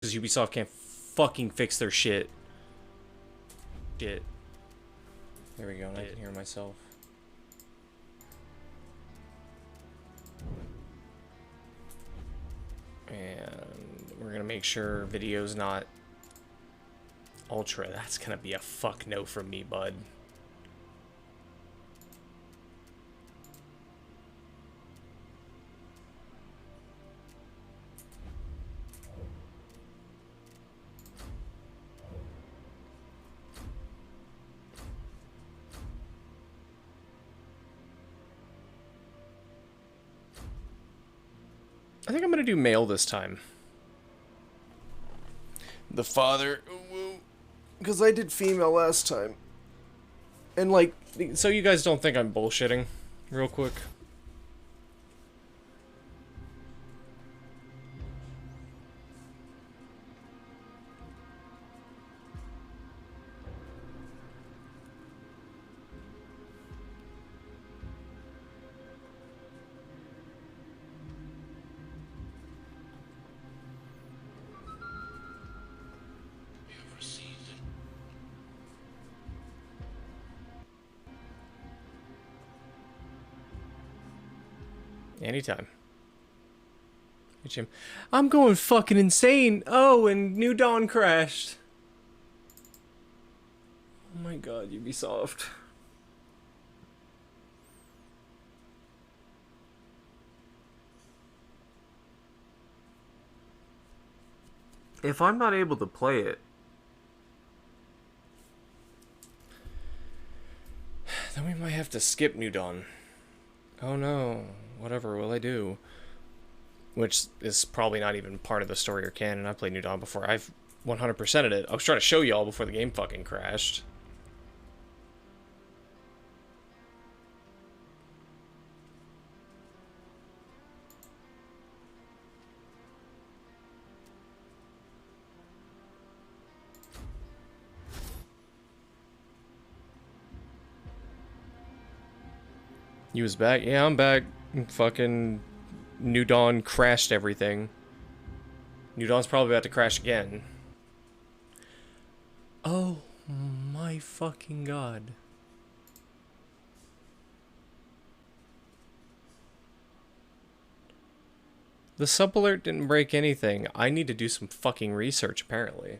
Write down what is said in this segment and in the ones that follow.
because Ubisoft can't fucking fix their shit. Shit. There we go, and I can hear myself. And we're gonna make sure video's not ultra. That's gonna be a fuck no from me, bud. I think I'm gonna do male this time. The father, because I did female last time. And like, so you guys don't think I'm bullshitting, real quick. Anytime. Hey, Jim. I'm going fucking insane. Oh, and New Dawn crashed. Oh my god, Ubisoft. If I'm not able to play it, then we might have to skip New Dawn. Oh no. Whatever will I do? Which is probably not even part of the story or canon. I've played New Dawn before. I've 100%ed it. I was trying to show y'all before the game fucking crashed. You was back? Yeah, I'm back. Fucking New Dawn crashed everything. New Dawn's probably about to crash again. Oh my fucking god. The sub alert didn't break anything. I need to do some fucking research, apparently.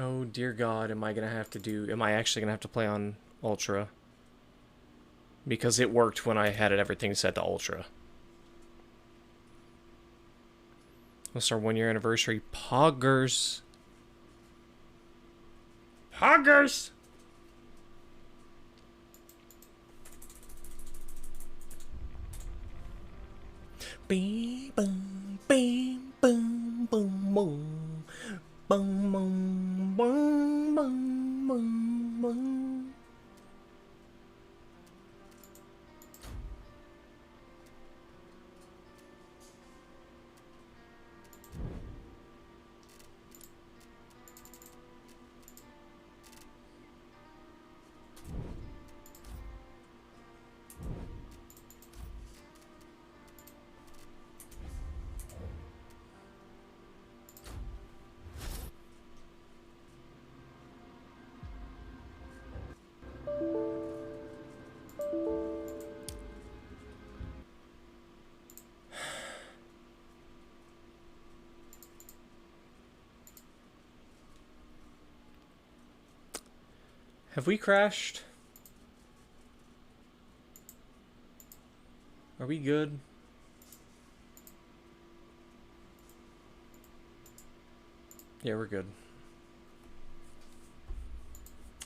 Oh dear god, am I actually gonna have to play on Ultra? Because it worked when I had everything set to Ultra. What's our 1-year anniversary? Poggers! Poggers! Beep, boom, beep, boom, boom, boom. Boom, boom, boom, boom, boom, boom. Have we crashed? Are we good? Yeah, we're good.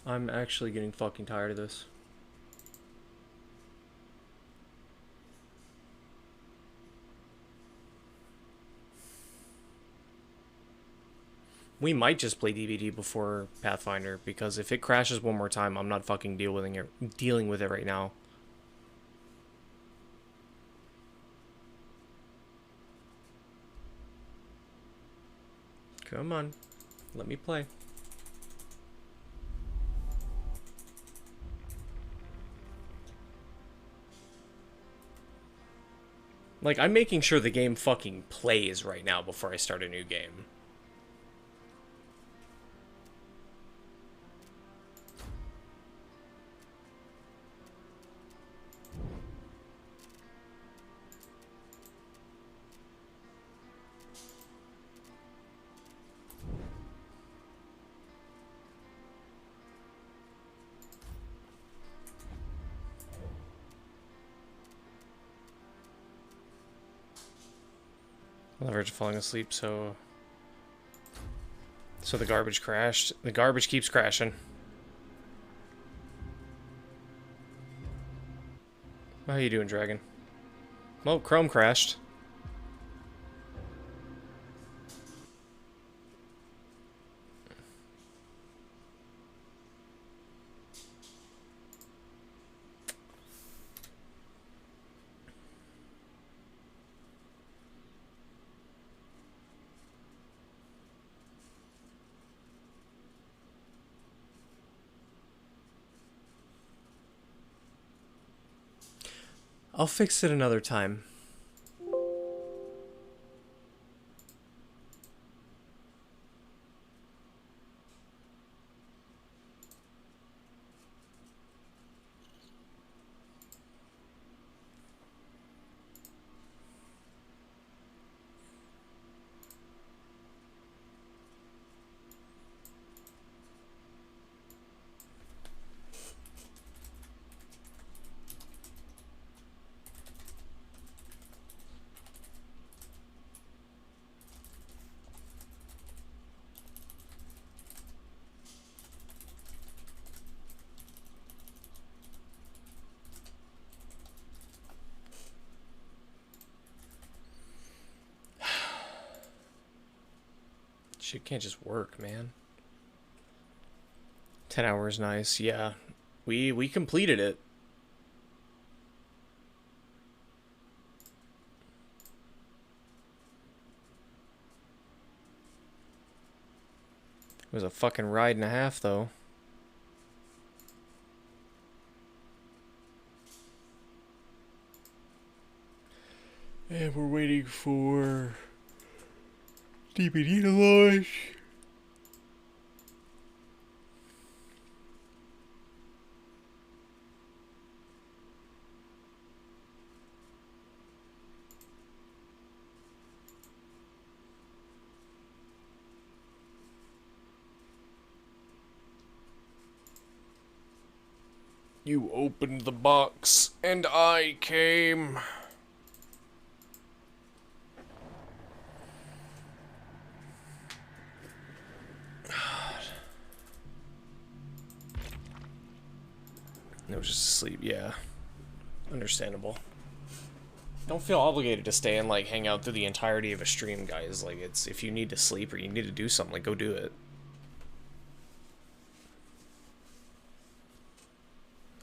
I'm actually getting fucking tired of this. We might just play DVD before Pathfinder, because if it crashes one more time, I'm not fucking dealing with it right now. Come on. Let me play. Like, I'm making sure the game fucking plays right now before I start a new game. On the verge of falling asleep, so the garbage crashed. The garbage keeps crashing. How you doing, Dragon? Well, Chrome crashed. I'll fix it another time. Shit can't just work, man. 10 hours, nice. Yeah. We completed it. It was a fucking ride and a half, though. And we're waiting for DVD to launch. You opened the box, and I came. It was just asleep, yeah. Understandable. Don't feel obligated to stay and, like, hang out through the entirety of a stream, guys. Like, it's, if you need to sleep or you need to do something, like, go do it.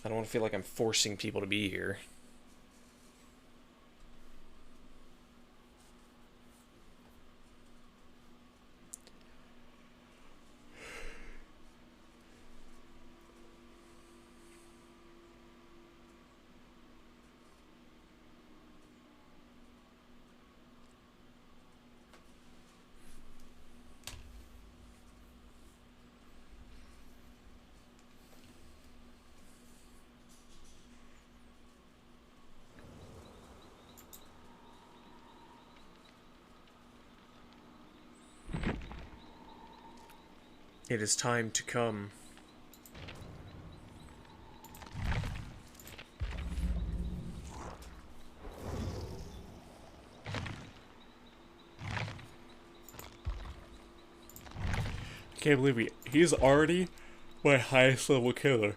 I don't want to feel like I'm forcing people to be here. It is time to come. I can't believe he's already my highest level killer.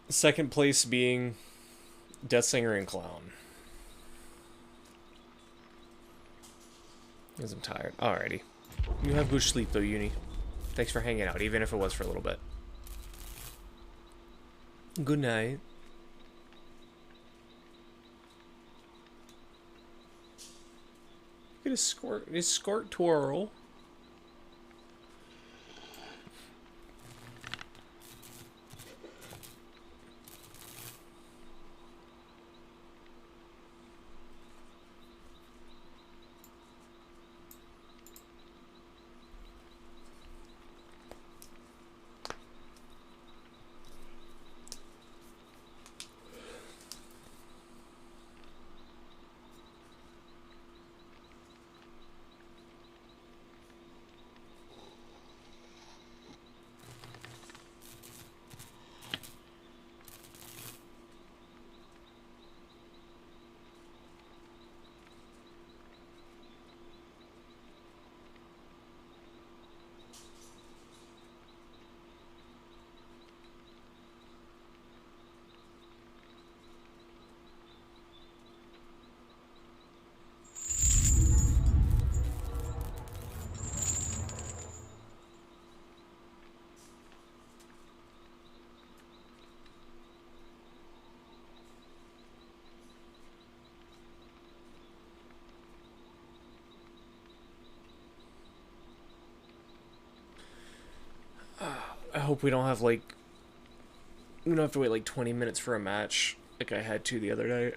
Second place being Death Singer and Clown. Because I'm tired. Alrighty. You have good sleep, though, Uni. Thanks for hanging out, even if it was for a little bit. Good night. Look at his skort twirl. I hope we don't have, like... We don't have to wait, like, 20 minutes for a match, like I had to the other night.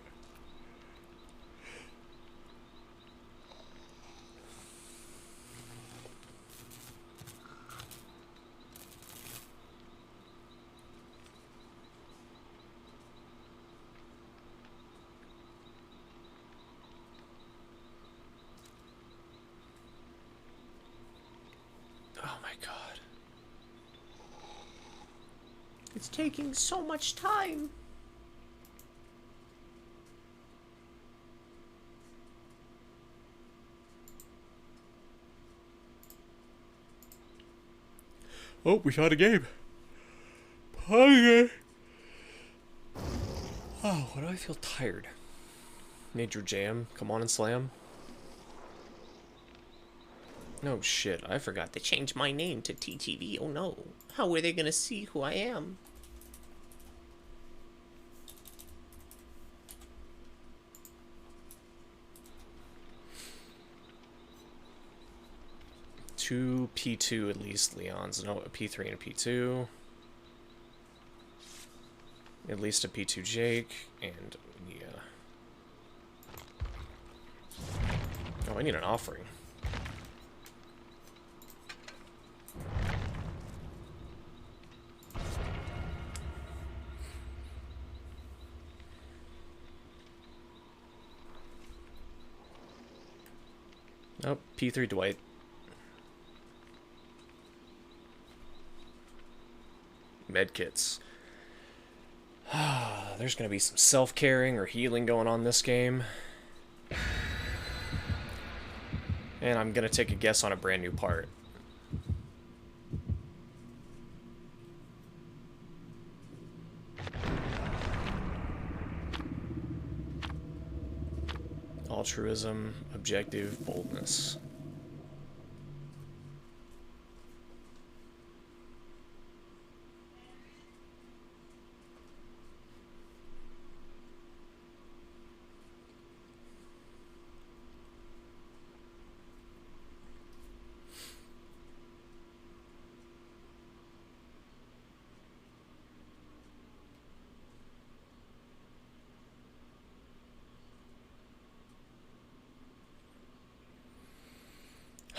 Oh my god. It's taking so much time. Oh, we found a game. Okay. Oh, why do I feel tired? Major Jam, come on and slam. No shit, I forgot to change my name to TTV. Oh no. How are they gonna see who I am? Two P2 at least, Leon's. No, a P3 and a P2. At least a P2 Jake, and yeah. Oh, I need an offering. Nope, P3 Dwight. Medkits. There's gonna be some self-caring or healing going on this game. And I'm gonna take a guess on a brand new part. Altruism, objective, boldness.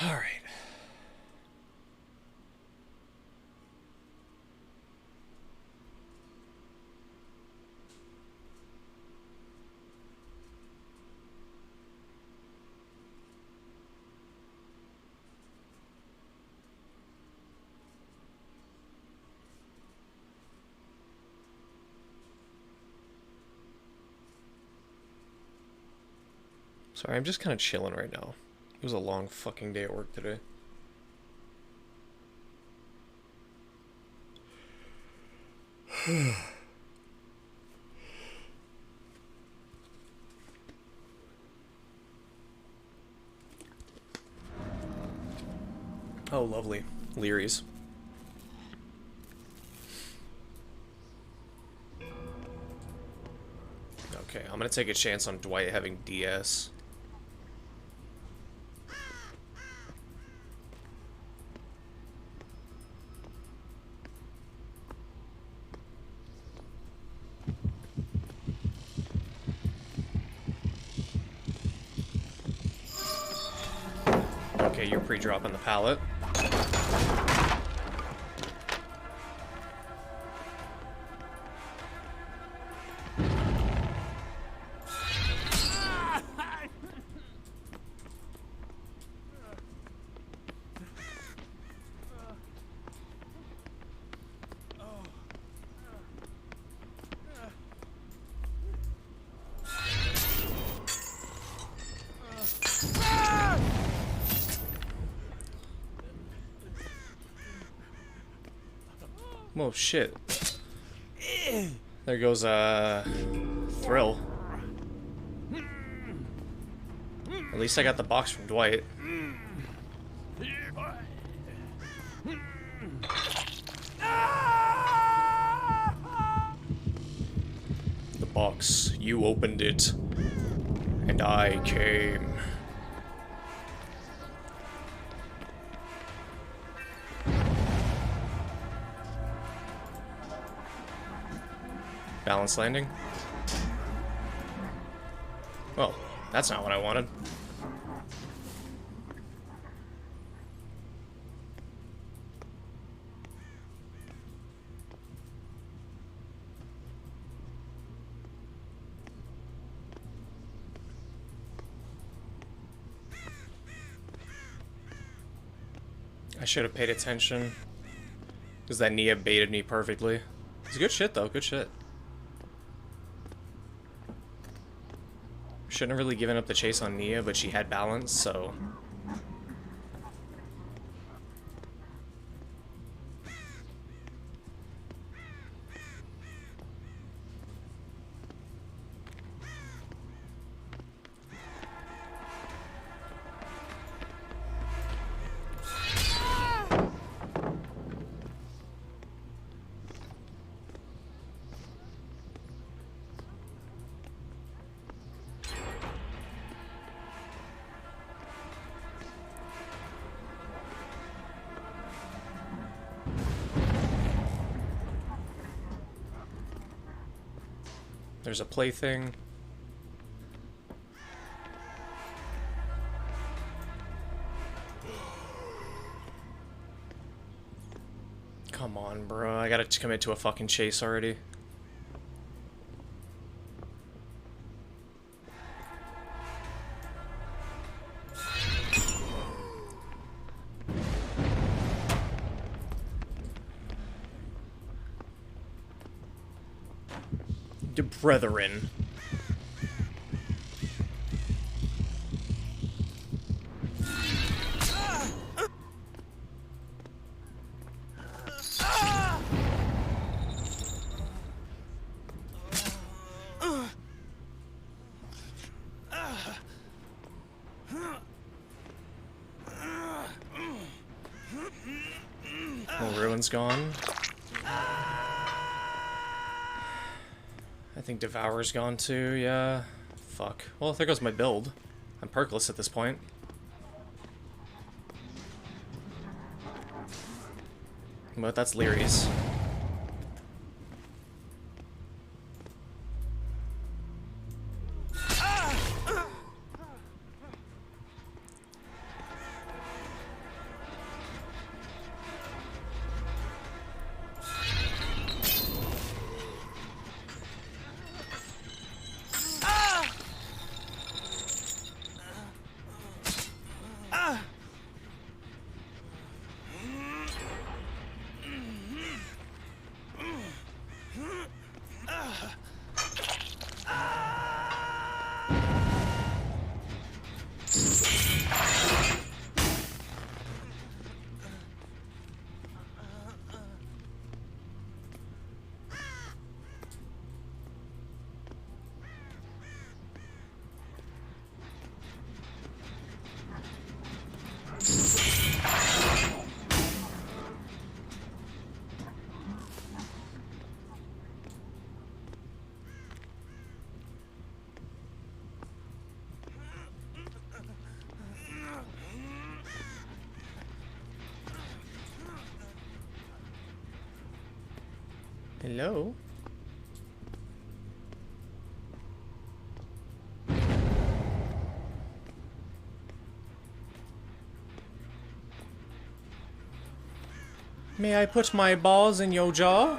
All right. Sorry, I'm just kind of chilling right now. It was a long fucking day at work today. Oh, lovely. Leary's. Okay, I'm gonna take a chance on Dwight having DS. Okay, you're pre-dropping the pallet. Whoa, shit. There goes, Thrill. At least I got the box from Dwight. The box. You opened it. And I came. Balance landing? Well, that's not what I wanted. I should have paid attention. Because that Nia baited me perfectly. It's good shit though, good shit. Shouldn't have really given up the chase on Nia, but she had balance, so... There's a plaything. Come on, bro. I gotta commit to a fucking chase already. Brethren. Well, Ruin's gone. I think Devour's gone too, yeah. Fuck. Well, there goes my build. I'm perkless at this point. But that's Leary's. Hello? May I put my balls in your jaw?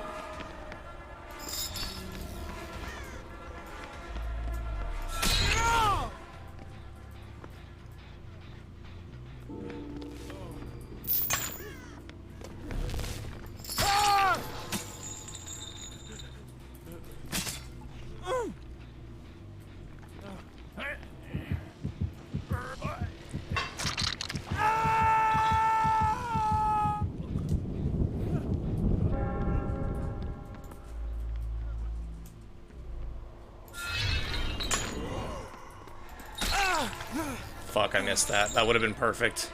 Fuck, I missed that. That would have been perfect.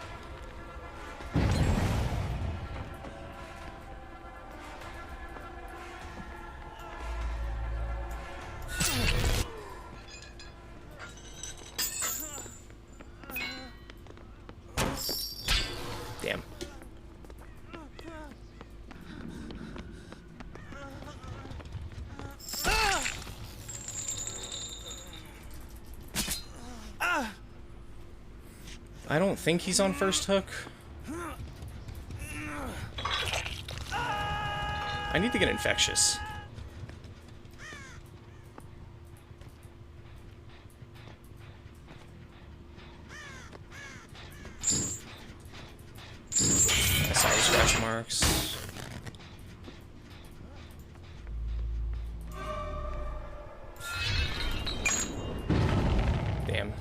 Damn. I don't think he's on first hook. I need to get infectious. I saw the scratch marks. Damn.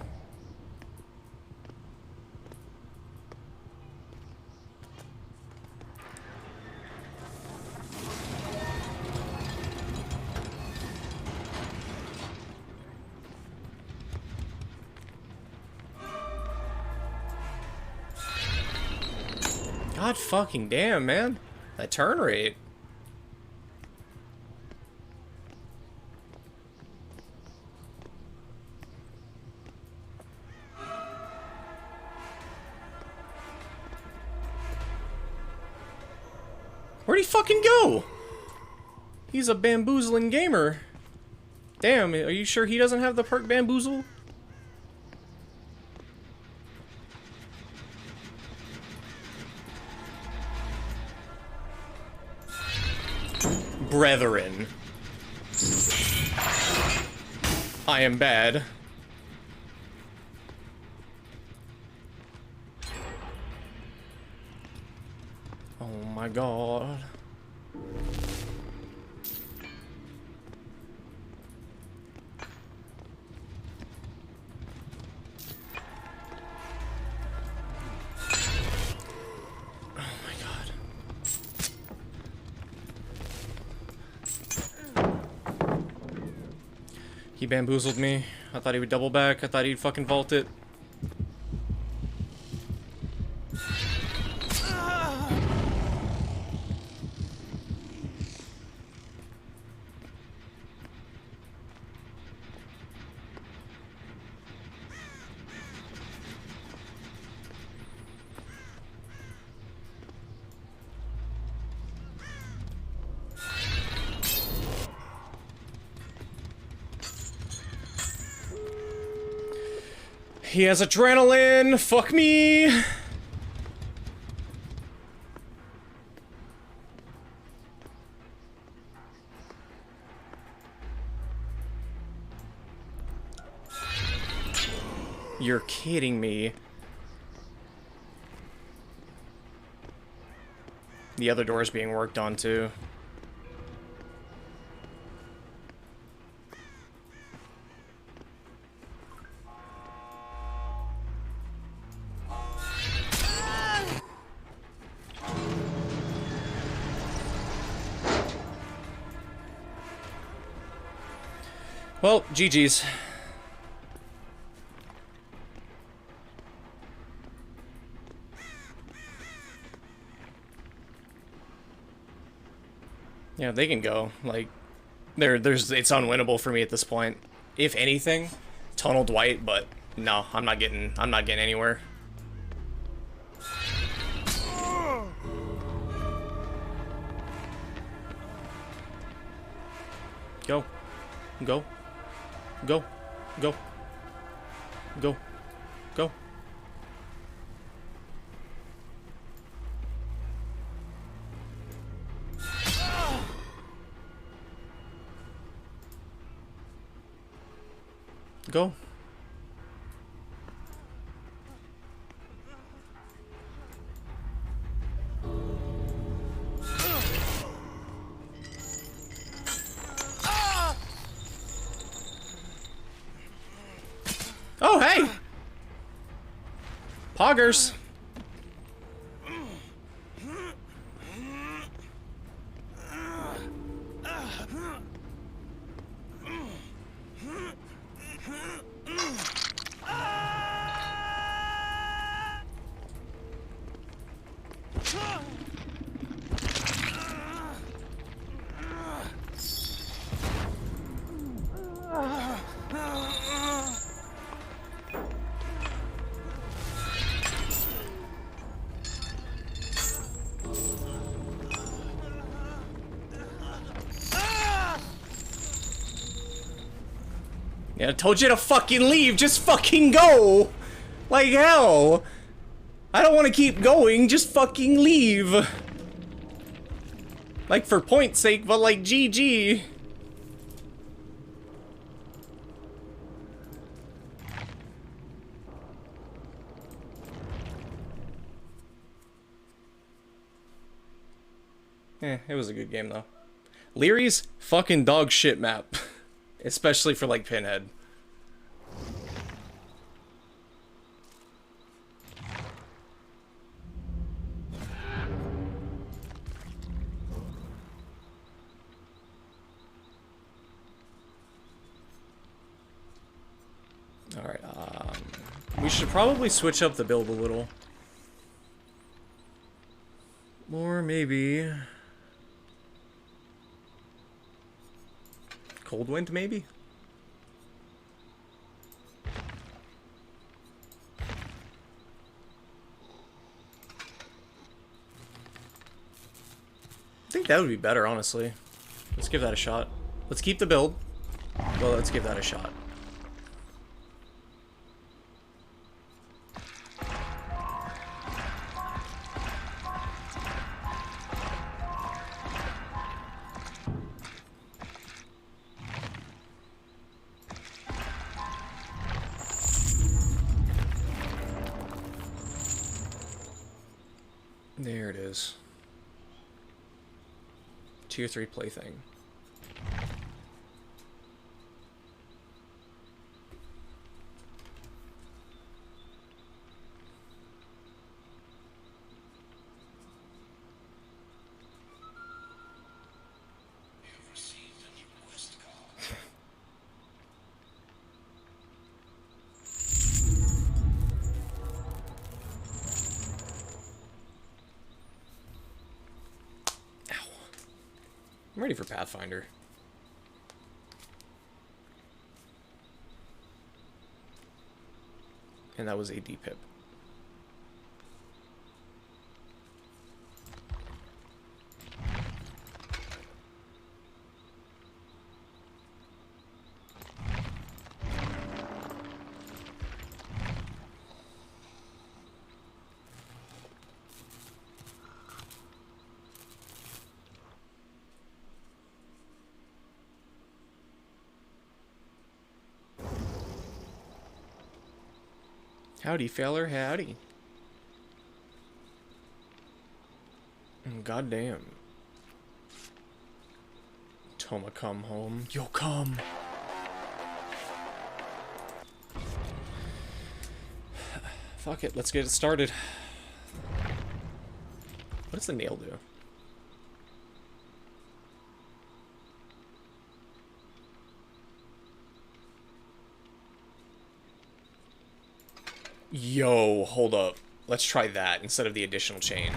God fucking damn, man. That turn rate. Where'd he fucking go? He's a bamboozling gamer. Damn, are you sure he doesn't have the perk bamboozle? Brethren. I am bad. Oh my god. He bamboozled me. I thought he would double back. I thought he'd fucking vault it. He has adrenaline! Fuck me! You're kidding me. The other door's being worked on too. Well, GG's. Yeah, they can go. Like, it's unwinnable for me at this point. If anything, Tunnel Dwight, but no, I'm not getting anywhere. Go. Go. Go. Go. Go. Go. Go. Oh, hey! Poggers! Yeah, I told you to fucking leave. Just fucking go. Like hell. I don't want to keep going. Just fucking leave. Like for point's sake, but like GG. It was a good game though. Leary's fucking dog shit map. Especially for like Pinhead. Alright, we should probably switch up the build a little. Or maybe... Cold Wind, maybe? I think that would be better, honestly. Let's give that a shot. Let's keep the build. Well, let's give that a shot. There it is. Tier 3 plaything. I'm ready for Pathfinder. And that was a D-pip. Howdy, feller, howdy. Goddamn. Toma, come home. Yo, come. Fuck it, let's get it started. What does the nail do? Yo, hold up. Let's try that instead of the additional chain.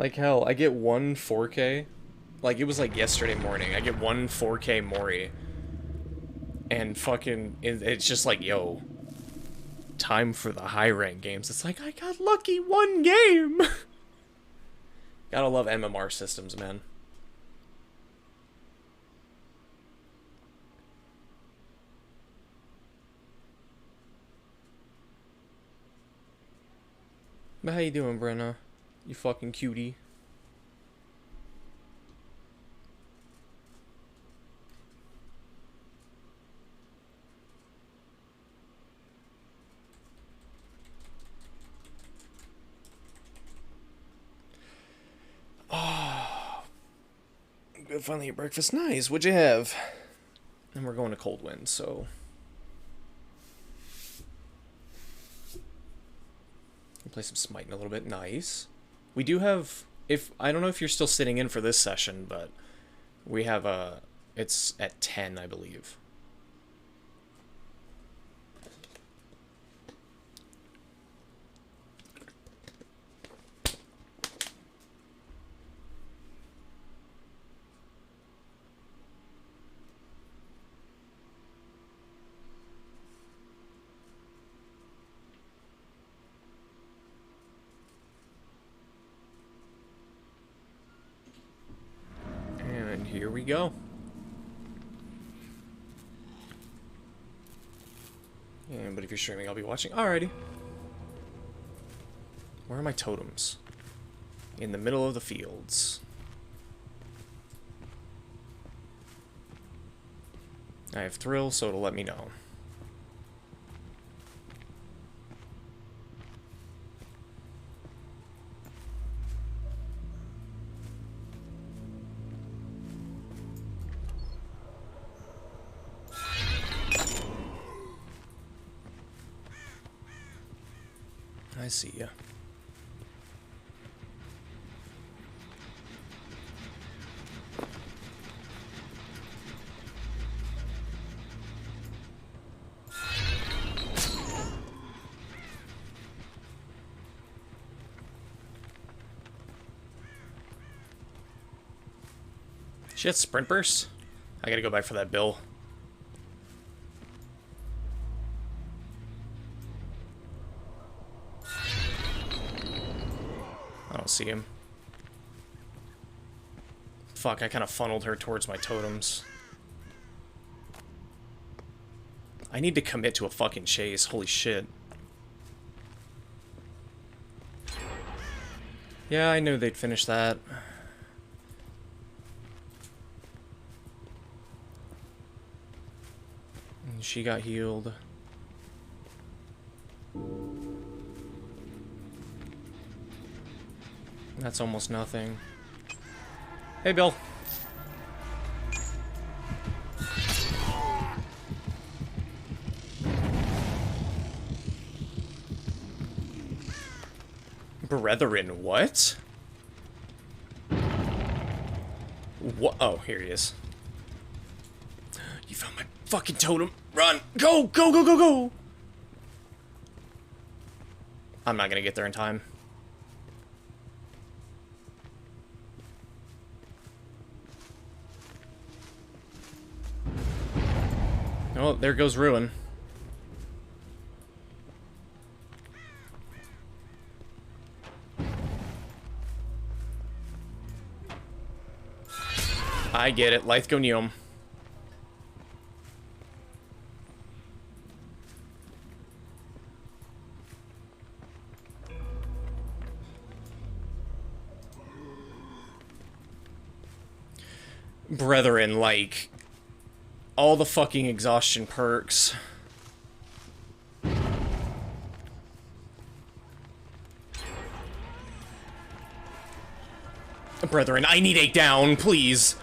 Like hell, I get one 4K. Like, it was like yesterday morning. I get one 4K Mori. And fucking, it's just like, yo, time for the high rank games. It's like, I got lucky one game. Gotta love MMR systems, man. But how you doing, Brenna? You fucking cutie. Oh, good. Finally eat breakfast. Nice. What'd you have? And we're going to Cold Wind, so play some Smite in a little bit. Nice. We do have, if I don't know if you're still sitting in for this session, but we have a, it's at 10, I believe. And here we go. And, but if you're streaming, I'll be watching. Alrighty. Where are my totems? In the middle of the fields. I have Thrill, so it'll let me know. I see ya. Shit, sprint burst? I gotta go back for that bill. I don't see him. Fuck, I kind of funneled her towards my totems. I need to commit to a fucking chase. Holy shit. Yeah, I knew they'd finish that. And she got healed. That's almost nothing. Hey, Bill. Brethren, what? What? Oh, here he is. You found my fucking totem. Run! Go! Go, go, go, go! I'm not gonna get there in time. Oh, there goes Ruin. I get it. Lythgonium. Brethren, like, all the fucking exhaustion perks. Brethren, I need 8 down, please.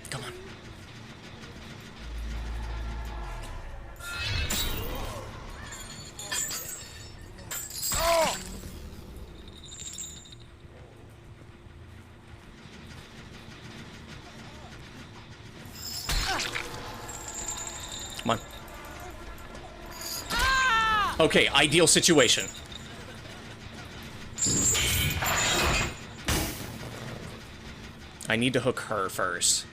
Come on. Come on. Okay, ideal situation. I need to hook her first.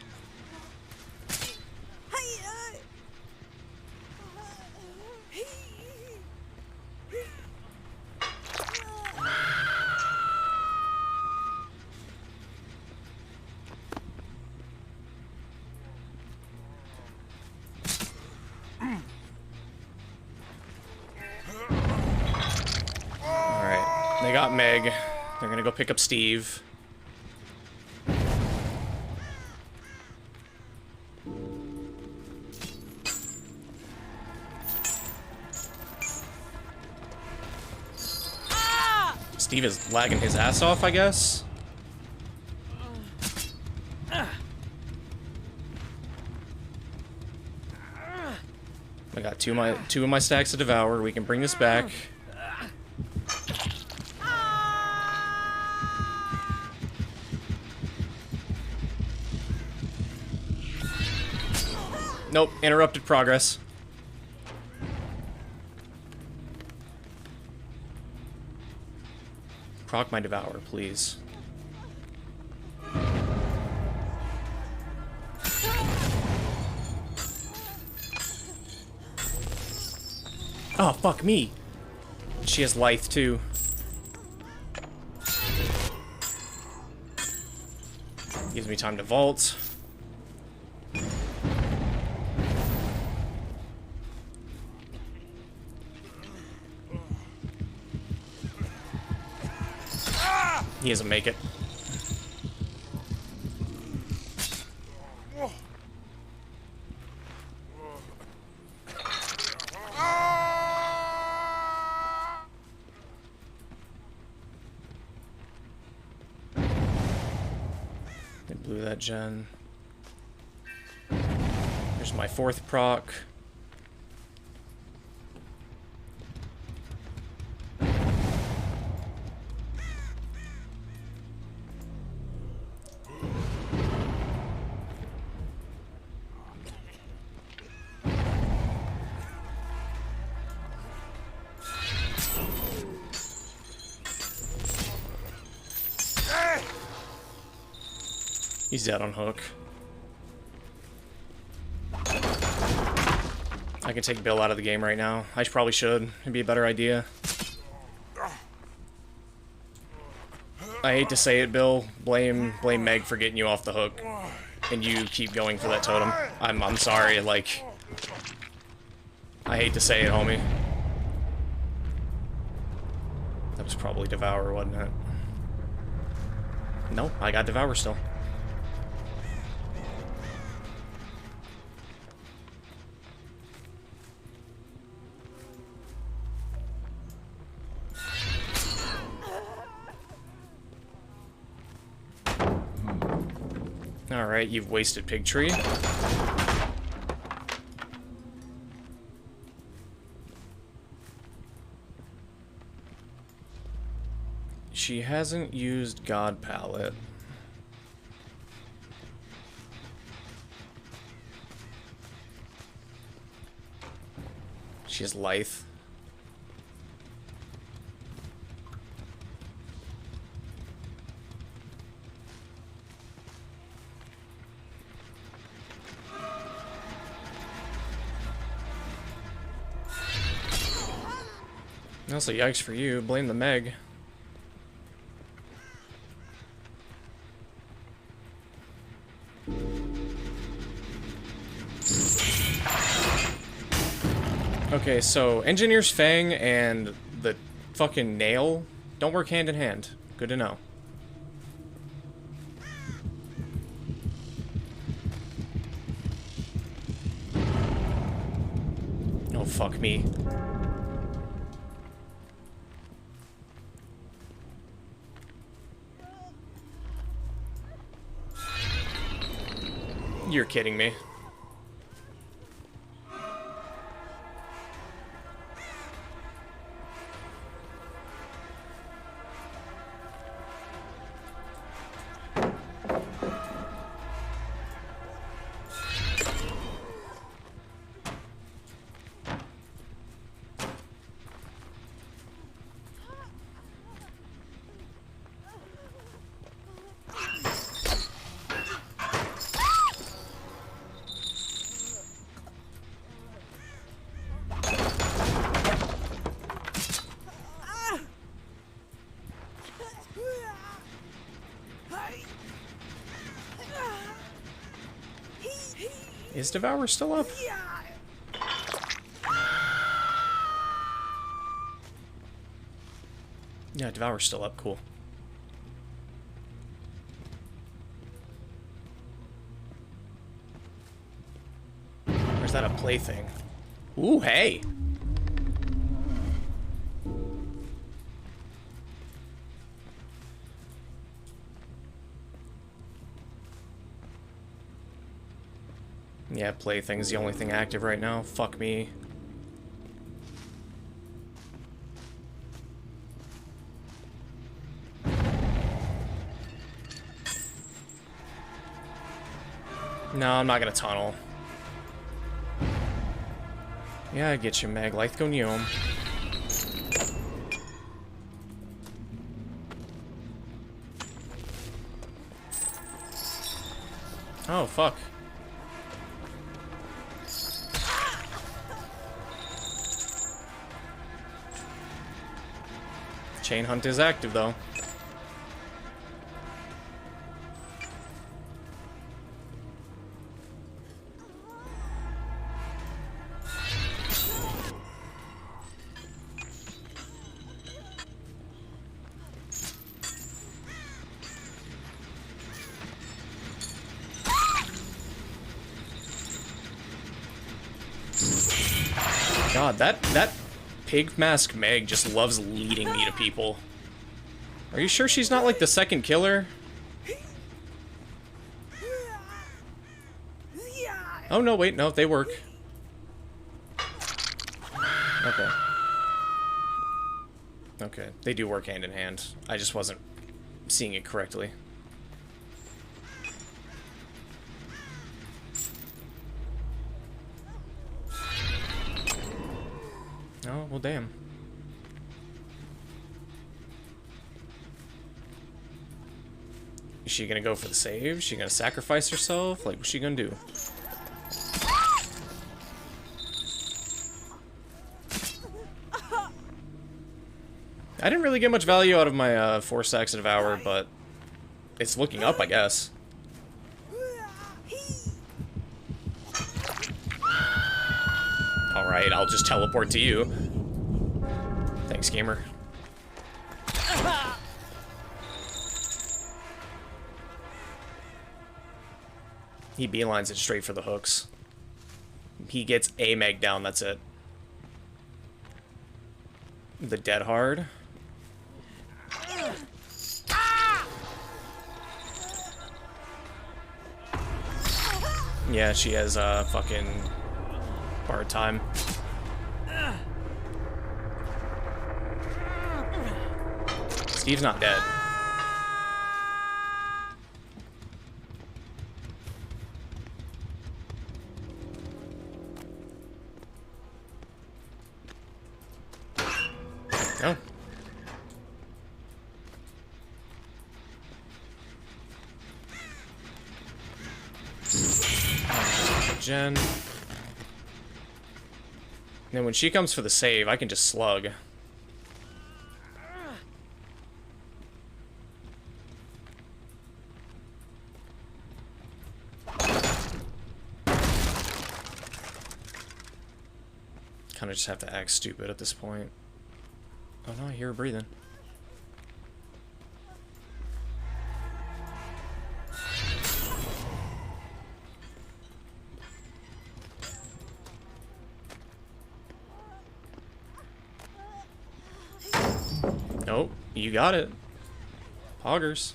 Alright, they got Meg. They're gonna go pick up Steve. Steve is lagging his ass off, I guess. I got two of my stacks to devour. We can bring this back. Nope, interrupted progress. Proc my devour, please. Oh, fuck me. She has Lithe, too. Gives me time to vault. He doesn't make it. They blew that gen. Here's my fourth proc. He's dead on hook. I can take Bill out of the game right now. I probably should. It'd be a better idea. I hate to say it, Bill. Blame Meg for getting you off the hook. And you keep going for that totem. I'm sorry, like... I hate to say it, homie. That was probably Devour, wasn't it? Nope, I got Devour still. Alright, you've wasted Pig Tree. She hasn't used God Palette. She has Lithe. Also, yikes for you. Blame the Meg. Okay, so Engineer's Fang and the fucking nail don't work hand in hand. Good to know. Oh, fuck me. You're kidding me. Is Devour still up? Yeah, Devour's still up. Cool. Or is that a plaything? Ooh, hey! Yeah, plaything's the only thing active right now. Fuck me. No, I'm not gonna tunnel. Yeah, I get you, Meg. Lythgonium. Oh, fuck. Chain hunt is active, though. God, that pig mask Meg just loves leading me to people. Are you sure she's not like the second killer? Oh no, wait, no, they work. Okay. Okay, they do work hand in hand. I just wasn't seeing it correctly. Oh, well, damn. Is she gonna go for the save? Is she gonna sacrifice herself? Like, what's she gonna do? I didn't really get much value out of my 4 stacks of Devour, but it's looking up, I guess. Alright, I'll just teleport to you. Thanks, gamer. He beelines it straight for the hooks. He gets a Meg down, that's it. The dead hard. Yeah, she has fucking hard time. Steve's not dead. Oh. Jen. And then when she comes for the save, I can just slug. Kind of just have to act stupid at this point. Oh no, I hear her breathing. Nope, you got it. Poggers.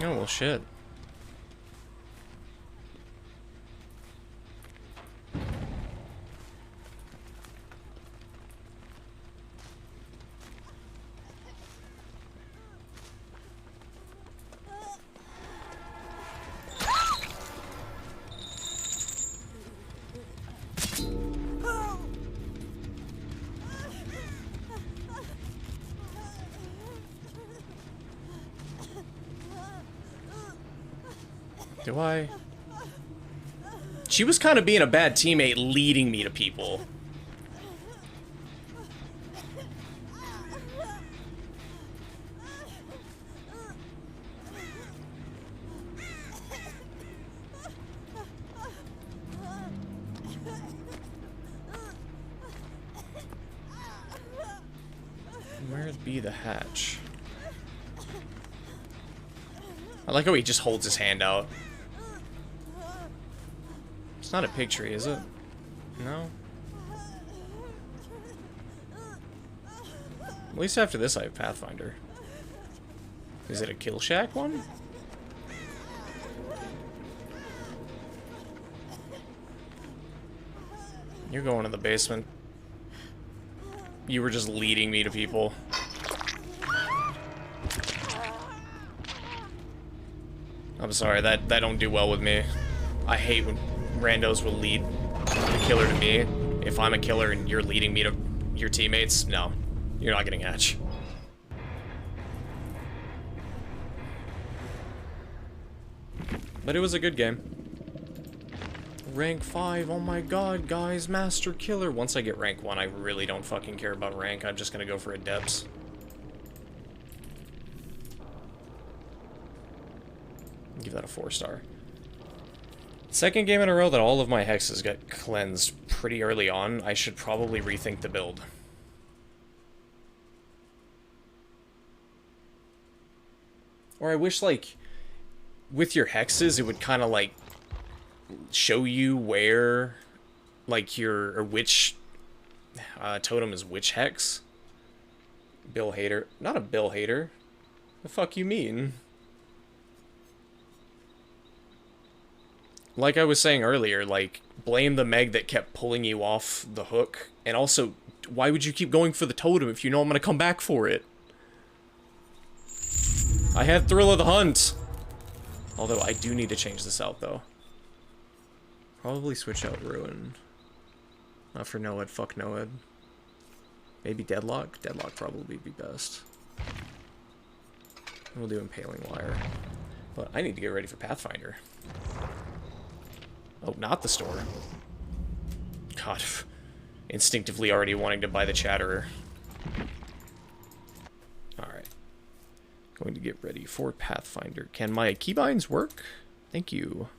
Oh, well, shit. Do I? She was kind of being a bad teammate, leading me to people. Where'd be the hatch? I like how he just holds his hand out. It's not a pig tree, is it? No? At least after this I have Pathfinder. Is it a kill shack one? You're going to the basement. You were just leading me to people. I'm sorry, that don't do well with me. I hate when randos will lead the killer to me. If I'm a killer and you're leading me to your teammates, no. You're not getting hatch. But it was a good game. Rank 5, oh my god, guys, Master Killer. Once I get rank 1, I really don't fucking care about rank. I'm just gonna go for adepts. Give that a 4-star. Second game in a row that all of my hexes got cleansed pretty early on. I should probably rethink the build. Or I wish, like, with your hexes, it would kind of, like, show you where, like, or which totem is which hex. Bill Hader. Not a Bill Hader. The fuck you mean? Like I was saying earlier, like, blame the Meg that kept pulling you off the hook. And also, why would you keep going for the totem if you know I'm gonna come back for it? I had Thrill of the Hunt. Although, I do need to change this out, though. Probably switch out Ruin. Not for Noed, fuck Noed. Maybe Deadlock? Deadlock probably be best. We'll do Impaling Wire. But I need to get ready for Pathfinder. Oh, not the store. God. Instinctively already wanting to buy the Chatterer. Alright. Going to get ready for Pathfinder. Can my keybinds work? Thank you.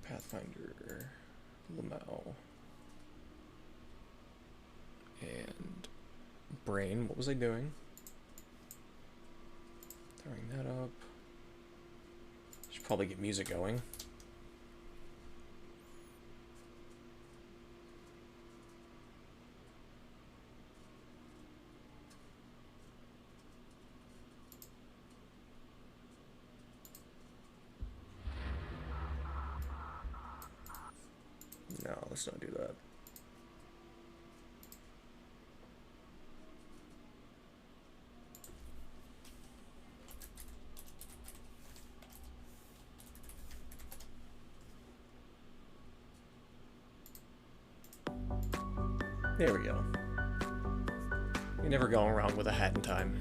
Pathfinder, Lamau, and Brain. What was I doing? Throwing that up. Should probably get music going. No, let's not do that. There we go. You're never going wrong with a hat in time.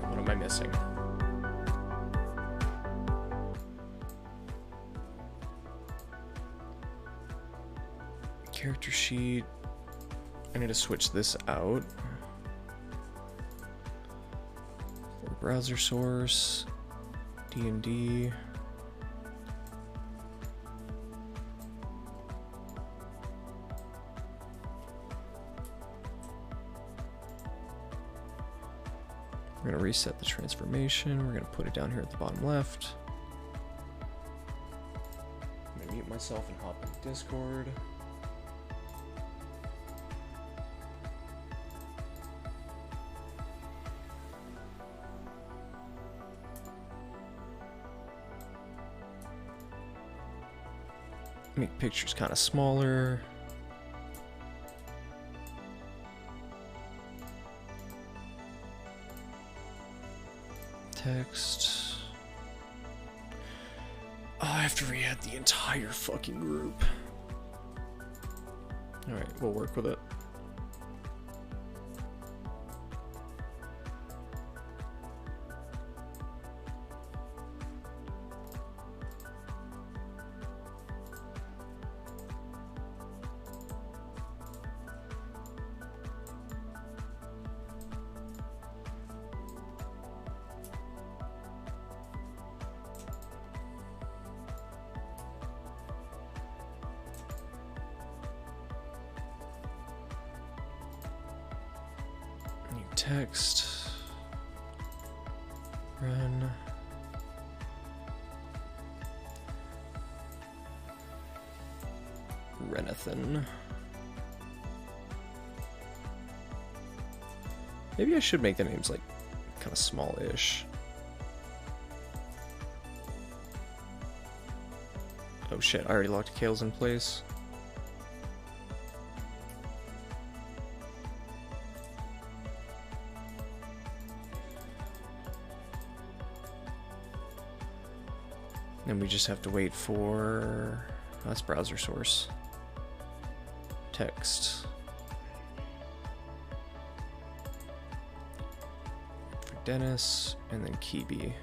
What am I missing? Character sheet. I need to switch this out. For browser source, D&D. We're gonna reset the transformation. We're gonna put it down here at the bottom left. myself and hop in Discord. Make pictures kind of smaller. Text. Oh, I have to re-add the entire fucking group. Alright, we'll work with it. Text. Run. Renathan. Maybe I should make the names like kind of small-ish. Oh shit, I already locked Kales in place. Then we just have to wait for... Oh, that's browser source. Text. For Dennis, and then Kibi.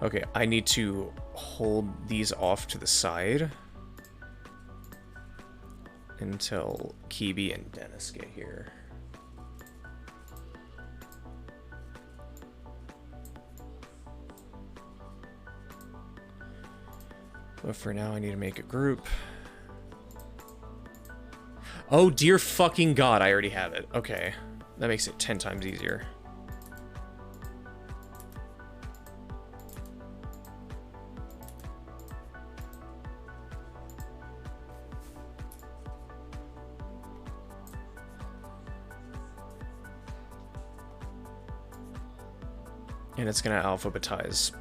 Okay, I need to hold these off to the side until Kibi and Dennis get here. But for now, I need to make a group. Oh, dear fucking God, I already have it. Okay. That makes it 10 times easier. And it's gonna alphabetize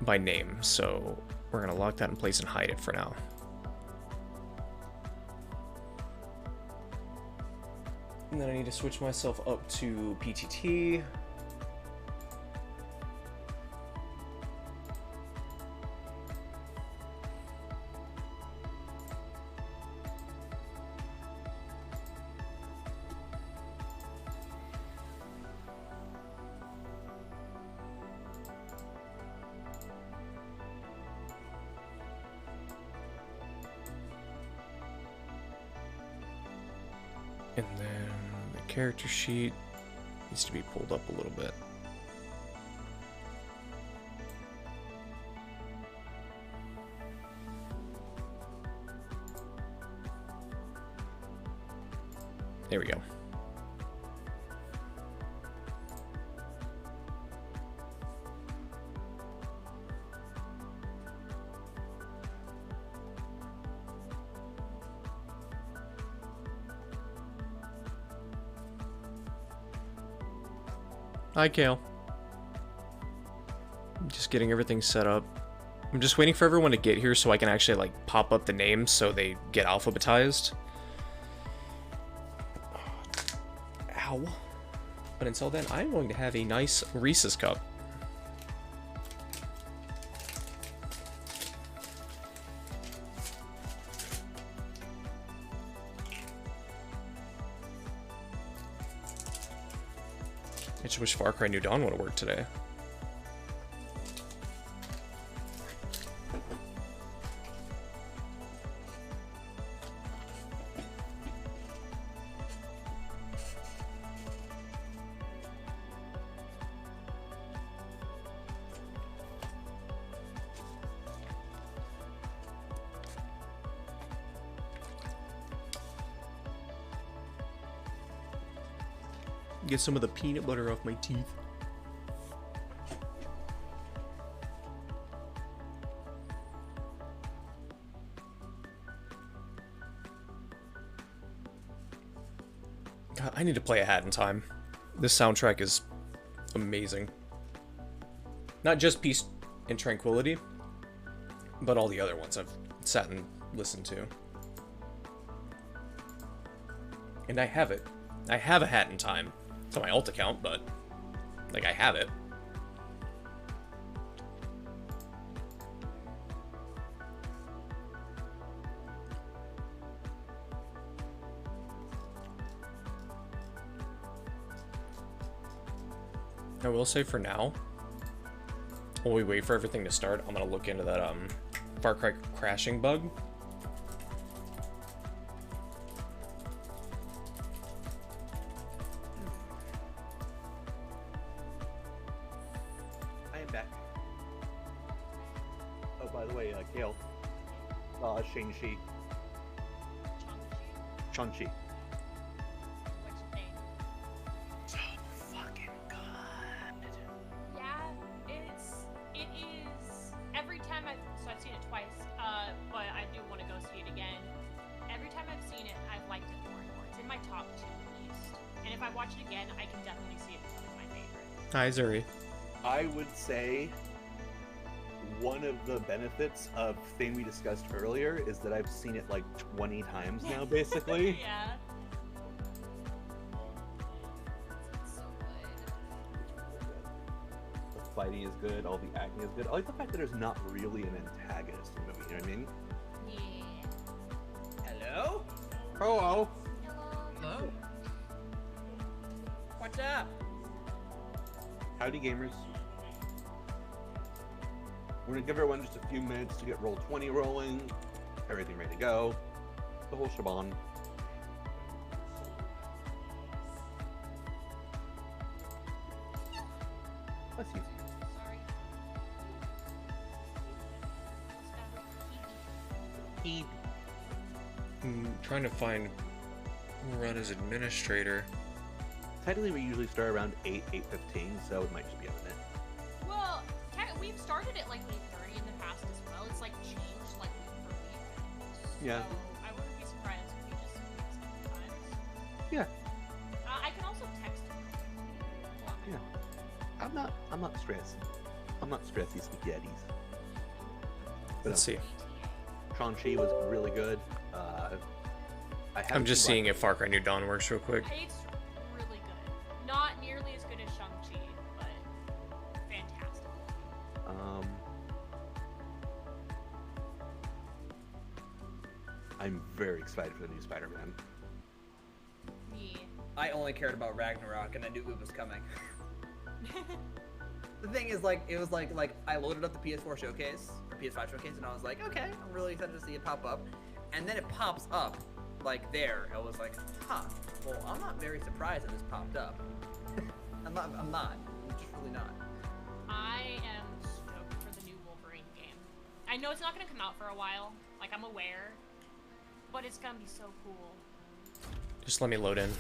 by name, so we're gonna lock that in place and hide it for now. And then I need to switch myself up to PTT. And then the character sheet needs to be pulled up a little bit. There we go. Hi, Kale. I'm just getting everything set up. I'm just waiting for everyone to get here so I can actually, like, pop up the names so they get alphabetized. Ow. But until then, I'm going to have a nice Reese's cup. I just wish Far Cry New Dawn would have worked today. Get some of the peanut butter off my teeth. God, I need to play A Hat in Time. This soundtrack is amazing. Not just Peace and Tranquility, but all the other ones I've sat and listened to. And I have it. I have A Hat in Time. It's on my alt account, but like I have it. I will say for now, while we wait for everything to start, I'm gonna look into that Far Cry crashing bug. I am back. Oh, by the way, Kale, Shang-Chi. Shang-Chi. Which name? So fucking good. Yeah, it is. Every time I've seen it twice, but I do want to go see it again. Every time I've seen it, I've liked it more and more. It's in my top 2 at least. And if I watch it again, I can definitely see it as my favorite. Hi, Zuri. I would say one of the benefits of thing we discussed earlier is that I've seen it like 20 times now, basically. Yeah. It's so good. The fighting is good, all the acting is good. I like the fact that there's not really an antagonist in the movie, you know what I mean? Yeah. Hello? Hello. Hello? What's up? Howdy, gamers. We're gonna give everyone just a few minutes to get roll 20 rolling, everything ready to go, the whole shebang. That's easy. Sorry. I'm trying to find run as administrator. Technically, we usually start around 8:15, so it might just be a minute. Well, we've started at like 8:30 in the past as well. It's like changed like week for week. Yeah. So I wouldn't be surprised if we just mix it times. Yeah. I can also text him. Yeah. I'm not stressed. I'm not stressed, these spaghettis. But, Let's see. Shang-Chi was really good. I'm just seeing if Far Cry New Dawn works real quick. It's really good. Not nearly as good as Shang-Chi, but fantastic. I'm very excited for the new Spider-Man. Me. I only cared about Ragnarok and I knew it was coming. The thing is, like, it was like I loaded up the PS4 showcase, or PS5 showcase, and I was like, okay, I'm really excited to see it pop up. And then it pops up, like, there. I was like, huh, well, I'm not very surprised that this popped up. I'm not. I'm just really not. I am stoked for the new Wolverine game. I know it's not going to come out for a while. Like, I'm aware. But it's going to be so cool. Just let me load in.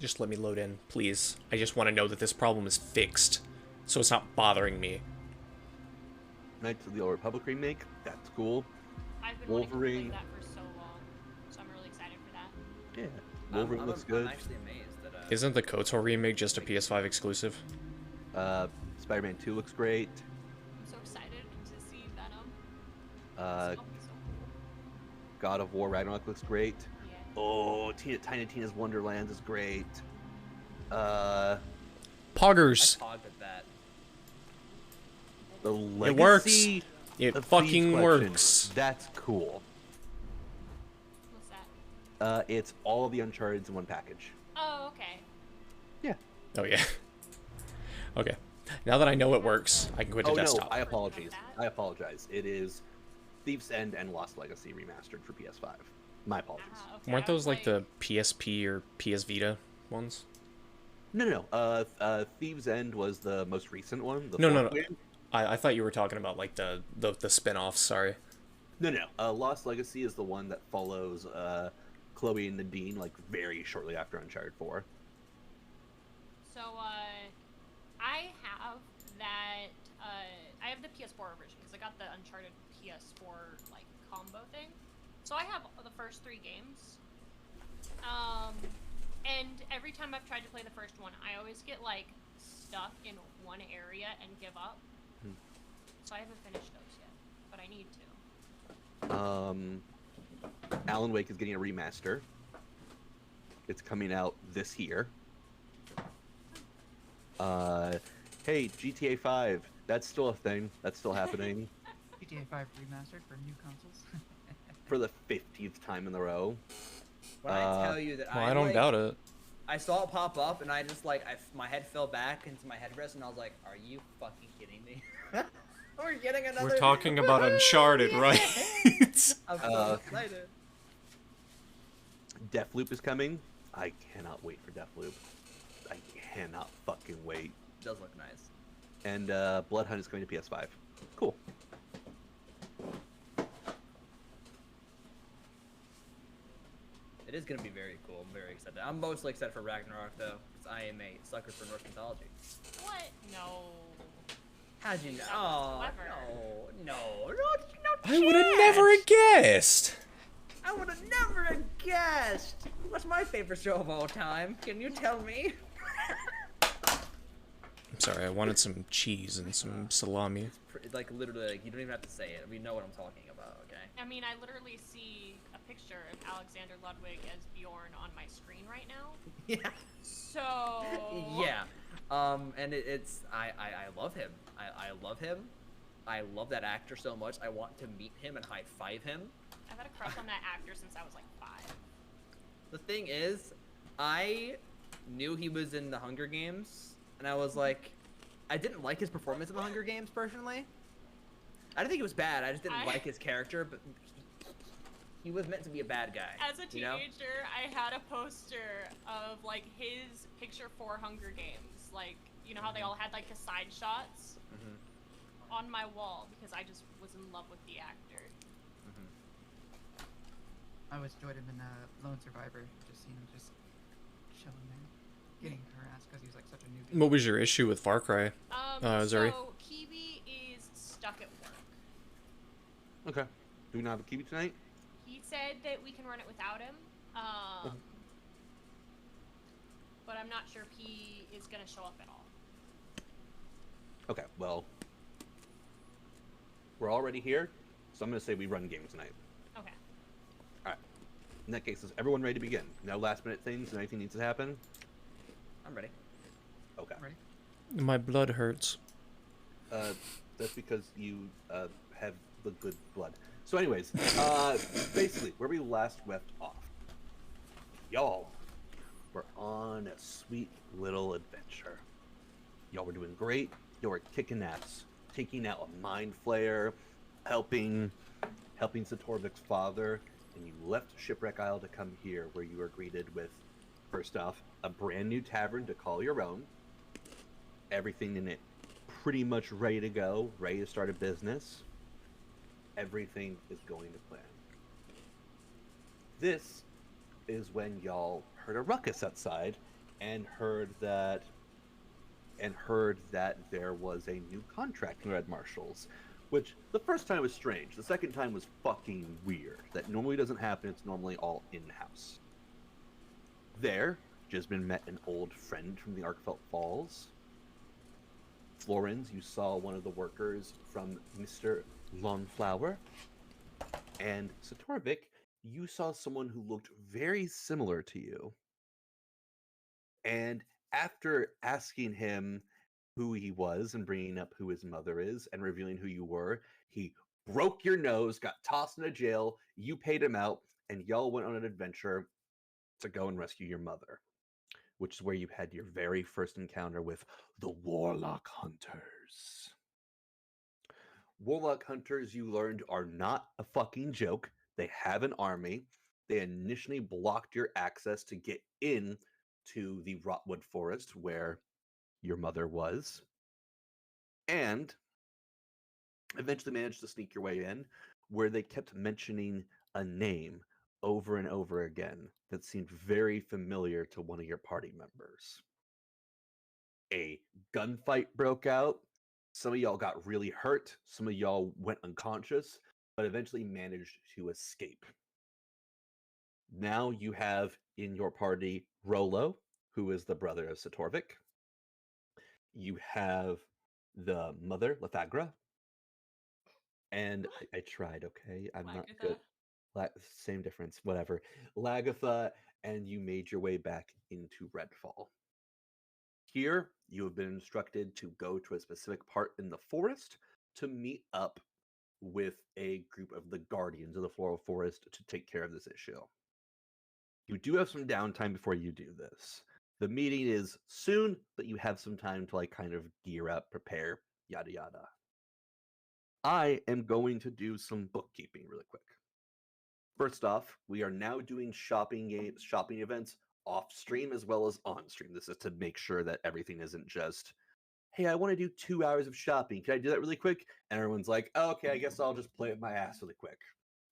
Just let me load in, please. I just want to know that this problem is fixed, so it's not bothering me. Knights of the Old Republic remake, that's cool. I've been Wolverine. wanting to play that for so long, so I'm really excited for that. Yeah, Wolverine looks good. I'm actually amazed that. Isn't the KOTOR remake just a PS5 exclusive? Spider-Man 2 looks great. I'm so excited to see Venom. Uh, It's gonna be so cool. God of War Ragnarok looks great. Yeah. Oh, Tiny Tina's Wonderlands is great. Poggers. I pogged at that. The It works. Legacy It of fucking Thieves Collection. works. That's cool. What's that? It's all of the Uncharted in one package. Oh, okay. Yeah. Oh yeah. Okay. Now that I know it works, I can quit the Oh no, desktop. I apologize. It is Thief's End and Lost Legacy remastered for PS5. My apologies. Okay. Weren't I was those like the PSP or PS Vita ones? No. Thieves End was the most recent one. The No. fourth game. I thought you were talking about like the spin-offs, sorry. No. Lost Legacy is the one that follows Chloe and Nadine like very shortly after Uncharted 4. So, I have that, I have the PS4 version, because I got the Uncharted PS4, like, combo thing. So I have the first 3 games. And every time I've tried to play the first one, I always get like stuck in one area and give up. Hmm. So I haven't finished those yet, but I need to. Alan Wake is getting a remaster. It's coming out this year. Hey, GTA 5, that's still a thing. That's still happening GTA 5 remastered for new consoles. for the 50th time in a row. When I tell you that Well, I don't doubt it. I saw it pop up and I just like my head fell back into my headrest and I was like, "Are you fucking kidding me?" We're getting another. We're talking about Uncharted, right? I'm so excited. Deathloop is coming. I cannot wait for Deathloop. I cannot fucking wait. It does look nice. And Bloodhunt is going to PS5. Cool. It is gonna be very cool. I'm very excited. I'm mostly excited for Ragnarok though, because I am a sucker for Norse mythology. What? No. How'd you know? That Oh, was no. I would have never guessed. I would have never guessed. What's my favorite show of all time? Can you tell me? I'm sorry, I wanted some cheese and some salami. Like literally, like, you don't even have to say it. We know what I'm talking about. Okay. I mean, I literally see a picture of Alexander Ludwig as Bjorn on my screen right now. Yeah. So. Yeah. And it's I love him. I love him. I love that actor so much. I want to meet him and high five him. I've had a crush on that actor since I was like 5. The thing is, I knew he was in the Hunger Games, and I was like, I didn't like his performance in the Hunger Games personally. I didn't think it was bad. I just didn't like his character, but he was meant to be a bad guy. As a teenager, I had a poster of like his picture for Hunger Games, like you know how they all had like the side shots on my wall because I just was in love with the actor. I always enjoyed him in Lone Survivor. Just seeing him just chilling there, getting harassed because he was like such a newbie. What was your issue with Far Cry? Zuri? So Kiwi is stuck at work. Okay. Do we not have a Kiwi tonight? He said that we can run it without him. But I'm not sure if he is gonna show up at all. Okay, well, we're already here, so I'm going to say we run game tonight. Okay. All right. In that case, is everyone ready to begin? No last minute things? Anything needs to happen? I'm ready. Okay. Ready? My blood hurts. That's because you have the good blood. So anyways, basically, where we last left off, y'all were on a sweet little adventure. Y'all were doing great. Y'all were kicking ass, taking out a mind flayer, helping Satorvik's father, and you left Shipwreck Isle to come here, where you were greeted with, first off, a brand new tavern to call your own. Everything in it pretty much ready to go, ready to start a business. Everything is going to plan. This is when y'all heard a ruckus outside and heard that there was a new contract in Red Marshals, which the first time was strange. The second time was fucking weird. That normally doesn't happen. It's normally all in-house. There, Gisbin met an old friend from the Arkfelt Falls. Florens, you saw one of the workers from Mr. Longflower. And Satorvik, you saw someone who looked very similar to you. And after asking him who he was and bringing up who his mother is and revealing who you were, he broke your nose, got tossed into jail, you paid him out, and y'all went on an adventure to go and rescue your mother, which is where you had your very first encounter with the Warlock Hunters. Warlock Hunters, you learned, are not a fucking joke. They have an army. They initially blocked your access to get in to the Rotwood Forest where your mother was, and eventually managed to sneak your way in, where they kept mentioning a name over and over again that seemed very familiar to one of your party members. A gunfight broke out. Some of y'all got really hurt. Some of y'all went unconscious, but eventually managed to escape. Now you have in your party Rolo, who is the brother of Satorvik. You have the mother, Lethagra. And I tried, okay? I'm not good. Same difference, whatever. Lagatha, and you made your way back into Redfall. Here, you have been instructed to go to a specific part in the forest to meet up with a group of the guardians of the floral forest to take care of this issue. You do have some downtime before you do this. The meeting is soon, but you have some time to like kind of gear up, prepare, yada yada. I am going to do some bookkeeping really quick. First off, we are now doing shopping events off stream as well as on stream. This is to make sure that everything isn't just, hey, I want to do 2 hours of shopping. Can I do that really quick? And everyone's like, oh, okay, I guess I'll just play with my ass really quick.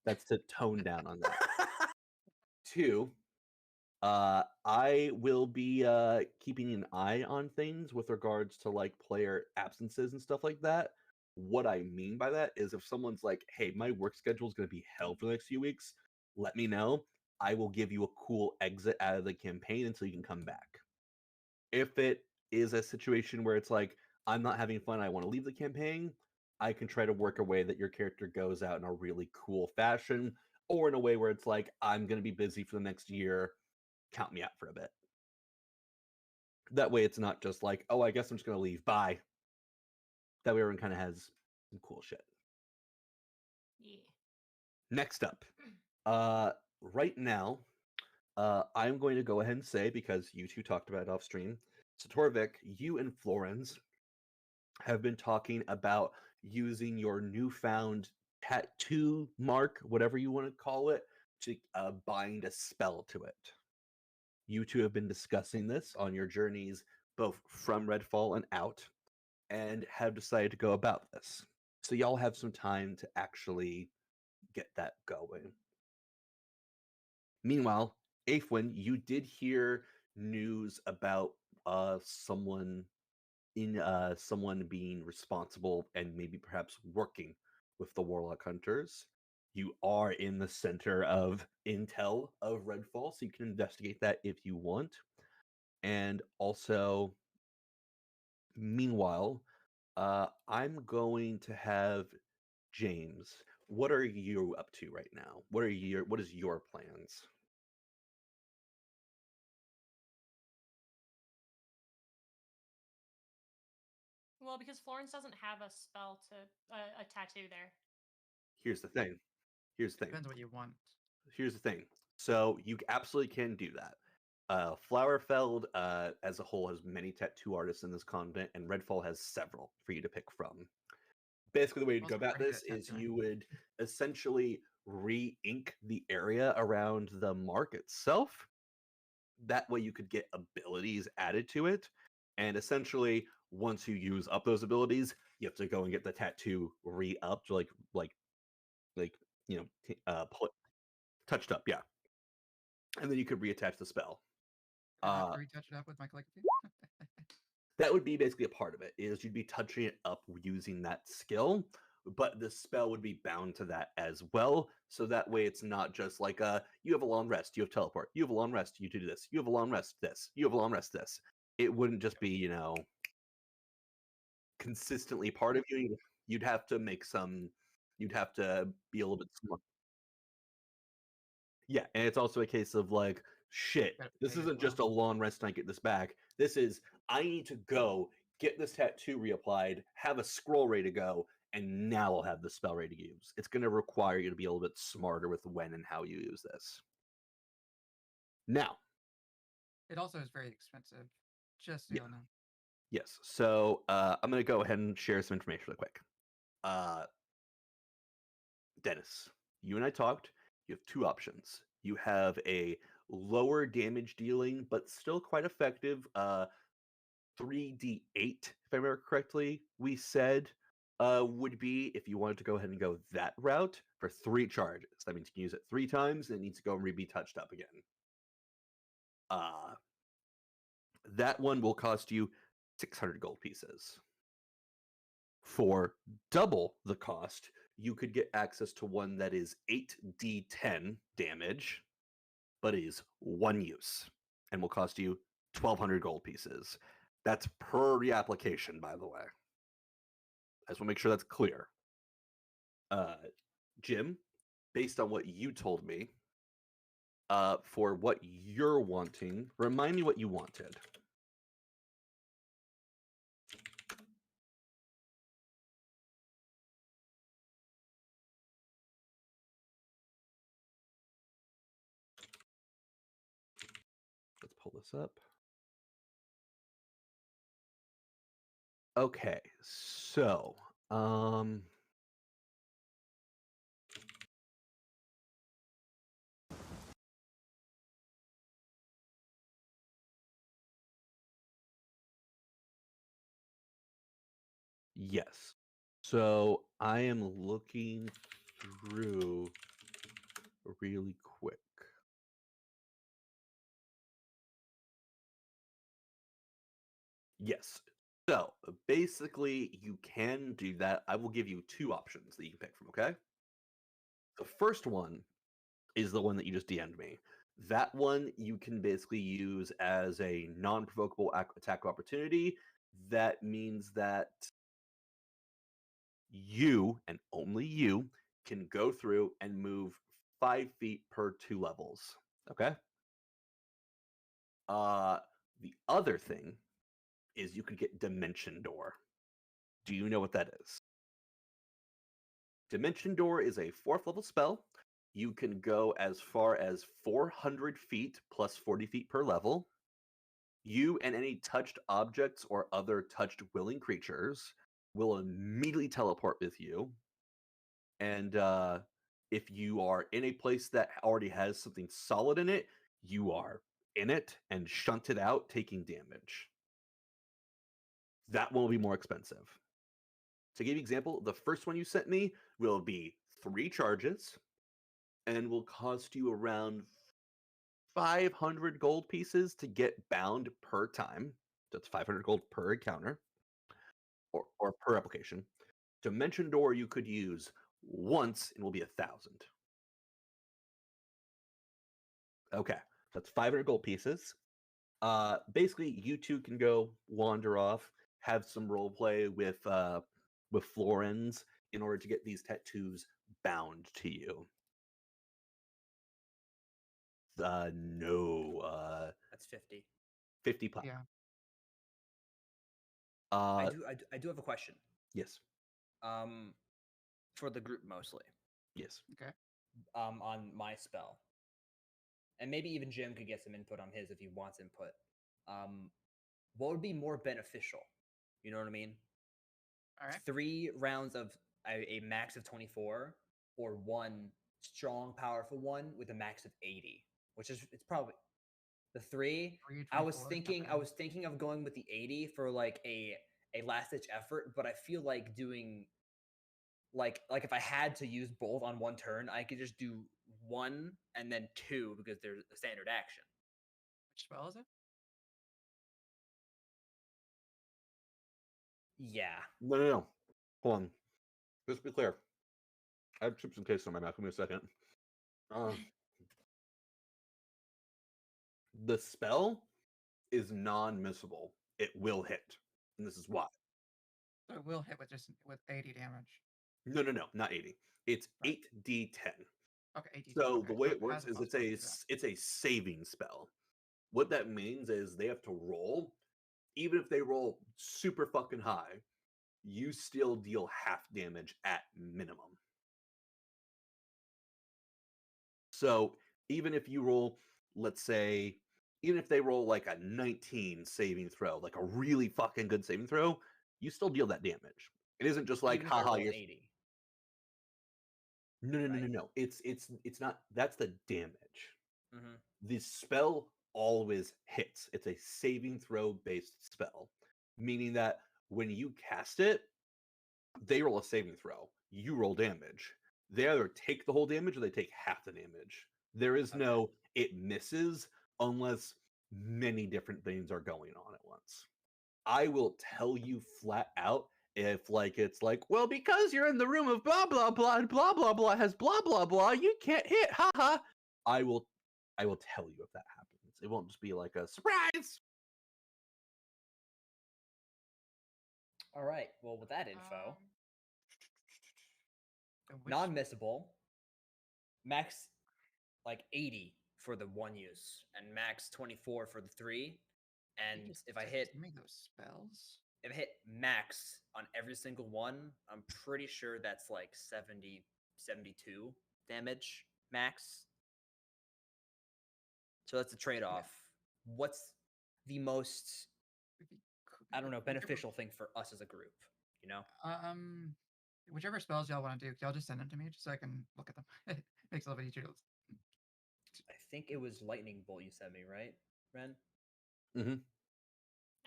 That's to tone down on that. 2, I will be keeping an eye on things with regards to like player absences and stuff like that. What I mean by that is if someone's like, hey, my work schedule is going to be hell for the next few weeks, let me know. I will give you a cool exit out of the campaign until you can come back. If it is a situation where it's like, I'm not having fun, I want to leave the campaign, I can try to work a way that your character goes out in a really cool fashion, or in a way where it's like, I'm going to be busy for the next year, count me out for a bit. That way it's not just like, oh, I guess I'm just going to leave, bye. That way everyone kind of has some cool shit. Yeah. Next up, right now, I'm going to go ahead and say, because you two talked about it off stream, Satorvik, you and Florence have been talking about using your newfound tattoo mark, whatever you want to call it, to bind a spell to it. You two have been discussing this on your journeys, both from Redfall and out, and have decided to go about this. So y'all have some time to actually get that going. Meanwhile, Aifwin, you did hear news about someone being responsible and maybe perhaps working with the Warlock Hunters. You are in the center of intel of Redfall, so you can investigate that if you want. And also, meanwhile, I'm going to have James. What are you up to right now? What is your plans? Well, because Florence doesn't have a spell to a tattoo there. Here's the thing. Depends what you want. Here's the thing. So you absolutely can do that. Flowerfeld, as a whole, has many tattoo artists in this continent, and Redfall has several for you to pick from. Basically, the way to go Also about pretty this good at is tattooing. you would essentially re-ink the area around the mark itself. That way you could get abilities added to it. And essentially, once you use up those abilities, you have to go and get the tattoo re-upped, touched up, yeah. And then you could reattach the spell. Could I have to retouch it up with my calligraphy? That would be basically a part of it, is you'd be touching it up using that skill, but the spell would be bound to that as well. So that way it's not just like you have a long rest, you have teleport, you have a long rest, you do this, you have a long rest, this, you have a long rest, this. It wouldn't just be, consistently part of you. You'd have to you'd have to be a little bit smart. Yeah, and it's also a case of like, shit, Gotta this pay as isn't just a well. long rest and I get this back. This is, I need to go get this tattoo reapplied, have a scroll ready to go, and now I'll have the spell ready to use. It's going to require you to be a little bit smarter with when and how you use this. Now, It also is very expensive. Just so Yeah. y'all know. yes, so I'm going to go ahead and share some information really quick. Dennis, you and I talked. You have two options. You have a lower damage dealing, but still quite effective 3d8, if I remember correctly, we said would be if you wanted to go ahead and go that route for 3 charges. That means you can use it 3 times and it needs to go and be touched up again. That one will cost you 600 gold pieces. For double the cost, you could get access to one that is 8d10 damage, but is 1 use and will cost you 1,200 gold pieces. That's per reapplication, by the way. I just want to make sure that's clear. Jim, based on what you told me, for what you're wanting, remind me what you wanted. Let's pull this up. Okay, so yes. So I am looking through really quick. Yes. So basically, you can do that. I will give you 2 options that you can pick from, okay? The first one is the one that you just DM'd me. That one you can basically use as a non-provocable attack of opportunity. That means that you, and only you, can go through and move 5 feet per 2 levels. Okay? The other thing is you could get Dimension Door. Do you know what that is? Dimension Door is a 4th level spell. You can go as far as 400 feet plus 40 feet per level. You and any touched objects or other touched willing creatures will immediately teleport with you. And if you are in a place that already has something solid in it, you are in it and shunted out, taking damage. That one will be more expensive. To give you an example, the first one you sent me will be 3 charges and will cost you around 500 gold pieces to get bound per time. That's 500 gold per encounter or per application. Dimension Door you could use once and will be 1,000. Okay, that's 500 gold pieces. Basically, you two can go wander off, have some role play with Florens in order to get these tattoos bound to you. No, That's 50. 50 plat. Yeah. I do have a question. Yes, For the group mostly. yes. Okay. On my spell, and maybe even Jim could get some input on his if he wants input. What would be more beneficial? You know what I mean? All right. 3 rounds of a max of 24, or 1 strong, powerful one with a max of 80, which is it's probably the 3. I was 24, thinking of going with the 80 for like a last ditch effort, but I feel like doing like if I had to use both on one turn, I could just do 1 and then 2 because there's a standard action. Which spell is it? Yeah. No. Hold on. Just to be clear. I have chips and case on my mouth. Give me a second. The spell is non-missable. It will hit. And this is why. So it will hit with 80 damage. No, not 80. It's Right. 8d10. Okay, 80. So okay, the way so it works has is a possibility of it's a saving spell. What that means is they have to roll. Even if they roll super fucking high, you still deal half damage at minimum. So even if you roll, let's say, even if they roll like a 19 saving throw, like a really fucking good saving throw, you still deal that damage. It isn't just like, Even if I haha, roll you're 80. no. right? It's not. That's the damage. Mm-hmm. The spell always hits. It's a saving throw based spell, meaning that when you cast it, they roll a saving throw. You roll damage. They either take the whole damage or they take half the damage. There is Okay. no it misses unless many different things are going on at once. I will tell you flat out if it's like, well, because you're in the room of blah blah blah and blah blah blah has blah blah blah, you can't hit. Haha. I will I will tell you if that happens. It won't just be like a surprise. All right. Well, with that info, And which- non-missable, max like 80 for the 1 use, and max 24 for the 3. you And just if I hit give me those spells. if I hit max on every single one, I'm pretty sure that's like 70, 72 damage max. So that's a trade-off. What's the most, If you could- I don't know, whichever- beneficial thing for us as a group? You know? Whichever spells y'all want to do, y'all just send them to me just so I can look at them. It makes it a little bit easier. I think it was lightning bolt you sent me, right, Ren? Mm-hmm.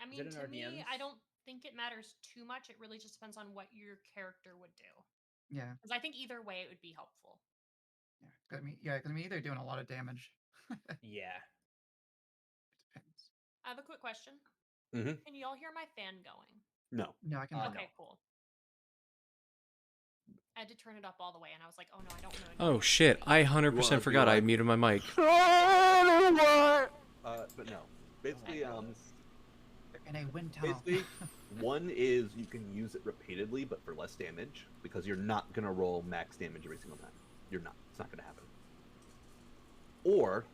I it mean, in to our me, DMs? I don't think it matters too much. It really just depends on what your character would do. Yeah, Because I think either way it would be helpful. yeah. Because I'm either doing a lot of damage. It Yeah. depends. I have a quick question. Mm-hmm. Can you all hear my fan going? No. No, I can. No. Okay, cool. I had to turn it up all the way, and I was like, oh no, I don't know. Oh shit! I 100% forgot I muted my mic. But no. Basically, In a wind tunnel. basically, one is you can use it repeatedly, but for less damage, because you're not gonna roll max damage every single time. You're not. It's not gonna happen. Or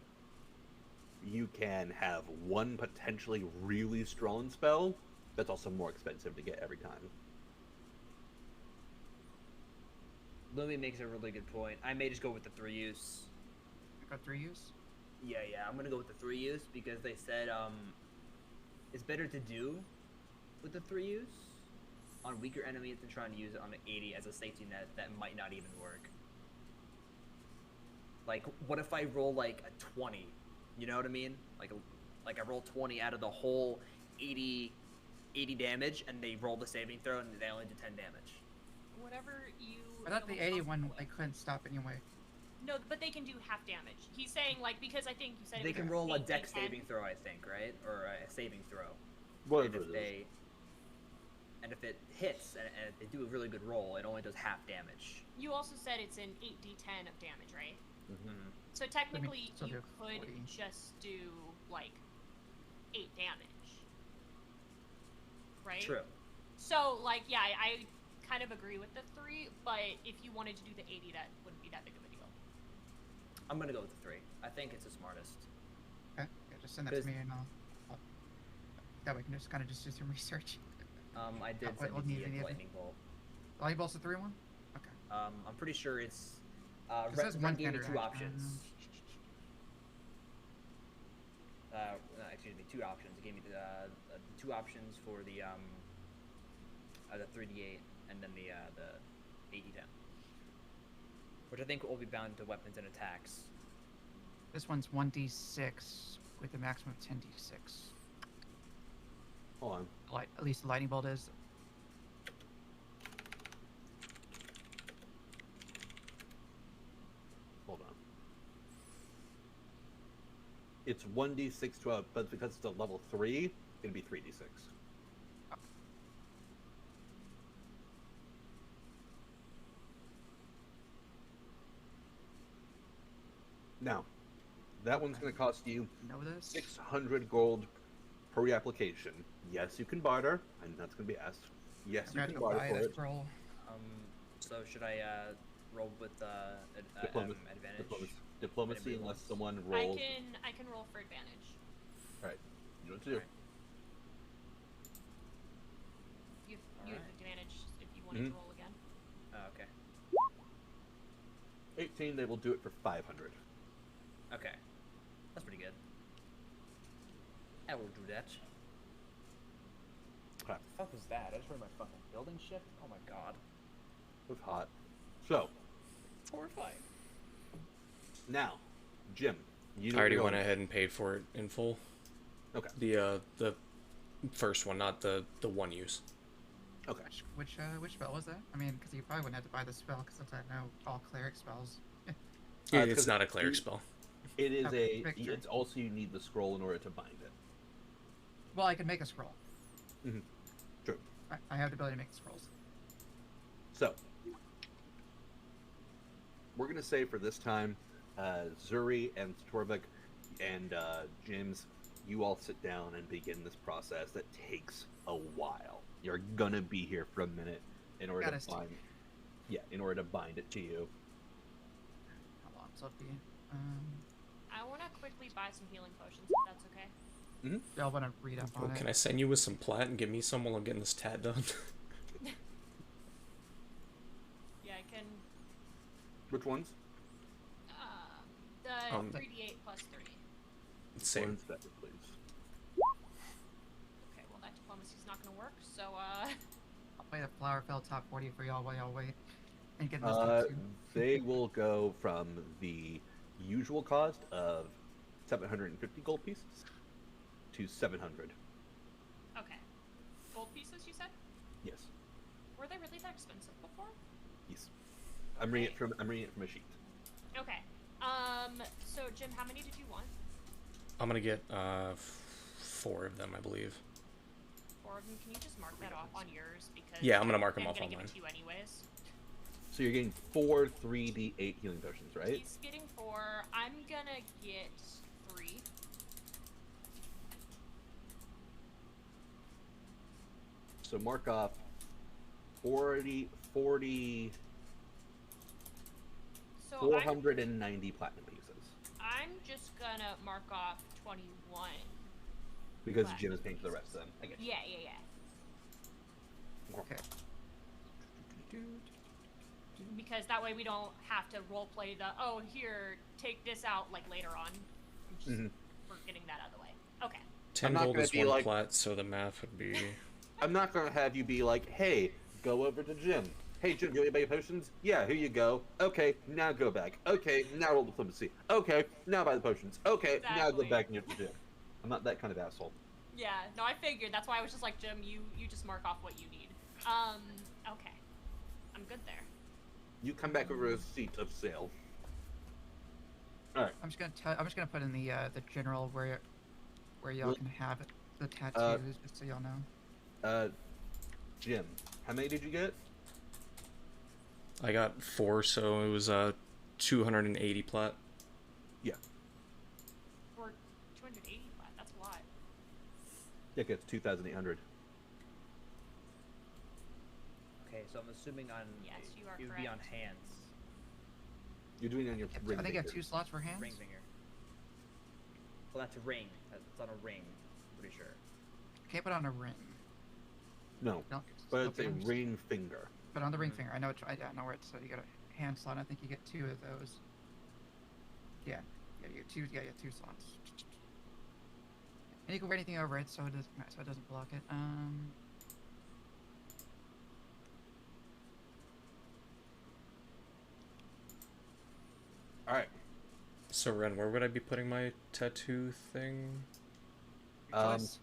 you can have one potentially really strong spell that's also more expensive to get every time. Lumi makes a really good point. I may just go with the 3 use. You got 3 use. Yeah, I'm gonna go with the 3 use because they said it's better to do with the 3 use on weaker enemies than trying to use it on an 80 as a safety net that might not even work. Like, what if I roll like a 20? You know what I mean? Like I roll 20 out of the whole 80 damage, and they roll the saving throw, and they only do 10 damage. Whatever you. I thought feel the most 81 comfortable I with. couldn't stop anyway. No, but they can do half damage. He's saying like because I think you said it They was can roll a 8d10. dex saving throw, I think, right? Or a saving throw. Whatever And if it hits and they do a really good roll, it only does half damage. You also said it's an 8d10 of damage, right? Mm-hmm. So technically, still you do could 40. just do like 8 damage, right? True. So like, yeah, I kind of agree with the 3, but if you wanted to do the 80, that wouldn't be that big of a deal. I'm gonna go with the 3. I think it's the smartest. Okay, yeah, just send that to Because- me and that way I can just kind of just do some research. I did what send need you any the of it? lightning bolt. Lightning bolt's a 3-1? Okay. I'm pretty sure it's. It says Ren one gave me counter 2 action. options. Excuse me, 2 options. It gave me the 2 options for the 3d8 and then the 8d10, which I think will be bound to weapons and attacks. This one's 1d6 with a maximum of 10d6. Hold on. At least the lightning bolt is. Hold on. It's 1d6 to but because it's a level 3, it'd be 3d6. Now, that one's going to cost you Know this? 600 gold per reapplication. Yes, you can barter, and that's going to be asked. Yes, I'm you gonna have to can go barter buy for that it. scroll. So should I roll with Diplomacy, advantage? diplomacy Anybody unless wants? someone I rolls. can roll for advantage. Right. You know what to do. Alright. You have Alright. advantage if you wanted to roll again. Oh, okay. 18, they will do it for 500. Okay. That's pretty good. I will do that. Okay. What the fuck was that? I just heard my fucking building shift. Oh my god. It was hot. So, Horrifying. now, Jim, you I already know- went ahead and paid for it in full. Okay. The first one, not the 1 use. Okay. Which spell was that? I mean, because you probably wouldn't have to buy the spell because since I know all cleric spells. It's 'cause not a cleric spell. It is Okay, a. picture. It's also you need the scroll in order to bind it. Well, I can make a scroll. True. I have the ability to make the scrolls. So, we're gonna say for this time, Zuri and Torvik, and James, you all sit down and begin this process that takes a while. You're gonna be here for a minute in order Gotta to see. bind. Yeah, in order to bind it to you. How long will it be? I want to quickly buy some healing potions, if that's okay. Y'all want to read up Oh, on can it? I send you with some plat and give me some while I'm getting this tat done? Yeah, I can. Which ones? The Um, 3d8 plus 3. Same. One second, please. Okay, well that diplomacy's not gonna work. So I'll play the Flower Fell top 40 for y'all while y'all wait. And get this done too. They will go from the usual cost of 750 gold pieces to 700. okay, gold pieces you said? Yes. Were they really that expensive before? Yes. I'm reading Okay. it from a sheet. Okay. So Jim, how many did you want? I'm gonna get 4 of them, I believe. 4 of them. Can you just mark that off on yours because Yeah, I'm gonna mark them off I'm on gonna give mine. it to you anyways. So you're getting 4 3d8 healing potions, right? He's getting 4. I'm gonna get 3. So mark off 40 So 490 platinum pieces. I'm just gonna mark off 21. Because Platinum Jim is paying for the rest pieces. of them. I get you. Yeah. Okay. Because that way we don't have to roleplay the, oh, here, take this out, like, later on. Just, We're getting that out of the way. Okay. 10 not gold gonna is be 1 like- plat, so the math would be... I'm not gonna have you be like, hey, go over to Jim. Hey Jim, you want to buy potions? Yeah, here you go. Okay, now go back. Okay, now roll diplomacy. Okay, now buy the potions. Okay, now go Exactly. back and get the Jim. I'm not that kind of asshole. Yeah, no, I figured. That's why I was just like, Jim, you just mark off what you need. Okay. I'm good there. You come back over a seat of sale. Alright. I'm just gonna put in the general where y'all Well, can have it, the tattoos, just so y'all know. Jim, how many did you get? I got 4, so it was 280 plat. Yeah. For 280 flat, that's a lot. Yeah, it gets 2,800. Okay, so I'm assuming on Yes, you are it would be on correct. hands, You're doing it on your ring I think I have finger. 2 slots for hands. ring finger. Well, that's a ring. It's on a ring. I'm pretty sure. Can't put on a ring. No, No, but it's a okay, ring finger. But on the ring finger, I know I know where it's. So you got a hand slot. I think you get 2 of those. Yeah, you get 2. Yeah, you get 2 slots. And you can wear anything over it, so it doesn't block it. Alright. So, Ren, where would I be putting my tattoo thing? Your choice.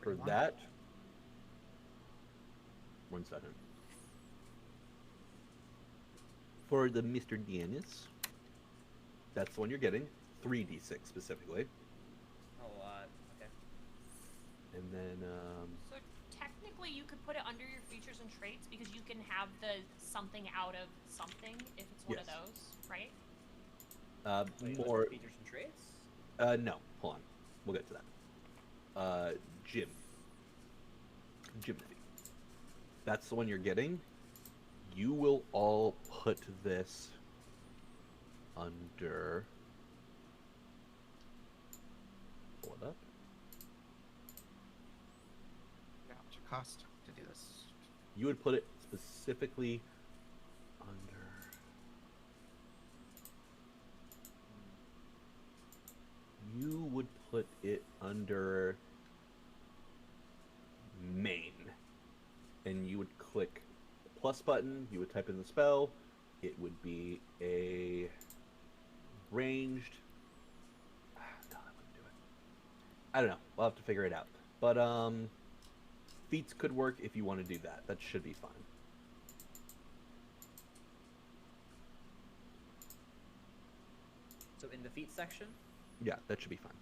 For want? that, 1 second. For the Mr. Dianis, that's the one you're getting. 3d6 specifically. Oh, okay. And then, So technically you could put it under your features and traits because you can have the something out of something if it's one of Yes. those, right? Wait, more. features and traits. No, hold on. We'll get to that. Jim. Jimothy. That's the one you're getting. You will all put this under. Pull it up. Yeah, what's your cost to do this? You would put it specifically under. You would put it under main, and you would click the plus button. You would type in the spell. It would be a ranged. No, that wouldn't do it. I don't know. We'll have to figure it out. But feats could work if you want to do that. That should be fine. So in the feet section. Yeah, that should be fine.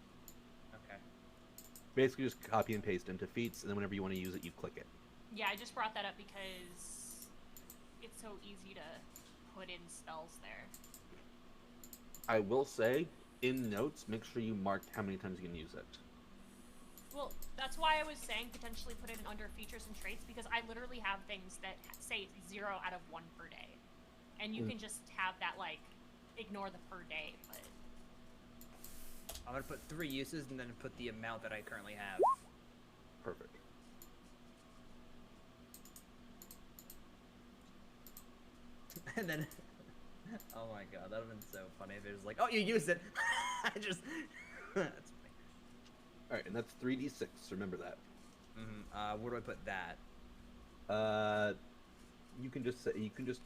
Okay. Basically, just copy and paste into feats, and then whenever you want to use it, you click it. Yeah, I just brought that up because it's so easy to put in spells there. I will say, in notes, make sure you marked how many times you can use it. Well, that's why I was saying potentially put it under features and traits, because I literally have things that say 0 out of 1 per day. And you can just have that, like, ignore the per day, but... I'm gonna put 3 uses and then put the amount that I currently have. Perfect. And then, oh my god, that would've been so funny if it was like, oh, you used it. I just, that's funny. All right, and that's 3d6. Remember that. Where do I put that? You can just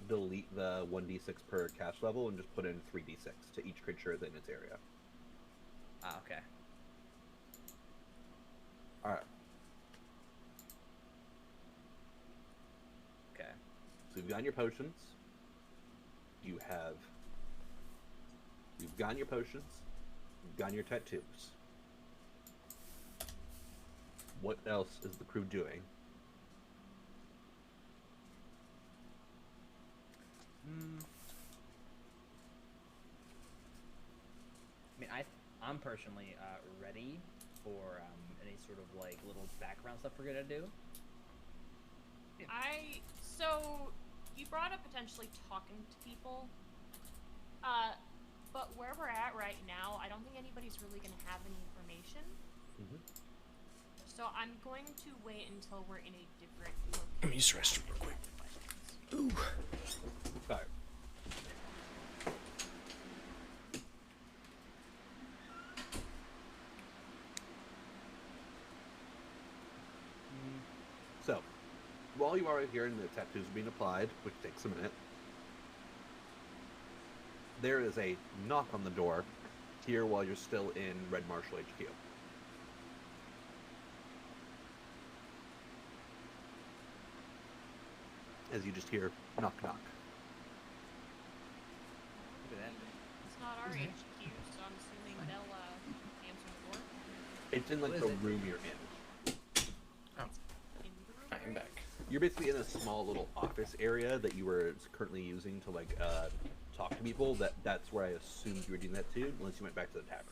delete the 1d6 per cash level and just put in 3d6 to each creature within its area. Ah, okay. All right. Okay. So you've gotten your potions. You've gotten your potions. You've gotten your tattoos. What else is the crew doing? I mean, I'm personally ready for any sort of like little background stuff we're gonna do. So, you brought up potentially talking to people. But where we're at right now, I don't think anybody's really going to have any information. So I'm going to wait until we're in a different location. Let me use the restroom real quick. Ooh. Sorry. So, while you are here and the tattoos are being applied, which takes a minute, there is a knock on the door here while you're still in Red Marshal HQ. As you just hear knock knock. Look at that. It's not our HQ, so I'm assuming they'll answer the door. It's in like What the is it? room you're in. In the room. I'm back. You're basically in a small little office area that you were currently using to like talk to people. That's where I assumed you were doing that too, unless you went back to the tavern.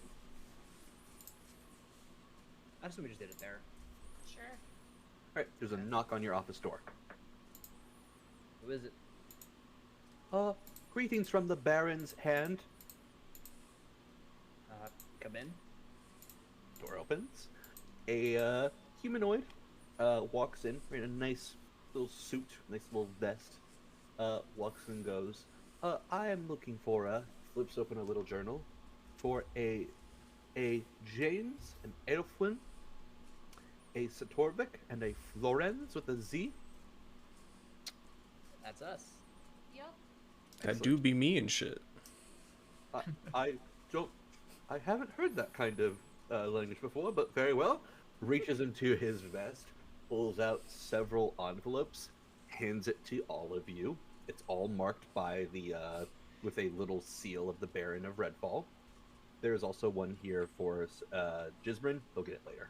I assume we just did it there. Sure. All right, there's a knock on your office door. Who is it? Greetings from the Baron's hand. Come in. Door opens. A humanoid walks in wearing a nice little suit, nice little vest. Walks and goes, I am looking for flips open a little journal for a James, an Elfwin, a Satorvik, and a Florenz with a Z. That's us. Yep. That do be me and shit. I haven't heard that kind of language before, but very well. Reaches into his vest, pulls out several envelopes, hands it to all of you. It's all marked by the with a little seal of the Baron of Redfall. There is also one here for Gisbrin. He'll get it later.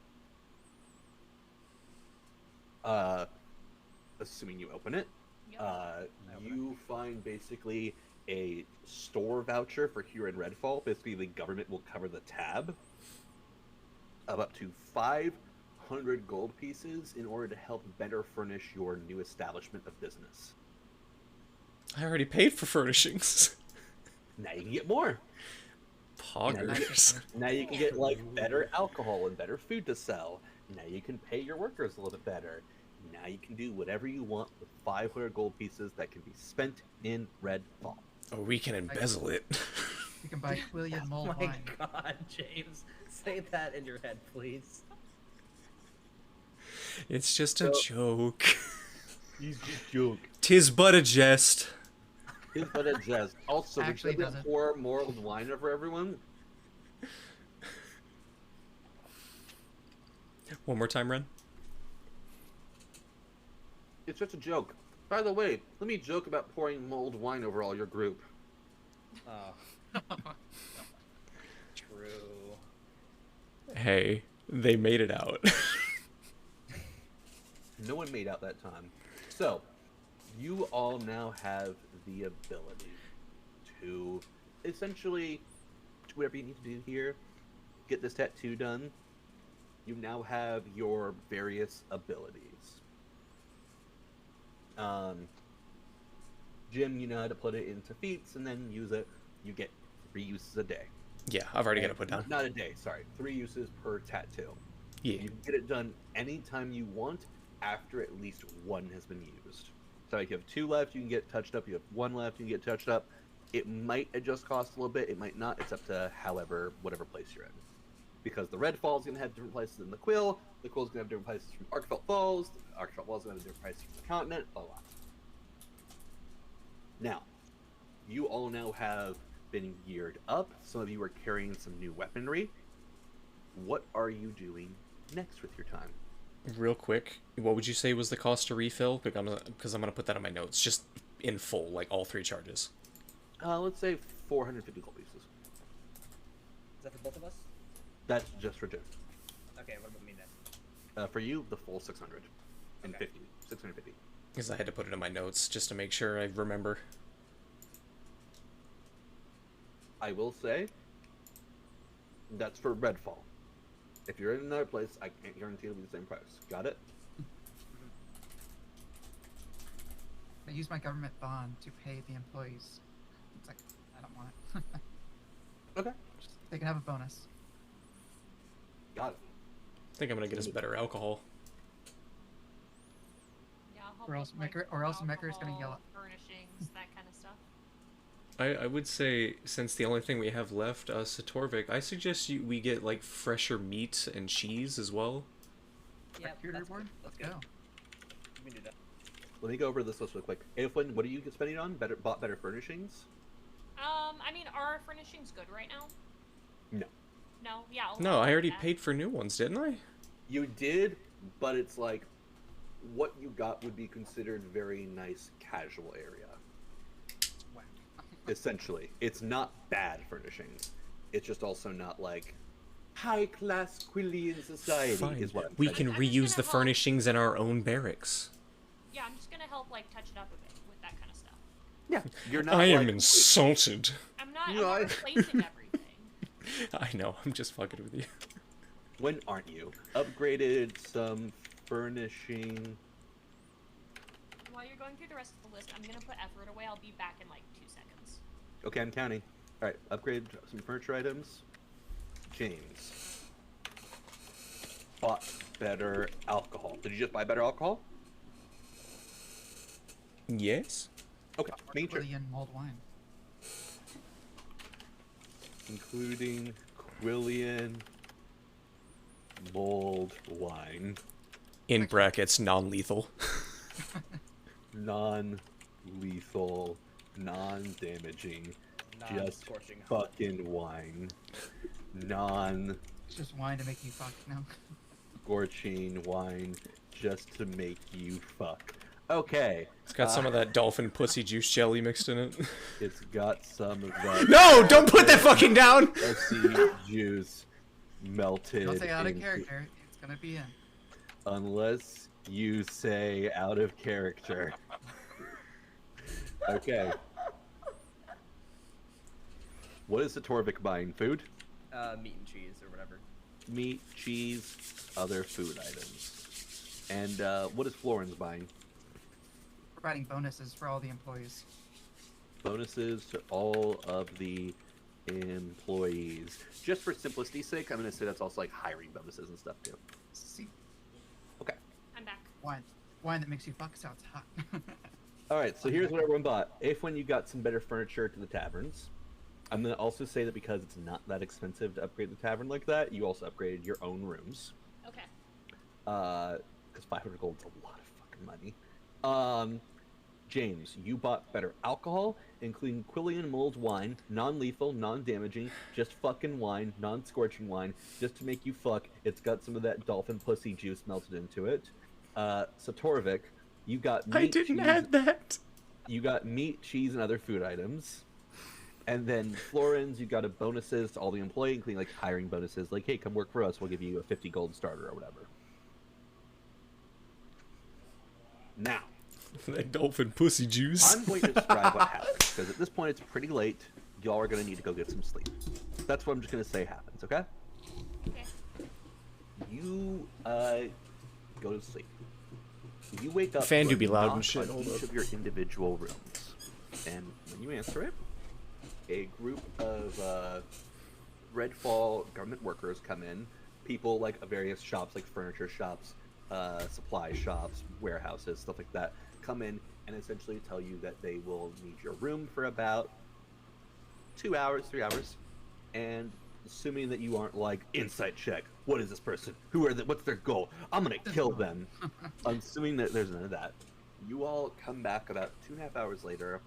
Assuming you open it, Yep. you find basically a store voucher for here in Redfall. Basically, the government will cover the tab of up to 500 gold pieces in order to help better furnish your new establishment of business. I already paid for furnishings. Now you can get more. Poggers. Now you can get like better alcohol and better food to sell. Now you can pay your workers a little bit better. Now you can do whatever you want with 500 gold pieces that can be spent in Redfall. Oh, we can embezzle it. You can buy Quillian Oh mulled my wine. god, James. Say that in your head, please. It's just a joke. He's just joke. 'Tis but a jest. He's but a jest. Also, Actually we doesn't. pour more wine over everyone. One more time, Ren. It's just a joke. By the way, let me joke about pouring mulled wine over all your group. Oh. True. Hey, they made it out. No one made out that time. So, you all now have the ability to essentially whatever you need to do here. Get this tattoo done. You now have your various abilities. Jim, you know how to put it into feats and then use it. You get 3 uses a day. Yeah, I've already got it put down. Not a day, sorry. 3 uses per tattoo. Yeah. You can get it done anytime you want after at least 1 has been used. So if you have 2 left, you can get touched up. You have 1 left, you can get touched up. It might adjust cost a little bit. It might not. It's up to whatever place you're in. Because the Red Falls is going to have different places than the Quill. The Quill's going to have different places from Arkfeld Falls. The Arkfeld Falls is going to have different places from the continent. Blah, blah. Now, you all now have been geared up. Some of you are carrying some new weaponry. What are you doing next with your time? Real quick, what would you say was the cost to refill? Because I'm gonna put that on my notes, just in full, like all 3 charges. Let's say 450 gold pieces. Is that for both of us? That's just for Jim. Okay, what about me then? For you, the full 600 and Okay. 650. Because I had to put it in my notes just to make sure I remember. I will say that's for Redfall. If you're in another place, I can't guarantee it'll be the same price. Got it? I use my government bond to pay the employees. It's like, I don't want it. Okay. They can have a bonus. Got it. I think I'm gonna get us better alcohol. Yeah, I'll help Or else with, like, Mecker is gonna yell alcohol, furnishings, that kind of stuff. I would say, since the only thing we have left, Satorvik, I suggest we get like fresher meat and cheese as well. Yeah, Character that's board? good. Let's That's go. good. We can do that. Let me go over this list real quick. Aelfwin, what are you spending on? Bought better furnishings? I mean, are furnishings good right now? No. No? Yeah. No, I already that. paid for new ones, didn't I? You did, but it's like what you got would be considered very nice casual area. Whack. Essentially, it's not bad furnishings. It's just also not like high class Quillian society. Fine. Is what I'm We saying. can I'm just reuse gonna the help. furnishings in our own barracks. Yeah, I'm just gonna help, like, touch it up a bit with that kind of stuff. Yeah, you're not. I am like, insulted. I'm not, You know, I'm not replacing everything. I know, I'm just fucking with you. When aren't you? Upgraded some furnishing. While you're going through the rest of the list, I'm gonna put effort away. I'll be back in, like, 2 seconds. Okay, I'm counting. All right, upgrade some furniture items. James bought better alcohol. Did you just buy better alcohol? Yes? Okay, making sure. Quillian mulled wine. Including Quillian mulled wine, In brackets, non-lethal. non-lethal, non-damaging, just Non-scorching hot. fucking wine, It's just wine to make you fuck now. non-scorching wine, just to make you fuck. Okay. It's got some of that dolphin pussy juice jelly mixed in it. It's got some of that. No! Don't put that fucking down! Pussy juice melted. Don't say out of into- character. It's gonna be in. Unless you say out of character. Okay. What is the Torvik buying? Food? Meat and cheese or whatever. Meat, cheese, other food items. And what is Florence buying? Providing bonuses for all the employees. Bonuses to all of the employees. Just for simplicity's sake, I'm going to say that's also like hiring bonuses and stuff too. See, Okay. I'm back. wine that makes you fuck sounds hot. Alright, so here's what everyone bought. If when you got some better furniture to the taverns, I'm going to also say that because it's not that expensive to upgrade the tavern like that, you also upgraded your own rooms. Okay. Because 500 gold is a lot of fucking money. James, you bought better alcohol, including Quillian mulled wine, non-lethal, non-damaging, just fucking wine, non-scorching wine, just to make you fuck. It's got some of that dolphin pussy juice melted into it. Satorvik, you got meat, I didn't cheese, add that! You got meat, cheese, and other food items. And then Florens, you got a bonuses to all the employees, including like hiring bonuses, like, hey, come work for us, we'll give you a 50 gold starter or whatever. Now, That dolphin pussy juice. I'm going to describe what happens, because at this point it's pretty late. Y'all are going to need to go get some sleep. That's what I'm just gonna say happens. Okay. Okay. You go to sleep. You wake up. Fan to do a be loud and knock shit, on hold each up. of your individual rooms, and when you answer it, a group of Redfall government workers come in. People like various shops, like furniture shops, supply shops, warehouses, stuff like that, come in and essentially tell you that they will need your room for about 2 hours, 3 hours, and assuming that you aren't like insight check, what is this person? Who are they? What's their goal? I'm gonna kill them. Assuming that there's none of that, you all come back about 2.5 hours later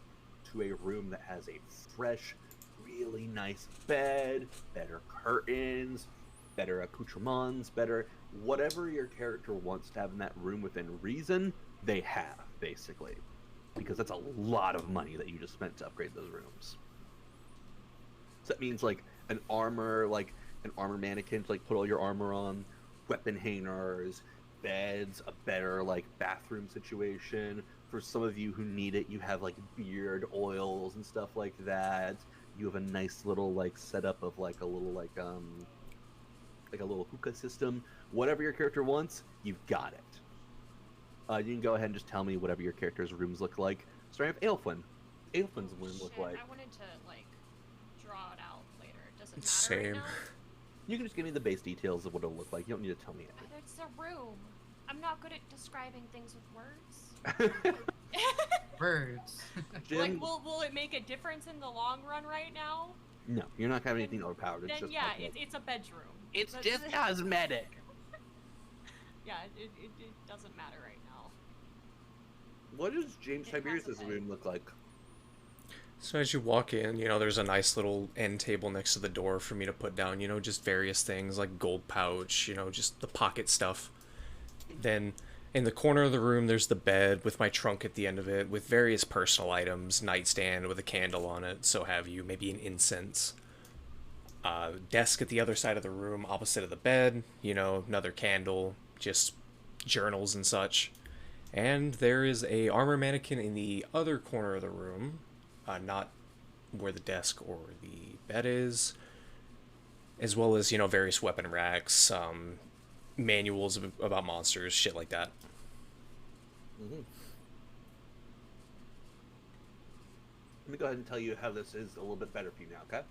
to a room that has a fresh, really nice bed, better curtains, better accoutrements, better whatever your character wants to have in that room within reason, they have, basically. Because that's a lot of money that you just spent to upgrade those rooms. So that means like an armor mannequin to like put all your armor on, weapon hangers, beds, a better like bathroom situation. For some of you who need it, you have like beard oils and stuff like that. You have a nice little like setup of like a little like a little hookah system. Whatever your character wants, you've got it. You can go ahead and just tell me whatever your character's rooms look like. Starting with Aelfwin. Aelfwin's room look Shit, like. I wanted to like draw it out later. Does it matter Same. right now? You can just give me the base details of what it'll look like. You don't need to tell me But it's a room. I'm not good at describing things with words. anything. Birds. Jim, Like, will it make a difference in the long run right now? no, you're not having anything overpowered. It's Then just yeah, like it's a bedroom. it's That's- just cosmetic. Yeah, it doesn't matter right now. What does James It has a Tiberius' bed. room look like? So as you walk in, there's a nice little end table next to the door for me to put down, just various things like gold pouch, just the pocket stuff. Then in the corner of the room, there's the bed with my trunk at the end of it with various personal items, nightstand with a candle on it, so have you, maybe an incense. Desk at the other side of the room, opposite of the bed, another candle, just journals and such. And there is a armor mannequin in the other corner of the room, not where the desk or the bed is, as well as, various weapon racks, manuals about monsters, shit like that. Mm-hmm. Let me go ahead and tell you how this is a little bit better for you now, okay?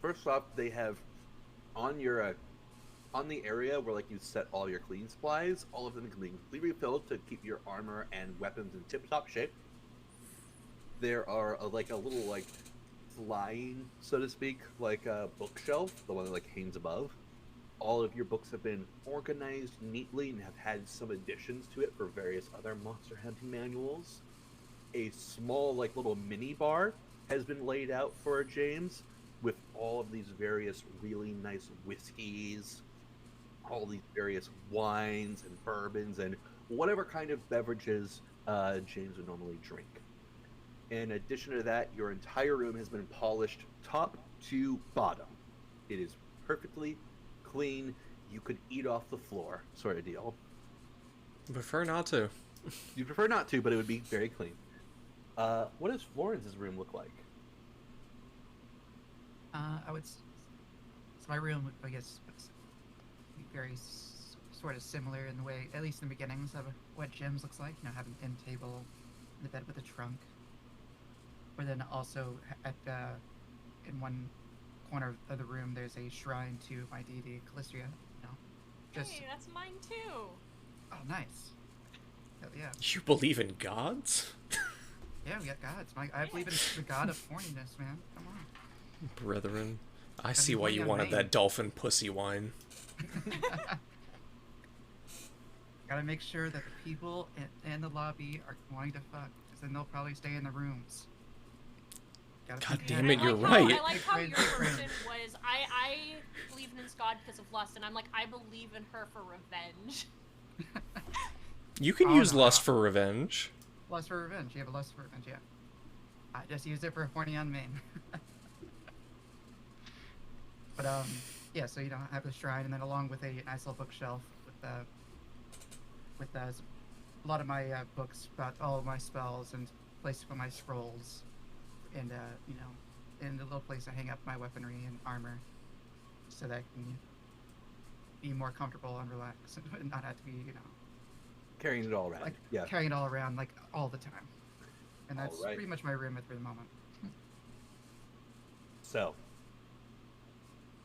First off, they have on your on the area where like you set all your cleaning supplies, all of them can be completely refilled to keep your armor and weapons in tip-top shape. There are a little like flying, so to speak, like a bookshelf, the one that like hangs above. All of your books have been organized neatly and have had some additions to it for various other monster hunting manuals. A small like little mini bar has been laid out for James with all of these various really nice whiskeys, all these various wines and bourbons and whatever kind of beverages James would normally drink. In addition to that, your entire room has been polished top to bottom. It is perfectly clean. You could eat off the floor, sort of deal. Prefer not to. You prefer not to, but it would be very clean. What does Florence's room look like? So my room, I guess, was very sort of similar in the way, at least in the beginnings of what Jim's looks like. Having an end table, the bed with a trunk. But then also in one corner of the room, there's a shrine to my deity Callistria. Hey, that's mine too. Oh, nice. Hell yeah. You believe in gods? Yeah, we got gods. I believe in the god of horniness, man. Come on. Brethren. I see mean, why you yeah, wanted man. that dolphin pussy wine. Gotta make sure that the people in the lobby are wanting to fuck, because then they'll probably stay in the rooms. Gotta God think damn ahead. it, you're I right. like how your Big brain. version was, I believe in this god because of lust, and I'm like, I believe in her for revenge. You can Oh, use no, lust no. for revenge. Lust for revenge. You have a lust for revenge, yeah. I just used it for horny on main. But yeah. So I have the shrine, and then along with a nice little bookshelf with a lot of my books about all of my spells and place to put my scrolls, and in the little place I hang up my weaponry and armor, so that I can be more comfortable and relaxed and not have to be, Carrying it all around. like Yeah. carrying it all around like all the time. And that's Alright. pretty much my room at the moment. So,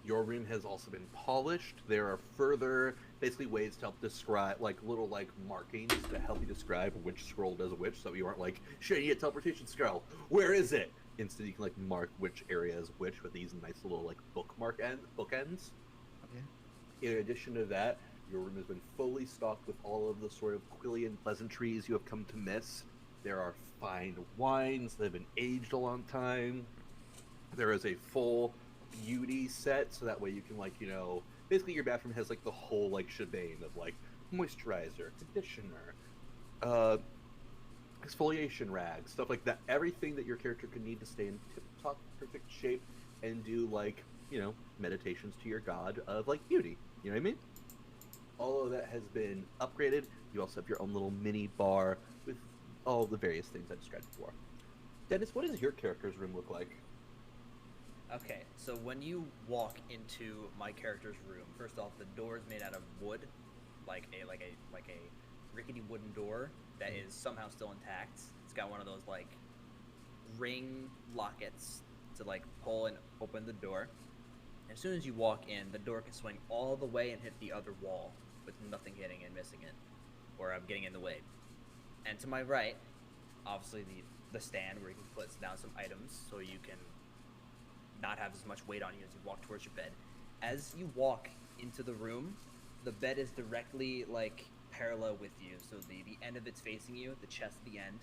your room has also been polished. There are further, basically, ways to help describe, like little markings to help you describe which scroll does which, so you aren't like, shit, I need a teleportation scroll. Where is it? Instead, you can mark which area is which with these nice little bookends. Yeah. In addition to that, your room has been fully stocked with all of the sort of Quillian pleasantries you have come to miss. There are fine wines that have been aged a long time. There is a full beauty set, so that way you can basically your bathroom has the whole shebang of moisturizer, conditioner, exfoliation rags, stuff like that. Everything that your character could need to stay in tip-top perfect shape and do meditations to your god of beauty. You know what I mean? All of that has been upgraded. You also have your own little mini bar with all the various things I described before. Dennis, what does your character's room look like? Okay, so when you walk into my character's room, first off, the door is made out of wood, like a rickety wooden door that is somehow still intact. It's got one of those ring lockets to pull and open the door. As soon as you walk in, the door can swing all the way and hit the other wall with nothing hitting and missing it, or getting in the way. And to my right, obviously the stand where you can put down some items so you can not have as much weight on you as you walk towards your bed. As you walk into the room, the bed is directly parallel with you, so the end of it's facing you, the chest at the end.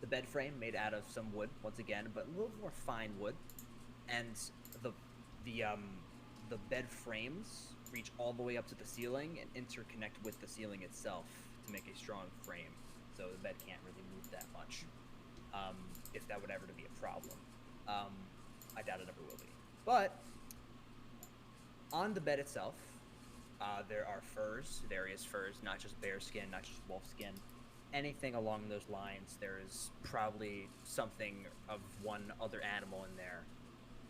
The bed frame made out of some wood once again, but a little more fine wood, and the bed frames reach all the way up to the ceiling and interconnect with the ceiling itself to make a strong frame, so the bed can't really move that much, if that would ever to be a problem. I doubt it ever will be. But on the bed itself, there are furs, various furs, not just bear skin, not just wolf skin, anything along those lines. There is probably something of one other animal in there,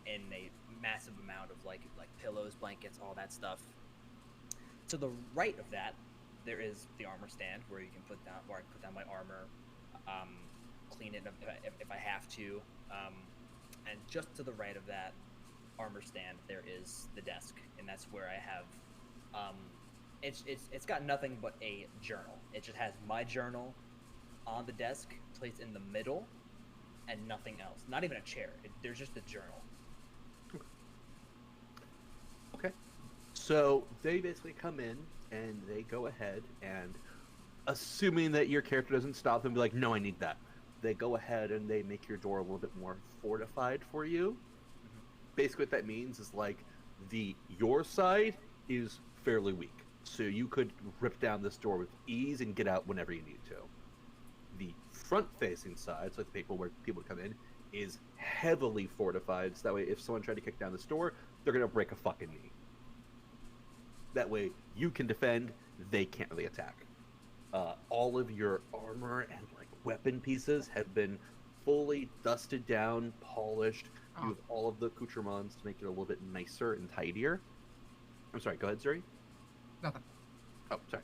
in a massive amount of like pillows, blankets, all that stuff. To the right of that, there is the armor stand where you can put down, where I put down my armor, clean it if I have to. And just to the right of that armor stand, there is the desk, and that's where I have. It's got nothing but a journal. It just has my journal on the desk, placed in the middle, and nothing else. Not even a chair. There's just a journal. Okay. So they basically come in and they go ahead and, assuming that your character doesn't stop them, be like, no, I need that. They go ahead and they make your door a little bit more fortified for you. Mm-hmm. Basically what that means is your side is fairly weak. So you could rip down this door with ease and get out whenever you need to. The front-facing side, so the people where people come in, is heavily fortified. So that way if someone tried to kick down this door, they're going to break a fucking knee. That way you can defend, they can't really attack. All of your armor and weapon pieces have been fully dusted down, polished. Oh. You have all of the accoutrements to make it a little bit nicer and tidier. I'm sorry, go ahead, Zuri. Nothing. Oh, sorry.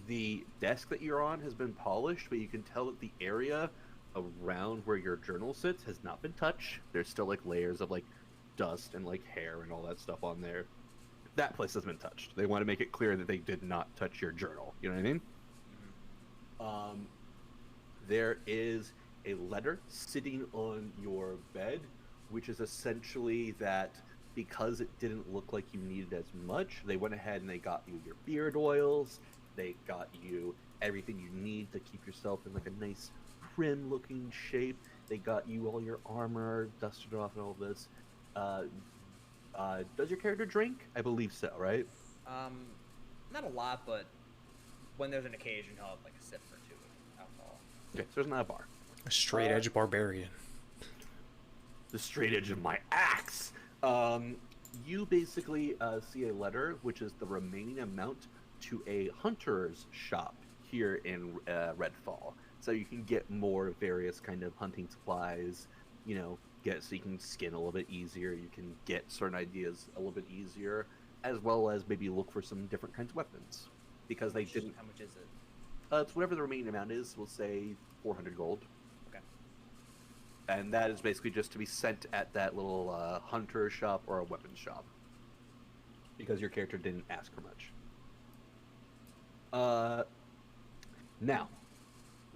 The desk that you're on has been polished, but you can tell that the area around where your journal sits has not been touched. There's still layers of dust and hair and all that stuff on there. That place has been touched. They want to make it clear that they did not touch your journal. You know what I mean? Mm-hmm. There is a letter sitting on your bed, which is essentially that because it didn't look like you needed as much, they went ahead and they got you your beard oils, they got you everything you need to keep yourself in a nice prim looking shape, they got you all your armor, dusted off and all this. Does your character drink? I believe so, right? Not a lot, but when there's an occasion, I'll have a sip or two of alcohol. Okay, so there's not a bar. A straight edge barbarian. The straight edge of my axe. You basically see a letter, which is the remaining amount to a hunter's shop here in Redfall. So you can get more various kind of hunting supplies, get so you can skin a little bit easier. You can get certain ideas a little bit easier, as well as maybe look for some different kinds of weapons, because they didn't. How much is it? It's whatever the remaining amount is. We'll say 400 gold. Okay. And that is basically just to be sent at that little hunter shop or a weapon shop, because your character didn't ask for much. Now,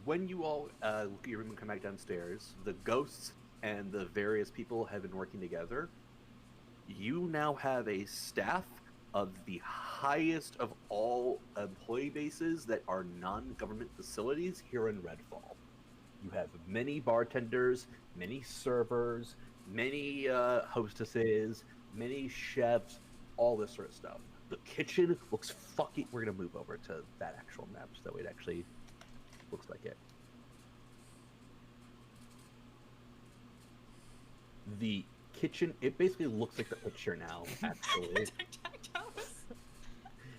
when you all look at your room and come back downstairs, the ghosts and the various people have been working together. You now have a staff of the highest of all employee bases that are non-government facilities here in Redfall. You have many bartenders, many servers, many hostesses, many chefs, all this sort of stuff. The kitchen looks fucking... We're going to move over to that actual map so it actually looks like it. The kitchen, it basically looks like the picture now, actually.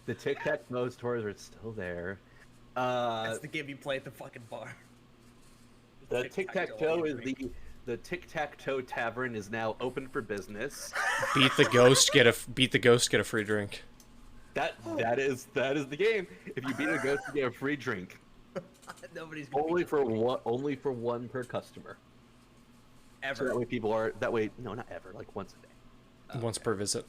The tic-tac-toe stores are still there. That's the game you play at the fucking bar. The tic-tac-toe is the tic-tac-toe tavern is now open for business. Beat the ghost, get a free drink. That is the game. If you beat a ghost, you get a free drink. Nobody's gonna Only beat for this one. Only for one per customer. ever. So that way people are. That way, no, not ever. Like once a day. Once per visit.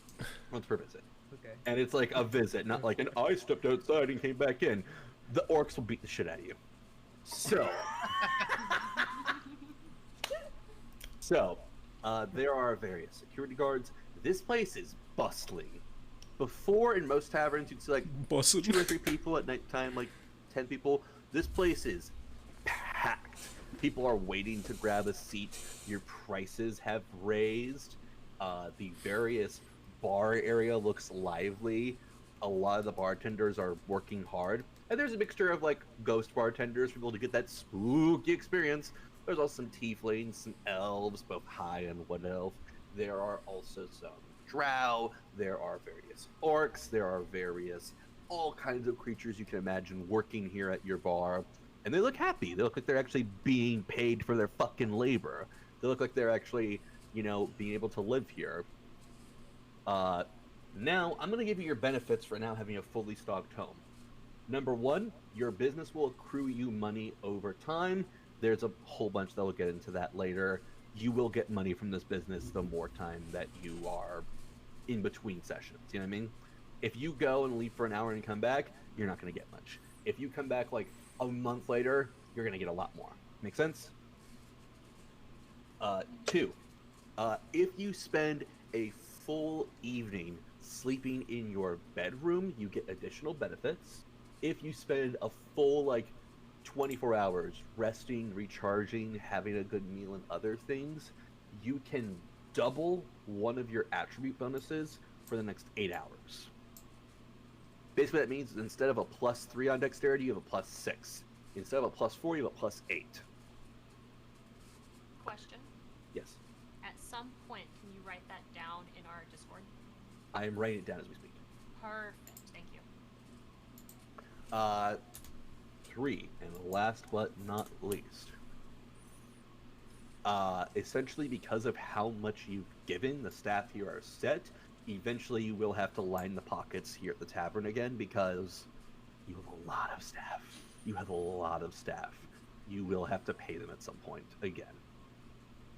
Once per visit. Okay. And it's like a visit, not like an I stepped outside and came back in. The orcs will beat the shit out of you. So. There are various security guards. This place is bustling. Before, in most taverns, you'd see like Busted. 2 or 3 people at nighttime, like 10 people. This place is packed. People are waiting to grab a seat. Your prices have raised. The various bar area looks lively. A lot of the bartenders are working hard. And there's a mixture of like ghost bartenders, people to get that spooky experience. There's also some tieflings, some elves, both high and wood elf. There are also some drow. There are various orcs. There are various all kinds of creatures you can imagine working here at your bar. And they look happy. They look like they're actually being paid for their fucking labor. They look like they're actually, being able to live here. Now, I'm going to give you your benefits for now having a fully stocked home. Number 1, your business will accrue you money over time. There's a whole bunch that will get into that later. You will get money from this business the more time that you are in between sessions. You know what I mean? If you go and leave for an hour and come back, you're not going to get much. If you come back like a month later, you're going to get a lot more. Make sense? 2, if you spend a full evening sleeping in your bedroom, you get additional benefits. If you spend a full 24 hours resting, recharging, having a good meal and other things, you can double one of your attribute bonuses for the next 8 hours. Basically, that means instead of a +3 on dexterity, you have a +6. Instead of a +4, you have a +8. Question. Yes. At some point, can you write that down in our Discord? I am writing it down as we speak. Perfect. Thank you. 3, and last but not least. Essentially, because of how much you've given, the staff here are set. Eventually, you will have to line the pockets here at the tavern again, because you have a lot of staff. You will have to pay them at some point again.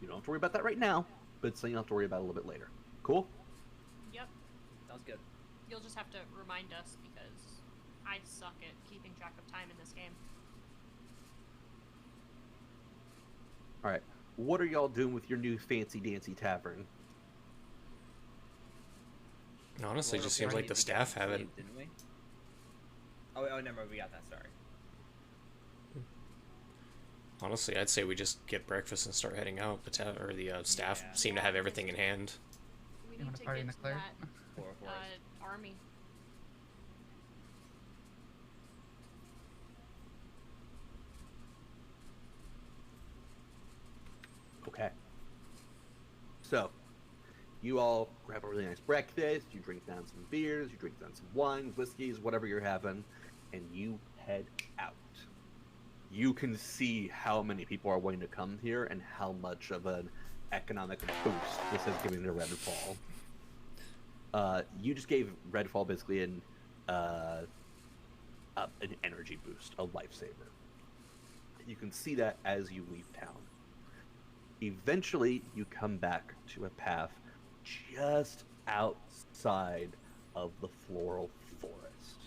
You don't have to worry about that right now, but it's something you'll have to worry about a little bit later. Cool? Yep. Sounds good. You'll just have to remind us because I suck at keeping track of time in this game. Alright. What are y'all doing with your new fancy-dancy tavern? Honestly, it just seems like the staff haven't. Didn't we? Oh, never mind. We got that. Sorry. Honestly, I'd say we just get breakfast and start heading out. The staff Yeah. seem to have everything in hand. We You need wanna to party in get the to clear? that For us. army. Okay. So, you all grab a really nice breakfast, you drink down some beers, you drink down some wines, whiskeys, whatever you're having, and you head out. You can see how many people are wanting to come here and how much of an economic boost this has given to Redfall. You just gave Redfall basically an energy boost, a lifesaver. You can see that as you leave town. Eventually, you come back to a path just outside of the floral forest.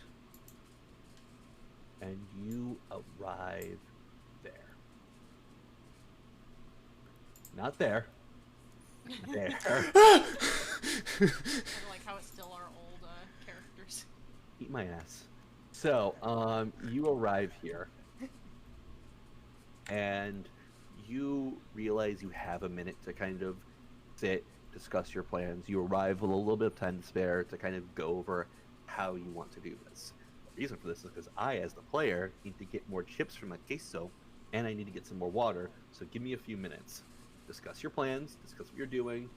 And you arrive there. Not there. There. Kind of like how it's still our old characters. Eat my ass. So, you arrive here, and you realize you have a minute to kind of sit, discuss your plans. You arrive with a little bit of time to spare to kind of go over how you want to do this. The reason for this is because I, as the player, need to get more chips from my queso, and I need to get some more water, so give me a few minutes. Discuss your plans, discuss what you're doing,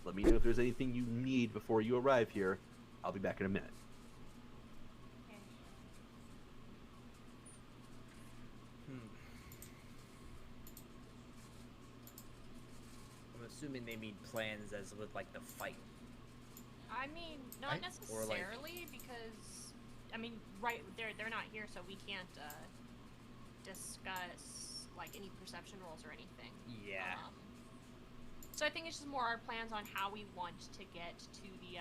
let me know if there's anything you need before you arrive here. I'll be back in a minute. Okay. I'm assuming they mean plans as with like the fight. I mean, not Right? Or, like- necessarily because, I mean, right, they're not here, so we can't discuss like any perception rolls or anything. Yeah. So I think it's just more our plans on how we want to get to the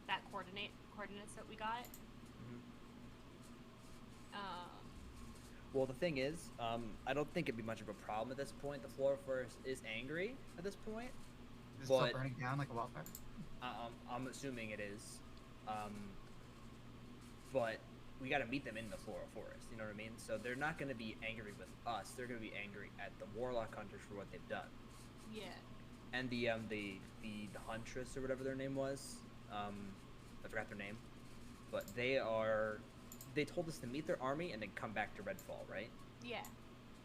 that coordinates that we got. Well, the thing is, I don't think it'd be much of a problem at this point. The floor forest is angry at this point. Is it still But- burning down like a wildfire? I'm assuming it is. But we got to meet them in the floral forest. You know what I mean? So they're not going to be angry with us. They're going to be angry at the warlock hunters for what they've done. Yeah. And the huntress or whatever their name was. I forgot their name. But they told us to meet their army and then come back to Redfall, right? Yeah.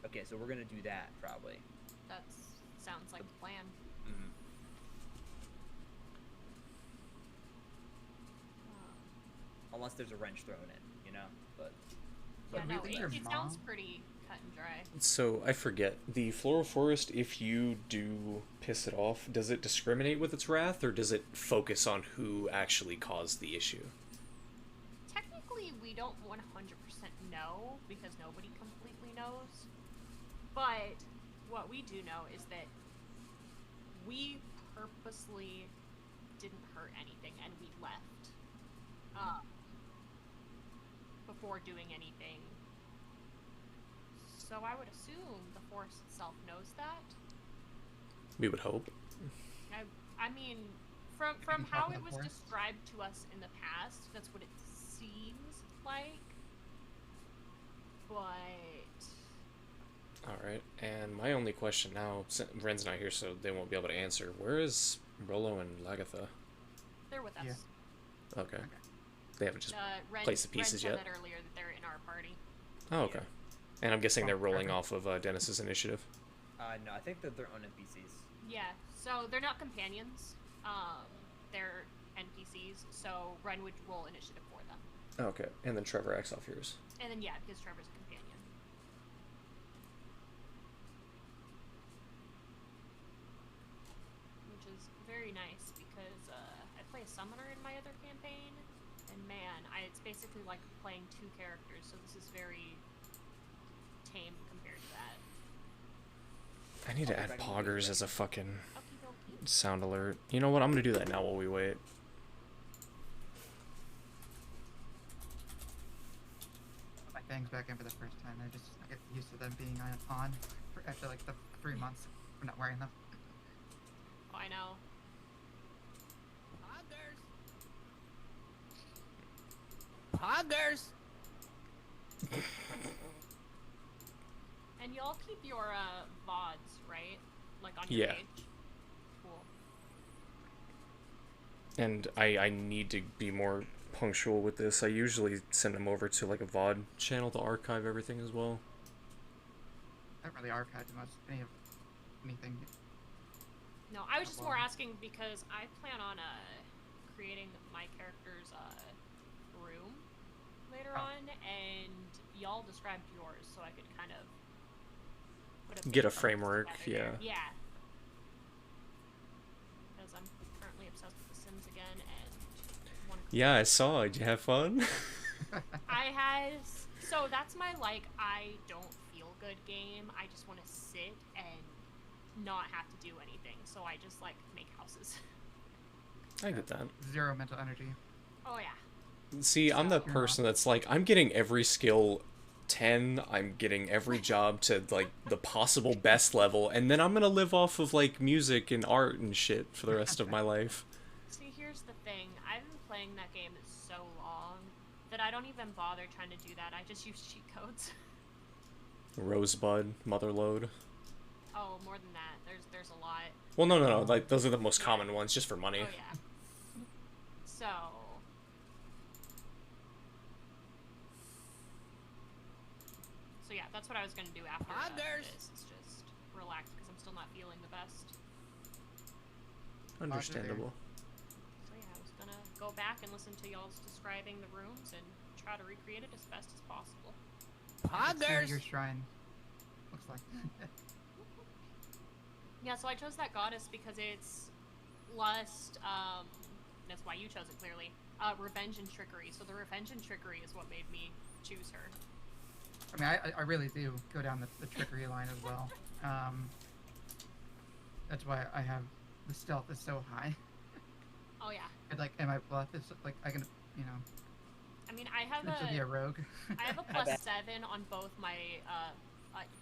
Okay, so we're gonna do that probably. That sounds like the plan. Unless there's a wrench thrown in, you know. But Yeah, But no, really, it your sounds mom- pretty cut and dry. So I forget, the floral forest, if you do piss it off, does it discriminate with its wrath, or does it focus on who actually caused the issue? Technically, we don't 100% know because nobody completely knows. But what we do know is that we purposely didn't hurt anything and we left before doing anything. So I would assume the forest itself knows that. We would hope. I mean, from can how talk with it the was forest? described to us in the past, that's what it seems like. But Alright, and my only question now, Ren's not here so they won't be able to answer, where is Rolo and Lagatha? they're with us. Yeah. Okay. They haven't just... Ren, placed the Ren pieces said yet? that earlier that they're in our party. Oh, okay. And I'm guessing they're Oh, rolling perfect. off of Dennis's initiative. no, I think that they're own NPCs. Yeah, so they're not companions. They're NPCs, so Ren would roll initiative for them. Oh, okay, and then Trevor acts off yours. And then, yeah, because Trevor's a companion. Which is very nice because I play a summoner in my other campaign, and man, it's basically like playing two characters, so this is very tame compared to that. I need to I'll add be back in a poggers minute. as a fucking Okie dokie. sound alert. You know what, I'm gonna do that now while we wait. My fangs back in for the first time. I get used to them being on for after like the 3 months of not wearing them. Oh, I know. Poggers. And y'all keep your VODs, right? Like on Yeah. your page? Cool. And I need to be more punctual with this. I usually send them over to like a VOD channel to archive everything as well. I haven't really archived much anything. No, I was just more Wow. asking because I plan on creating my character's room later Oh. on, and y'all described yours, so I could kind of put Get a bit of framework, together there. yeah. Yeah. I'm currently obsessed with The Sims again, and want to. Yeah, I saw. Did you have fun? I had. So that's my like I don't feel good game. I just want to sit and not have to do anything. So I just like make houses. I get that. 0 mental energy. Oh yeah. See, I'm that person that's like, I'm getting every skill 10, I'm getting every job to, like, the possible best level, and then I'm gonna live off of, like, music and art and shit for the rest of my life. See, here's the thing. I've been playing that game so long that I don't even bother trying to do that. I just use cheat codes. Rosebud, Motherload. Oh, more than that. There's a lot. Well, no, like, those are the most common ones, just for money. Oh yeah. So. So yeah, that's what I was gonna do after this. Is just relax because I'm still not feeling the best. Understandable. So yeah, I was gonna go back and listen to y'all's describing the rooms and try to recreate it as best as possible. Your shrine looks like. Yeah, so I chose that goddess because it's lust. That's why you chose it clearly. Revenge and trickery. So the revenge and trickery is what made me choose her. I mean, I really do go down the trickery line as well. That's why I have the stealth is so high. Oh yeah. And my bluff is like I can, you know. I mean, I have to be a rogue. I have a +7 on both my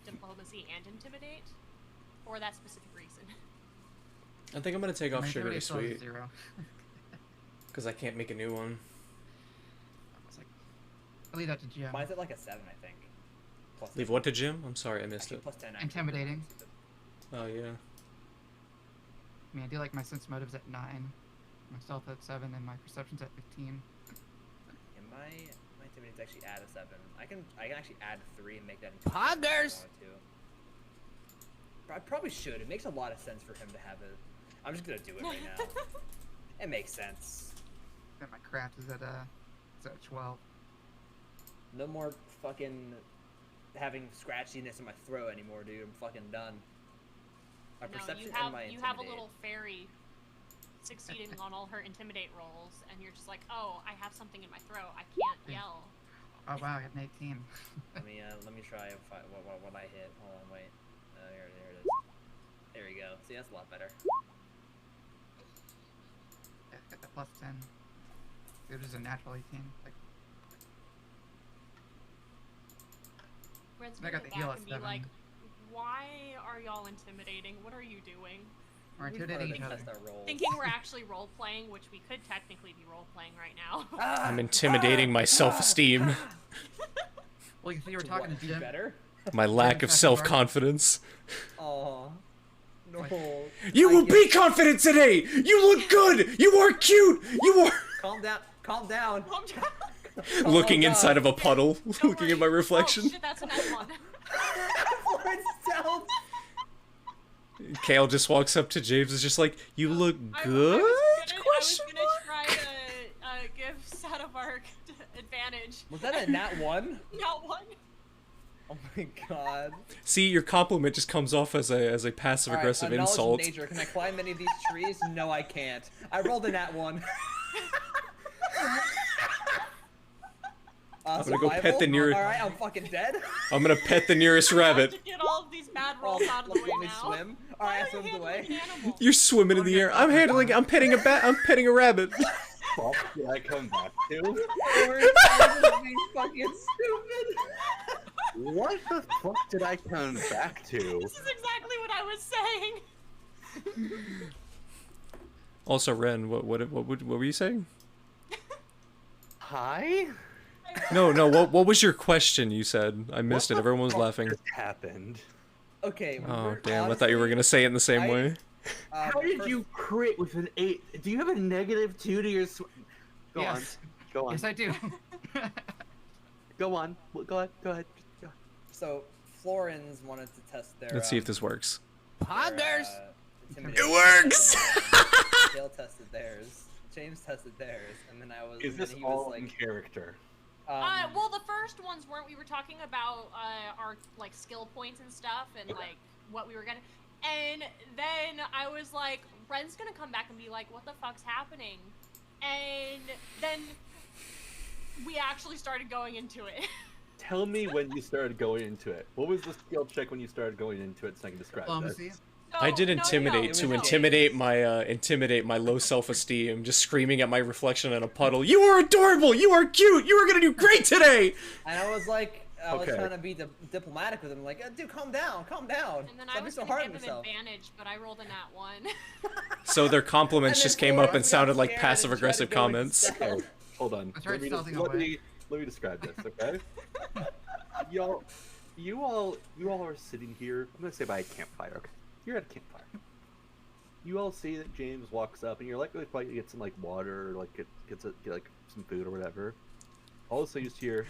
diplomacy and intimidate, for that specific reason. I think I'm gonna take off My Sugar to intimidate Sweet. 0. Because I can't make a new one. It's like, I'll leave that to Jim. Mine's at like a 7, I think. Plus Leave 10. what to Jim? I'm sorry, I missed Actually, it. plus 10. Actually. Intimidating. Oh, yeah. I mean, I do like my sense motives at 9, my stealth at 7, and my perception's at 15. And my intimidate's actually at a 7. I can actually add 3 and make that into Poggers! I probably should. It makes a lot of sense for him to have it. I'm just gonna do it right now. It makes sense. And my craft is at 12. No more fucking having scratchiness in my throat anymore, dude. I'm fucking done. My perception and my you have a little fairy succeeding on all her intimidate rolls, and you're just like, oh, I have something in my throat. I can't yell. Oh wow, I got an 18. let me try what I hit. Hold on, wait. There it is. There we go. See, that's a lot better. Yeah, got the plus 10. It was a natural 18. Like, Red's I gonna got go the heal back at and be 7. like, why are y'all intimidating? What are you doing? We're We intimidating wanted each to other. test our rolls. Thinking we're actually role playing, which we could technically be role playing right now. I'm intimidating my self-esteem. Well, you see, we're To talking what, to do Jim. better? My lack of self-confidence. Oh no. You will be confident today! You look good! You are cute! You are... Calm down. Calm down. Looking God. inside of a puddle, Don't looking at my worry. reflection. Oh shit, that's a nice one. Kale just walks up to James and is just like, you look good? I was gonna try to give Sadavark advantage. Was that a nat 1? Not one. Oh my god. See, your compliment just comes off as a passive-aggressive Alright, knowledge of insult. nature. Can I climb any of these trees? No, I can't. I rolled a nat 1. I'm gonna go pet the nearest... Alright, I'm fucking dead. I'm gonna pet the nearest I have rabbit. to get all of these bad rolls out of the way Let me now. swim. Why Alright, I are you swim away. handling an animal? You're swimming in the air. I'm petting I'm petting a rabbit. Fuck did I come back to? We're just being fucking stupid. What the fuck did I come back to? This is exactly what I was saying. Also, Ren, what were you saying? Hi? No, what was your question you said? I missed it. Everyone was laughing. What happened? Okay. Oh, damn. I thought you were going to say it in the same way. How did you crit with an 8? Do you have a -2 to your Go Yes. on. Go on. Yes, I do. Go on. Go ahead. Go ahead. Go. So, Florins wanted to test their. Let's see if this works. Poggers! It works! Dale tested theirs. James tested theirs, and then I was. Is this and he all was in like, character? Well, the first ones weren't. We were talking about our like skill points and stuff, and like what we were gonna. And then I was like, Ren's gonna come back and be like, what the fuck's happening? And then we actually started going into it. Tell me when you started going into it. What was the skill check when you started going into it so I can describe Diplomacy. that? I did intimidate It to was intimidate my low self-esteem, just screaming at my reflection in a puddle. You are adorable. You are cute. You are gonna do great today. And I was like, I was Okay. trying to be diplomatic with him, like, dude, calm down, calm down. And then Stop I being was so gonna hard give on him yourself. advantage, but I rolled a nat 1. So their compliments And just then came up Florence and got sounded like scared and passive-aggressive tried to go comments. instead. Okay, hold on. I tried stealthing let away. me describe this, okay? You all are sitting here. I'm gonna say by a campfire. Okay, you're at a campfire. You all see that James walks up, and you're like, really quiet. You get some like water, or, like get like some food or whatever. All of a sudden, you just hear,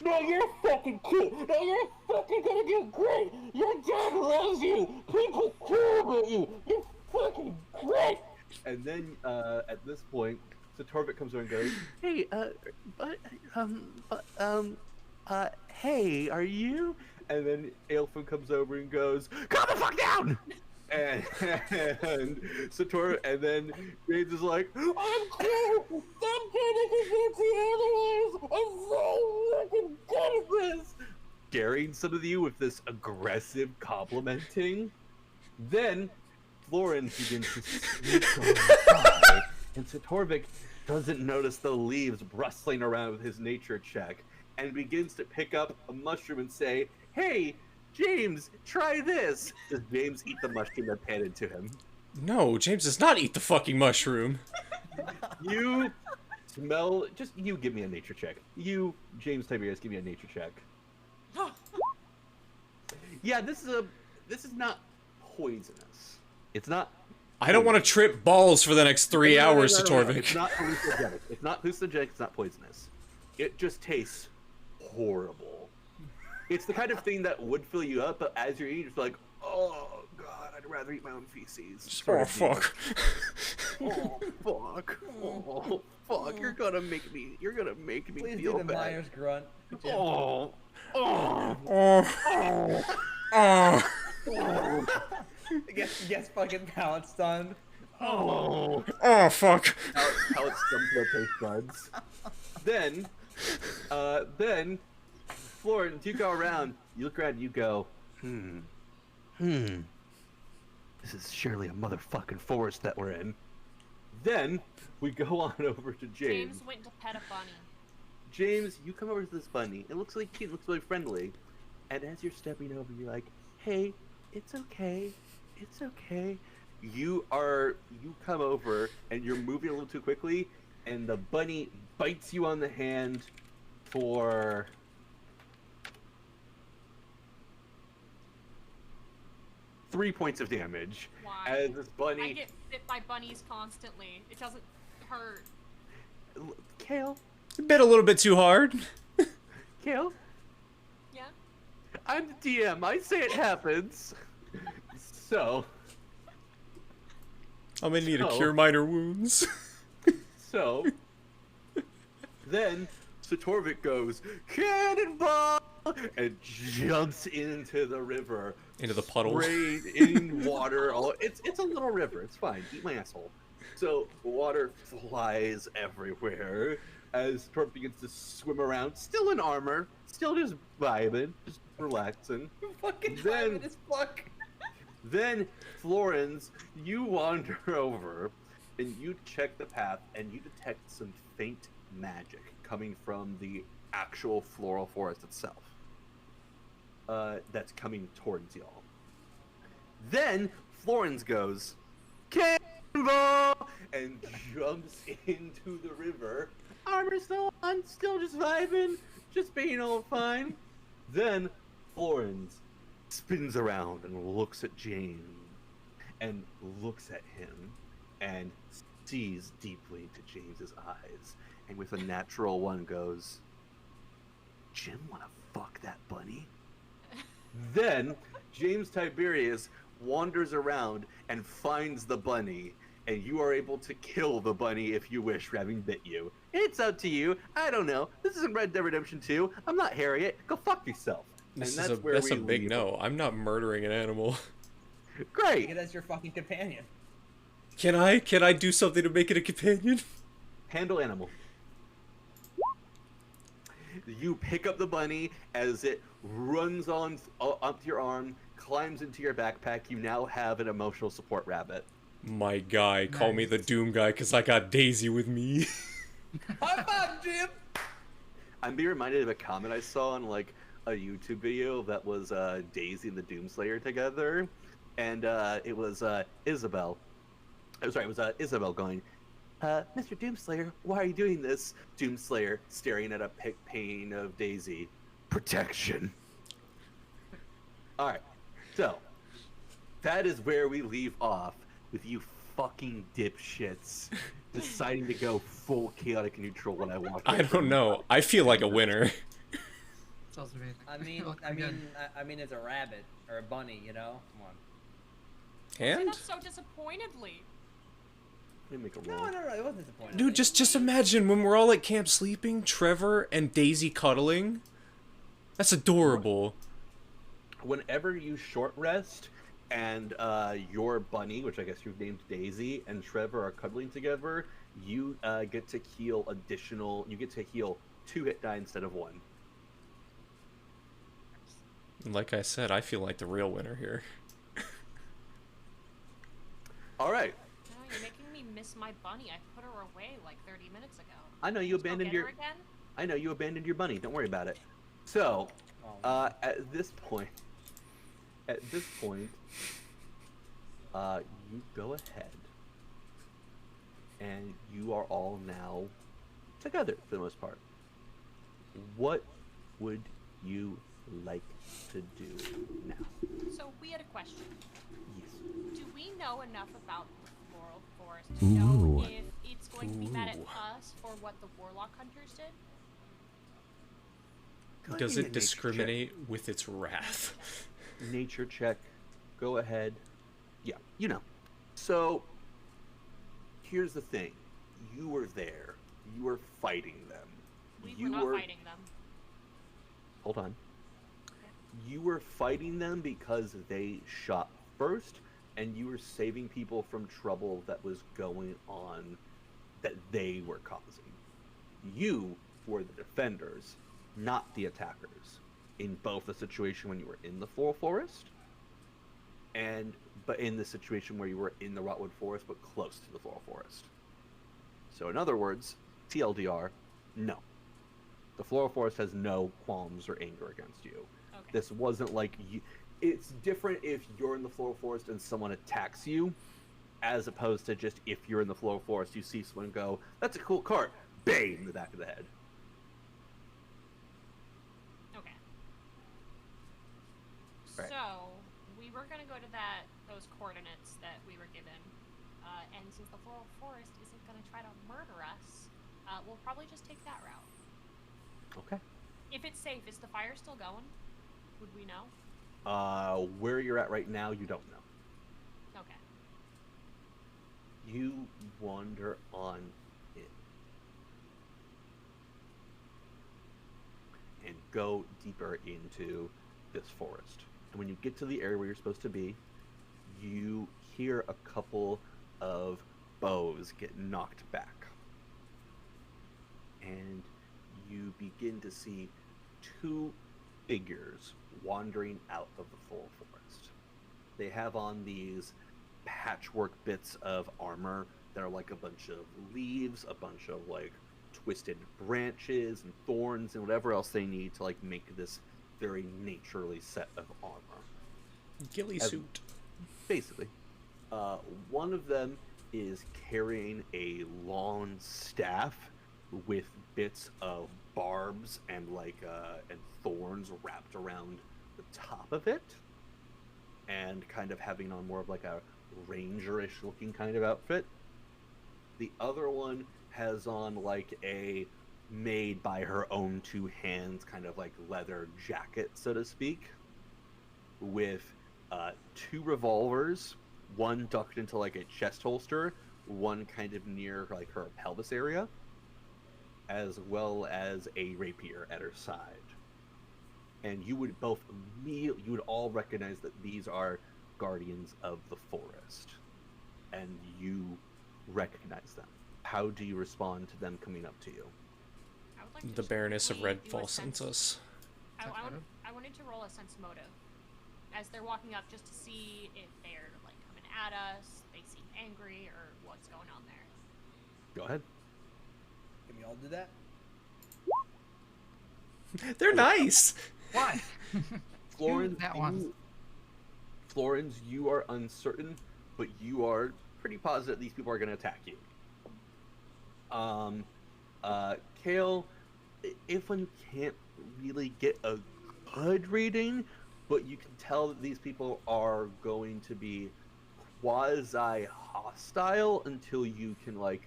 "No, you're fucking cute. No, you're fucking gonna do great. Your dad loves you. People care about you. You're fucking great." And then at this point, so Torvik comes over and goes, "Hey, hey, are you?" And then Aelfin comes over and goes, "Calm the fuck down!" And Sator, and then James is like, "I'm cool. Stop panicking the animals. I'm so fucking good at this." Daring some of you with this aggressive complimenting. Then Florin begins to sneak by, and Satorvik doesn't notice the leaves rustling around with his nature check, and begins to pick up a mushroom and say, "Hey, James, try this." Does James eat the mushroom that's handed to him? No, James does not eat the fucking mushroom. You smell. Just you give me a nature check. You, James Tiberius, give me a nature check. Yeah, this is not poisonous. It's not. I don't want to trip balls for the next 3 No, no, no, hours, no, no, no. Satorvik. It's not hallucinogenic. It's not hallucinogenic. It's not poisonous. It just tastes horrible. It's the kind of thing that would fill you up, but as you're eating, it's like, oh god, I'd rather eat my own feces. Oh, fuck. Oh fuck. Oh fuck. You're gonna make me Please do feel the bad. Myers grunt. Oh. Oh. Oh. Oh. Oh. Gets fucking palate stunned. Oh. Oh, fuck. How it's stumped to their taste buds. Then, Florence, you go around, you look around, you go, this is surely a motherfucking forest that we're in. Then, we go on over to James. James went to pet a bunny. James, you come over to this bunny. It looks really cute, it looks really friendly. And as you're stepping over, you're like, hey, it's okay. It's okay. You come over and you're moving a little too quickly, and the bunny bites you on the hand for 3 points of damage. Why? As this I bunny, get bit by bunnies constantly. It doesn't hurt. Kale, Bit a little bit too hard. Kale, Yeah? I'm the DM. I say it happens. So, I'm gonna need to So- cure minor wounds. then Satorvik goes, "Cannonball!" and jumps into the river. Into the puddle. Sprayed in water. It's a little river. It's fine. Eat my asshole. So water flies everywhere as Torp begins to swim around, still in armor, still just vibing, just relaxing. Fucking Then- driving as fuck. Then, Florence, you wander over and you check the path and you detect some faint magic coming from the actual floral forest itself. That's coming towards y'all. Then, Florence goes, "Cannonball!" and jumps into the river. Armor still on, still just vibing, just being all fine. Then, Florence spins around and looks at James and looks at him and sees deeply into James's eyes, and with a natural one goes, "Jim wanna fuck that bunny?" Then James Tiberius wanders around and finds the bunny, and you are able to kill the bunny if you wish for having bit you. It's up to you. I don't know. This isn't Red Dead Redemption 2. I'm not Harriet. Go fuck yourself. This And is that's a where that's we a big leave no. I'm not murdering an animal. Because Great. that's your fucking companion. Can I do something to make it a companion? Handle animal. You pick up the bunny as it runs on up your arm, climbs into your backpack. You now have an emotional support rabbit. My guy, call me the Nice. Doom guy, because I got Daisy with me. High five, Jim. I'm being reminded of a comment I saw on like a YouTube video that was Daisy and the Doomslayer together, and it was Isabel. Oh, sorry, it was Isabel going, Mr. Doomslayer, why are you doing this? Doomslayer staring at a pane of Daisy. Protection. Alright, so that is where we leave off with you fucking dipshits deciding to go full chaotic neutral when I walk I don't know. I feel like a winner. It's also amazing. I mean, it's a rabbit or a bunny, you know. Come on. Say And? that so disappointedly. Let me make a roll. No, it wasn't disappointing. Dude, just imagine when we're all at camp sleeping, Trevor and Daisy cuddling. That's adorable. Whenever you short rest and your bunny, which I guess you've named Daisy, and Trevor are cuddling together, you get to heal additional. You get to heal 2 hit die instead of 1. Like I said, I feel like the real winner here. All right. No, you're making me miss my bunny. I put her away like 30 minutes ago. I know you Let's go abandoned get your. her again? I know you abandoned your bunny. Don't worry about it. So, at this point, you go ahead, and you are all now together for the most part. What would you like to do now? So we had a question. Yes. Do we know enough about the floral forest to know if it's going to be mad at Ooh. us for what the warlock hunters did? Go ahead Does and it nature discriminate with its wrath? check. Nature check. Go ahead. Yeah, you know. So, here's the thing. You were there. You were fighting them. We you were not fighting them. Hold on. You were fighting them because they shot first, and you were saving people from trouble that was going on that they were causing. You were the defenders, not the attackers, in both the situation when you were in the floral forest, but in the situation where you were in the Rotwood Forest but close to the floral forest. So in other words, TLDR, no. The floral forest has no qualms or anger against you. Okay. This wasn't like you. It's different if you're in the floral forest and someone attacks you, as opposed to just if you're in the floral forest, you see someone go, "That's a cool cart," bang in the back of the head. Okay. Right. So we were gonna go to those coordinates that we were given, and since the floral forest isn't gonna try to murder us, we'll probably just take that route. Okay. If it's safe, is the fire still going? Would we know? Where you're at right now, you don't know. Okay. You wander on in and go deeper into this forest. And when you get to the area where you're supposed to be, you hear a couple of bows get knocked back. And you begin to see 2 figures wandering out of the floral forest. They have on these patchwork bits of armor that are like a bunch of leaves, a bunch of like twisted branches and thorns and whatever else they need to like make this very naturally set of armor. Ghillie As- suit. Basically, one of them is carrying a long staff with bits of barbs and and thorns wrapped around the top of it, and kind of having on more of like a rangerish looking kind of outfit. The other one has on like a made by her own 2 hands kind of like leather jacket, so to speak, with 2 revolvers, one ducked into like a chest holster, one kind of near like her pelvis area, as well as a rapier at her side. And you would both immediately, you would all recognize that these are guardians of the forest. And you recognize them. How do you respond to them coming up to you? I would like to The Baroness of quickly do a Redfall sends us. I wanted to roll a sense motive as they're walking up just to see if they're like coming at us, they seem angry, or what's going on there. Go ahead. Can we all do that? They're nice. Why? Florence, that one. Florence, you are uncertain, but you are pretty positive these people are going to attack you. Kale, if one can't really get a good reading, but you can tell that these people are going to be quasi-hostile until you can, like,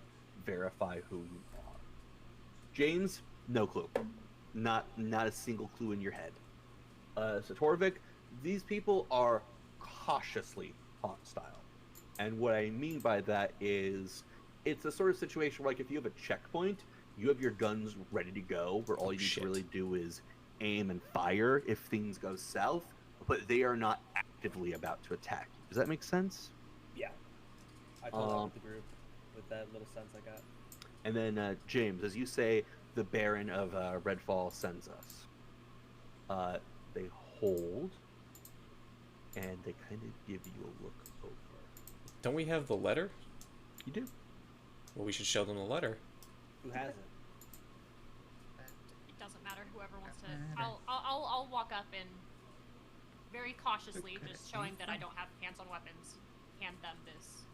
verify who you are. James, no clue. Not a single clue in your head. Satorvik, these people are cautiously hostile. And what I mean by that is, it's a sort of situation where, like, if you have a checkpoint, you have your guns ready to go, where all you need to really do is aim and fire if things go south, but they are not actively about to attack you. Does that make sense? Yeah. I told that with the group, with that little sense I got. And then, James, as you say, the Baron of Redfall sends us. They hold, and they kind of give you a look over. Don't we have the letter? You do. Well, we should show them the letter. Who has it? It doesn't matter. Whoever wants to. I'll walk up and very cautiously, just showing that I don't have hands on weapons, hand them this.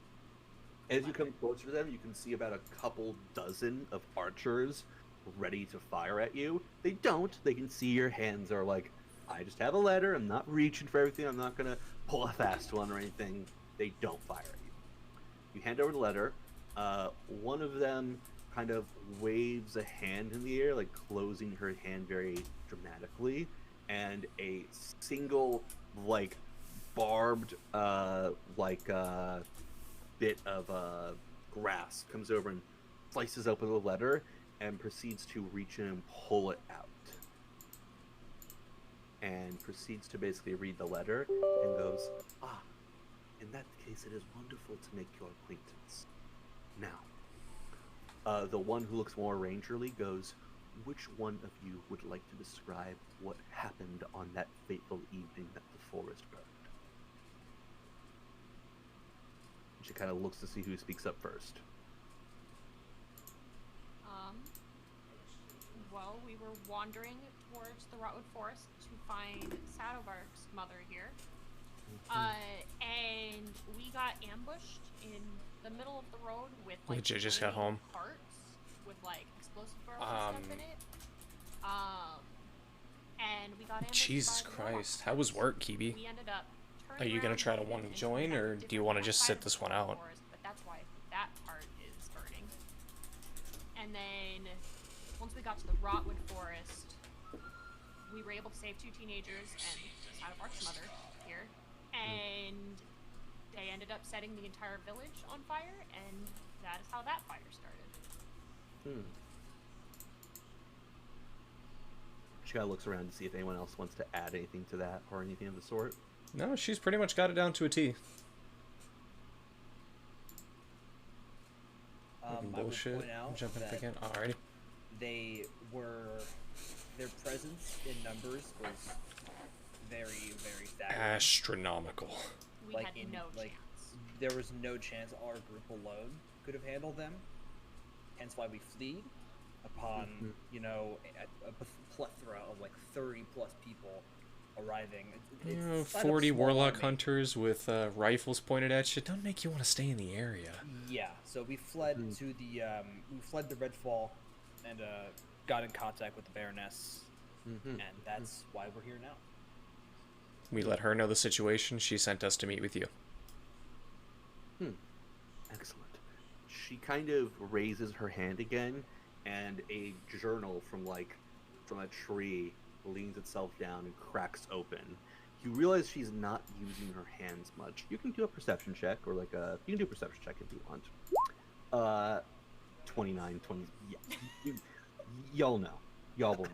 As you come closer to them, you can see about a couple dozen of archers ready to fire at you. They don't. They can see your hands are like, I just have a letter. I'm not reaching for everything. I'm not going to pull a fast one or anything. They don't fire at you. You hand over the letter. One of them kind of waves a hand in the air, like closing her hand very dramatically, and a single, like, barbed, bit of grass comes over and slices open the letter and proceeds to reach in and pull it out. And proceeds to basically read the letter and goes, in that case, it is wonderful to make your acquaintance. Now, the one who looks more rangerly goes, which one of you would like to describe what happened on that fateful evening that the forest burned? She kind of looks to see who speaks up first. Well, we were wandering towards the Rotwood Forest to find Saddlebark's mother here. And we got ambushed in the middle of the road with, like, Legit just got home. carts with, like, explosive barrels and stuff in it. And we got ambushed. Jesus by the Christ. Warlocks. How was work, Kibi? We ended up Are turning you gonna around try to and one into join, a or do you different want to just side sit of this the one out? forest, but that's why that part is burning. And then once we got to the Rotwood Forest, we were able to save 2 teenagers and Saddlebark's mother here, and they ended up setting the entire village on fire, and that is how that fire started. She kind of looks around to see if anyone else wants to add anything to that or anything of the sort. No, she's pretty much got it down to a T. I would Bullshit. point out Jumping up that again. Alrighty. their presence in numbers was very, very staggering. Astronomical. We Like, had in, no like, chance. There was no chance our group alone could have handled them. Hence why we fled upon, a plethora of like 30 plus people arriving. It's kind of 40 small warlock army. hunters with rifles pointed at you. Don't make you want to stay in the area. Yeah, so we fled to the Redfall and got in contact with the Baroness, and that's why we're here now. We let her know the situation. She sent us to meet with you. Excellent. She kind of raises her hand again, and a journal from a tree leans itself down and cracks open. You realize she's not using her hands much. You can do a perception check, or you can do a perception check if you want. 29, 20. Yeah, y'all know. Y'all will know.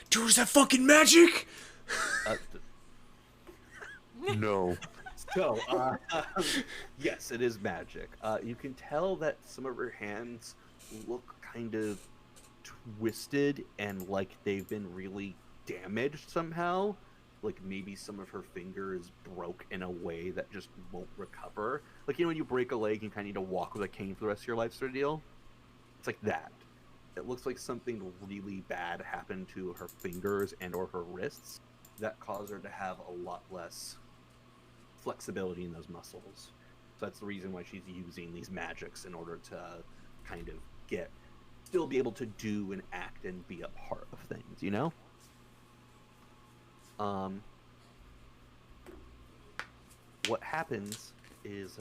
Dude, is that fucking magic? No. So, yes, it is magic. You can tell that some of her hands look kind of twisted and like they've been really damaged somehow. Like maybe some of her fingers broke in a way that just won't recover. Like, you know, when you break a leg, you kind of need to walk with a cane for the rest of your life, sort of deal. It's like that. It looks like something really bad happened to her fingers and or her wrists that caused her to have a lot less flexibility in those muscles. So that's the reason why she's using these magics in order to kind of still be able to do and act and be a part of things, you know? What happens is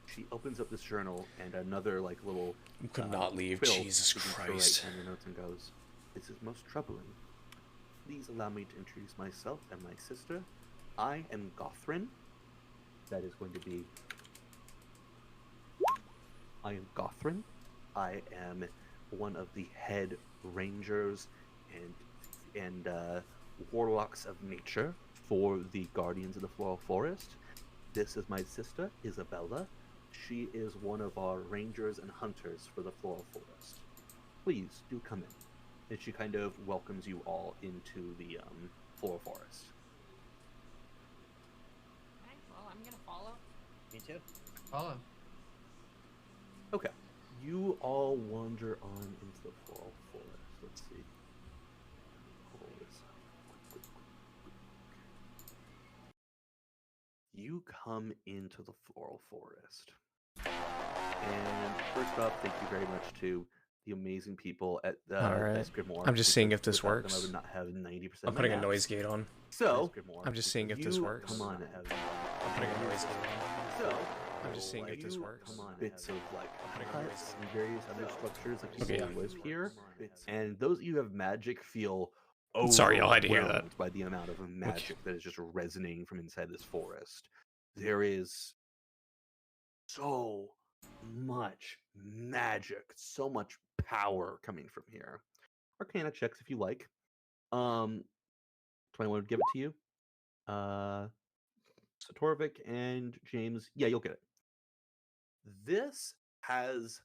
she opens up this journal and another like little You could not leave. quill Jesus begins to Christ. write down the notes and goes, "This is most troubling. Please allow me to introduce myself and my sister. I am Gothrin." That is going to be, I am Gothrin. I am one of the head rangers and warlocks of nature for the Guardians of the Floral Forest. This is my sister, Isabella. She is one of our rangers and hunters for the Floral Forest. Please do come in. And she kind of welcomes you all into the Floral Forest. Okay, well, I'm gonna follow. Me too. Follow. Okay. You all wander on into the Floral Forest. Let's see. Pull this up. You come into the Floral Forest. And first off, thank you very much to the amazing people at Alright. Eskrimore. I'm just seeing if because this without them, works. I would not have 90% I'm of my putting a maps. noise gate on. So, I'm just seeing if this you works. Come on. I'm putting a noise gate on. So, I'm just seeing if this you works. Come on, bits of like putting a huts and various other structures like Okay, people yeah. live here, and those of you who have magic feel Sorry, y'all had to hear that. overwhelmed by the amount of magic that is just resonating from inside this forest. There is so much magic, so much power coming from here. Arcana checks if you like. Do I want to give it to you? Satorvik and James. Yeah, you'll get it. This has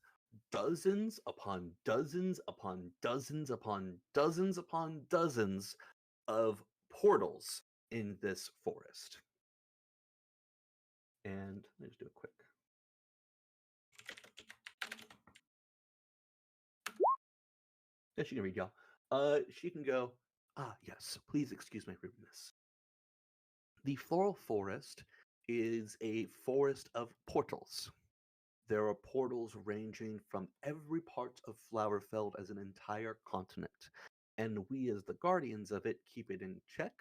dozens upon dozens upon dozens upon dozens upon dozens of portals in this forest. And let me just do a quick. Yeah, she can read, y'all. She can go, yes, please excuse my rudeness. The Floral Forest is a forest of portals. There are portals ranging from every part of Flowerfeld as an entire continent, and we, as the guardians of it, keep it in check,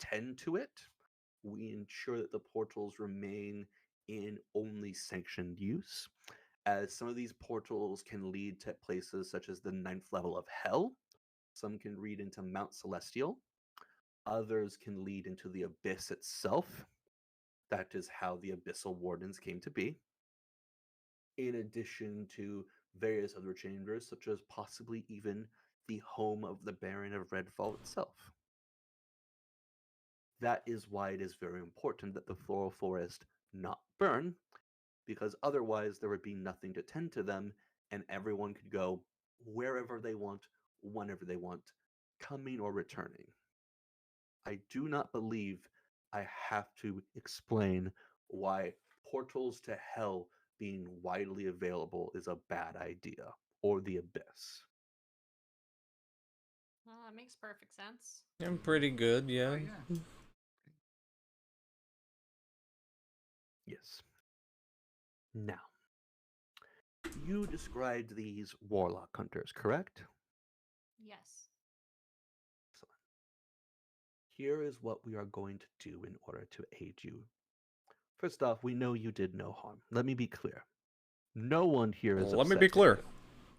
tend to it. We ensure that the portals remain in only sanctioned use, as some of these portals can lead to places such as the 9th level of Hell. Some can lead into Mount Celestial. Others can lead into the Abyss itself. That is how the Abyssal Wardens came to be. In addition to various other chambers, such as possibly even the home of the Baron of Redfall itself. That is why it is very important that the Floral Forest not burn, because otherwise there would be nothing to tend to them, and everyone could go wherever they want, whenever they want, coming or returning. I do not believe I have to explain why portals to hell being widely available is a bad idea, or the abyss. Well, that makes perfect sense. I'm pretty good, yeah. Oh, yeah. Yes. Now, you described these warlock hunters, correct? Yes. Excellent. Here is what we are going to do in order to aid you. First off, we know you did no harm. Let me be clear. No one here is Let me upset be at clear.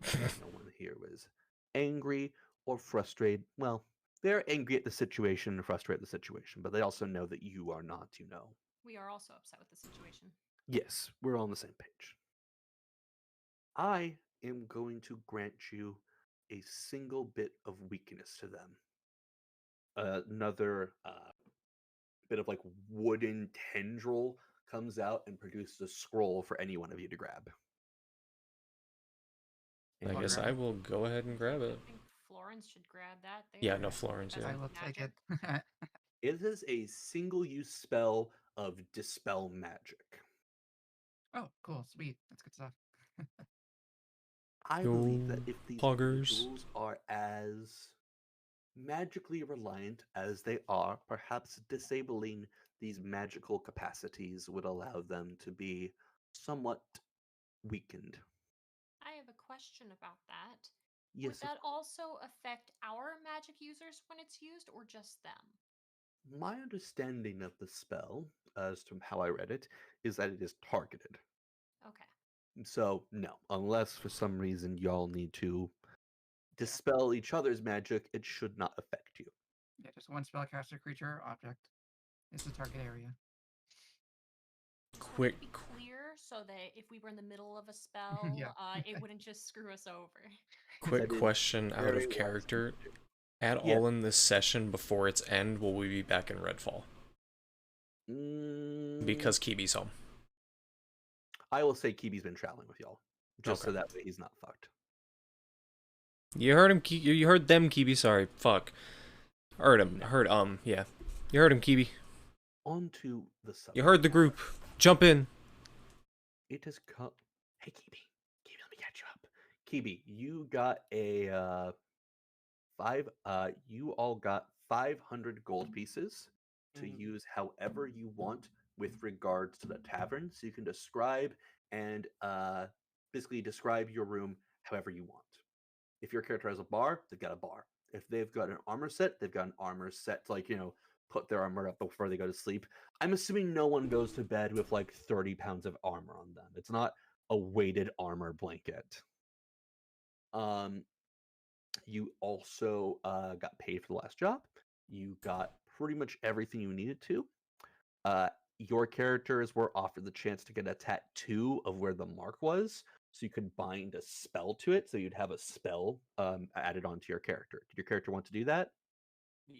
you. No one here was angry or frustrated. Well, they're angry at the situation and frustrated at the situation, but they also know that you are not, you know. We are also upset with the situation. Yes, we're all on the same page. I am going to grant you a single bit of weakness to them. Another bit of like wooden tendril comes out and produces a scroll for any one of you to grab. I And guess you're- I will go ahead and grab it. I think Florence should grab that. They Yeah, are no, Florence, best yeah. I will with take magic. it. It is a single-use spell of Dispel Magic. Oh, cool, sweet. That's good stuff. I Yo, believe that if these poggers. individuals are as magically reliant as they are, perhaps disabling these magical capacities would allow them to be somewhat weakened. I have a question about that. Yes, Would that also affect our magic users when it's used, or just them? my understanding of the spell, as to how I read it, is that it is targeted. Okay. So, no, unless for some reason y'all need to dispel each other's magic, it should not affect you. Yeah, just one spellcaster, creature, or object is the target area. Just wanted Quick, to be clear so that if we were in the middle of a spell, Yeah. it wouldn't just screw us over. quick That is question out very of wise character. to do. At Yeah. all in this session before its end, will we be back in Redfall? Mm, Because Kibi's home. I will say Kibi's been traveling with y'all, just so Okay. that way he's not fucked. You heard him. You heard them, Kibi. Sorry, fuck. Heard him. Heard yeah. You heard him, Kibi. On to the subject. You heard the group. Jump in. It has come. Hey, Kibi. Kibi, let me catch you up. Kibi, you got a you all got 500 gold pieces to use however you want with regards to the tavern. So you can describe and basically describe your room however you want. If your character has a bar, they've got a bar. If they've got an armor set, they've got an armor set to, like, put their armor up before they go to sleep. I'm assuming no one goes to bed with like 30 pounds of armor on them. It's not a weighted armor blanket. You also got paid for the last job. You got pretty much everything you needed to. Your characters were offered the chance to get a tattoo of where the mark was, so you could bind a spell to it, so you'd have a spell added onto your character. Did your character want to do that? Yeah.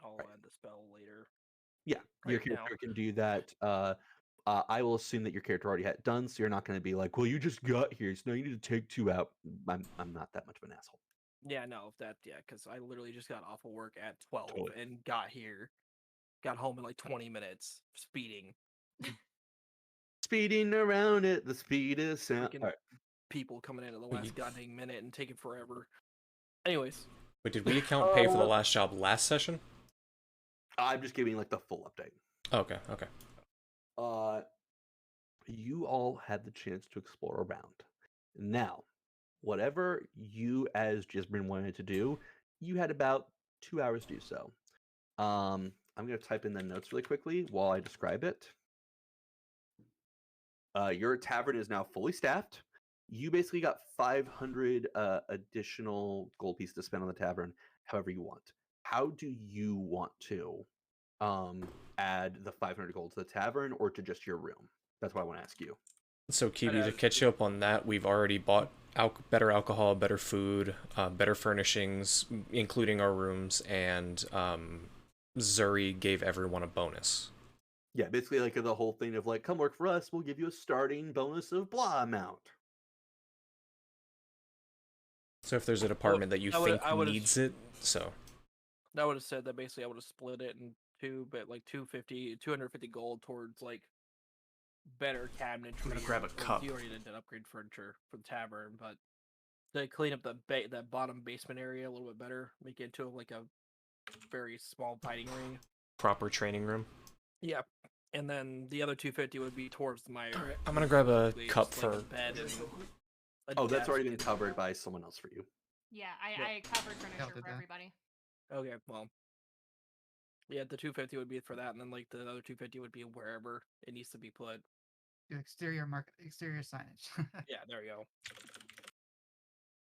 I'll Right. add the spell later. Yeah, your Right now. character can do that. I will assume that your character already had it done, so you're not going to be like, "Well, you just got here, so now you need to take 2 out." I'm not that much of an asshole. Yeah, no, because I literally just got off of work at 12 Totally. and got here. Got home in like 20 minutes, speeding. Speeding around at the speed of sound. Freaking All right. people coming in at the Wait, last goddamn minute and taking forever. Anyways, Wait, did we account pay for the last job last session? I'm just giving like the full update. Okay, okay. You all had the chance to explore around. Now, whatever you as Gisbrin wanted to do, you had about 2 hours to do so. I'm going to type in the notes really quickly while I describe it. Your tavern is now fully staffed. You basically got 500 additional gold pieces to spend on the tavern however you want. How do you want to add the 500 gold to the tavern or to just your room? That's what I want to ask you. So, Kibi, to add- catch you up on that, we've already bought better alcohol, better food, better furnishings, including our rooms, and Zuri gave everyone a bonus. Yeah, basically like the whole thing of like, come work for us, we'll give you a starting bonus of blah amount. So if there's a department that you think needs it, so I would have said that basically I would have split it in two, but like 250 gold towards like better cabinetry. I'm gonna grab a or, cup. You already did upgrade furniture for the tavern, but to clean up that bottom basement area a little bit better, make it into like a very small fighting ring. proper training room. Yeah, and then the other 250 would be towards my. All right, I'm gonna grab a basically cup just like for. a bed and a Oh, that's already desk been and- covered by someone else for you. Yeah, Yep. I covered furniture did for that. everybody. Okay, well, yeah, the 250 would be for that, and then like the other 250 would be wherever it needs to be put. Do exterior signage. Yeah, there you go.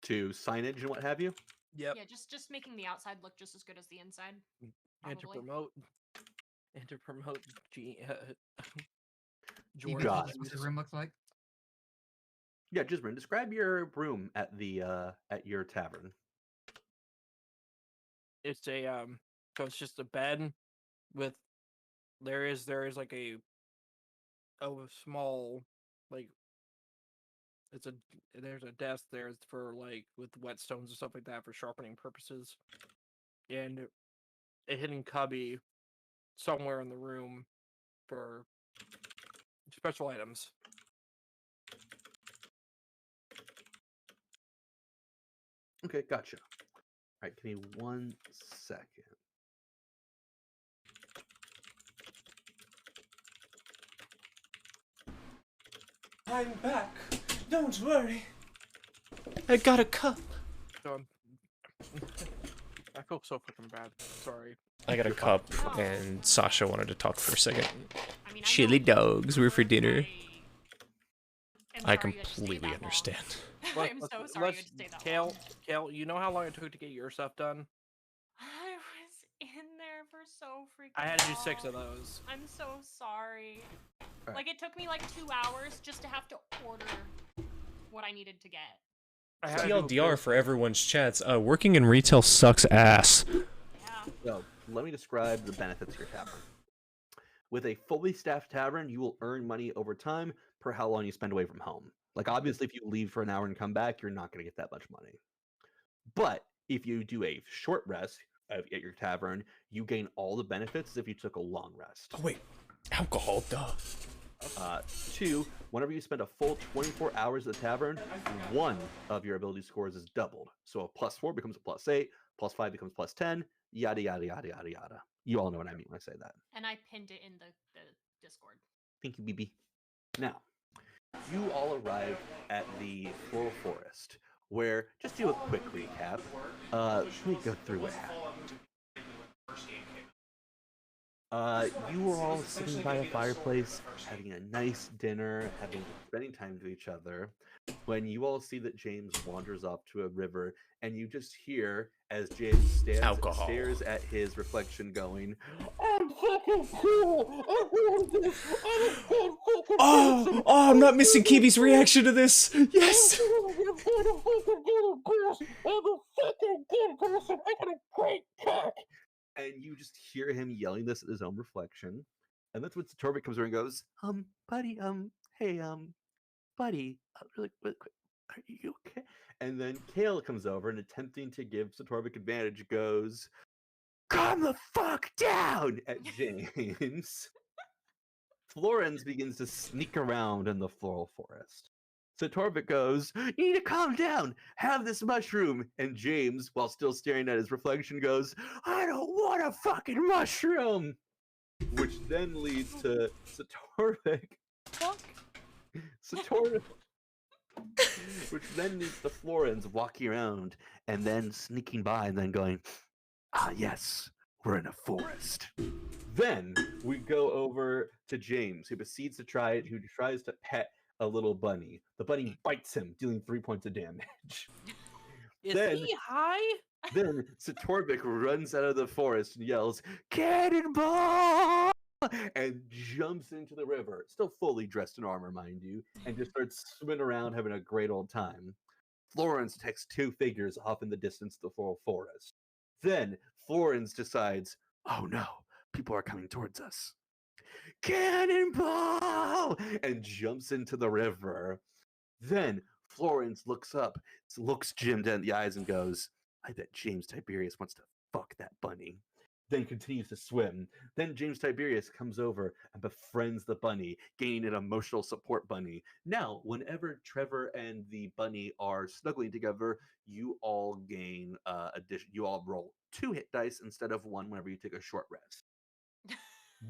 To signage and what have you. Yep. Yeah, just making the outside look just as good as the inside. And to Probably. promote You George. got what use- the room looks like. Yeah, Gisbrin, describe your room at the at your tavern. It's a so it's just a bed with there is like a a small, like, it's a there's a desk there for like with whetstones and stuff like that for sharpening purposes, and a hidden cubby somewhere in the room for special items. Okay, gotcha. All right, give me 1 second. I'm back. Don't worry. I got a cup. So I feel so fucking bad. Sorry. I got a You're fine. cup, and Sasha wanted to talk for a second. I mean, I Chili know dogs were for dinner. am I sorry you had to stay completely that long. understand. I'm so sorry you had to stay that Kale, long. Kale, you know how long it took to get your stuff done? I was in there for so freaking I had to do 6 of long. those. I'm so sorry. Alright. Like, it took me like 2 hours just to have to order what I needed to get. I had to do a TLDR bit- for everyone's chats. Working in retail sucks ass. Yeah. So, let me describe the benefits of your tavern. With a fully staffed tavern, you will earn money over time per how long you spend away from home. Like, obviously, if you leave for an hour and come back, you're not going to get that much money. But if you do a short rest at your tavern, you gain all the benefits as if you took a long rest. Oh, wait. Alcohol, duh. 2, whenever you spend a full 24 hours at the tavern, one of your ability scores is doubled. So a +4 becomes a +8, +5 becomes +10, yada, yada, yada, yada, yada. You all know what I mean when I say that. And I pinned it in the Discord. Thank you, BB. Now, you all arrive at the Floral Forest, where, just do a quick recap. Let me go through what happened. You were all sitting by a fireplace, having a nice dinner, spending time with each other, when you all see that James wanders off to a river, and you just hear as James Alcohol. stares at his reflection, going, "I'm fucking cool. I'm doing this. I'm a fucking Oh, I'm not missing Kiwi's reaction to this. Yes. And you just hear him yelling this at his own reflection. And that's when Torvik comes over and goes, buddy, hey, buddy, really quick, are you okay? And then Kale comes over and attempting to give Satorvik advantage goes, calm the fuck down at James. Florence begins to sneak around in the floral forest. So Torvik goes, you need to calm down, have this mushroom. And James, while still staring at his reflection, goes, I don't want a fucking mushroom. Which then leads to Satorvik. Fuck. Satorvik. Which then leads to Florence walking around and then sneaking by and then going, ah, yes, we're in a forest. Then we go over to James, who proceeds to who tries to pet a little bunny. The bunny bites him, dealing 3 points of damage. Is Then- he high? Then Satorvik runs out of the forest and yells, cannonball! And jumps into the river, still fully dressed in armor, mind you, and just starts swimming around having a great old time. Florence detects 2 figures off in the distance of the floral forest. Then Florence decides, oh no, people are coming towards us. Cannonball! And jumps into the river. Then Florence looks up, looks Jim down the eyes and goes, I bet James Tiberius wants to fuck that bunny. Then continues to swim. Then James Tiberius comes over and befriends the bunny, gaining an emotional support bunny. Now, whenever Trevor and the bunny are snuggling together, you all gain you all roll 2 hit dice instead of 1 whenever you take a short rest.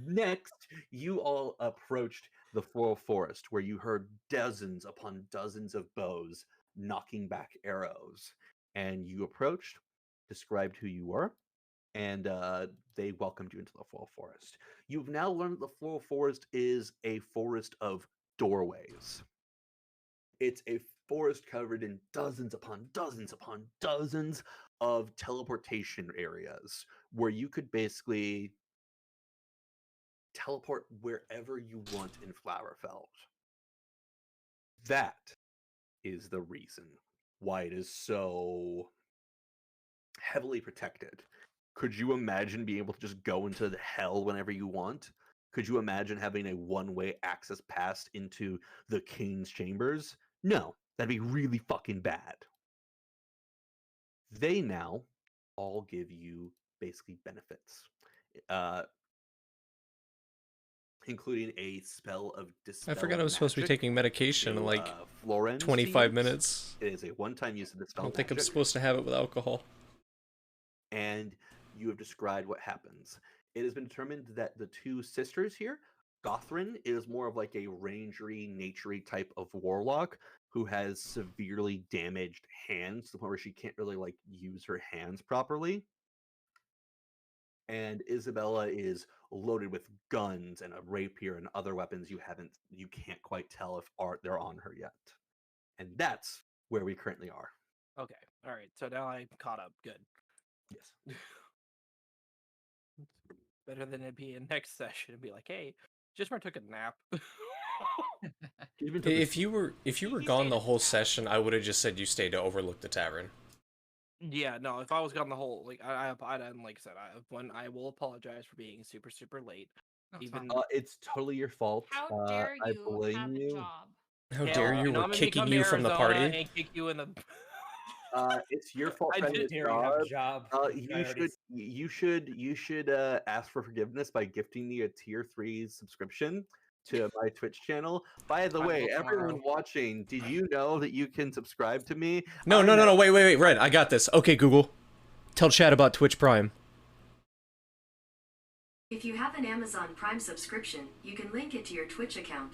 Next, you all approached the floral forest where you heard dozens upon dozens of bows knocking back arrows. And you approached, described who you were, and they welcomed you into the floral forest. You've now learned that the floral forest is a forest of doorways. It's a forest covered in dozens upon dozens upon dozens of teleportation areas where you could basically teleport wherever you want in Flowerfell. That is the reason why it is so heavily protected. Could you imagine being able to just go into the hell whenever you want? Could you imagine having a one-way access pass into the king's chambers? No, that'd be really fucking bad. They now all give you basically benefits, uh, including a spell of dispel I forgot I was supposed to be magic taking medication in to like Florens to 25 use. minutes. It is a one-time use of I dispel don't think I'm magic, supposed to have it with alcohol. and you have described what happens. It has been determined that the two sisters here, Gothrin is more of like a rangery, naturey type of warlock who has severely damaged hands to the point where she can't really like use her hands properly. And Isabella is loaded with guns and a rapier and other weapons you can't quite tell if they're on her yet. And that's where we currently are. Okay. All right. So now I'm caught up. Good. Yes. Better than it be in next session and be like, hey, Jismar took a nap. Even took a If you were He gone stayed the at the whole tavern. session, I would have just said you stayed to overlook the tavern. Yeah, no, if I was gone the whole, like, and like I said, I will apologize for being super, super late. No, it's Even, fine. It's totally your fault. How dare I you blame have a you. job? How hell, dare you? you know, We're I'm gonna kicking come to you from the Arizona party. and kick you in the. It's your fault I for having did a Here you have a job. job. You should ask for forgiveness by gifting me a tier 3 subscription to my Twitch channel. By the I way, will everyone tomorrow. watching, did you know that you can subscribe to me? No, I'm no, no, at- no. Wait, Ren. I got this. Okay, Google. Tell chat about Twitch Prime. If you have an Amazon Prime subscription, you can link it to your Twitch account.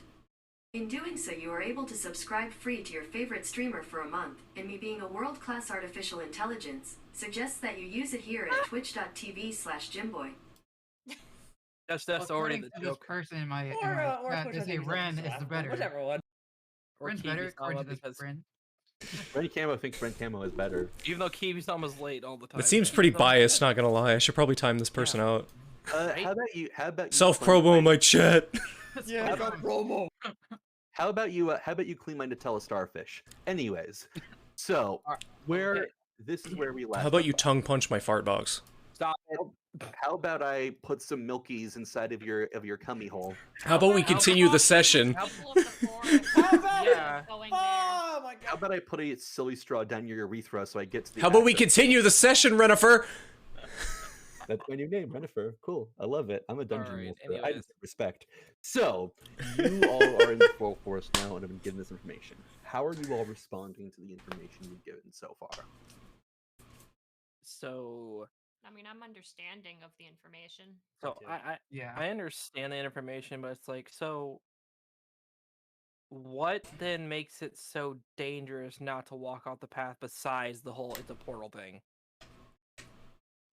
In doing so, you are able to subscribe free to your favorite streamer for a month, and me being a world-class artificial intelligence, suggests that you use it here at twitch.tv/Jimboy. That's Well, already according the to this joke. person in my Or chat, they say Ren is the better. Whichever one. Or Ren's Kiwi better according to Sama, this because friend. Ren Camo thinks Ren Camo is better. even though Kiwi Sama's late all the time. It seems Kiwi pretty Sama's biased, better. not gonna lie. I should probably time this person out. Right? How about you Self clean promo in my- my chat. Yeah, How it's about- a promo. How about you clean my Nutella starfish? Anyways, so Alright, where okay. this is where we last How about you left off. tongue punch my fart box? Stop it. How about I put some milkies inside of your cummy hole? How about we continue the session? People of the forest How about Yeah. going there. Oh my How god. about I put a silly straw down your urethra so I get to the How about we access? continue the session, Renifer? That's my new name, Renifer. Cool. I love it. I'm a dungeon Alright, master. I anyways. just respect. So, you all are in the full forest now and have been given this information. How are you all responding to the information you've given so far? So, I mean, I'm understanding of the information. so too. Yeah. I understand the information, but it's like, so what then makes it so dangerous not to walk off the path besides the whole it's a portal thing?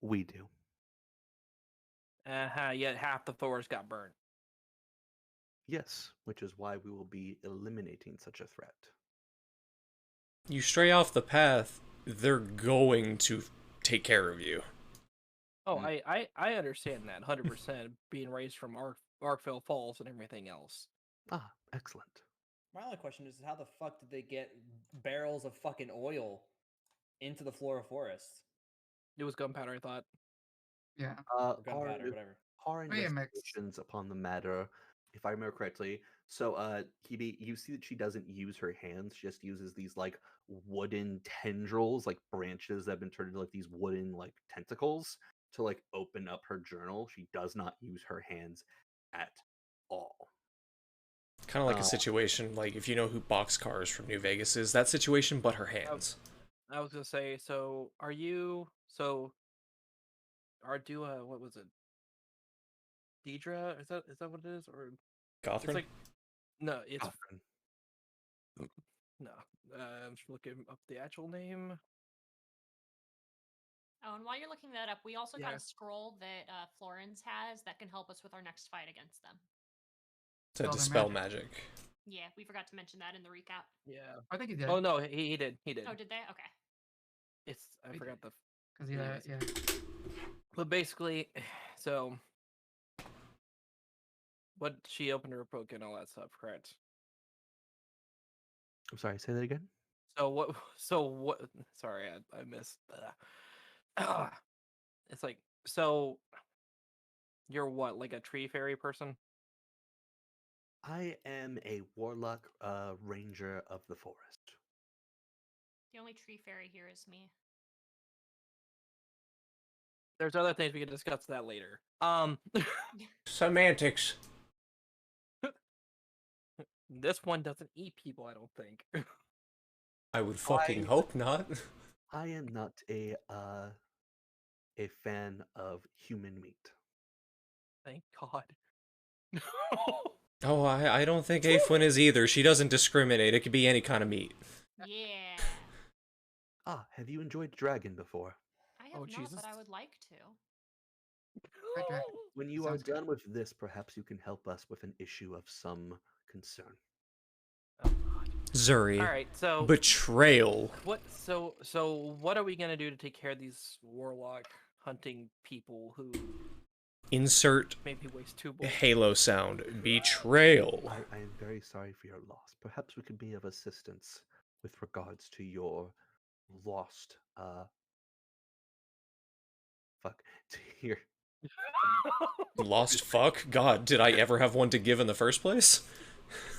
We do. Yet half the forest got burned. Yes, which is why we will be eliminating such a threat. You stray off the path, they're going to take care of you. Oh, Mm. I understand that 100%. Being raised from Arkville Falls and everything else. Ah, excellent. My only question is how the fuck did they get barrels of fucking oil into the Flora Forest? It was gunpowder, I thought. Yeah. Or gunpowder, whatever. Our Maybe a mix. investigations upon the matter, if I remember correctly. So, Kibi, you see that she doesn't use her hands; she just uses these like wooden tendrils, like branches that have been turned into like these wooden like tentacles to like open up her journal. She does not use her hands at all. Kind of like Oh. a situation, like if you know who Boxcars from New Vegas is, that situation, but her hands. I was gonna say, so are you what was it? Deidre? Is that what it is? Or Gothrin? it's like no, it's Often. no. I'm just looking up the actual name. Oh, and while you're looking that up, we also got Yeah. a scroll that Florence has that can help us with our next fight against them. To Spell their dispel magic. magic. Yeah, we forgot to mention that in the recap. Yeah. I think he did. Oh no, he did. He did. Oh, did they? Okay. It's I He forgot did. the. Because yeah, Anyways. yeah. But basically, so what she opened her book and all that stuff, correct? I'm sorry. Say that again. So what? So what? Sorry, I missed. It's like so. You're what, like a tree fairy person? I am a warlock ranger of the forest. The only tree fairy here is me. There's other things we can discuss that later. Semantics. This one doesn't eat people, I don't think. I would fucking I hope not. I am not a fan of human meat. Thank God. Oh, I don't think Aiflin is either. She doesn't discriminate. It could be any kind of meat. Yeah. Ah, have you enjoyed dragon before? I have Oh, not, Jesus. but I would like to. Red Dragon. When you Sounds are good. done with this, perhaps you can help us with an issue of some concern. Oh, God. Zuri. All right, so Betrayal. what are we gonna do to take care of these warlock hunting people who Insert maybe waste 2 bullets? Halo sound. Betrayal. I am very sorry for your loss. Perhaps we could be of assistance with regards to your lost fuck to your Lost fuck? God, did I ever have one to give in the first place?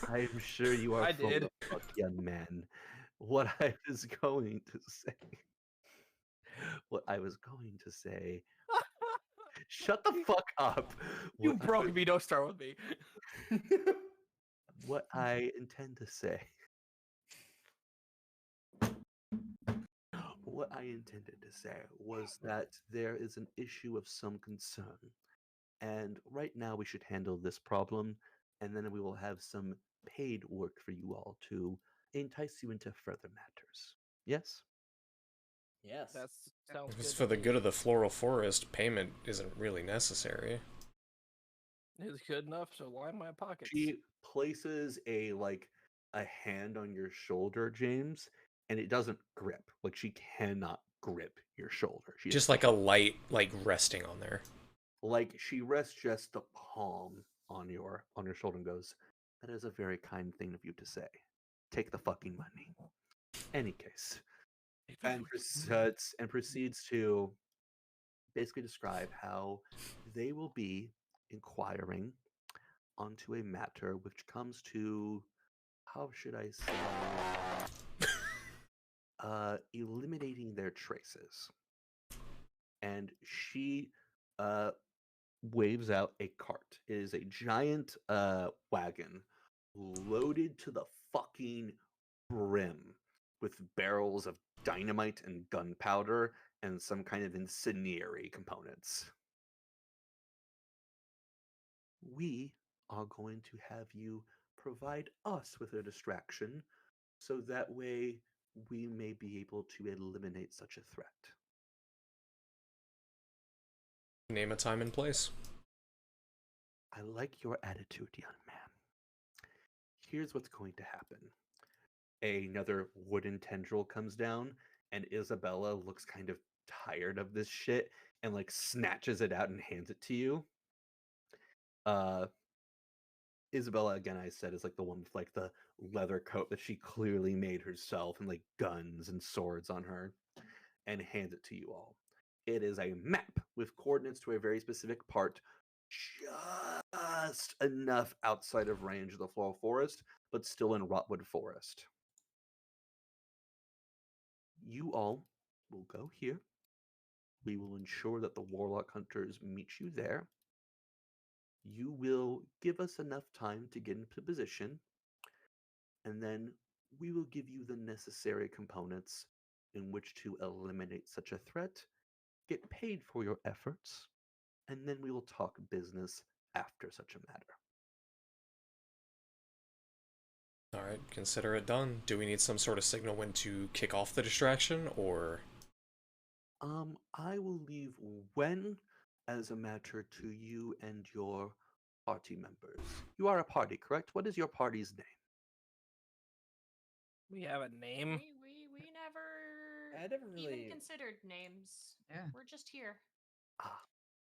I'm sure you are I full did. of fuck, young man. What I was going to say. What I was going to say. Shut the fuck up. You What broke me. Don't start with me. what I intend to say. What I intended to say was that there is an issue of some concern. And right now we should handle this problem, and then we will have some paid work for you all to entice you into further matters. Yes? Yes. That sounds If it's good for to the me. good of the floral forest, payment isn't really necessary. It's good enough to line my pockets. She places a hand on your shoulder, James, and it doesn't grip. Like she cannot grip your shoulder. She Just is like a light, like, resting on there. like she rests just the palm on your shoulder and goes, "That is a very kind thing of you to say. Take the fucking money." Any case, and proceeds to basically describe how they will be inquiring onto a matter which comes to, how should I say, eliminating their traces. And she uh, waves out a cart. It is a giant wagon loaded to the fucking brim with barrels of dynamite and gunpowder and some kind of incendiary components. We are going to have you provide us with a distraction so that way we may be able to eliminate such a threat. Name a time and place. I like your attitude, young man. Here's what's going to happen. Another wooden tendril comes down, and Isabella looks kind of tired of this shit and like snatches it out and hands it to you. Uh Isabella, again, I said, is like the one with like the leather coat that she clearly made herself and like guns and swords on her, and hands it to you all. It is a map with coordinates to a very specific part, just enough outside of range of the floral forest, but still in Rotwood Forest. You all will go here. We will ensure that the warlock hunters meet you there. You will give us enough time to get into position, and then we will give you the necessary components in which to eliminate such a threat, get paid for your efforts, and then we will talk business after such a matter. Alright, consider it done. Do we need some sort of signal when to kick off the distraction, or... I will leave when as a matter to you and your party members. You are a party, correct? What is your party's name? We have a name. We never I never even really- considered names. Yeah. We're just here. Ah,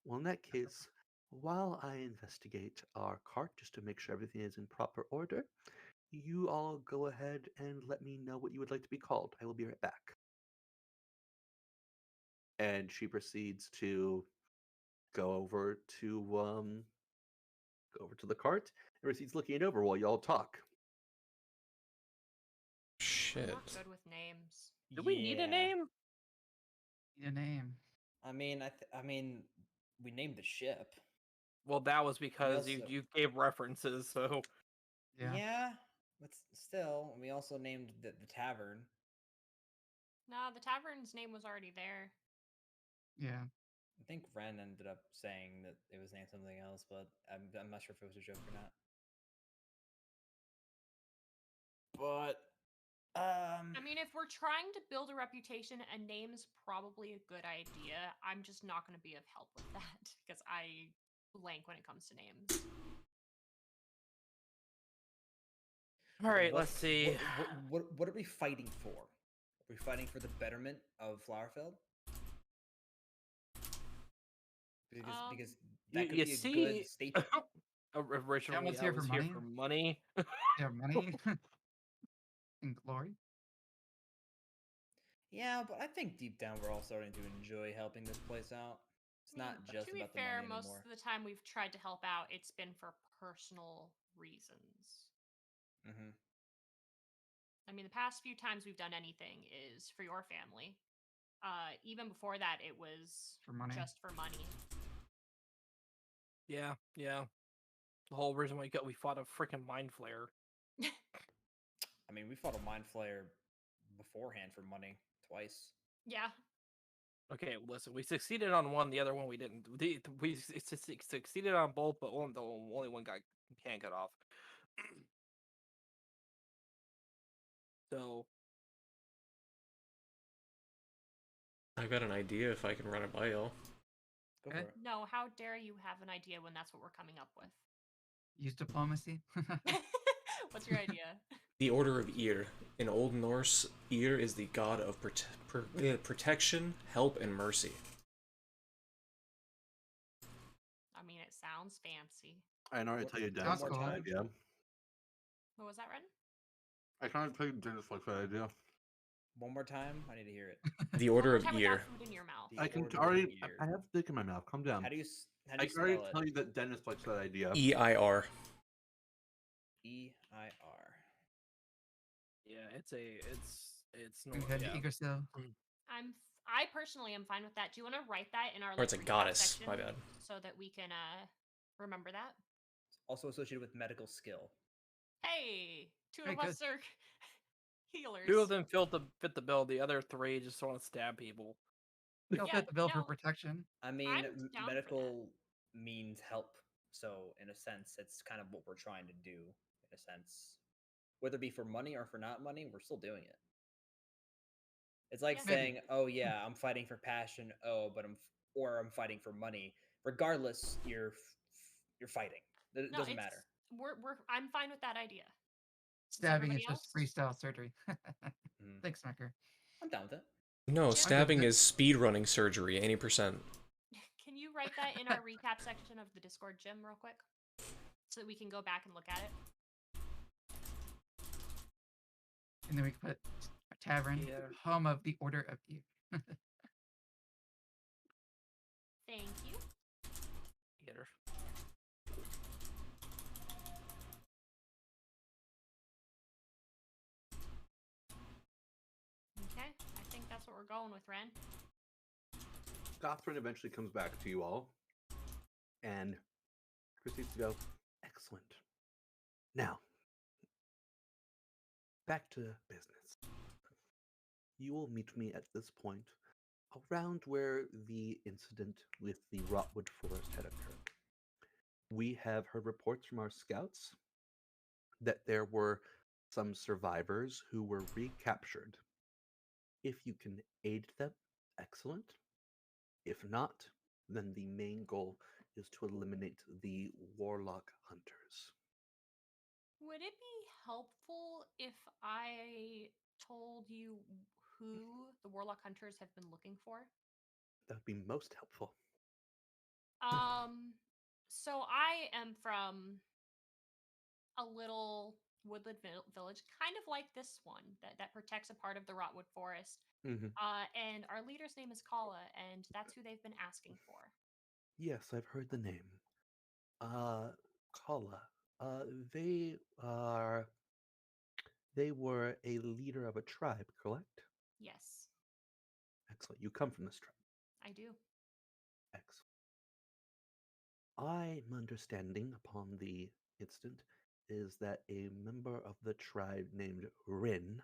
well, in that case, while I investigate our cart just to make sure everything is in proper order, you all go ahead and let me know what you would like to be called. I will be right back. And she proceeds to go over to Go over to the cart, and Receipt's looking it over while y'all talk. I'm Shit. not good with names. Do we need a Yeah. name? Need a name. I mean, I mean, we named the ship. Well, that was because also- you gave references, so Yeah. but still, we also named the tavern. Nah, the tavern's name was already there. Yeah. I think Ren ended up saying that it was named something else, but I'm not sure if it was a joke or not. But I mean, if we're trying to build a reputation, a name is probably a good idea. I'm just not going to be of help with that because I blank when it comes to names. all right. what- Let's see. What are we fighting for? Are we fighting for the betterment of Flowerfield? Because that You, could you be a see, good statement. originally was I here was for here money. for money. Yeah, money and glory. Yeah, but I think deep down we're all starting to enjoy helping this place out. It's I mean, not just to be about the fair, money most anymore. of the time we've tried to help out, it's been for personal reasons. Hmm. I mean, the past few times we've done anything is for your family. Even before that, it was For money. just for money. Yeah, yeah. The whole reason we fought a freaking mind flayer. I mean, we fought a mind flayer beforehand for money twice. Yeah. Okay, listen, we succeeded on one, the other one we didn't. We succeeded on both, but the only one got hand cut off. So I've got an idea if I can run it by y'all. Go Okay. for it. No, how dare you have an idea when that's what we're coming up with? Use diplomacy. What's your idea? The Order of Ear. In Old Norse, Ear is the god of protection, help, and mercy. I mean, it sounds fancy. I can already What- tell you one Dennis more likes that time. idea. What was that, Ren? I can already tell you Dennis likes that idea. One more time. I need to hear it. The One Order more of time Ear. without food in your mouth. The I can Order of already. Ear. I have dick in my mouth. Calm down. How do you I can already spell tell it? you that Dennis likes that idea. EIR. EIR. yeah, it's no Good yeah. Yggdrasil. I personally am fine with that. Do you want to write that in our Or it's a recap goddess, section my bad. so that we can remember that? Also associated with medical skill. Hey, two Hey, of us are healers. Two of them fit the bill. The other three just want to stab people. They'll Yeah, fit the bill for no. protection. I mean, I'm down for that. medical means help. So in a sense, it's kind of what we're trying to do. In a sense, whether it be for money or for not money, we're still doing it. It's like Yeah. Maybe. saying, "Oh yeah, I'm fighting for passion. Oh, but I'm fighting for money." Regardless, you're fighting. It No, doesn't it's, matter. I'm fine with that idea. Is Stabbing everybody is just else? freestyle surgery. Mhm. Thanks, Smacker. I'm down with it. No, Jim? stabbing is speedrunning surgery, 80%. Can you write that in our recap section of the Discord, Jim, real quick? So that we can go back and look at it. And then we can put a tavern, Yeah. home of the Order of Ear. Thank you. Get her. Okay, I think that's what we're going with, Ren. Gothrin eventually comes back to you all and proceeds to go, excellent. Now, back to business. You will meet me at this point around where the incident with the Rotwood Forest had occurred. We have heard reports from our scouts that there were some survivors who were recaptured. If you can aid them, excellent. If not, then the main goal is to eliminate the warlock hunters. Would it be helpful if I told you who the Warlock Hunters have been looking for? That would be most helpful. So I am from a little woodland village, kind of like this one, that protects a part of the Rotwood Forest. Mm-hmm. And our leader's name is Kala, and that's who they've been asking for. Yes, I've heard the name. Kala. They are. They were a leader of a tribe, correct? Yes, Excellent. You come from this tribe. I do. Excellent. I'm understanding upon the instant is that a member of the tribe named Rin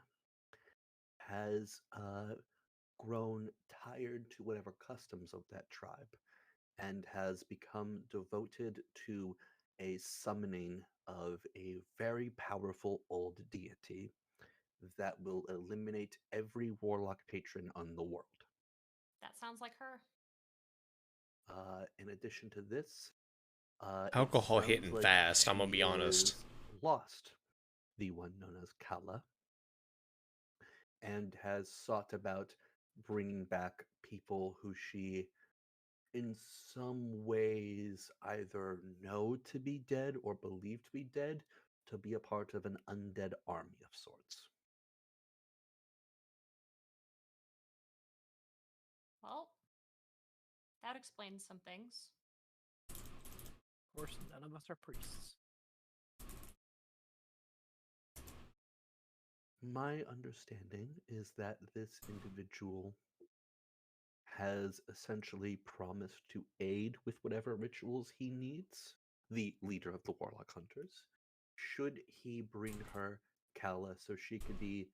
has grown tired to whatever customs of that tribe and has become devoted to a summoning of a very powerful old deity that will eliminate every warlock patron on the world. That sounds like her. In addition to this, it Alcohol sounds hitting like fast, I'm gonna she be honest. is lost, the one known as Kala, and has sought about bringing back people who she, in some ways, either know to be dead or believe to be dead, to be a part of an undead army of sorts. Well, that explains some things. Of course, none of us are priests. My understanding is that this individual has essentially promised to aid with whatever rituals he needs, the leader of the Warlock Hunters, should he bring her Kala so she could be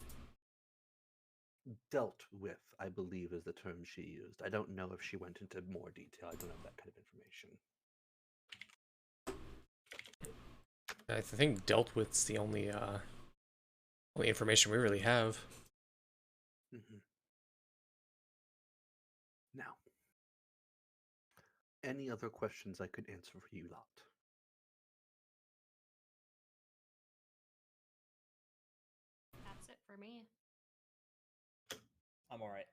dealt with, I believe is the term she used. I don't know if she went into more detail. I don't have that kind of information. I think dealt with's the only information we really have. Mhm. Now, any other questions I could answer for you lot? That's it for me. I'm all right.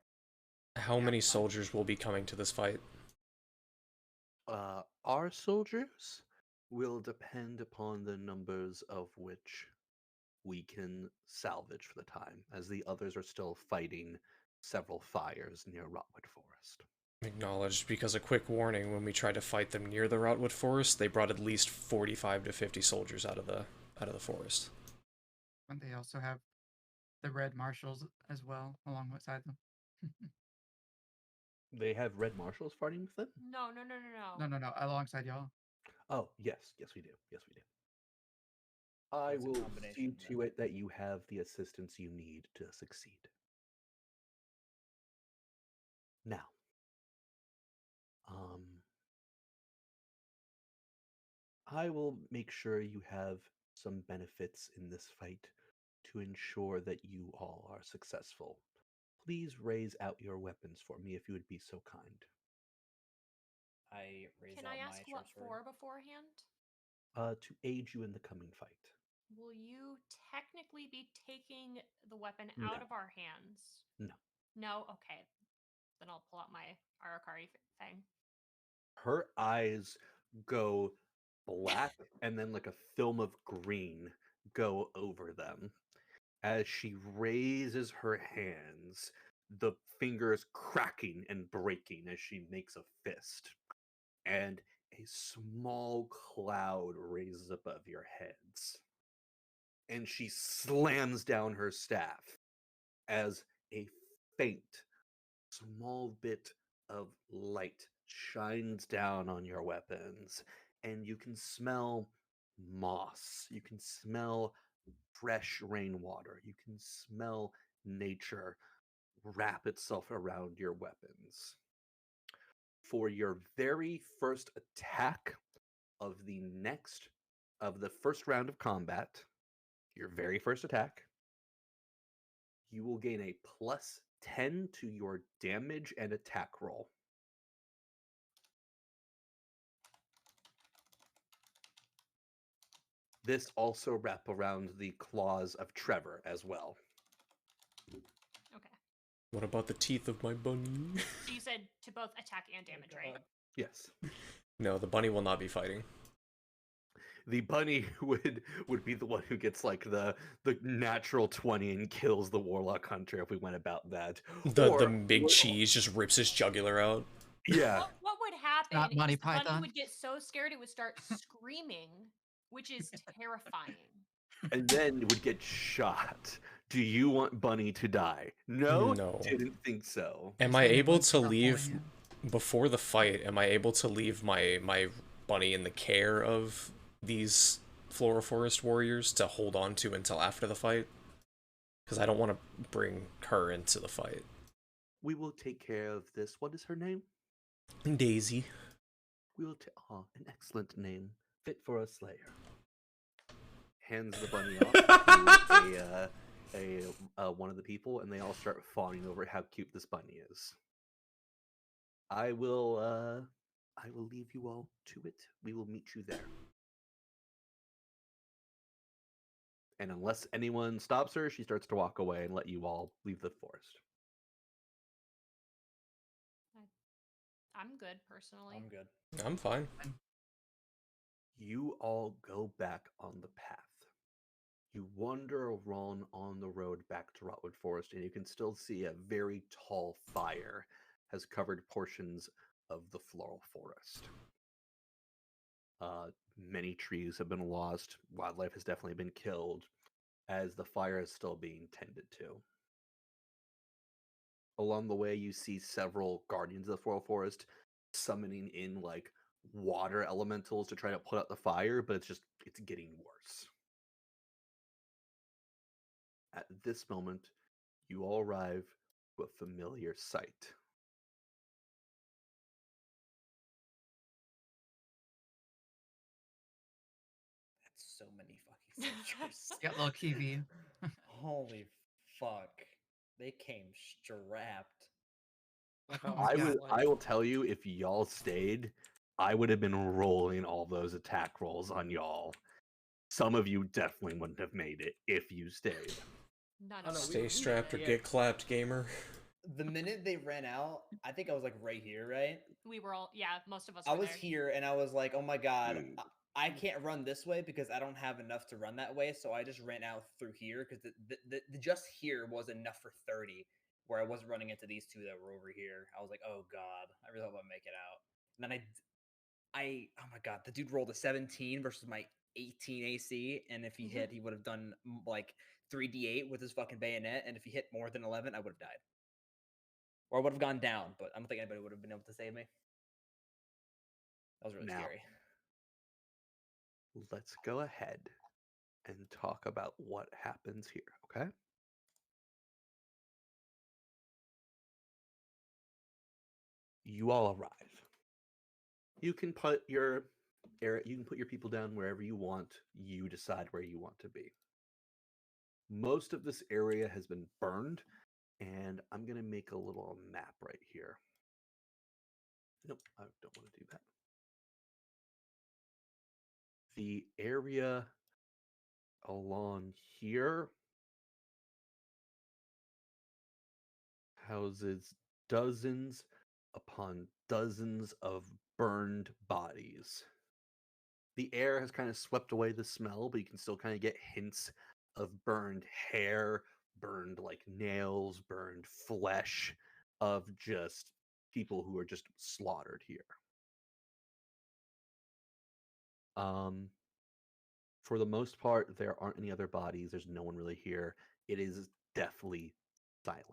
How many soldiers will be coming to this fight? Our soldiers will depend upon the numbers of which we can salvage for the time, as the others are still fighting several fires near Rotwood Forest. Acknowledged, because a quick warning, when we tried to fight them near the Rotwood Forest, they brought at least 45 to 50 soldiers out of the forest. And they also have the red marshals as well alongside them. They have red marshals fighting with them? No. No, alongside y'all. Oh, yes, we do. Yes, we do. I It's a will combination see to then. it that you have the assistance you need to succeed. Now, I will make sure you have some benefits in this fight to ensure that you all are successful. Please raise out your weapons for me if you would be so kind. I raise Can out I my ask short what sword. for beforehand? To aid you in the coming fight. Will you technically be taking the weapon No. out of our hands? No. No? Okay. Then I'll pull out my Arakari thing. Her eyes go black and then like a film of green go over them. As she raises her hands, the fingers cracking and breaking as she makes a fist. And a small cloud raises above your heads. And she slams down her staff as a faint, small bit of light shines down on your weapons. And you can smell moss. You can smell fresh rainwater. You can smell nature wrap itself around your weapons. For your very first attack of the first round of combat, your very first attack, you will gain a plus 10 to your damage and attack roll. This also wrap around the claws of Trevor as well. Okay. What about the teeth of my bunny? So you said to both attack and damage, right? Yes. No, the bunny will not be fighting. The bunny would be the one who gets like the natural 20 and kills the warlock hunter if we went about that. The big cheese just rips his jugular out. Yeah. What would happen Not Monty is the bunny Python. would get so scared it would start screaming, which is terrifying. and then would get shot. Do you want Bunny to die? No, No. didn't think so. Am You're I saying it able would to start leave pulling you? before the fight? Am I able to leave my bunny in the care of these Flora Forest warriors to hold on to until after the fight? Because I don't want to bring her into the fight. We will take care of this. What is her name? Daisy. We will take. Oh, an excellent name, fit for a slayer. Hands the bunny off to one of the people, and they all start fawning over how cute this bunny is. I will leave you all to it. We will meet you there. And unless anyone stops her, she starts to walk away and let you all leave the forest. I'm good personally. I'm good. I'm fine. You all go back on the path. You wander around on the road back to Rotwood Forest, and you can still see a very tall fire has covered portions of the floral forest. Many trees have been lost. Wildlife has definitely been killed, as the fire is still being tended to. Along the way, you see several guardians of the floral forest summoning in like water elementals to try to put out the fire, but it's getting worse. At this moment, you all arrive to a familiar sight. That's so many fucking soldiers. Got little QB. Holy fuck. They came strapped. Like how Oh, God. I will tell you, if y'all stayed, I would have been rolling all those attack rolls on y'all. Some of you definitely wouldn't have made it if you stayed. None Oh, of no, us. Stay strapped or yeah. get clapped, gamer. The minute they ran out, I think I was like right here, right? We were all, yeah, most of us I were was there. here and I was like, oh my god, Dude. I can't run this way because I don't have enough to run that way. So I just ran out through here because the just here was enough for 30, where I wasn't running into these two that were over here. I was like, oh god, I really hope I make it out. And then oh my god, the dude rolled a 17 versus my 18 AC, and if he hit, he would have done like 3d8 with his fucking bayonet, and if he hit more than 11, I would have died. Or I would have gone down, but I don't think anybody would have been able to save me. That was really Now, scary. let's go ahead and talk about what happens here, okay? You all arrive. You can put your people down wherever you want. You decide where you want to be. Most of this area has been burned, and I'm going to make a little map right here. Nope, I don't want to do that. The area along here houses dozens upon dozens of burned bodies. The air has kind of swept away the smell, but you can still kind of get hints of burned hair, burned like nails, burned flesh of just people who are just slaughtered here. For the most part, there aren't any other bodies. There's no one really here. It is deathly silent.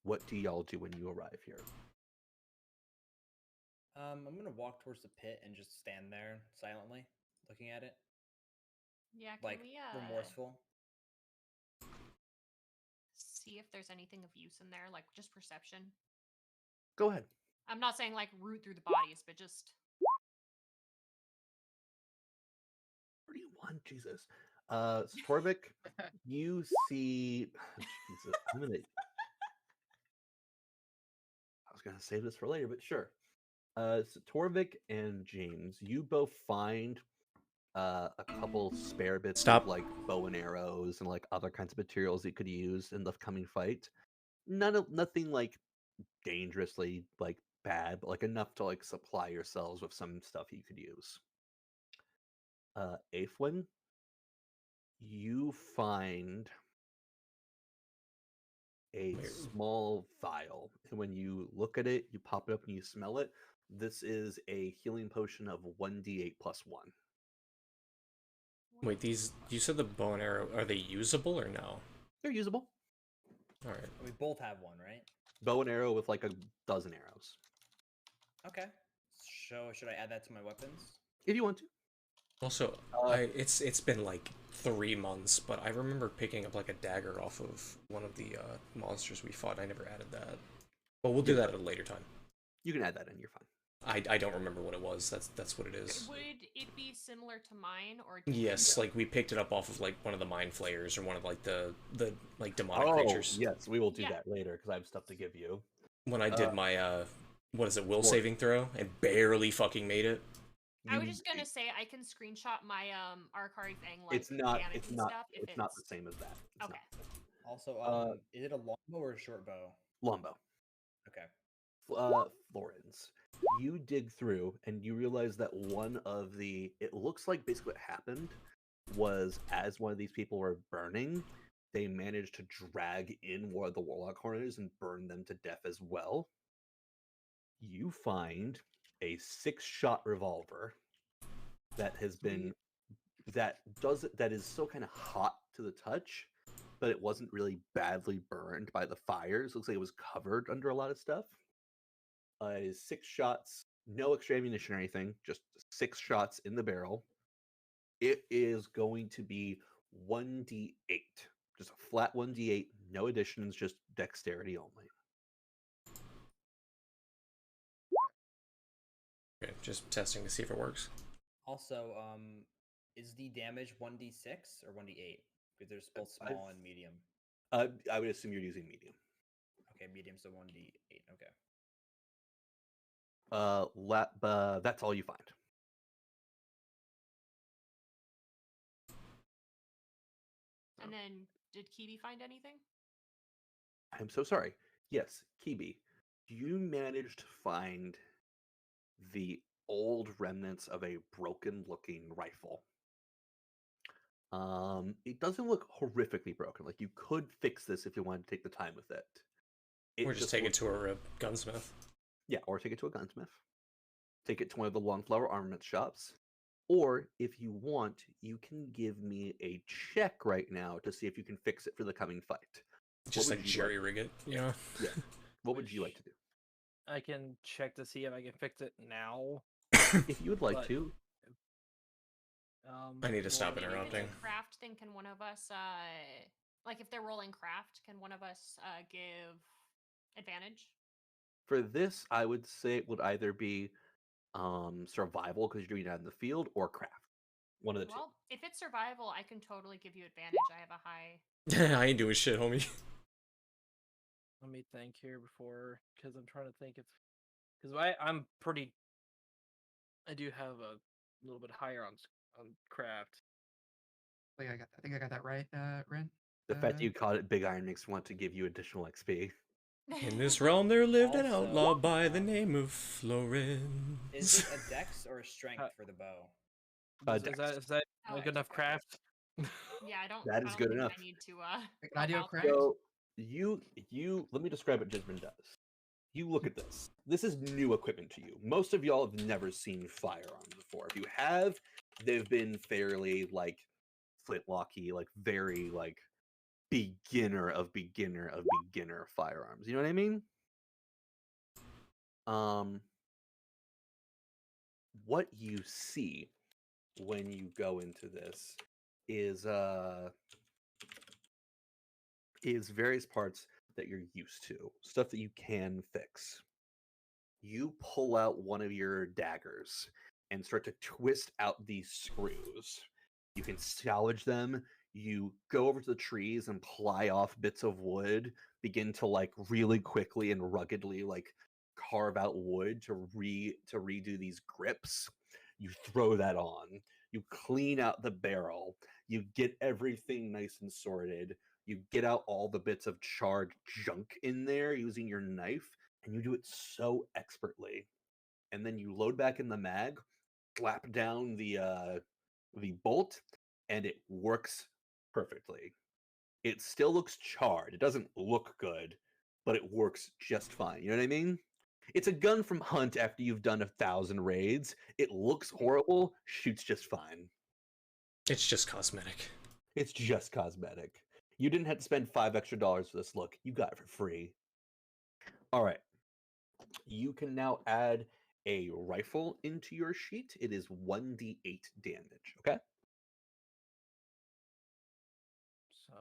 What do y'all do when you arrive here? I'm gonna walk towards the pit and just stand there silently, looking at it, Yeah, can like we remorseful. see if there's anything of use in there, like just perception? Go ahead. I'm not saying like root through the bodies, but just 31, Jesus. Torvik, you see. Jesus, I was gonna save this for later, but sure. So Torvik and James, you both find a couple spare bits Stop. of like bow and arrows and like other kinds of materials you could use in the coming fight. Nothing like dangerously like bad, but like enough to like supply yourselves with some stuff you could use. Aifwin, you find a Weird. small vial, and when you look at it, you pop it up and you smell it. This is a healing potion of 1d8 plus 1. Wait, these you said the bow and arrow, are they usable or no? They're usable. All right. We both have one, right? Bow and arrow with like a dozen arrows, Okay. So should I add that to my weapons? if you want to. Also, it's been like 3 months, but I remember picking up like a dagger off of one of the monsters we fought. I never added that, but we'll do that at a later time. You can add that in. You're fine. I don't remember what it was. That's what it is. Would it be similar to mine or? Yes, like we picked it up off of like one of the mind flayers or one of like the like demonic creatures. Yes, we will do Yeah. that later because I have stuff to give you. When I did my what is it, will Lord. saving throw and barely fucking made it. I was You- just gonna say I can screenshot my Arcari Fang like It's not. damage It's and not. stuff if It's not the same as that. It's Okay. not. Also, is it a longbow or a short bow? Longbow. Okay. Florence, you dig through and you realize that one of the, it looks like basically what happened was as one of these people were burning, they managed to drag in one of the warlock horners and burn them to death as well. You find a 6-shot revolver that has been that is still kind of hot to the touch, but it wasn't really badly burned by the fires. Looks like it was covered under a lot of stuff. Is 6 shots, no extra ammunition or anything, just 6 shots in the barrel. It is going to be 1d8, just a flat 1d8, no additions, just dexterity only. Okay, just testing to see if it works. Also, is the damage 1d6 or 1d8? Because there's both small and medium. I would assume you're using medium. Okay, medium, so 1d8. Okay. That's all you find. And then did Kibi find anything? I'm so sorry. Yes, Kibi, you managed to find the old remnants of a broken-looking rifle. It doesn't look horrifically broken. Like you could fix this if you wanted to take the time with it. Or just take it looks- to a gunsmith. Yeah, or take it to a gunsmith. Take it to one of the Longflower armament shops. Or if you want, you can give me a check right now to see if you can fix it for the coming fight. Just would like you jerry rig it, you know? Yeah. What would you like to do? I can check to see if I can fix it now. If you would like But- to, I need to stop Maybe if it's interrupting. a craft thing, can one of us like if they're rolling craft, can one of us give advantage? for this, I would say it would either be survival because you're doing that in the field, or craft. One of the two. Well, if it's survival, I can totally give you advantage. I have a high. I ain't doing shit, homie. Let me think here before, because I'm trying to think if, because I'm pretty. I do have a little bit higher on craft. Like I think I got that right, Ren. The fact that you called it Big Iron makes me want to give you additional XP. In this realm there lived an Also, outlaw by the name of Florin. Is it a dex or a strength for the bow? Is that Oh, a good enough craft? Yeah, I don't. That is I don't good think enough. I need to. Can I do a help out craft? there. So you let me describe what Judgment does. You look at this. This is new equipment to you. Most of y'all have never seen firearms before. If you have, they've been fairly like flintlocky, like very like beginner of beginner firearms. You know what I mean? What you see when you go into this is various parts that you're used to, stuff that you can fix. You pull out one of your daggers and start to twist out these screws. You can salvage them. You go over to the trees and ply off bits of wood, begin to like really quickly and ruggedly like carve out wood to redo these grips. You throw that on. You clean out the barrel. You get everything nice and sorted. You get out all the bits of charred junk in there using your knife, and you do it so expertly. And then you load back in the mag, slap down the bolt, and it works perfectly. It still looks charred. It doesn't look good, but it works just fine. You know what I mean? It's a gun from Hunt after you've done 1,000 raids. It looks horrible, shoots just fine. It's just cosmetic. It's just cosmetic. You didn't have to spend $5 extra for this look. You got it for free. All right. You can now add a rifle into your sheet. It is 1d8 damage. Okay. So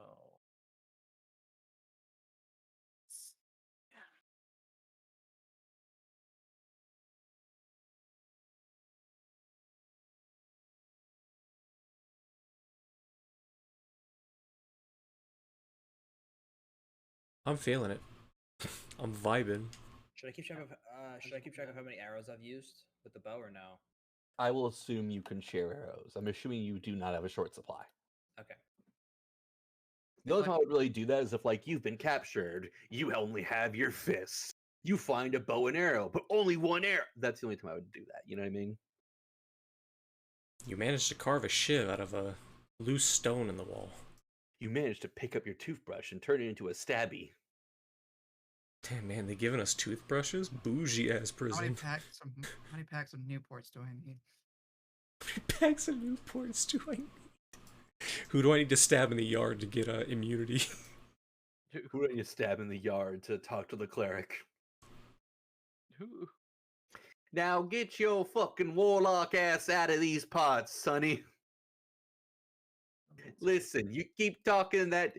I'm feeling it. I'm vibing. Should I keep track of how many arrows I've used with the bow or no? I will assume you can share arrows. I'm assuming you do not have a short supply. Okay. The only time I would really do that is if, like, you've been captured, you only have your fists. You find a bow and arrow, but only one arrow. That's the only time I would do that. You know what I mean? You managed to carve a shiv out of a loose stone in the wall. You managed to pick up your toothbrush and turn it into a stabby. Damn, man, they giving us toothbrushes? Bougie ass How many prison. packs of Newports do I need? How many packs of Newports do I need? Who do I need to stab in the yard to get immunity? Who do you stab in the yard to talk to the cleric? who? Now get your fucking warlock ass out of these pods, sonny. Listen, you keep talking that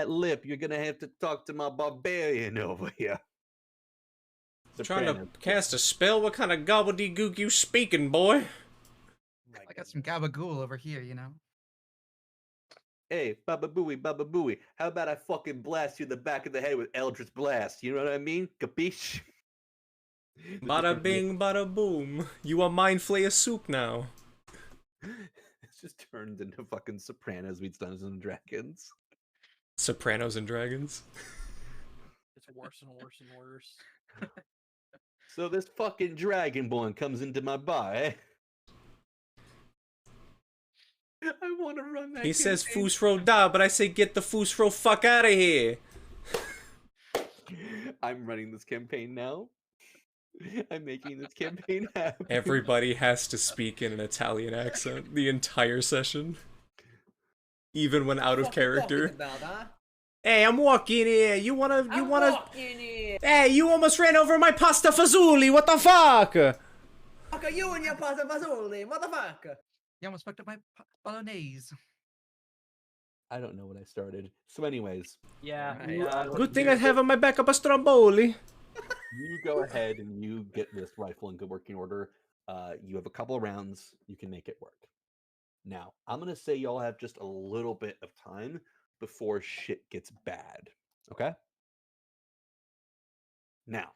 lip, you're gonna have to talk to my barbarian over here. Trying to Soprano. cast a spell? What kind of gobbledygook you speaking, boy? My I got some goodness. gabagool over here, you know. Hey, Baba Booey, how about I fucking blast you in the back of the head with Eldritch Blast? You know what I mean? Capiche? Bada bing, bada boom. You are mind flayer soup now. It's just turned into fucking Sopranos meets Dungeons and Dragons. Sopranos and Dragons. It's worse and worse and worse. So this fucking dragonborn comes into my bar, eh? I want to run that. He says campaign. Fusro da, but I say get the Fusro fuck out of here. I'm running this campaign now. I'm making this campaign happen. Everybody has to speak in an Italian accent the entire session. Even when out of What you talking character. about, huh? Hey, I'm walking here. You wanna... I'm walking here. Hey, you almost ran over my pasta fazooli. What the fuck? Fuck are you and your pasta fazooli, motherfucker? You almost fucked up my bolognese. I don't know what I started. So anyways, Yeah. Right. Good thing I have on my backup a stromboli. you go ahead and you get this rifle in good working order. You have a couple of rounds. You can make it work. Now, I'm going to say y'all have just a little bit of time before shit gets bad. Okay? Now,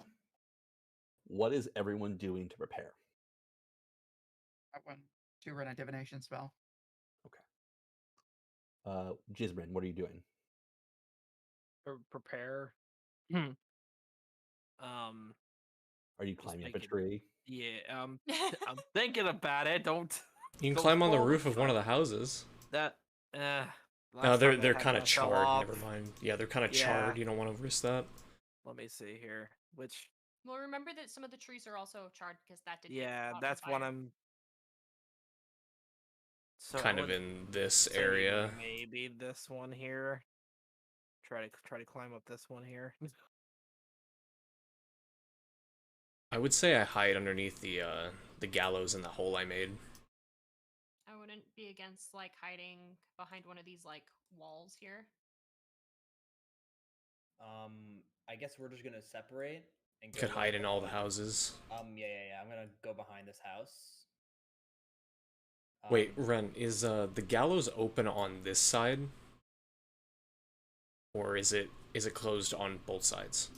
what is everyone doing to prepare? I want to run a divination spell. Jizbrin, what are you doing? Prepare. Are you climbing up a make it- tree? Yeah. I'm thinking about it. Don't. You can Don't climb on the spoil the roof of one of fun. the houses. That. No, last they're time I they're had kind of one fell charred. off. Never mind. Yeah, they're kind of Yeah. charred. You don't want to risk that. Let me see here. Which. Well, remember that some of the trees are also charred because that did. get Yeah, caught on that's what fire. I'm. So Kind I of would in this say area. Maybe this one here. Try to climb up this one here. I would say I hide underneath the gallows in the hole I made. I wouldn't be against like hiding behind one of these like walls here. I guess we're just gonna separate and go Could hide like, in all the houses. Yeah. I'm gonna go behind this house. Wait, Um, Ren, is the gallows open on this side? Or is it closed on both sides?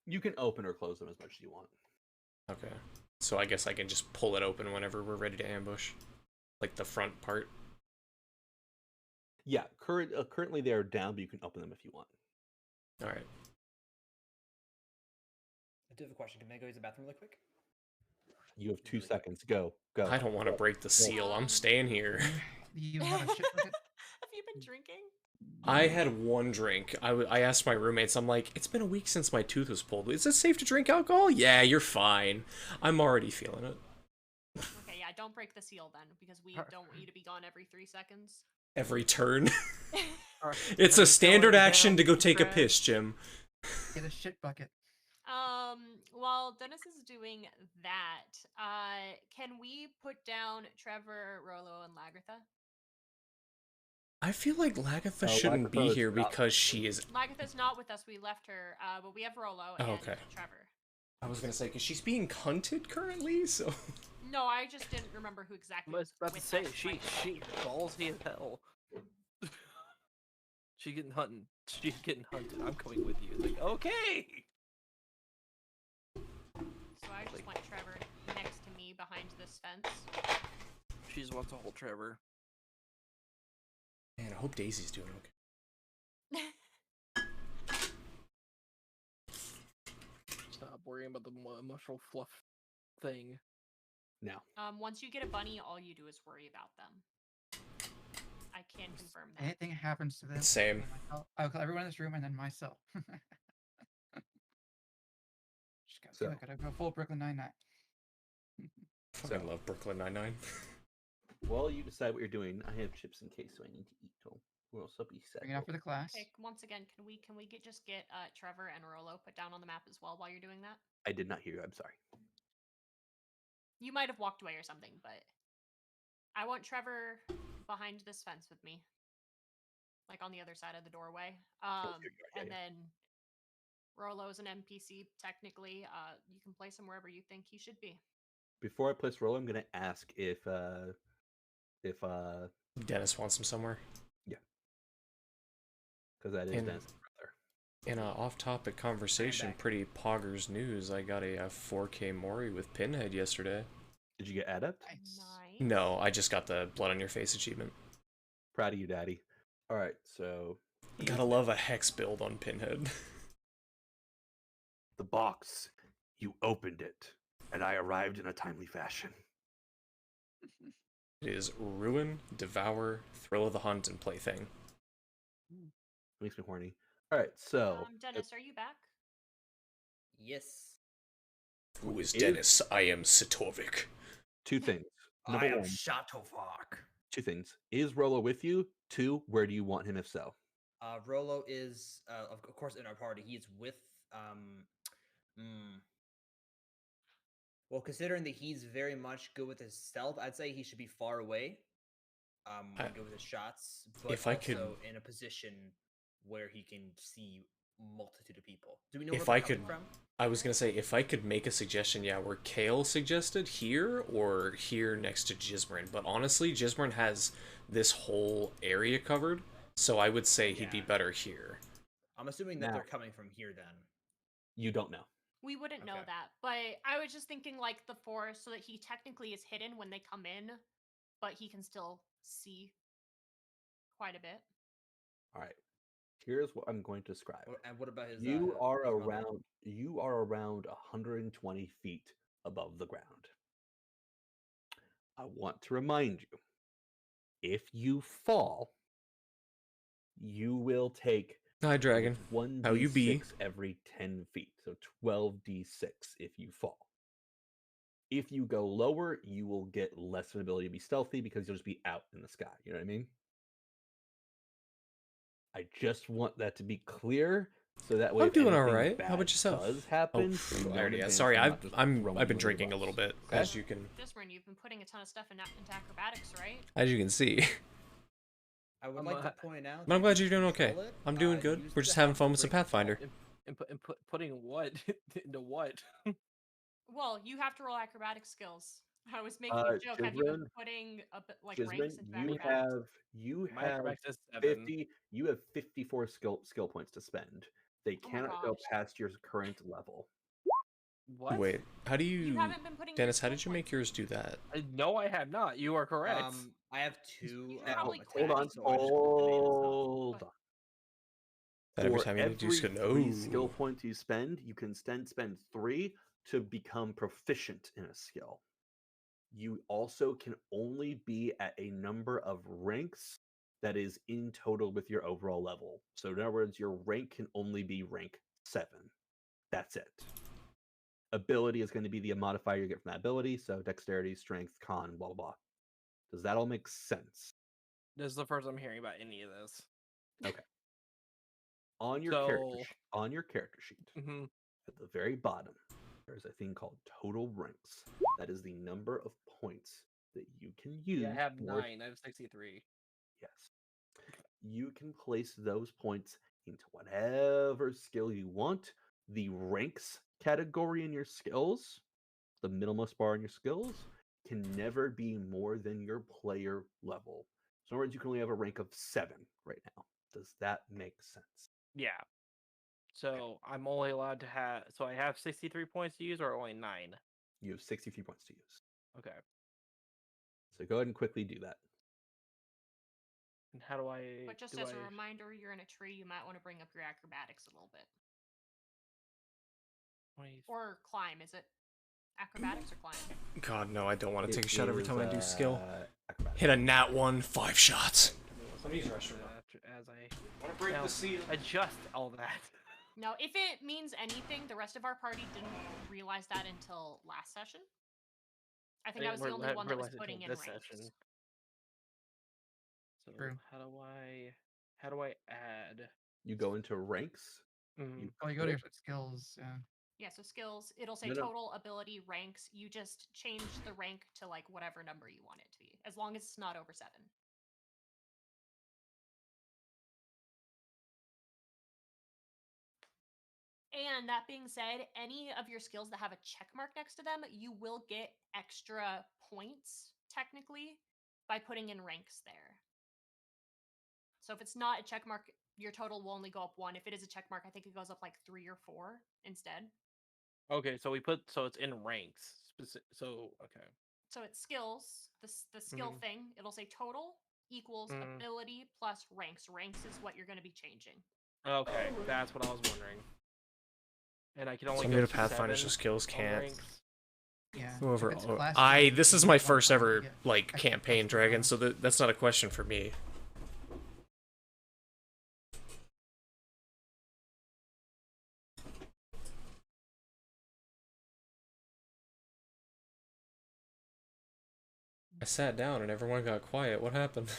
You can open or close them as much as you want. Okay. So I guess I can just pull it open whenever we're ready to ambush. Like the front part. Yeah, currently they are down, but you can open them if you want. Alright. I do have a question. Can I go use the bathroom really quick? You have 2 seconds. Go. I don't want to break the seal. I'm staying here. You have a shit bucket? Have you been drinking? I had one drink. I asked my roommates, I'm like, it's been a week since my tooth was pulled. Is it safe to drink alcohol? Yeah, you're fine. I'm already feeling it. Okay, yeah, don't break the seal then, because we Her- don't want you to be gone every 3 seconds. Every turn. Are- It's are a you standard going action down to go the take a track? piss, Jim. Get a shit bucket. While Dennis is doing that, can we put down Trevor, Rolo, and Lagartha? I feel like Lagatha shouldn't Lagatha be is here not because she is. Lagartha's not with us. We left her, but we have Rolo Oh, and okay. Trevor. I was gonna say because she's being hunted currently, so. No, I just didn't remember who exactly I was was about to with say us. she ballsy as hell. She's getting hunted. She's getting hunted. I'm coming with you. It's like okay. So I just want Trevor next to me behind this fence. She just wants to hold Trevor. Man, I hope Daisy's doing okay. Stop worrying about the emotional fluff thing. Now. Once you get a bunny, all you do is worry about them. I can confirm that. Anything happens to this, Same. I'll kill everyone in this room and then myself. Just gotta go full Brooklyn Nine-Nine. Fucking love Brooklyn Nine-Nine. While you decide what you're doing, I have chips in case I need to eat them. We'll also be set. Bring it out for the class. Okay, once again, can we just get Trevor and Rolo put down on the map as well while you're doing that? I did not hear you. I'm sorry. You might have walked away or something, but I want Trevor behind this fence with me, like on the other side of the doorway. And then Rolo's an NPC technically. You can place him wherever you think he should be. Before I place roll, I'm gonna ask if Dennis wants him somewhere. yeah, because that is In- Dennis' brother. In a off-topic conversation, back. pretty poggers news, I got a 4K Mori with Pinhead yesterday. Did you get adept? Nice. Nice. No, I just got the Blood on Your Face achievement. Proud of you, Daddy. All right, so Gotta love a Hex build on Pinhead. the box. You opened it, and I arrived in a timely fashion. It is Ruin, Devour, Thrill of the Hunt, and Plaything. Makes me horny. All right, so Dennis, are you back? Yes. Who is Is- Dennis? I am Sitorvik. two things. I Number am one, Shadowvark. two things. Is Rolo with you? Two, where do you want him if so? Rolo is, of course, in our party. He is with, well, considering that he's very much good with his stealth, I'd say he should be far away. I- Good with his shots, but if I also could- in a position where he can see multitude of people. Do we know where If they're I coming could- from? I was gonna say, if I could make a suggestion, yeah, where Kale suggested here or here next to Jizmarin. But honestly, Jizmarin has this whole area covered, so I would say he'd be Yeah. better here. I'm assuming that Now- they're coming from here then. You don't know. We wouldn't know Okay. that, but I was just thinking like the forest, so that he technically is hidden when they come in, but he can still see quite a bit. All right. Here's what I'm going to describe. And what about his? You are his mother? around 120 feet above the ground. I want to remind you, if you fall, you will take Hi, Dragon. 1d6 How you be? every 10 feet. So 12d6 if you fall. If you go lower, you will get less of an ability to be stealthy because you'll just be out in the sky. You know what I mean? I just want that to be clear, so that way I'm if doing all anything right. How bad about yourself? Does happen? Oh, you know I in already. advance Sorry, and I've not just I'm throwing I've been you under the drinking a bus. little bit, Okay? as you can Jizmarin, you've been putting a ton of stuff into acrobatics, right? see. I would I'm, like to uh, point out. But I'm that glad you you're doing okay. control it, I'm doing good. used We're to just having have fun with some break Pathfinder. And putting what into what? Well, you have to roll acrobatic skills. I was making Uh, a joke. Have you been Jizmarin- putting like Jizmarin, ranks into you acrobatics? My have acrobatics is 7. 50. You have 54 skill points to spend. They Oh my cannot go gosh. past your current level. What? Wait, how do You you, haven't been putting. your Dennis? How skill did you make points yours do that? No, I have not. You are correct. I have two. You should Now, probably attacks, hold on, so I just put the name and stuff. hold on. That every For time you need to do every skill. 3 skill No. points you spend, you can spend 3 to become proficient in a skill. You also can only be at a number of ranks that is in total with your overall level. So in other words, your rank can only be rank 7. That's it. ability is going to be the modifier you get from that ability. So dexterity, strength, con, blah, blah, blah. Does that all make sense? This is the first I'm hearing about any of this. Okay. On your So- character sheet, hmm at the very bottom, there's a thing called total ranks. That is the number of points that you can use. Yeah, I have for- 9. I have 63. Yes. You can place those points into whatever skill you want. The ranks category in your skills, the middlemost bar in your skills, can never be more than your player level. So in other words, you can only have a rank of 7 right now. Does that make sense? Yeah. So I'm only allowed to have. So I have 63 points to use, or only 9. You have 63 points to use. Okay. So go ahead and quickly do that. And how do I? But just do as I... a reminder, you're in a tree. You might want to bring up your acrobatics a little bit, 20 or climb. Is it acrobatics or climb? God, no, I don't want to take a It shot every is, time I do skill. acrobatics. Hit a nat 1, 5 shots. Let me use the restroom now. As I Want to break now the seal? adjust all that. No, if it means anything, the rest of our party didn't realize that until last session. I think I was the only one that was putting in ranks. So True. how do I add? You go into ranks. Mhm. Oh, you go to your skills. Yeah. Yeah, so skills, it'll say No, no. total ability ranks. You just change the rank to like whatever number you want it to be, as long as it's not over 7. And that being said, any of your skills that have a check mark next to them, you will get extra points, technically, by putting in ranks there. So if it's not a check mark, your total will only go up 1. If it is a check mark, I think it goes up like 3 or 4 instead. Okay, so it's in ranks. So okay. So it's skills, the skill Mhm. thing. It'll say total equals Mhm. ability plus ranks. Ranks is what you're going to be changing. Okay, that's what I was wondering. And I can only Some go new to Pathfinders 7 with skills on can't. ranks. Yeah. Whoever. If it's class This is two, my you first won't ever get like extra campaign extra dragon, bonus. so that's not a question for me. I sat down and everyone got quiet. What happened?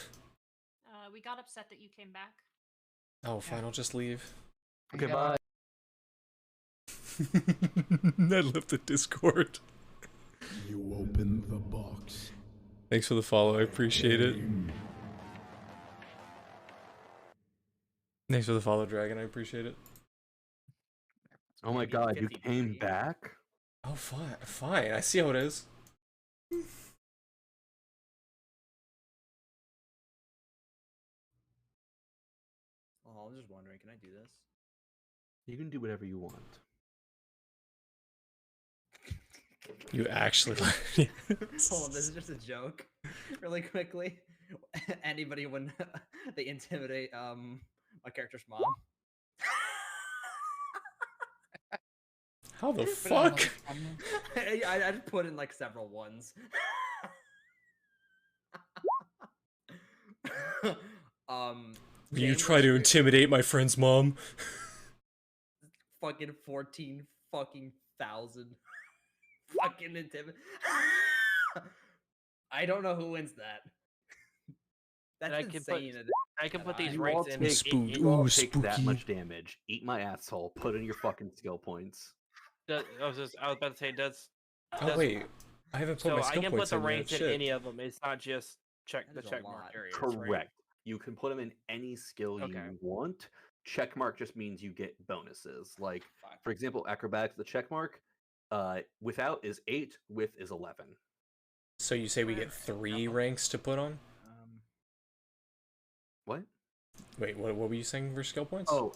We got upset that you came back. Oh, fine. I'll just leave. Okay, Yeah. bye. I left the Discord. You open the box. Thanks for the follow. I appreciate it. Thanks for the follow, Dragon. I appreciate it. Oh my Maybe god, you 50 came degree. back? Oh, fine. Fine. I see how it is. Oh, I'm just wondering, can I do this? You can do whatever you want. You actually. Hold on, this is just a joke. Really quickly. Anybody when they intimidate my character's mom. How the Put it on, fuck? like, thumbnail. I just put in like several ones. You game try to restrict- intimidate my friend's mom? fucking 14 fucking thousand. Fucking intimidate. I don't know who wins that. And That's I can put- insane. I can put these You all ranks in. take- Spooked. You all Ooh, take that spooky. much damage. Eat my asshole. Put in your fucking skill points. I was about to say does. Oh wait, I haven't put So my I skill can put points the in yet. ranks in Shit. any of them. It's not just That the is a check mark lot. areas. Correct. Right? You can put them in any skill Okay. you want. Check mark just means you get bonuses. Like, Fine. for example, acrobatics, the check mark, without is 8, with is 11. So you say we get 3 ranks to put on? What? Wait, what were you saying for skill points? Oh,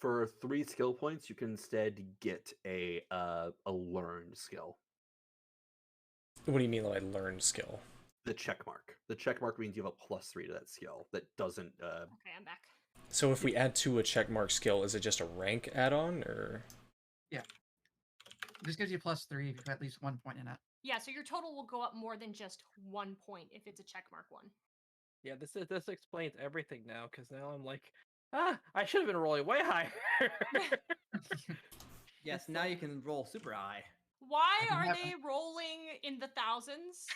for 3 skill points, you can instead get a learned skill. What do you mean, like learned skill? The check mark. The check mark means you have a +3 to that skill. That doesn't. Okay, I'm back. So if we add to a checkmark skill, is it just a rank add-on, or? This gives you +3 if you have at least 1 point in it. Yeah, so your total will go up more than just 1 point if it's a checkmark one. Yeah, this explains everything now. Because now I'm like, I should have been rolling way higher. Yes, now you can roll super high. Why I are have- they rolling in the thousands?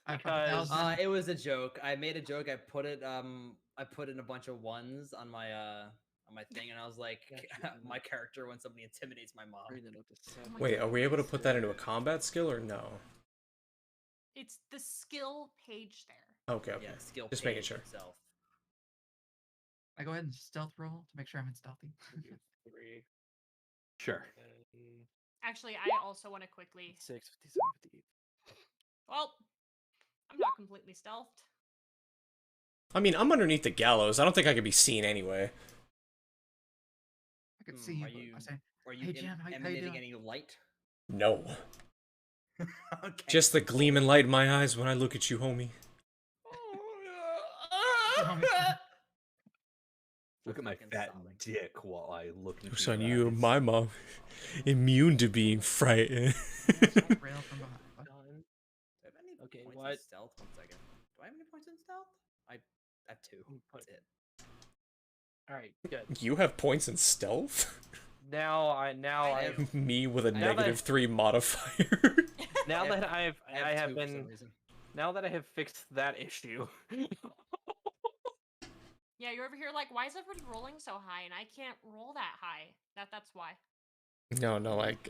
I put Because 1,000. It was a joke. I made a joke. I put in a bunch of ones on my thing, and I was like, Gotcha. my character when somebody intimidates my mom. Bring that up to seven. my Wait, are we able to put that into a combat skill or no? It's the skill page there. Okay, okay. Yeah, skill Just making page sure. itself. I go ahead and stealth roll to make sure I'm in stealthy. 3, Sure. 10, Actually, I also want to quickly. 6, 57, 58. Well, I'm not completely stealthed. I mean, I'm underneath the gallows. I don't think I could be seen anyway. I could see you. Are but you I'm saying, are you Hey, Jim, how you emanating doing? any light? No. Okay. Just the gleaming light in my eyes when I look at you, homie. Look at my Fucking fat sobbing. dick while I look into Son, your you, eyes. my mom, immune to being frightened. Assault rail from behind. What? Done. Do I have any Okay, points in what? stealth? 1 second. Do I have any points in stealth? I have 2. Put- That's it. All right, good. You have points in stealth? Now I have- Me with a Now that- -3 modifier. now I have- that I have 2 for some been reason. now that I have fixed that issue. Yeah, you're over here like, why is everybody rolling so high? And I can't roll that high. That's why. No, like,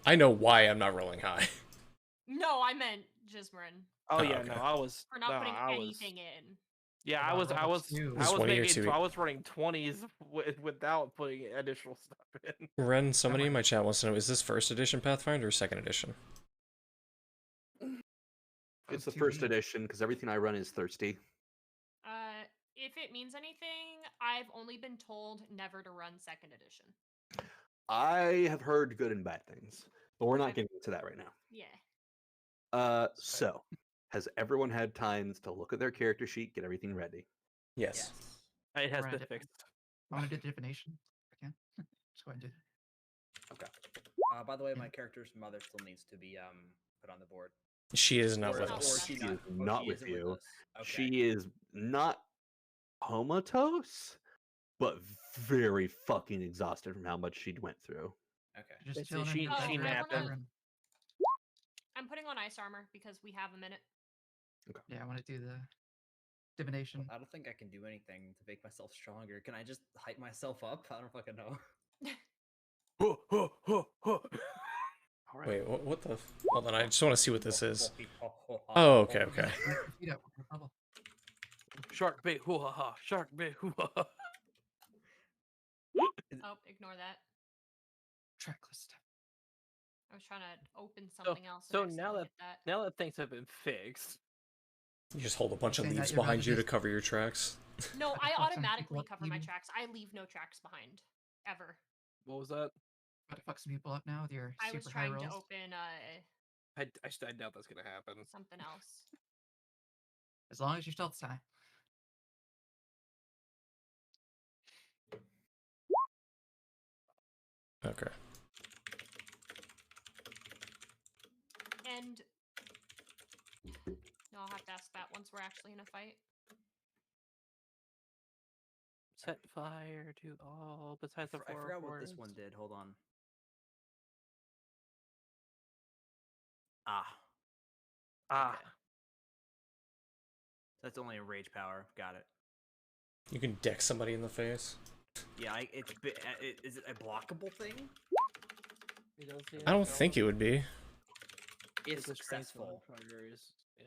I know why I'm not rolling high. No, I meant Jismarin Oh Oh, yeah, okay. no, I was for not no, putting I was anything in. yeah, Wow, I roll was two. I Just was one of your making two. I was running 20s without putting additional stuff in. Ren, somebody in my chat wants to know, is this first edition Pathfinder or second edition? It's the first edition because everything I run is thirsty. If it means anything, I've only been told never to run second edition. I have heard good and bad things, but we're not getting into that right now. Yeah. So has everyone had times to look at their character sheet, get everything ready? Yes. It has Right. been fixed. I want to do divination. If I can. Just go ahead and do that. By the way, my character's mother still needs to be put on the board. She is not Or- with or us. she She is Oh, not she with isn't you. us. Okay. She is not comatose, but very fucking exhausted from how much she went through. Okay. Just It's- chilling she- in your she bedroom napped there him. and- I'm putting on ice armor because we have a minute. Yeah, I want to do the divination. I don't think I can do anything to make myself stronger. Can I just hype myself up? I don't fucking know. All right. Wait, what the? Hold on, I just want to see what this is. Oh, Oh, okay, okay. Lift your feet up, no problem. Shark bait, hoo ha ha. Shark bait, hoo ha ha. Oh, ignore that. Tracklist. I was trying to open something else. So and now accidentally that hit that. now that things have been fixed, You just hold a bunch of Saying that leaves you're about behind to you to just- cover your tracks. No, About I to fuck some automatically people up, cover my maybe? tracks. I leave no tracks behind. Ever. what was that? About to fuck some people up now with your I was super high trying to rolls. open I doubt that's gonna happen. something else. As long as your stealth's high. Okay. And no, I'll have to ask that once we're actually in a fight. Set fire to all besides the I four forgot what this one did. Hold on. Ah. Ah, Okay. That's only a rage power. Got it. You can deck somebody in the face. Yeah, is it a blockable thing? it does, yeah, I don't it think it would be. If a strength successful. modifier is- yeah.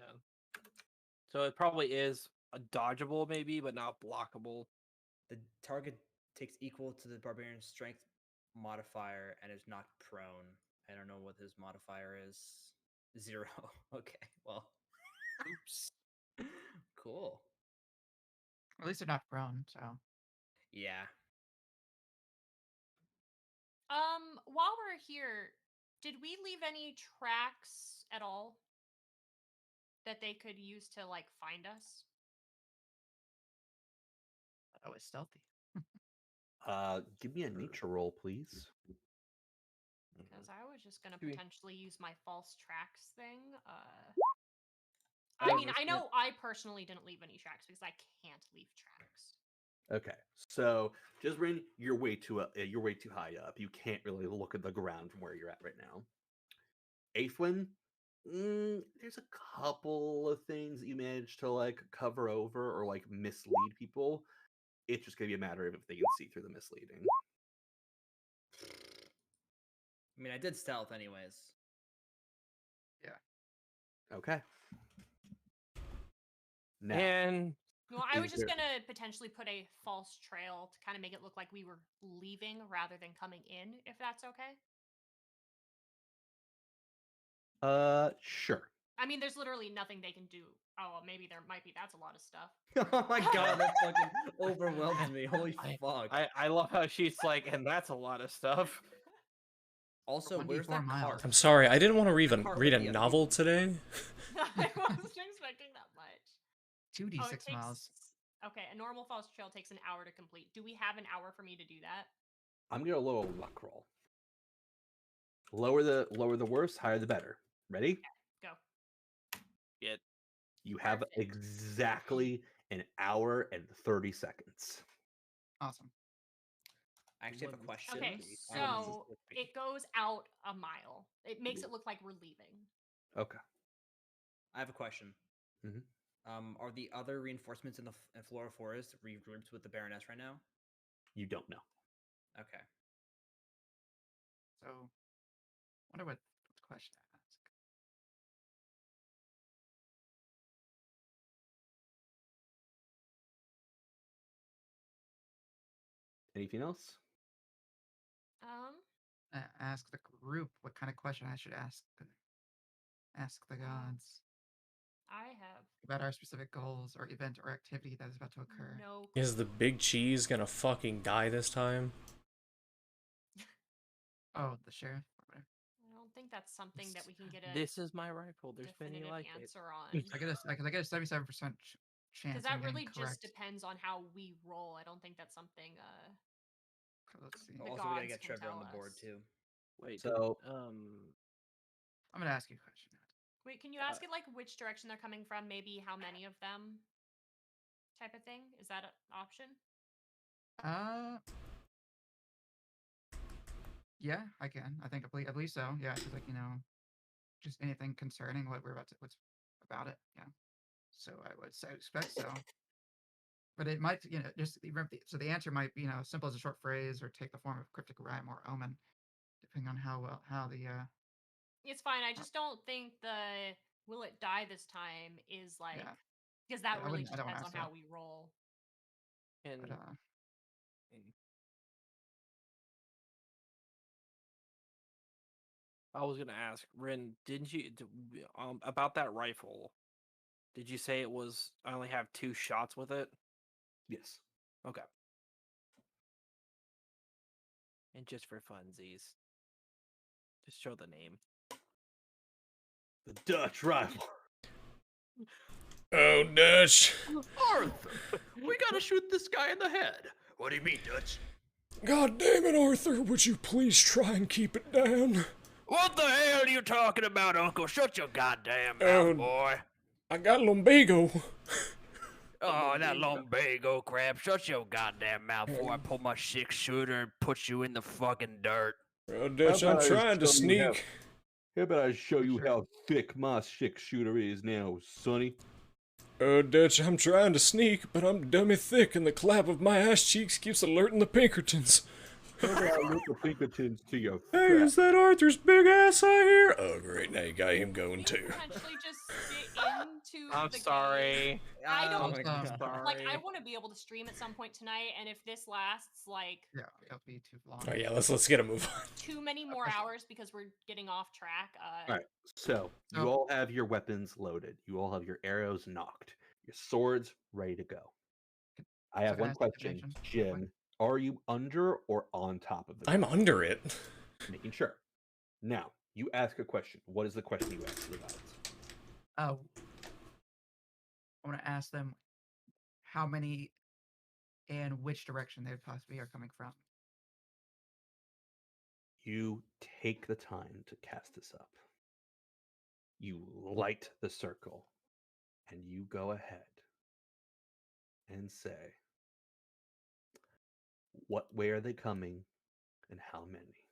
So it probably is a dodgeable, maybe, but not blockable. The target takes equal to the barbarian's strength modifier and is knocked prone. I don't know what his modifier is. 0. Okay, well. Oops. Cool. At least they're not prone, so. Yeah. While we're here, did we leave any tracks at all that they could use to like find us? Oh, it's stealthy. Give me a nature roll, please. Because I was just gonna Do we- potentially use my false tracks thing. I I mean, was I gonna- know I personally didn't leave any tracks because I can't leave tracks. Okay, so Jisrin, you're way too high up. You can't really look at the ground from where you're at right now. Eighth one, there's a couple of things that you manage to like cover over or like mislead people. It's just gonna be a matter of if they can see through the misleading. I mean, I did stealth anyways. Okay. Now, And Well, I was Is just there- gonna potentially put a false trail to kind of make it look like we were leaving rather than coming in, if that's okay. sure. I mean, there's literally nothing they can do. Oh, maybe there might be. That's a lot of stuff. Oh my god, that fucking overwhelmed me. Holy fuck. I love how she's like, and that's a lot of stuff. Also, where's 1d4 that miles. cart? I'm sorry, I didn't want to read That a, cart read a would be a novel people. today. I wasn't expecting that much. 2d6 Oh, it takes. miles. Okay, a normal false trail takes an hour to complete. Do we have an hour for me to do that? I'm gonna lower a luck roll. Lower the worst, higher the better. Ready? Go. Get You have Perfect. exactly an hour and 30 seconds. Awesome. I actually have a question. Okay, so it goes out a mile. It makes it look like we're leaving. Okay. I have a question. Mhm. Are the other reinforcements in the in Flora Forest regrouped with the Baroness right now? You don't know. Okay. So, wonder what question to ask. Anything else? Ask the group what kind of question I should ask. Ask the gods I have about our specific goals or event or activity that is about to occur. no. Is the big cheese gonna fucking die this time? Oh, the sheriff. Or whatever. I don't think that's something that we can get a this is my rifle. There's many definitive like it. answer on. I get a 77% chance. Because that of getting really just correct. depends on how we roll. I don't think that's something Let's see. The Also, we gotta gods get can Trevor on tell the board us. too. Wait, So- I'm gonna ask you a question. Wait, can you ask it like which direction they're coming from? Maybe how many of them? Type of thing. Is that an option? Yeah, I can. I believe so. Yeah, it's like just anything concerning what we're about to, what's about it. Yeah. So I would say expect so. But it might, just remember. So the answer might be, as simple as a short phrase or take the form of cryptic rhyme or omen, depending on how the It's fine. I just don't think the will it die this time is like yeah. because that Yeah, I really wouldn't- just I don't wanna depends on ask how that. we roll. and, But and I was gonna ask Rin, didn't you about that rifle? Did you say it was? I only have 2 shots with it. Yes. Okay. And just for funsies, just show the name. The Dutch rifle. Oh, Dutch. Arthur, we gotta shoot this guy in the head. What do you mean, Dutch? God damn it, Arthur, would you please try and keep it down? What the hell are you talking about, Uncle? Shut your goddamn Oh, mouth, boy. I got lumbago. Oh, that lumbago crap. Shut your goddamn mouth before I pull my 6-shooter and put you in the fucking dirt. Oh, Dutch, I'm trying to sneak. How about I show you how thick my 6-shooter is now, sonny? Oh, Dutch, I'm trying to sneak, but I'm dummy thick and the clap of my ass cheeks keeps alerting the Pinkertons. How about I look the Pinkertons to your Hey, fat- is that Arthur's big ass I hear? Oh, great, now you got him going You too. potentially just get into I'm the sorry. I Oh don't- my Awesome. God. Like I want to be able to stream at some point tonight, and if this lasts like yeah, it'll be too long. Oh yeah, let's get a move on. too many more hours because we're getting off track. All right, so you So- all have your weapons loaded. You all have your arrows knocked. Your swords ready to go. I have can I one ask question, divination? Jim. Are you under or on top of the? I'm gods? under it. Making sure. Now you ask a question. What is the question you ask the gods? I want to ask them how many and which direction they possibly are coming from. You take the time to cast this up. You light the circle, and you go ahead and say, "What way are they coming, and how many?"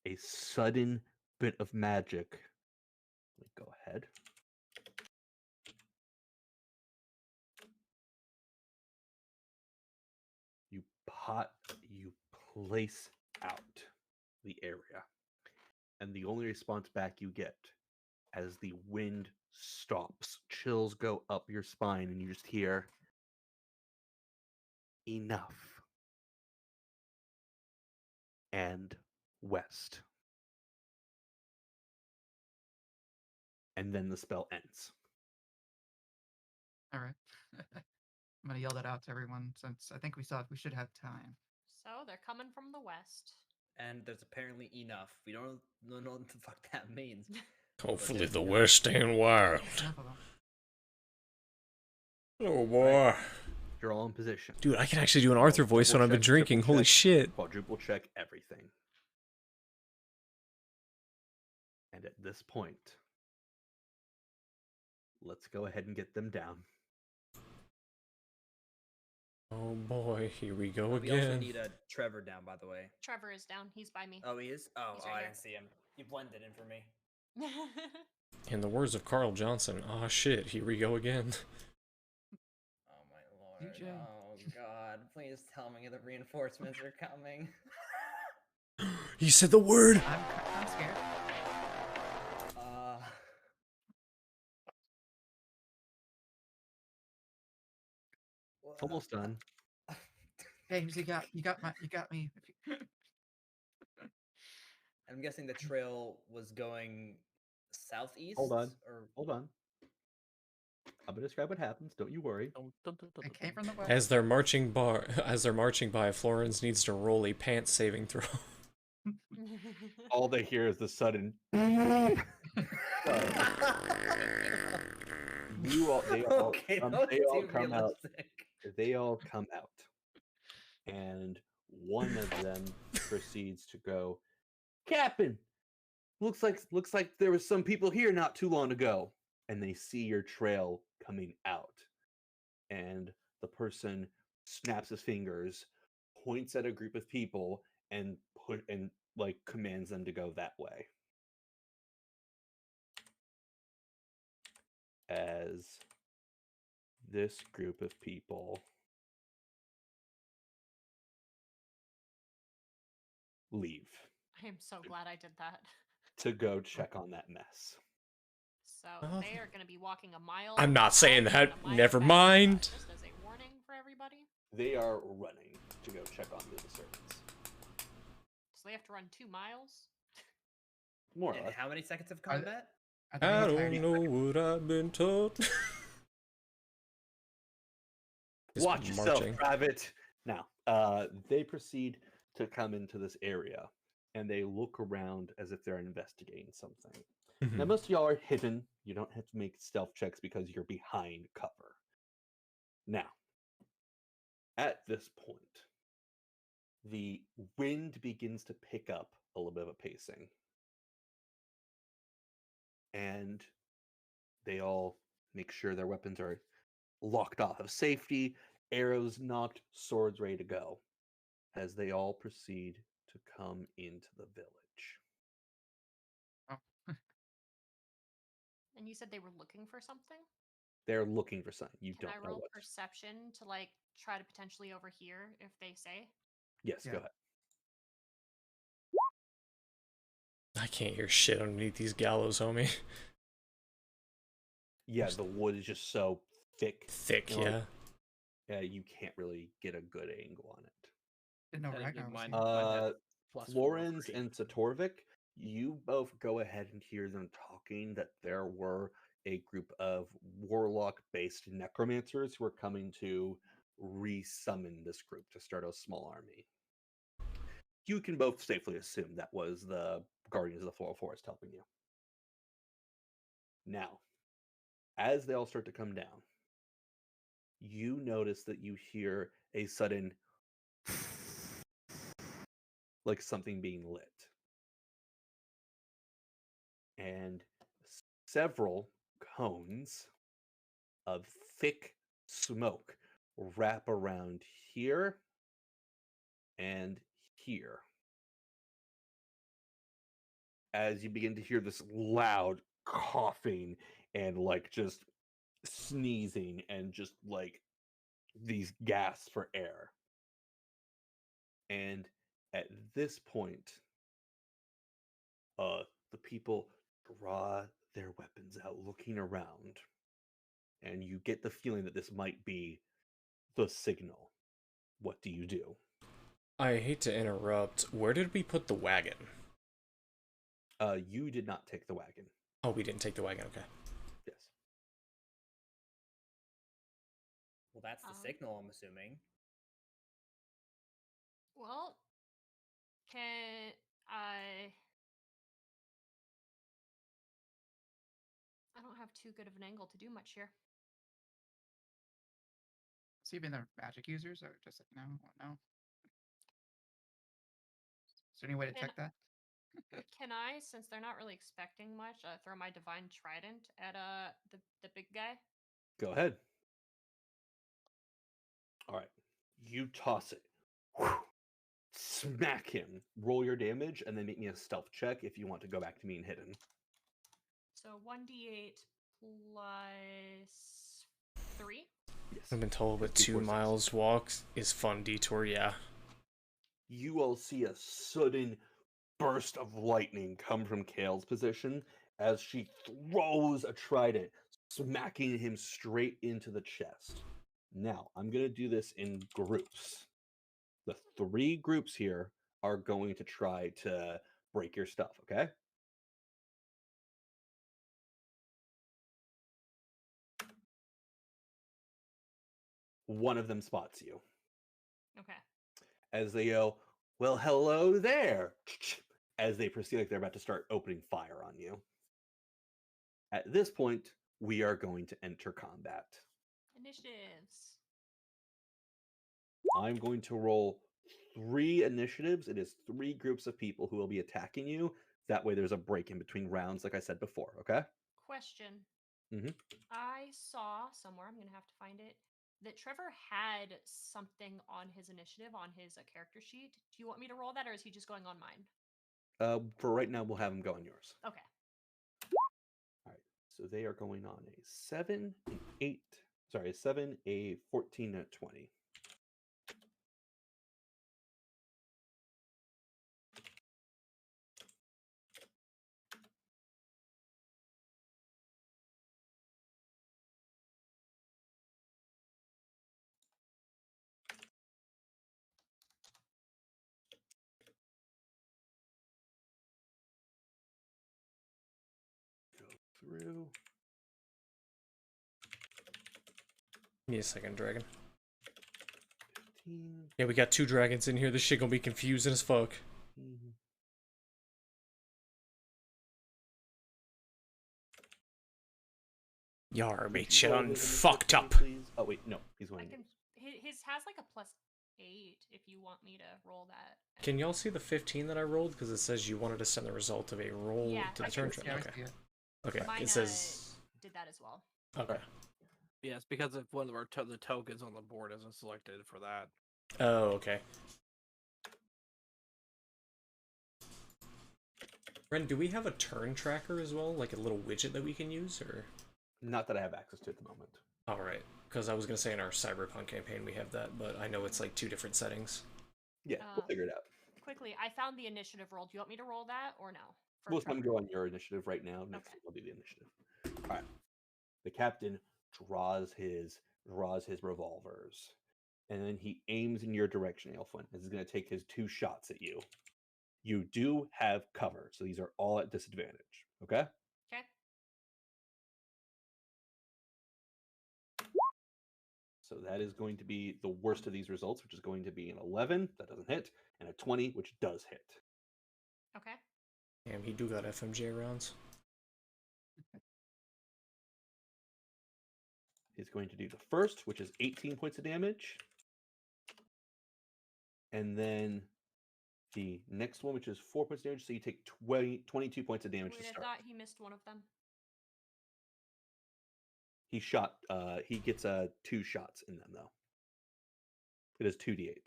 a sudden bit of magic. Go ahead. You place out the area, and the only response back you get as the wind stops, chills go up your spine, and you just hear enough and west. And then the spell ends. All right. I'm gonna yell that out to everyone since I think we should have time. So they're coming from the west. And there's apparently enough. We don't know what the fuck that means. Hopefully there's the enough. West ain't wild. Enough of them. Oh boy. You're all in position. Dude, I can actually do an Arthur voice when I've been Triple check, drinking. triple Holy check, shit. Quadruple check everything. And at this point, let's go ahead and get them down. Oh boy, here we go We also again. need a Trevor down, by the way. Trevor is down. He's by me. Oh, he is? Oh, He's I right here. didn't see him. He blended in for me. In the words of Carl Johnson, aw shit, here we go again. Oh my lord. DJ. Oh god. Please tell me the reinforcements are coming. He said the word! I'm scared. It's almost done. James, you got me. I'm guessing the trail was going southeast? Hold on. Or Hold on. I'm gonna describe what happens. Don't you worry. It came from the west. As they're marching by, Florence needs to roll a pants saving throw. All they hear is the sudden. They all Okay, come, that was they all too come out. realistic. They all come out, and one of them proceeds to go, Captain. Looks like there was some people here not too long ago, and they see your trail coming out, and the person snaps his fingers, points at a group of people, and like commands them to go that way. As this group of people leave I am so glad I did that. to go check on that mess. So they are going to be walking a mile. I'm not saying out that. and a mile Never back, mind. Just as a warning for everybody. They are running to go check on the disturbance. So they have to run 2 miles. More or And less. how many seconds of combat? Are they I retired? don't know what I've been told. Just Watch yourself, marching. Private. Now, they proceed to come into this area, and they look around as if they're investigating something. Now, Mhm. most of y'all are hidden. You don't have to make stealth checks because you're behind cover. Now, at this point, the wind begins to pick up a little bit of a pacing. And they all make sure their weapons are locked off of safety, arrows knocked, swords ready to go, as they all proceed to come into the village. Oh. And you said they were looking for something? They're looking for something. You Can don't I know roll what. perception to like try to potentially overhear if they say? Yes, Yeah. go ahead. I can't hear shit underneath these gallows, homie. Yeah, the wood is just so thick. Thick, You know, yeah. Yeah, you can't really get a good angle on it. Didn't know I didn't Ragnar get was mine. here. Mine had +4 Florence for and each. Satorvik, you both go ahead and hear them talking that there were a group of warlock-based necromancers who were coming to resummon this group to start a small army. You can both safely assume that was the Guardians of the Floral Forest helping you. Now, as they all start to come down, you notice that you hear a sudden like something being lit. And several cones of thick smoke wrap around here and here. as you begin to hear this loud coughing and like just sneezing and just like these gasps for air. And at this point, the people draw their weapons out, looking around, and you get the feeling that this might be the signal. What do you do? I hate to interrupt. Where did we put the wagon? You did not take the wagon. Oh, we didn't take the wagon. Okay. Yes. Well, that's the Um, signal, I'm assuming. Well, can I don't have too good of an angle to do much here. So even they're magic users, or just like no, no. Is there any way to Can- check that? Can I, since they're not really expecting much, throw my divine trident at the big guy? Go ahead. All right. You toss it. Whew. Smack him. Roll your damage and then make me a stealth check if you want to go back to being hidden. So 1d8 plus 3. Yes. I've been told that Before 2 six. miles walk is fun detour. Yeah. You all see a sudden burst of lightning come from Kale's position as she throws a trident, smacking him straight into the chest. Now, I'm going to do this in groups. The 3 groups here are going to try to break your stuff, okay? One of them spots you. Okay. As they go, well, hello there, as they proceed like they're about to start opening fire on you. At this point, we are going to enter combat. Initiatives. I'm going to roll 3 initiatives. It is 3 groups of people who will be attacking you. That way there's a break in between rounds, like I said before, okay? Question. Mhm. I saw somewhere, I'm going to have to find it, that Trevor had something on his initiative on his character sheet. Do you want me to roll that, or is he just going on mine? For right now, we'll have them go on yours. Okay. All right. So they are going on a 7, an 8, sorry, a 7, a 14, and a 20. Go through. Give me a second, dragon. 15. Yeah, we got 2 dragons in here. This shit gonna be confusing as fuck. Mhm. Yar, Could be you shit roll on his initiative fucked for me, up. please? Oh wait, no, he's I going. can. His has like a plus 8 if you want me to roll that. Can y'all see the 15 that I rolled? Because it says you wanted to send the result of a roll Yeah, to I the can turn see track. it. Okay. Okay. Mine It says. did that as well. Okay. Yeah, it's because if one of our the tokens on the board isn't selected for that. Oh, okay. Ren, do we have a turn tracker as well? Like a little widget that we can use, or? Not that I have access to at the moment. Alright. Because I was going to say in our Cyberpunk campaign we have that, but I know it's like 2 different settings. Yeah, we'll figure it out. Quickly, I found the initiative roll. Do you want me to roll that or no? For We'll just let him Trevor? go on your initiative right now. Next Okay. week I'll do the initiative. All right. The captain draws his revolvers, and then he aims in your direction, Aelfwin. This is going to take his 2 shots at you. You do have cover, so these are all at disadvantage. Okay. Okay. So that is going to be the worst of these results, which is going to be an 11 that doesn't hit, and a 20 which does hit. Okay. Damn, he do got FMJ rounds. He's going to do the first, which is 18 points of damage. And then the next one, which is 4 points of damage. So you take 22 points of damage Wait, to I start. thought he missed one of them. He shot, he gets 2 shots in them, though. It is 2d8.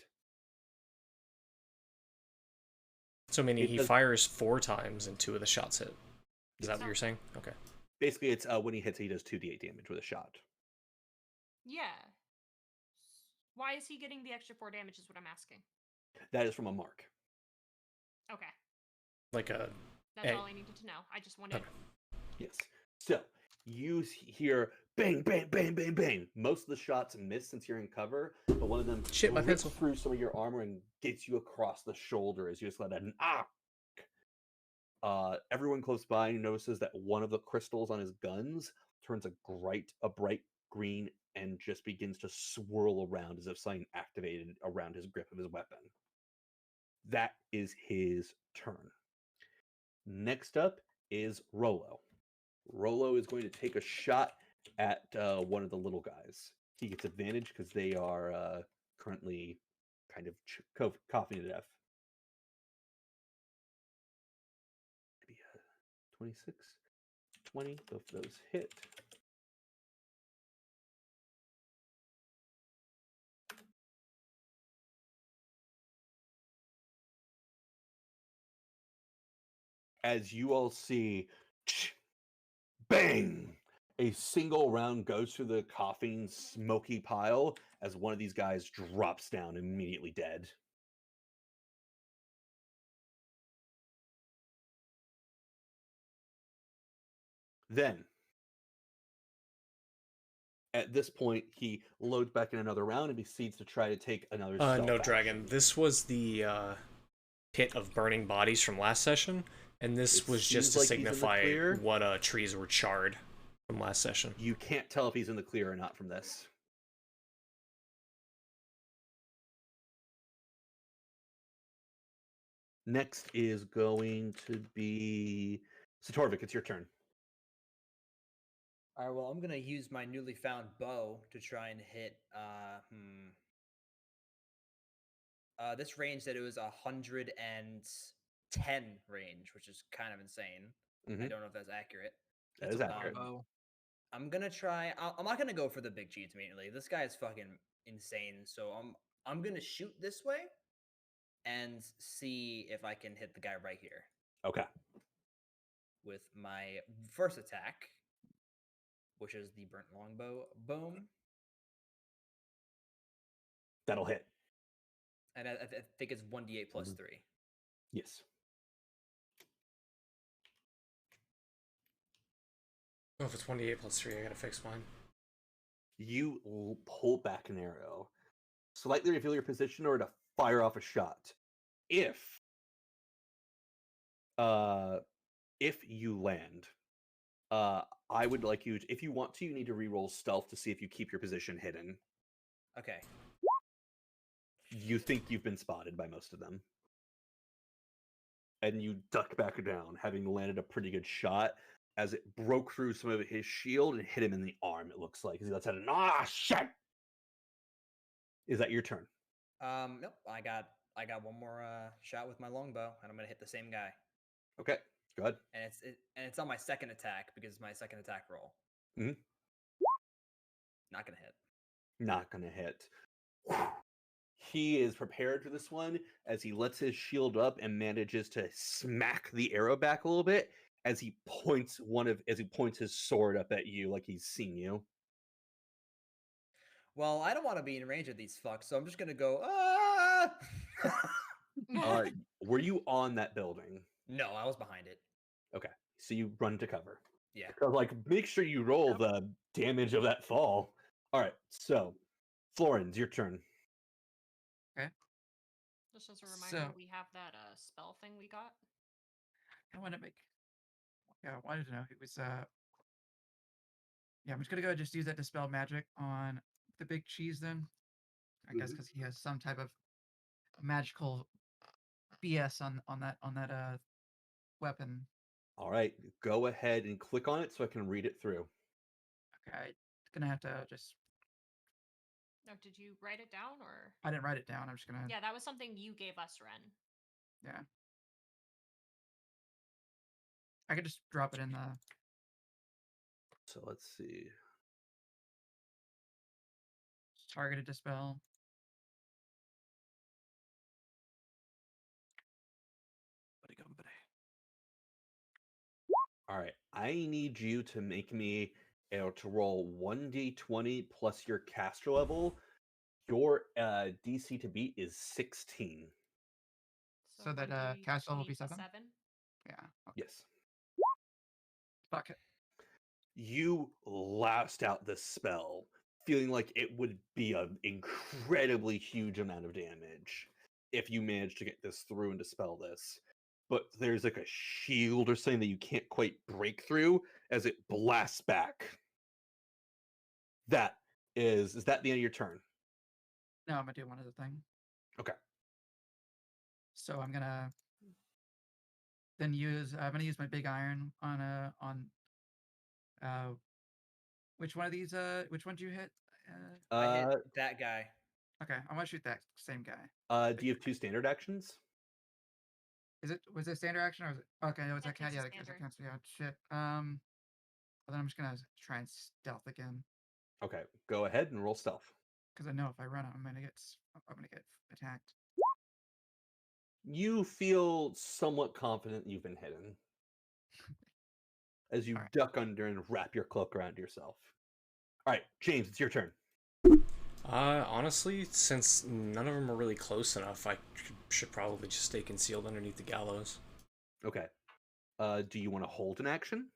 So meaning It he does- fires 4 times and 2 of the shots hit. Is that what you're saying? Okay. Basically, it's when he hits, he does 2d8 damage with a shot. Yeah. Why is he getting the extra 4 damage? Is what I'm asking. That is from a mark. Okay, Like a that's Hey. all I needed to know. I just wanted. Okay. Yes. So you hear bang, bang, bang, bang, bang. Most of the shots miss since you're in cover, but one of them Shit, my rips pencil. through some of your armor and gets you across the shoulder as you just let an ah. Everyone close by notices that one of the crystals on his guns turns a bright green and just begins to swirl around as if something activated around his grip of his weapon. That is his turn. Next up is Rolo. Rolo is going to take a shot at one of the little guys. He gets advantage because they are currently kind of coughing to death. Maybe 26, 20, both of those hit. As you all see, bang! A single round goes through the coughing, smoky pile as one of these guys drops down, immediately dead. Then, at this point, he loads back in another round and proceeds to try to take another stealth No, action. Dragon. This was the pit of burning bodies from last session, and this It was just seems to like he's in the signify clear. what trees were charred from last session. You can't tell if he's in the clear or not from this. Next is going to be Satorvik. It's your turn. All right, well, I'm gonna use my newly found bow to try and hit. This range that it was 110 range, which is kind of insane. I Mhm. don't know if that's accurate. That That's is a accurate. longbow. I'm gonna try. I'm not gonna go for the big cheats immediately. This guy is fucking insane. So I'm gonna shoot this way and see if I can hit the guy right here Okay. with my first attack, which is the burnt longbow. Boom. That'll hit. And I think it's 1d8 plus 3. Yes. Oh, if it's 1d8 plus 3, I gotta fix mine. You pull back an arrow, slightly reveal your position, or to fire off a shot. If you land, I would like you to, if you want to, you need to re-roll stealth to see if you keep your position hidden. Okay. You think you've been spotted by most of them. And you duck back down, having landed a pretty good shot as it broke through some of his shield and hit him in the arm, it looks like. As he lets out an, shit! Is that your turn? Nope. I got one more shot with my longbow, and I'm gonna hit the same guy. Okay, go ahead. And it's on my second attack because it's my second attack roll. Mhm. Not gonna hit. Not gonna hit. He is prepared for this one as he lets his shield up and manages to smack the arrow back a little bit as he points his sword up at you like he's seen you. Well, I don't want to be in range of these fucks, so I'm just gonna go. Ah! Were you on that building? No, I was behind it. Okay, so you run to cover. Yeah. So, make sure you roll the damage of that fall. All right, so Florence, your turn. Just as a reminder, So- we have that spell thing we got. I want to make. Yeah, I wanted to know if it was. Yeah, I'm just gonna go just use that dispel magic on the big cheese then. I guess Mhm. because he has some type of magical BS on that weapon. All right, go ahead and click on it so I can read it through. Okay, gonna have to just. No, did you write it down or? I didn't write it down. I'm just gonna. Yeah, that was something you gave us, Ren. Yeah. I could just drop it in the. So let's see. Targeted dispel. All right. I need you to make me able to roll 1d20 plus your caster level. Your DC to beat is 16. So that, 1d20 cast level will be plus 7? 7. Yeah. Okay. Yes. Fuck it. You last out the spell, feeling like it would be an incredibly huge amount of damage if you manage to get this through and dispel this. But there's like a shield or something that you can't quite break through as it blasts back. That is that the end of your turn? No, I'm gonna do one other thing. Okay. So I'm gonna then I'm gonna use my big iron on which one of these which one did you hit? I hit that guy. Okay, I'm gonna shoot that same guy. Do you have 2 standard actions? Was it standard action or was it okay, no, it's That that takes a yeah, standard. yeah, shit. Well, then I'm just gonna try and stealth again. Okay, go ahead and roll stealth. Because I know if I run I'm gonna get attacked. You feel somewhat confident you've been hidden as you Alright. duck under and wrap your cloak around yourself. All right, James, it's your turn. Honestly, since none of them are really close enough, I should probably just stay concealed underneath the gallows. Okay. Do you want to hold an action?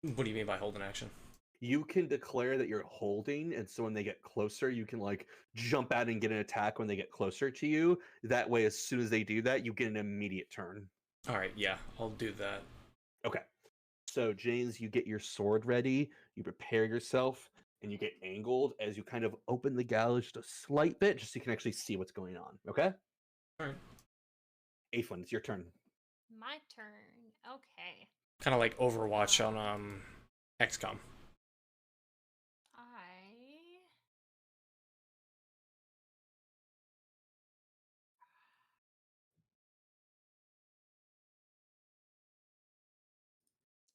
What do you mean by hold an action? You can declare that you're holding, and so when they get closer, you can like jump out and get an attack when they get closer to you. That way, as soon as they do that, you get an immediate turn. All right, yeah, I'll do that. Okay. So, James, you get your sword ready, you prepare yourself, and you get angled as you kind of open the gallows just a slight bit, just so you can actually see what's going on. Okay? All right. Aphon, it's your turn. My turn. Okay. Kind of like Overwatch on XCOM.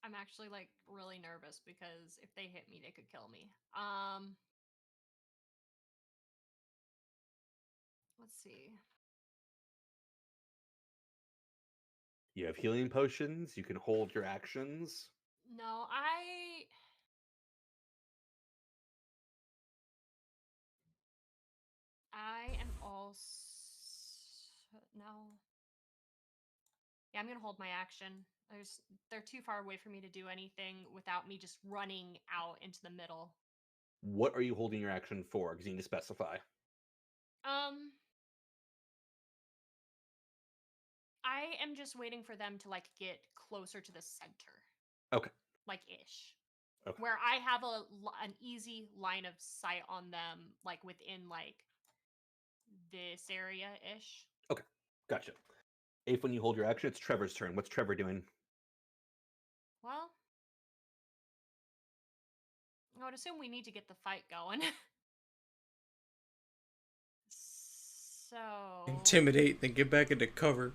I'm actually like really nervous because if they hit me, they could kill me. Let's see. You have healing potions, you can hold your actions. No, I am also no. Yeah, I'm gonna hold my action. They're too far away for me to do anything without me just running out into the middle. What are you holding your action for? Because you need to specify. I am just waiting for them to like get closer to the center. Okay. Like ish. Okay. Where I have an easy line of sight on them, like within like this area ish. Okay. Gotcha. Ape, when you hold your action, it's Trevor's turn. What's Trevor doing? Well, I would assume we need to get the fight going. So Intimidate, then get back into cover.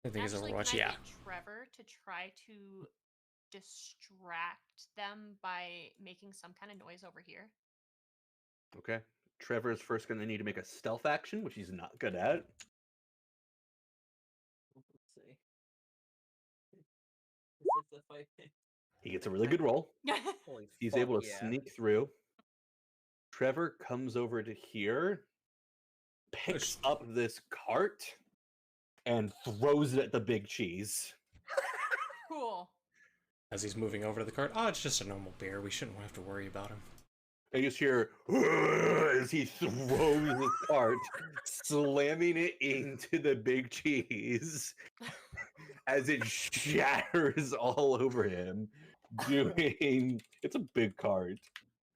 I think it's actually, Overwatch, can I yeah. get Trevor to try to distract them by making some kind of noise over here? Okay. Trevor is first going to need to make a stealth action, which he's not good at. Let's see. As if the fight. He gets a really good roll. Holy He's fuck, able to yeah. sneak through. Trevor comes over to here, picks up this cart, and throws it at the big cheese. Cool. As he's moving over to the cart, oh, it's just a normal bear. We shouldn't have to worry about him. And you just hear as he throws the cart, slamming it into the big cheese as it shatters all over him. It's a big cart.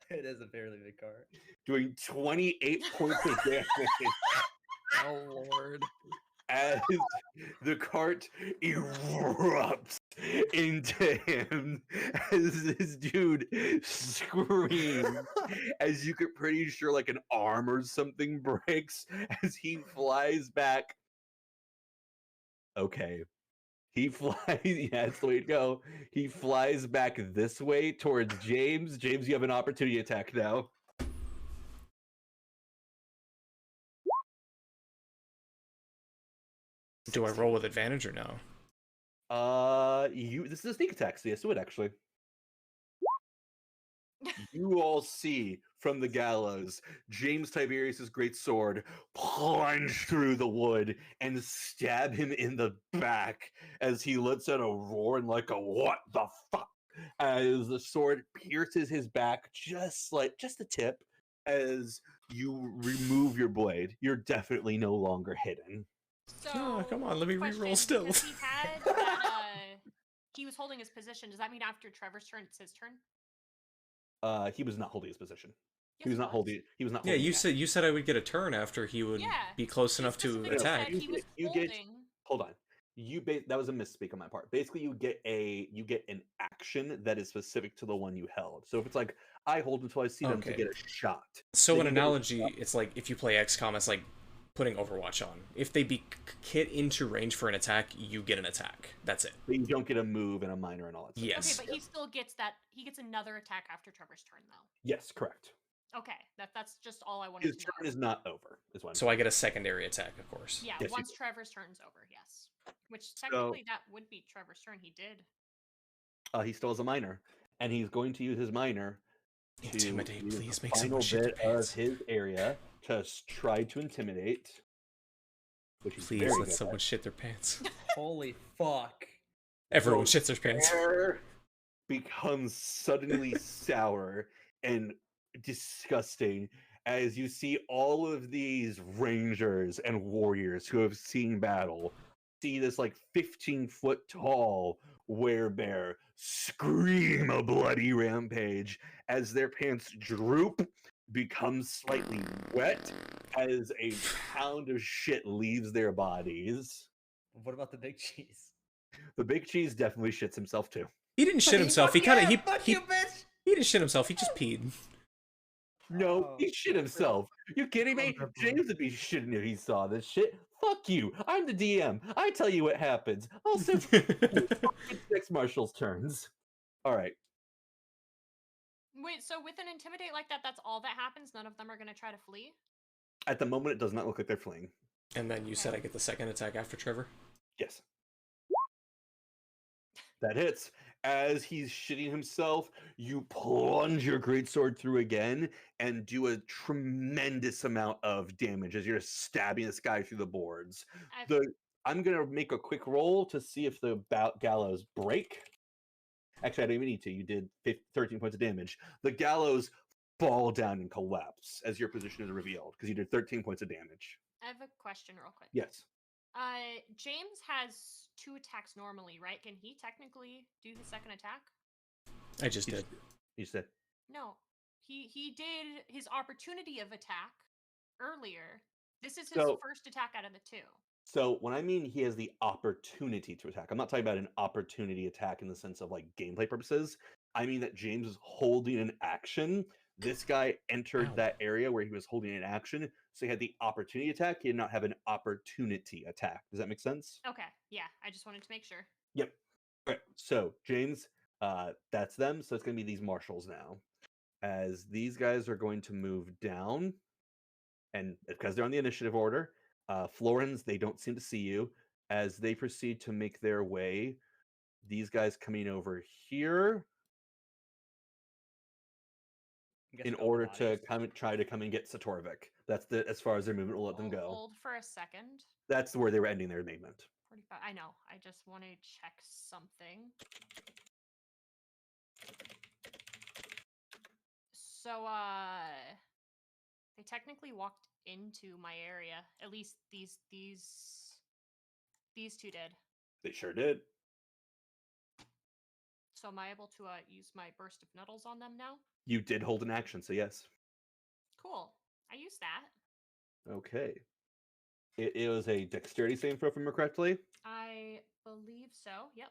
It is a fairly big cart. Doing 28 points of damage Oh lord. as the cart erupts into him as this dude screams as you could pretty sure like an arm or something breaks as he flies back. Okay. He flies, yeah, that's the way to go. He flies back this way towards James. James, you have an opportunity attack now. Do I roll with advantage or no? This is a sneak attack, so yes, it would actually. You all see from the gallows James Tiberius's great sword plunge through the wood and stab him in the back as he lets out a roar and like a what the fuck as the sword pierces his back just the tip as you remove your blade. You're definitely no longer hidden. So, Oh, come on, let me question, reroll stealth. because he had that, he was holding his position. Does that mean after Trevor's turn, it's his turn? He was not holding his position. Yes, He was not holding. He was not. Yeah, holding you it. said I would get a turn after he would Yeah, be close he enough to specifically attack. said he was You get. holding. Hold on. That was a misspeak on my part. Basically, you get an action that is specific to the one you held. So if it's like I hold until I see them to Okay. get a shot. So then an you get a analogy, shot. it's like if you play XCOM, it's like putting Overwatch on. If they get into range for an attack, you get an attack. That's it. But you don't get a move and a minor and all that stuff. Yes. Okay, but he still gets that. He gets another attack after Trevor's turn, though. Yes, correct. Okay, that's just all I wanted His to turn know. is not over. Is what I'm So I get a secondary attack, of course. Yeah, Yes, you once do. Trevor's turn's over, yes. Which technically that would be Trevor's turn. He did. He still has a minor, and he's going to use his minor to Intimidate, use please the make final someone shit their bit of pants. his area to try to intimidate. Which is Please very let good someone at. shit their pants. Holy fuck. Everyone So shits their pants. air becomes suddenly sour and disgusting as you see all of these rangers and warriors who have seen battle see this like 15-foot tall werebear scream a bloody rampage as their pants droop, become slightly wet as a pound of shit leaves their bodies. What about the big cheese? The big cheese definitely shits himself too. He didn't shit himself. He Fuck kind of yeah, fuck you, bitch! he didn't shit himself. He just peed. No, Oh, he shit himself. You kidding me? James would be shitting if he saw this shit. Fuck you. I'm the DM. I tell you what happens. Also, it's next Marshall's turns. All right. Wait, so with an intimidate like that, that's all that happens? None of them are going to try to flee? At the moment, it does not look like they're fleeing. And then you said I get the second attack after Trevor? Yes. That hits. As he's shitting himself, you plunge your greatsword through again and do a tremendous amount of damage as you're stabbing this guy through the boards. I'm going to make a quick roll to see if the gallows break. Actually, I don't even need to. You did 13 points of damage. The gallows fall down and collapse as your position is revealed because you did 13 points of damage. I have a question real quick. Yes. James has 2 attacks normally, right? Can he technically do his second attack? I just did. You said. No. He did his opportunity of attack earlier. This is his first attack out of the 2. So when I mean he has the opportunity to attack, I'm not talking about an opportunity attack in the sense of like gameplay purposes. I mean that James is holding an action. This guy entered that area where he was holding an action, so he had the opportunity attack. He did not have an opportunity attack. Does that make sense? Okay, yeah. I just wanted to make sure. Yep. All right. So James, that's them. So it's going to be these marshals now, as these guys are going to move down, and because they're on the initiative order. Florins, they don't seem to see you as they proceed to make their way. These guys coming over here in order to try to come and get Satorvik. That's as far as their movement will let them go. Hold for a second. That's where they were ending their movement. 45. I know. I just want to check something. So, they technically walked into my area. At least these 2 did. They sure did. So am I able to use my burst of nuddles on them now? You did hold an action, so yes. Cool. I use that. Okay. It is a dexterity saving throw, if I remember correctly. I believe so. Yep.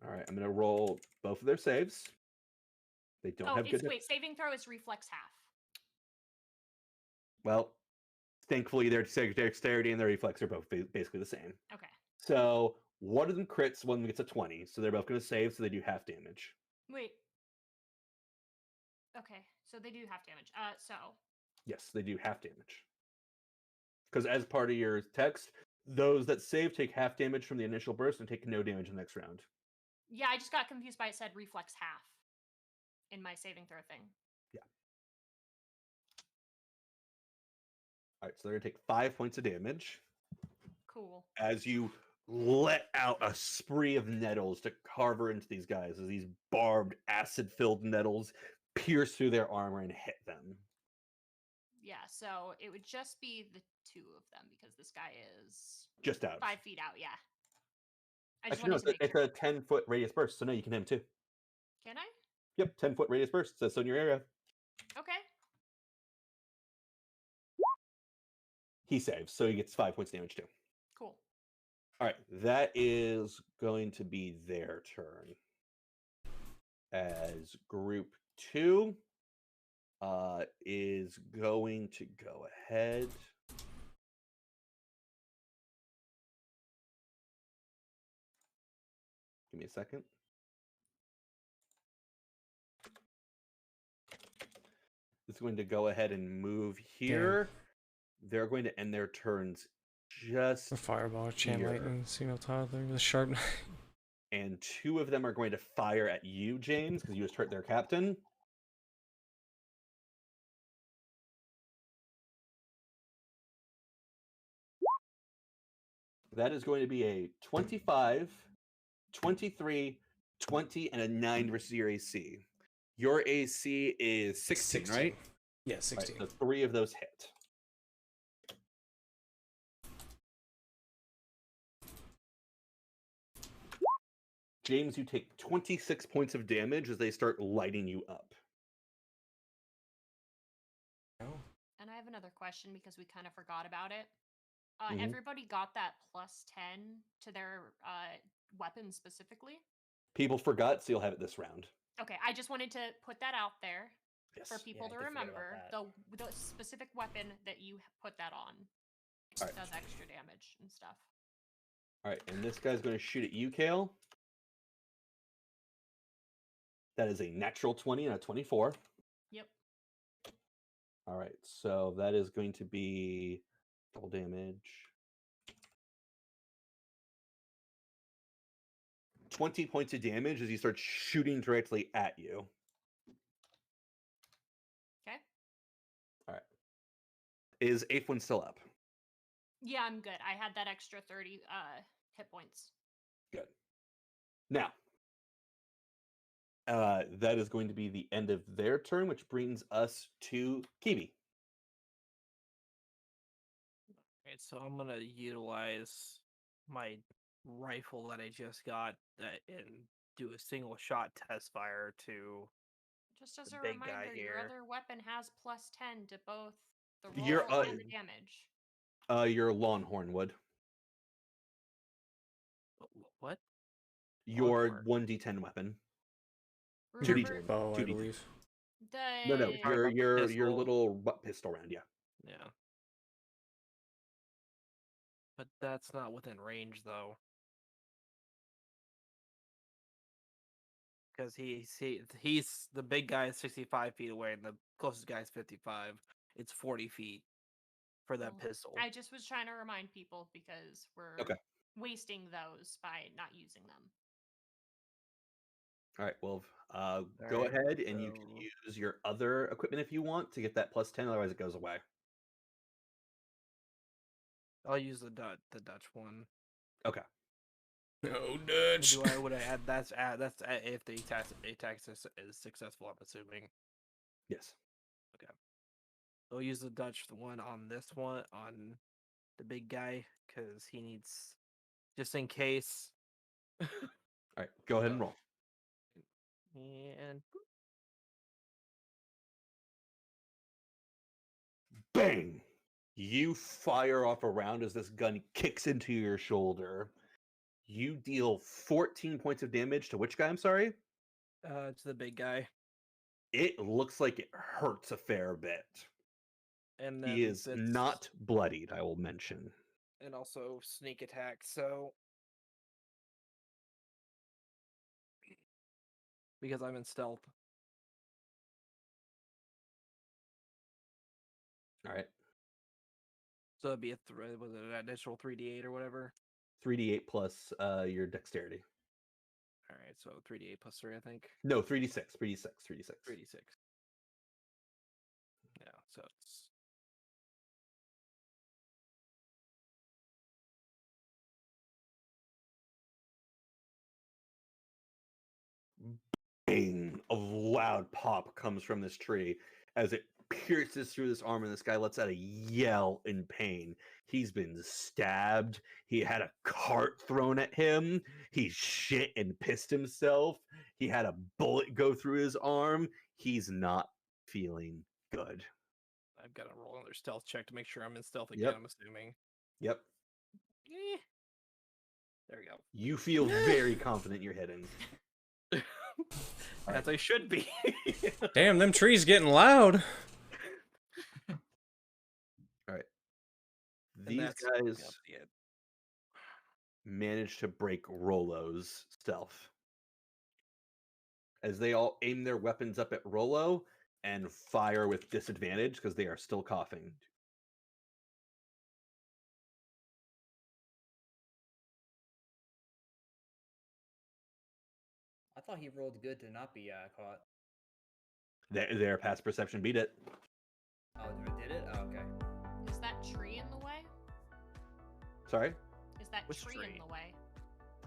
All right, I'm going to roll both of their saves. They don't have good. Wait, saving throw is reflex half. Well, thankfully, their dexterity and their reflex are both basically the same. Okay. So one of them crits, one of them gets a 20. So they're both going to save, so they do half damage. Wait. Okay, so they do half damage. Yes, they do half damage. Because as part of your text, Those that save take half damage from the initial burst and take no damage in the next round. Yeah, I just got confused by it said reflex half in my saving throw thing. All right, so they're gonna take 5 points of damage Cool. as you let out a spree of nettles to carve into these guys as these barbed, acid-filled nettles pierce through their armor and hit them. Yeah, so it would just be the two of them because this guy is Just out. 5 feet out. Yeah. I just Actually, no, wanted to make it's sure. a 10-foot radius burst, so no, you can hit him too. Can I? Yep, 10-foot radius burst. Says so in your area. Okay. He saves, so he gets 5 points damage too. Cool. All right, that is going to be their turn. As group 2 is going to go ahead. Give me a second. It's going to go ahead and move here. They're going to end their turns just The fireball, chain here. lightning, signal toddler, the sharp knife. And 2 of them are going to fire at you, James, because you just hurt their captain. That is going to be a 25, 23, 20, and a 9 versus your AC. Your AC is 16, right? Yeah, Right, 16. so 3 of those hit. James, you take 26 points of damage as they start lighting you up. And I have another question because we kind of forgot about it. Mhm. Everybody got that +10 to their weapon specifically. People forgot, so you'll have it this round. Okay, I just wanted to put that out there Yes. for people Yeah, to I did forget remember. about The specific weapon that you put that on Alright. does extra damage and stuff. All right, and this guy's going to shoot at you, Kale. That is a natural 20 and a 24. Yep. All right, so that is going to be double damage. 20 points of damage as he starts shooting directly at you. Okay. All right. Is 8th one still up? Yeah, I'm good. I had that extra 30 hit points. Good. Now, that is going to be the end of their turn, which brings us to Kiwi. Okay, so I'm gonna utilize my rifle that I just got and do a single shot test fire to Just as the a big guy reminder, your here. other weapon has +10 to both the roll Your, and the damage. Your Longhorn would. What? Your Longhorn. 1d10 weapon. Remember 2d10. Bow, I 2d10. believe. the No, Talking about the your pistol. little butt pistol round, yeah. Yeah. But that's not within range though. Because he's the big guy is 65 feet away and the closest guy is 55. It's 40 feet for that Well, pistol. I just was trying to remind people because we're Okay. wasting those by not using them. All right, well, go Alright, ahead and you can so- use your other equipment if you want to get that +10, otherwise it goes away. I'll use the Dutch one. Okay. No Dutch. Would I add that's if the attack is successful, I'm assuming. Yes. I'll use the Dutch one on this one on the big guy because he needs just in case. All right, go ahead and roll. And Bang! You fire off a round as this gun kicks into your shoulder. You deal 14 points of damage to which guy? I'm sorry? to the big guy. It looks like it hurts a fair bit. And then He is that's- not bloodied, I will mention. and also sneak attack. So because I'm in stealth. All right. So it'd be was it an additional 3d8 or whatever? 3d8 plus your dexterity. All right, so 3d8 plus 3, I think. No, 3d6. 3d6. 3d6. 3d6. Yeah, so it's Bang! A loud pop comes from this tree as it pierces through this arm, and this guy lets out a yell in pain. He's been stabbed. He had a cart thrown at him. He shit and pissed himself. He had a bullet go through his arm. He's not feeling good. I've got to roll another stealth check to make sure I'm in stealth again. Yep. I'm assuming. Yep. Eh. There we go. You feel very confident you're hitting. As I should be. Damn, them trees getting loud. All right. And These that's guys the end. manage to break Rolo's stealth. As they all aim their weapons up at Rolo and fire with disadvantage because they are still coughing. I thought he rolled good to not be caught. Their past perception beat it. Oh, did it? Oh, okay. Is that tree in the way? Sorry? Is that Which tree tree? in the way?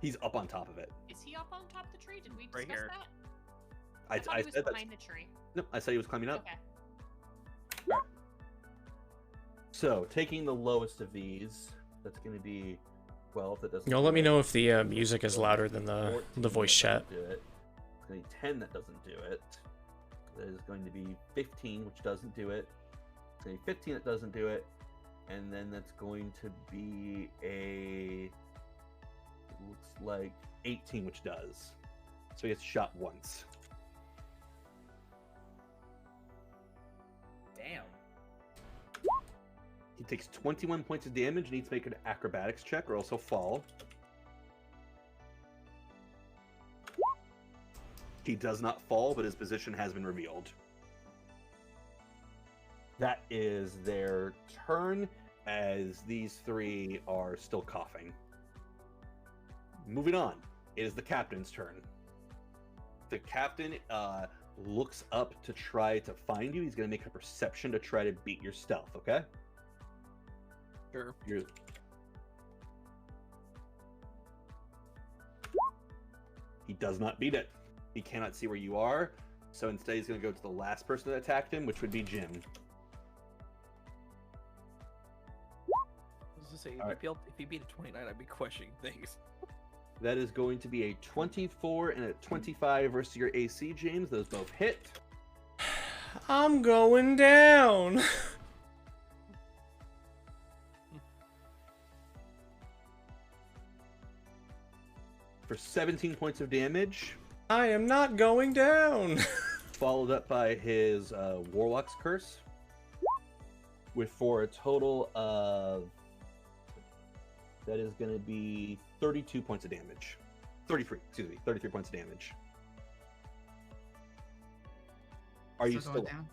He's up on top of it. Is he up on top of the tree? Did we discuss Right here. that? I thought he was said that. behind the tree. No, I said he was climbing up. Okay. So, taking the lowest of these, that's going to be 12. That doesn't. Y'all do let me it. know if the music is louder than the 14, voice that chat. doesn't do it. It's going to be 10. That doesn't do it. That is going to be 15, which doesn't do it. It's going to be 15. That doesn't do it. And then that's going to be a. It looks like 18, which does. So he gets shot once. Damn. He takes 21 points of damage and needs to make an acrobatics check or else he'll fall. He does not fall, but his position has been revealed. That is their turn, as these three are still coughing. Moving on, it is the captain's turn. The captain looks up to try to find you. He's going to make a perception to try to beat your stealth, okay? Sure. He does not beat it. He cannot see where you are, so instead he's going to go to the last person that attacked him, which would be Jim. I was gonna say, All right. if he beat a 29, I'd be questioning things. That is going to be a 24 and a 25 versus your AC, James. Those both hit. I'm going down. For 17 points of damage, I am not going down. followed up by his Warlock's Curse, with for a total of, that is going to be 32 points of damage. 33 points of damage. Are you Still still going down?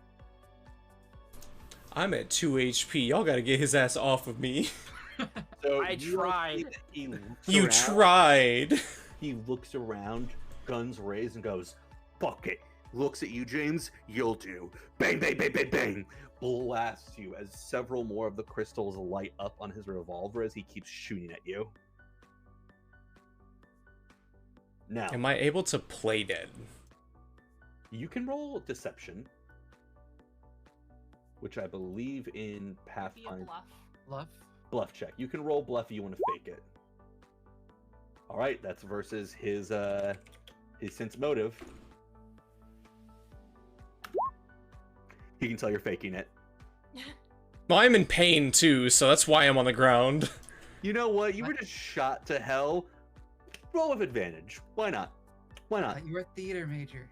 I'm at 2 HP. Y'all gotta get his ass off of me. So I you all see tried. that he looks You around. tried. He looks around, guns raised, and goes, "Fuck it." Looks at you, James. You'll do. Bang, bang, bang, bang, bang. Blasts you as several more of the crystals light up on his revolver as he keeps shooting at you. Now, Am I able to play dead? you can roll deception, which I believe in Be a Pathfinder. bluff. Love. Bluff check. You can roll bluff if you want to fake it. All right, that's versus his sense motive. He can tell you're faking it. Well, I'm in pain too, so that's why I'm on the ground. You know what? You were just shot to hell. Roll with advantage. Why not? Why not? You're a theater major.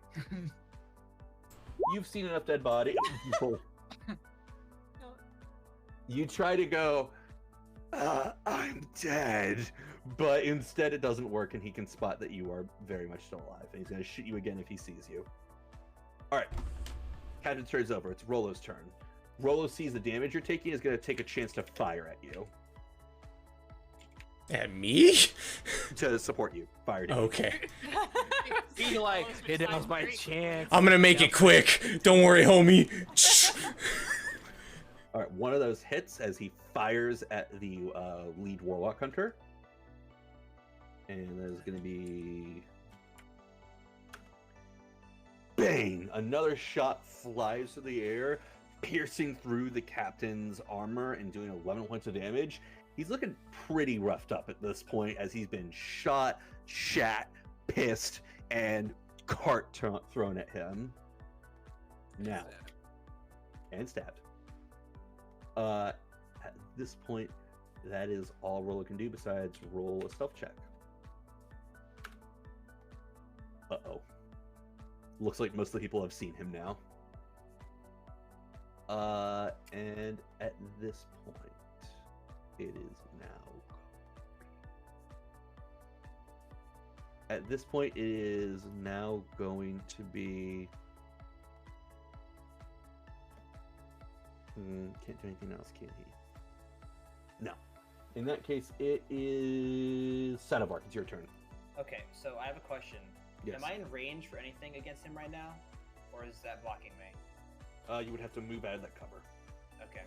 You've seen enough dead body. You try to go, I'm dead. But instead it doesn't work, and he can spot that you are very much still alive. And he's going to shoot you again if he sees you. All right. Captain's turn's over. It's Rolo's turn. Rolo sees the damage you're taking, is going to take a chance to fire at you At me? to support you. Fire damage. Okay. He like, it was my chance. I'm gonna make it quick. Don't worry, homie. All right, one of those hits as he fires at the lead Warlock Hunter. And that is going to be... Bang! Another shot flies through the air, piercing through the captain's armor and doing 11 points of damage. He's looking pretty roughed up at this point as he's been shot, shat, pissed, and cart thrown at him. Now. And stabbed. At this point, that is all Rolo can do besides roll a stealth check. Uh-oh. Looks like most of the people have seen him now. And at this point, it is now... At this point, it is now going to be... can't do anything else, can he? No. In that case, it is Sadavark. It's your turn. Okay, so I have a question. Yes. Am I in range for anything against him right now? Or is that blocking me? You would have to move out of that cover. Okay.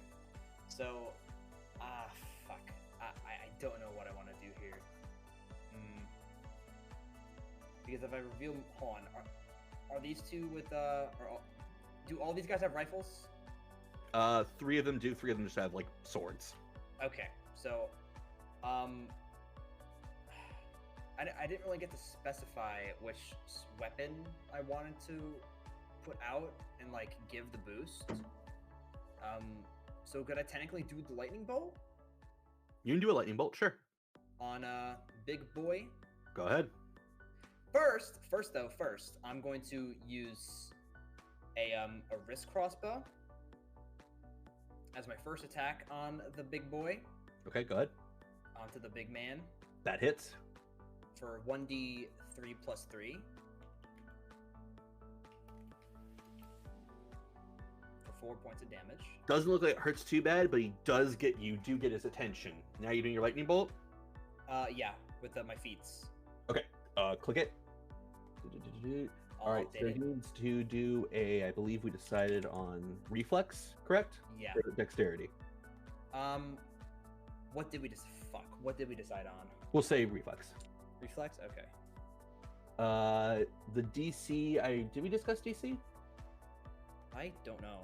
So, fuck. I don't know what I want to do here. Because if I reveal... Hold on. Are these two with, do all these guys have rifles? 3 of them do. 3 of them just have, like, swords. Okay. So, I didn't really get to specify which weapon I wanted to put out and like give the boost. So could I technically do the lightning bolt You can do a lightning bolt, sure. on Big Boy? Go ahead. First, I'm going to use a wrist crossbow as my first attack on the Big Boy, Okay, go ahead. onto the big man That hits. for 1d3 plus 3. For 4 points of damage. Doesn't look like it hurts too bad, but you do get his attention. Now you're doing your lightning bolt? Yeah, with my feats. Okay, click it. I'll Alright, update so he it. needs to do I believe we decided on reflex, correct? Yeah. Or dexterity. What did we decide on? We'll say reflex. Reflex? Okay. The DC, did we discuss DC? I don't know.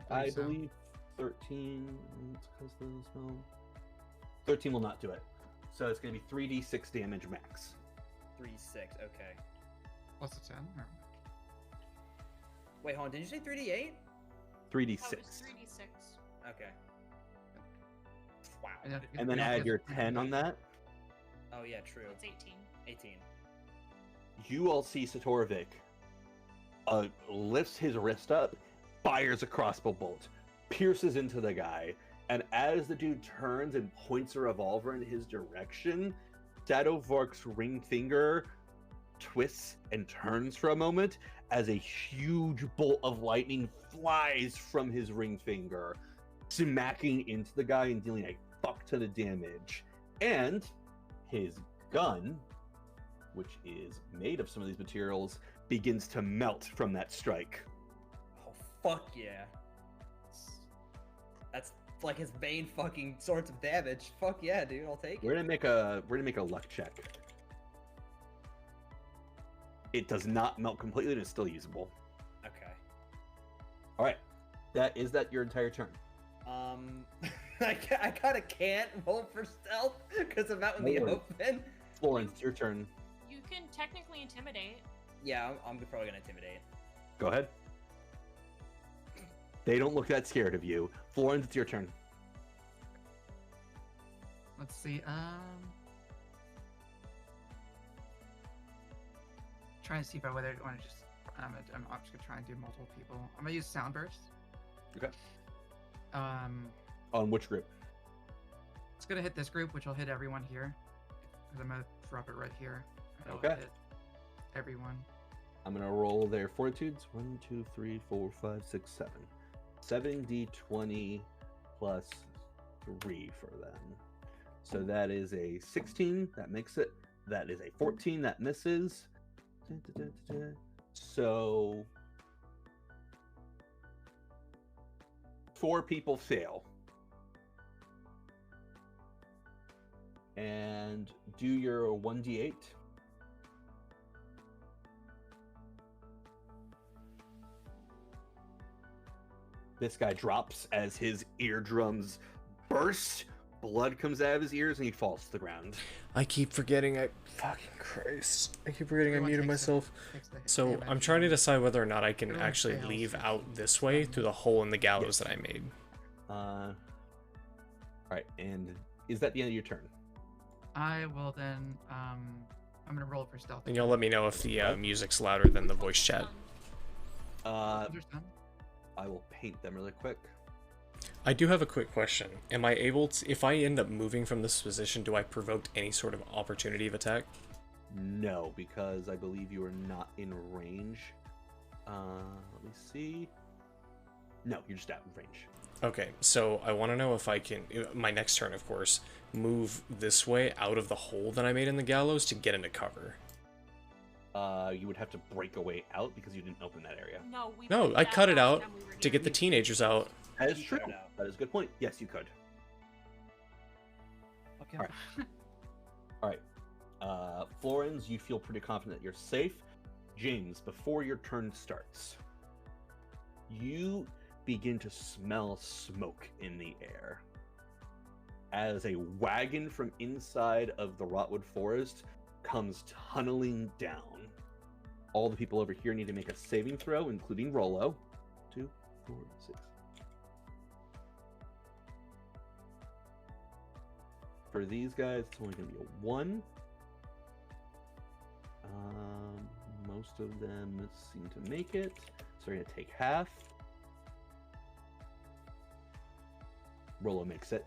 I so. believe 13, it's because the spell. 13 will not do it. So it's going to be 3d6 damage max. 3, 6, okay. Plus a 10? Or... Wait, hold on, did you say 3d8? 3d6. Oh, it's 3d6. Okay. Wow. And then add your 10 on that. Oh yeah, true. It's 18. 18. You all see Satorovik lifts his wrist up, fires a crossbow bolt, pierces into the guy, and as the dude turns and points a revolver in his direction, Satovark's ring finger twists and turns for a moment as a huge bolt of lightning flies from his ring finger, smacking into the guy and dealing a fuck ton of damage. And his gun, which is made of some of these materials, begins to melt from that strike. Oh fuck yeah. That's like his main fucking sorts of damage. Fuck yeah, dude, I'll take We're it. gonna make a luck check. It does not melt completely, and it's still usable. Okay. All right, that your entire turn. I kind of can't roll for stealth because I'm out in the No worries. open. Florence, it's your turn. You can technically intimidate. Yeah, I'm probably gonna intimidate. Go ahead. They don't look that scared of you. Florence, it's your turn. Let's see. Trying to see if I whether I want to just. I'm just gonna try and do multiple people. I'm gonna use sound burst. Okay. It's On which group? gonna hit this group, which will hit everyone here. Because I'm gonna drop it right here. It'll Okay. hit everyone. I'm gonna roll their fortitudes. 1, 2, 3, 4, 5, 6, 7. 7d20 plus 3 for them. So that is a 16. That makes it. That is a 14. That misses. So 4 people fail. And do your 1d8. This guy drops as his eardrums burst. Blood comes out of his ears and he falls to the ground. I keep forgetting fucking Christ. I keep forgetting I Everyone muted takes myself. takes the So damage. I'm trying to decide whether or not I can Everyone actually fails. leave out this way through the hole in the gallows that I made. Alright, and is that the end of your turn? I will then. I'm gonna roll for stealth. And you'll let me know if the music's louder than the voice chat. Understand? I will paint them really quick. I do have a quick question. Am I able to, if I end up moving from this position, do I provoke any sort of opportunity of attack? No, because I believe you are not in range. Let me see. No, you're just out of range. Okay, so I want to know if I can, my next turn, of course, move this way out of the hole that I made in the gallows to get into cover. You would have to break a way out because you didn't open that area. No, we No, put I that cut it last out time we were to get doing the it. teenagers out. That is You true. cut it out. That is a good point. Yes, you could. Okay. Alright. Alright. Florens, you feel pretty confident that you're safe. James, before your turn starts, you begin to smell smoke in the air as a wagon from inside of the Rotwood Forest comes tunneling down. All the people over here need to make a saving throw, including Rollo. 2, 4, 6. For these guys, it's only going to be a 1. Most of them seem to make it, so they're going to take half. Rollo makes it.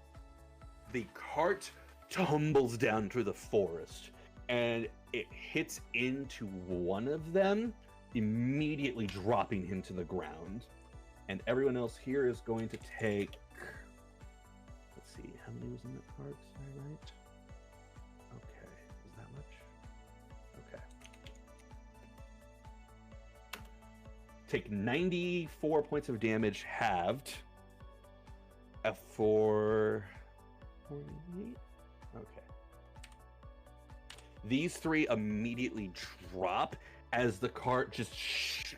The cart tumbles down through the forest, and it hits into one of them, immediately dropping him to the ground. And everyone else here is going to take... Let's see, how many was in that cart? Is that right? Okay, is that much? Okay. Take 94 points of damage halved. For 48? Okay. These 3 immediately drop as the cart just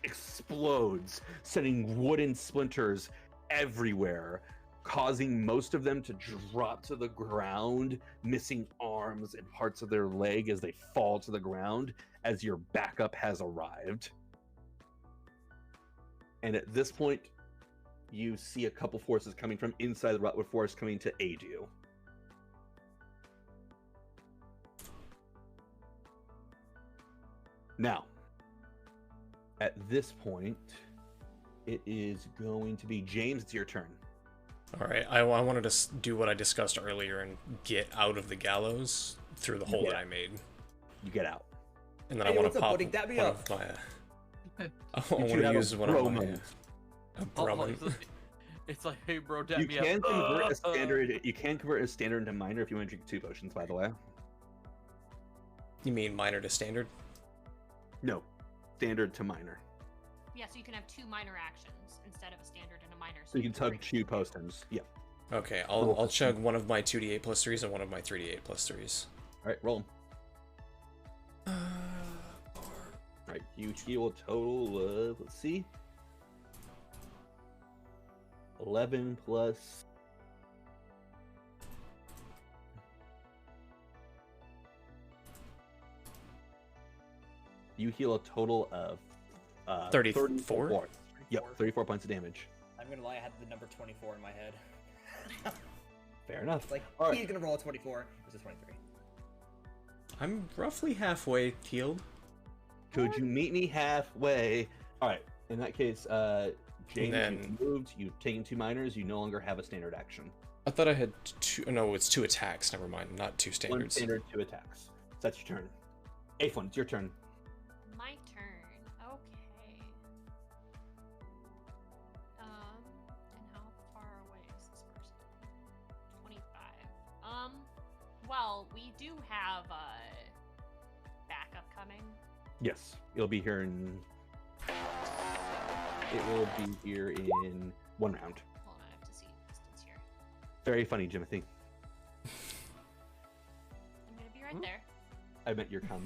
explodes, sending wooden splinters everywhere, causing most of them to drop to the ground, missing arms and parts of their leg as they fall to the ground as your backup has arrived. And at this point, you see a couple forces coming from inside the Rotwood Forest coming to aid you. Now, at this point, it is going to be James, it's your turn. Alright, I wanted to do what I discussed earlier and get out of the gallows through the hole that I made. You get out. And then Hey, I want what's to up, pop buddy? Dab me one up. of my... I You want two to have a use one of my... bromance. A Oh, Brumman. it's like, hey bro, dab You me can up. convert a standard. You can convert a standard into minor if you want to drink 2 potions. By the way, You mean minor to standard? no, standard to minor. Yeah, so you can have 2 minor actions instead of a standard and a minor. So you can tug drink 2 potions. Yeah. Okay, I'll chug one of my 2d8 plus 3s and one of my 3d8 plus 3s. All right, roll 'em. All right, you heal a total of, let's see, 11 plus. You heal a total of 34? Yep, 34 points of damage. I'm gonna lie, I had the number 24 in my head. Fair enough. Like, All right. he's gonna roll a 24. This is 23. I'm roughly halfway healed. Could you meet me halfway? All right. In that case, James, Then- you moved. You've taken 2 minors. You no longer have a standard action. I thought I had 2... No, it's 2 attacks. Never mind. Not 2 One standards. standard, 2 attacks. So that's your turn. Aphon, it's your turn. My turn. Okay. well, we do have backup coming. Yes, it'll be here in. It will be here in 1 round. Hold on, I have to see distance here. Very funny, Jimothy. I'm gonna be right there. I meant your cum.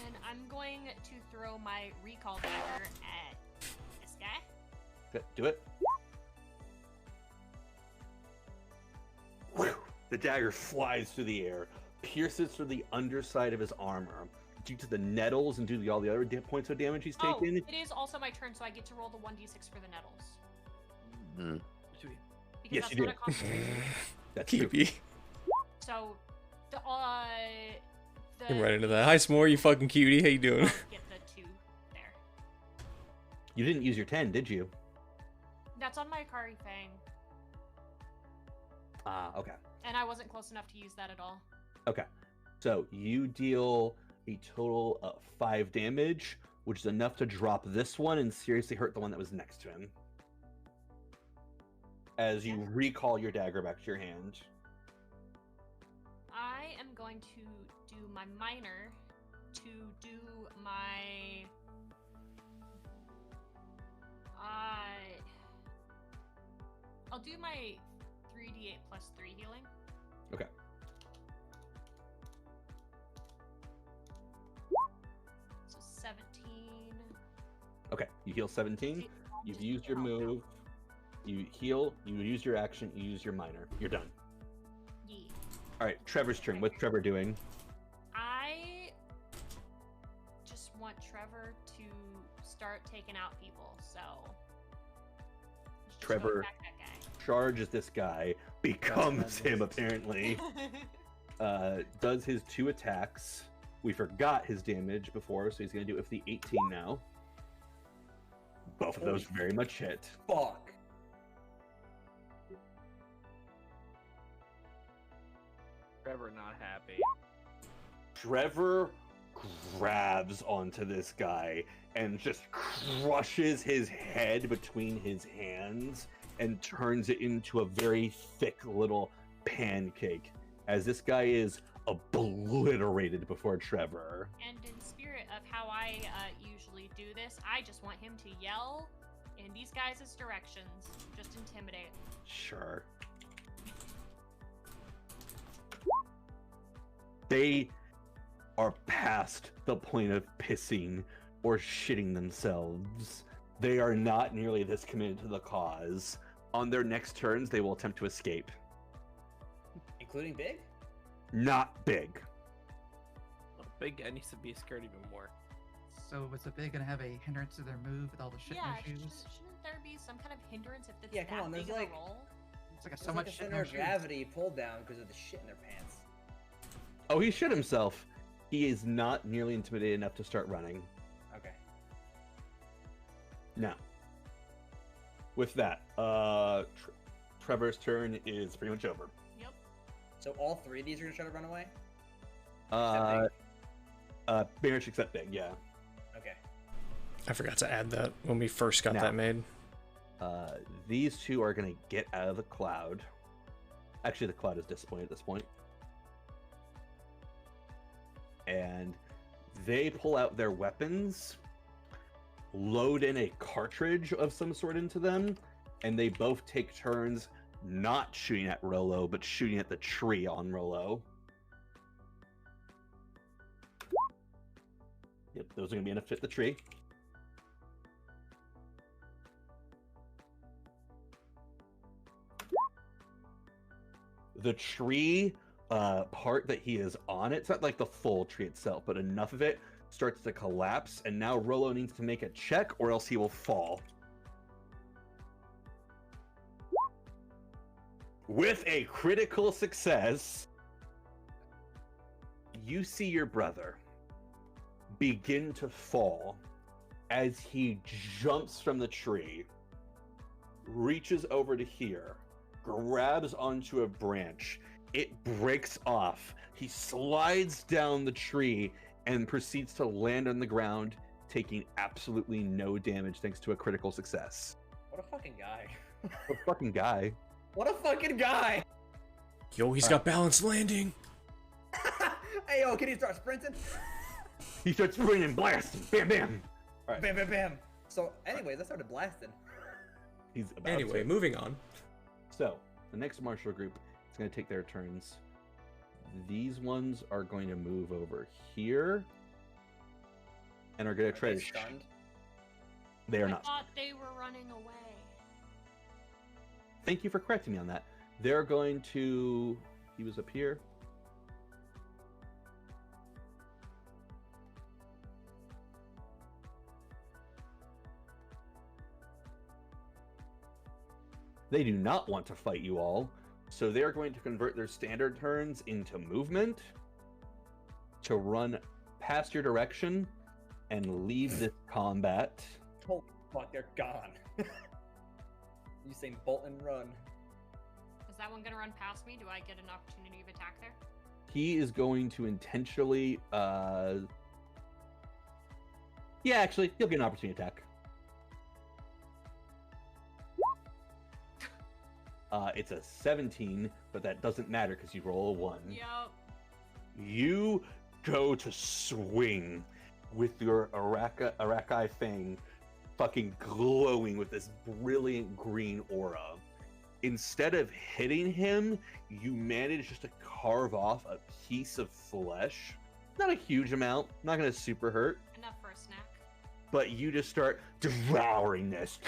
And I'm going to throw my recall dagger at this guy. Okay, do it. Whew. The dagger flies through the air, pierces through the underside of his armor. Due to the nettles and due to all the other points of damage he's taken. Oh, it is also my turn, so I get to roll the 1d6 for the nettles. Sweet. Because Yes, that's you not do. a concentration. That's true. Keepy. So, the Came right into that. Hi, S'more, you fucking cutie. How you doing? Get the 2 there. You didn't use your 10, did you? That's on my Akari Fang, Ah, okay. and I wasn't close enough to use that at all. Okay. So you deal a total of 5 damage, which is enough to drop this one and seriously hurt the one that was next to him. As you recall your dagger back to your hand. I am going to do my minor to do my I'll do my 3d8 plus 3 healing. Okay. So 17. Okay, you heal 17. You've used your move. You heal. You use your action. You use your minor. You're done. Yeah. All right, Trevor's turn. What's Trevor doing? I just want Trevor to start taking out people, so just Trevor attack that charges this guy, becomes him apparently. guy. Does his 2 attacks. We forgot his damage before, so he's going to do it with the 18 now. Both of those very much hit. Fuck. Trevor not happy. Trevor grabs onto this guy and just crushes his head between his hands and turns it into a very thick little pancake as this guy is obliterated before Trevor. And in spirit of how I usually do this, I just want him to yell in these guys' directions. Just intimidate. Sure. They are past the point of pissing or shitting themselves. They are not nearly this committed to the cause. On their next turns, they will attempt to escape. Including Big? Not big. Well, big guy needs to be scared even more. So was the big gonna have a hindrance to their move with all the shit in Yeah, their shoes? shouldn't there be some kind of hindrance if it's Yeah, come that on, there's big of a like- roll? It's like a, There's so like much a shit in center their of shoes. gravity pulled down because of the shit in their pants. Oh, he shit himself. He is not nearly intimidated enough to start running. Okay. Now, with that, Trevor's turn is pretty much over. Yep. So all 3 of these are gonna try to run away? Uh, Except pretty much except big, yeah. Big? Okay. I forgot to add that when we first got No. that made. These 2 are going to get out of the cloud. Actually, the cloud is disappointed at this point. And they pull out their weapons, load in a cartridge of some sort into them, and they both take turns not shooting at Rolo, but shooting at the tree on Rolo. Yep, those are going to be enough to hit the tree. The tree part that he is on, it's not like the full tree itself, but enough of it starts to collapse, and now Rolo needs to make a check or else he will fall. With a critical success, you see your brother begin to fall as he jumps from the tree, reaches over to here, grabs onto a branch. It breaks off. He slides down the tree and proceeds to land on the ground, taking absolutely no damage thanks to a critical success. What a fucking guy. What a fucking guy. What a fucking guy! Yo, he's got balanced landing. Hey, yo, can you start sprinting? He starts sprinting, blasting, bam, bam. All right. Bam, bam, bam. So, anyways, I started blasting. He's about Anyway, to. moving on. So, the next martial group is going to take their turns. These ones are going to move over here and are going to try they to. stunned? They are I not. thought they were running away. Thank you for correcting me on that. They're going to. He was up here. They do not want to fight you all, so they're going to convert their standard turns into movement to run past your direction and leave this combat. Holy fuck, they're gone. You say bolt and run. Is that one gonna run past me? Do I get an opportunity of attack there? He is going to intentionally, yeah, actually, he'll get an opportunity attack. It's a 17, but that doesn't matter because you roll a 1. Yup. You go to swing with your Arakai Fang fucking glowing with this brilliant green aura. Instead of hitting him, you manage just to carve off a piece of flesh. Not a huge amount, not gonna super hurt, Enough for a snack. but you just start devouring this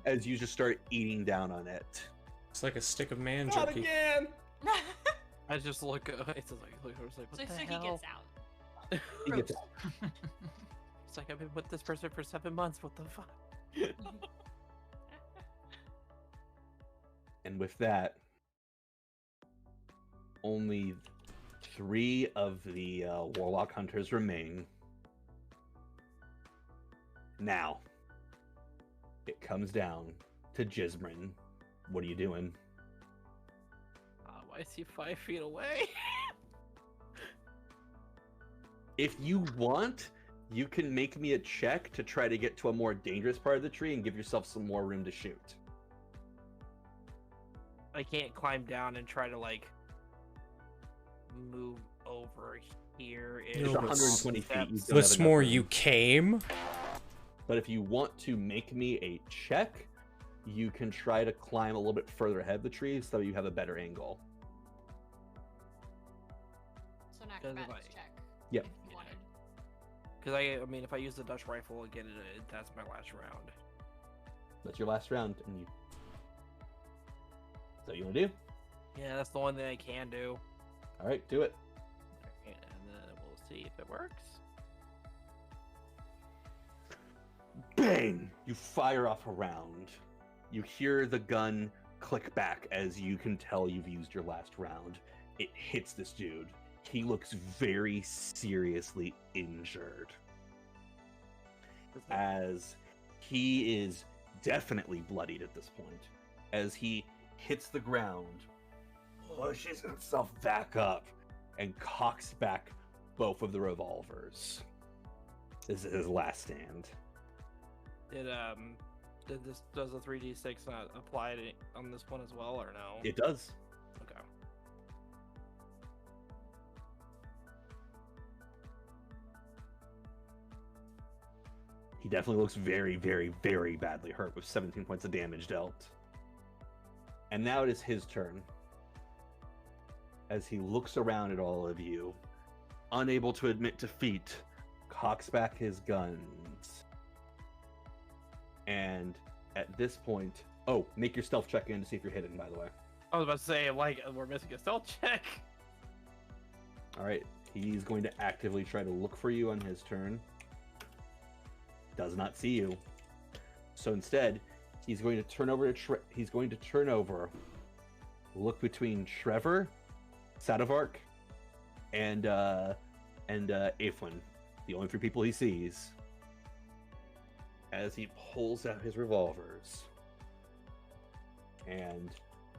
as you just start eating down on it. It's like a stick of man Not jerky. again! I just look. It's like, I was like, what So the he hell? gets out. You get It's like I've been with this person for 7 months. What the fuck? And with that, only 3 of the Warlock Hunters remain. Now, it comes down to Jizbrin. What are you doing? Why is he 5 feet away? If you want, you can make me a check to try to get to a more dangerous part of the tree and give yourself some more room to shoot. I can't climb down and try to like move over here. It's No, but 120 feet. You don't The have enough s'more room. you came? But if you want to make me a check, you can try to climb a little bit further ahead of the tree so you have a better angle. So an Does it acrobatics like- check. Yep. If you wanted. Because I mean, if I use the Dutch rifle again, that's my last round. That's your last round, and you. Is that what you want to do? Yeah, that's the only thing I can do. All right, do it. And then we'll see if it works. Bang! You fire off a round. You hear the gun click back as you can tell you've used your last round. It hits this dude. He looks very seriously injured. As he is definitely bloodied at this point. As he hits the ground, pushes himself back up, and cocks back both of the revolvers. This is his last stand. Does the 3d6 not apply on this one as well, or no? It does. Okay. He definitely looks very, very, very badly hurt with 17 points of damage dealt. And now it is his turn. As he looks around at all of you, unable to admit defeat, cocks back his guns. And at this point, oh, make your stealth check in to see if you're hidden, by the way. I was about to say, like, we're missing a stealth check. All right, he's going to actively try to look for you on his turn. Does not see you. So instead, he's going to turn over to look between Trevor, Sadavark, and Aiflin, the only 3 people he sees, as he pulls out his revolvers. And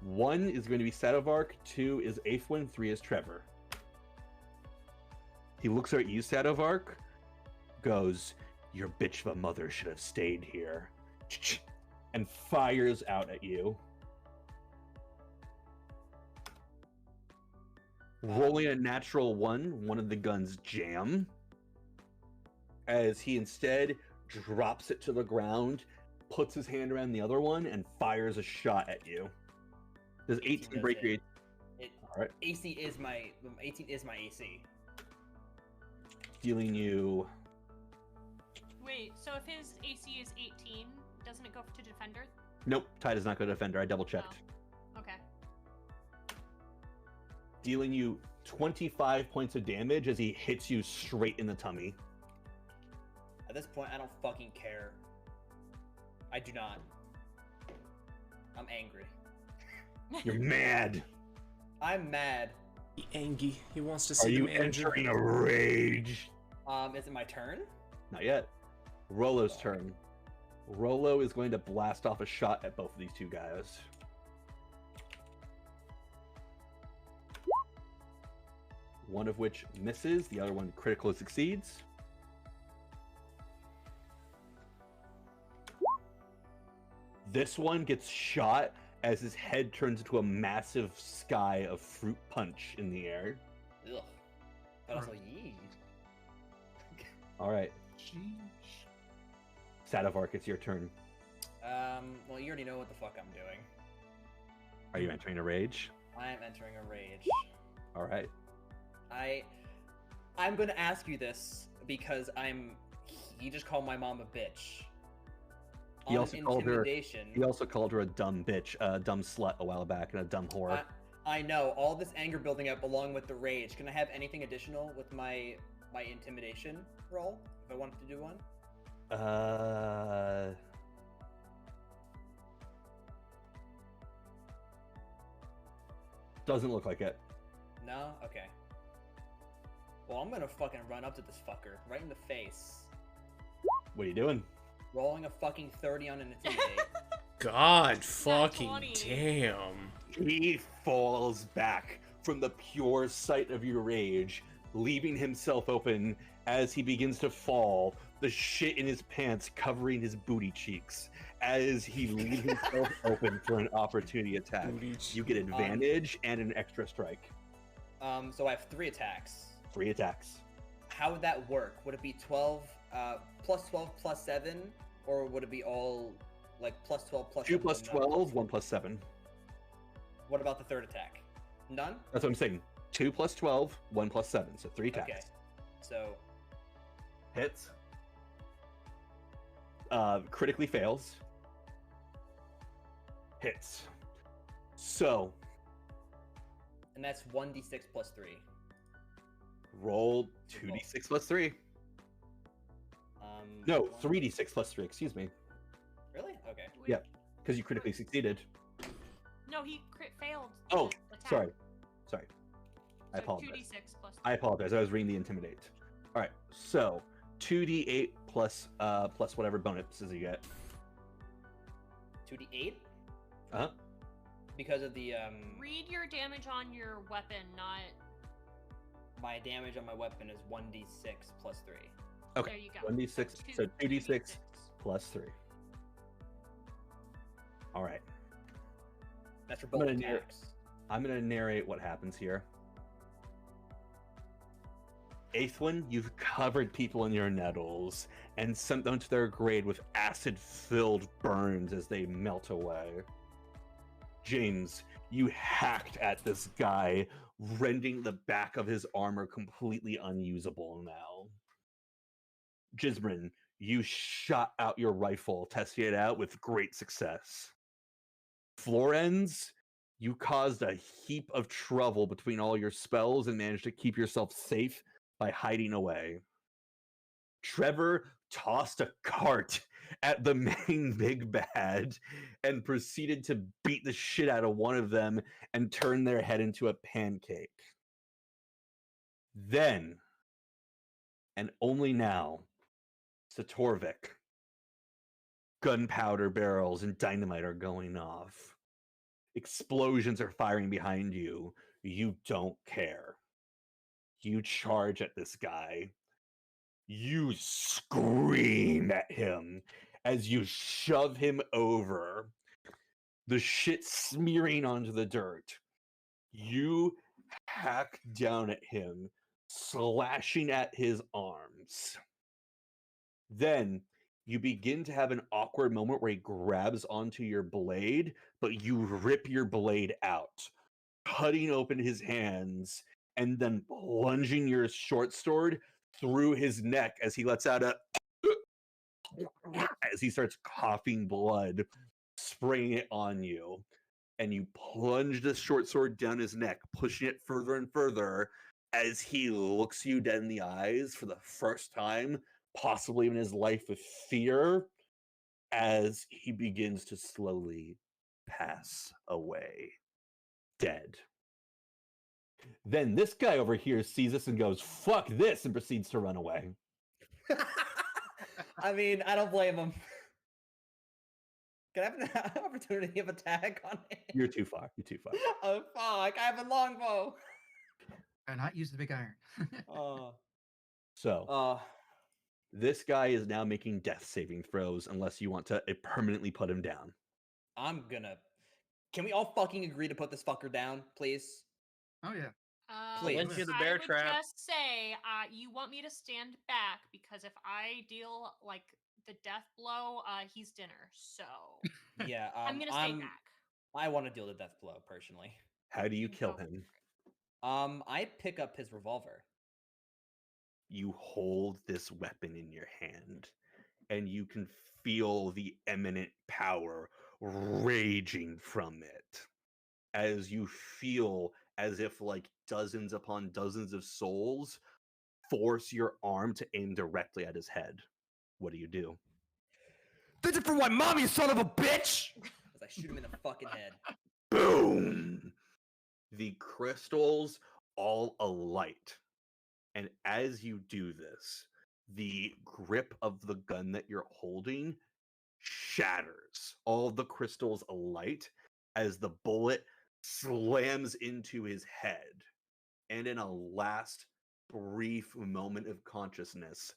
1 is going to be Sadavark, 2 is Aiflin, 3 is Trevor. He looks at you, Sadavark, goes, "Your bitch of a mother should have stayed here," and fires out at you. Rolling a natural one of the guns jam. As he instead drops it to the ground, puts his hand around the other one, and fires a shot at you. Does 18 does break your... hit. All right. 18 is my AC. Dealing you... Wait, so if his AC is 18, doesn't it go to defender? Nope, Ty does not go to defender. I double checked. Oh. Okay. Dealing you 25 points of damage as he hits you straight in the tummy. At this point, I don't fucking care. I do not. I'm angry. You're mad. I'm mad. Angie, he wants to Are see you the manager. entering a rage? Is it my turn? Not yet. Rolo's turn. Rolo is going to blast off a shot at both of these two guys. One of which misses, the other one critically succeeds. This one gets shot as his head turns into a massive sky of fruit punch in the air. Ugh. But also, yee. All right, Sheesh. Sadavark, it's your turn. Well, you already know what the fuck I'm doing. Are you entering a rage? I am entering a rage. All right. I'm gonna ask you this because he just called my mom a bitch. He On also called her. intimidation, He also called her a dumb bitch, a dumb slut a while back, and a dumb whore. I know all this anger building up along with the rage. Can I have anything additional with my intimidation roll if I wanted to do one? Doesn't look like it. No? Okay. Well, I'm gonna fucking run up to this fucker right in the face, What are you doing? rolling a fucking 30 on an intimidate. God fucking 20. damn. He falls back from the pure sight of your rage, leaving himself open as he begins to fall, the shit in his pants covering his booty cheeks, as he leaves himself open for an opportunity attack. Booty You get advantage and an extra strike. So I have 3 attacks. 3 attacks. How would that work? Would it be 12, plus 12 plus 7, or would it be all like plus 12 plus 2 7, plus no? 12, 1 plus 7. What about the third attack? None? That's what I'm saying. 2 plus 12, 1 plus 7. So 3 attacks. Okay. So Hits. Critically fails. Hits. So, and that's 1d6 plus 3. roll 2d6 plus 3. No, 3d6 plus 3, excuse me. Really? Okay. Wait, Yeah. Because you critically succeeded. No, he crit failed. Oh, the attack. sorry. Sorry. I So apologize. 2d6 plus I apologize. I was reading the intimidate. All right. So, 2d8 plus whatever bonuses you get. 2d8? Uh-huh. Because of the Read your damage on your weapon, not. my damage on my weapon is 1d6 plus 3. Okay. There you go. 1d6. So 2d6 plus 3. All right. That's for I'm both gonna narrate- attacks. I'm going to narrate what happens here. Eighth one, you've covered people in your nettles and sent them to their grave with acid-filled burns as they melt away. James, you hacked at this guy, rending the back of his armor completely unusable now. Gisbrin, you shot out your rifle, testing it out with great success. Florens, you caused a heap of trouble between all your spells and managed to keep yourself safe by hiding away. Trevor tossed a cart at the main big bad and proceeded to beat the shit out of one of them and turn their head into a pancake. Then, and only now, Satorvik. Gunpowder barrels and dynamite are going off. Explosions are firing behind you. You don't care. You charge at this guy. You scream at him as you shove him over, the shit smearing onto the dirt. You hack down at him, slashing at his arms. Then you begin to have an awkward moment where he grabs onto your blade, but you rip your blade out, cutting open his hands and then plunging your short sword through his neck as he lets out a as he starts coughing blood, spraying it on you. And you plunge the short sword down his neck, pushing it further and further as he looks you dead in the eyes for the first time, possibly in his life, with fear, as he begins to slowly pass away, dead. Then this guy over here sees this and goes, "Fuck this," and proceeds to run away. I mean, I don't blame him. Can I have an opportunity of attack on him? You're too far. You're too far. Oh fuck! I have a longbow. Or not use the big iron. So this guy is now making death saving throws unless you want to permanently put him down. I'm gonna. Can we all fucking agree to put this fucker down, please? Oh yeah. Please. Into the I bear would trap. just say, you want me to stand back because if I deal like the death blow, he's dinner. So Yeah, I'm gonna stay back. I want to deal the death blow personally. How do you Go kill for him? I pick up his revolver. You hold this weapon in your hand, and you can feel the eminent power raging from it. As you feel as if like dozens upon dozens of souls force your arm to aim directly at his head. What do? That's it for my mom, you son of a bitch! As I shoot him in the fucking head. Boom! The crystals all alight. And as you do this, the grip of the gun that you're holding shatters. All the crystals alight as the bullet slams into his head. And in a last brief moment of consciousness,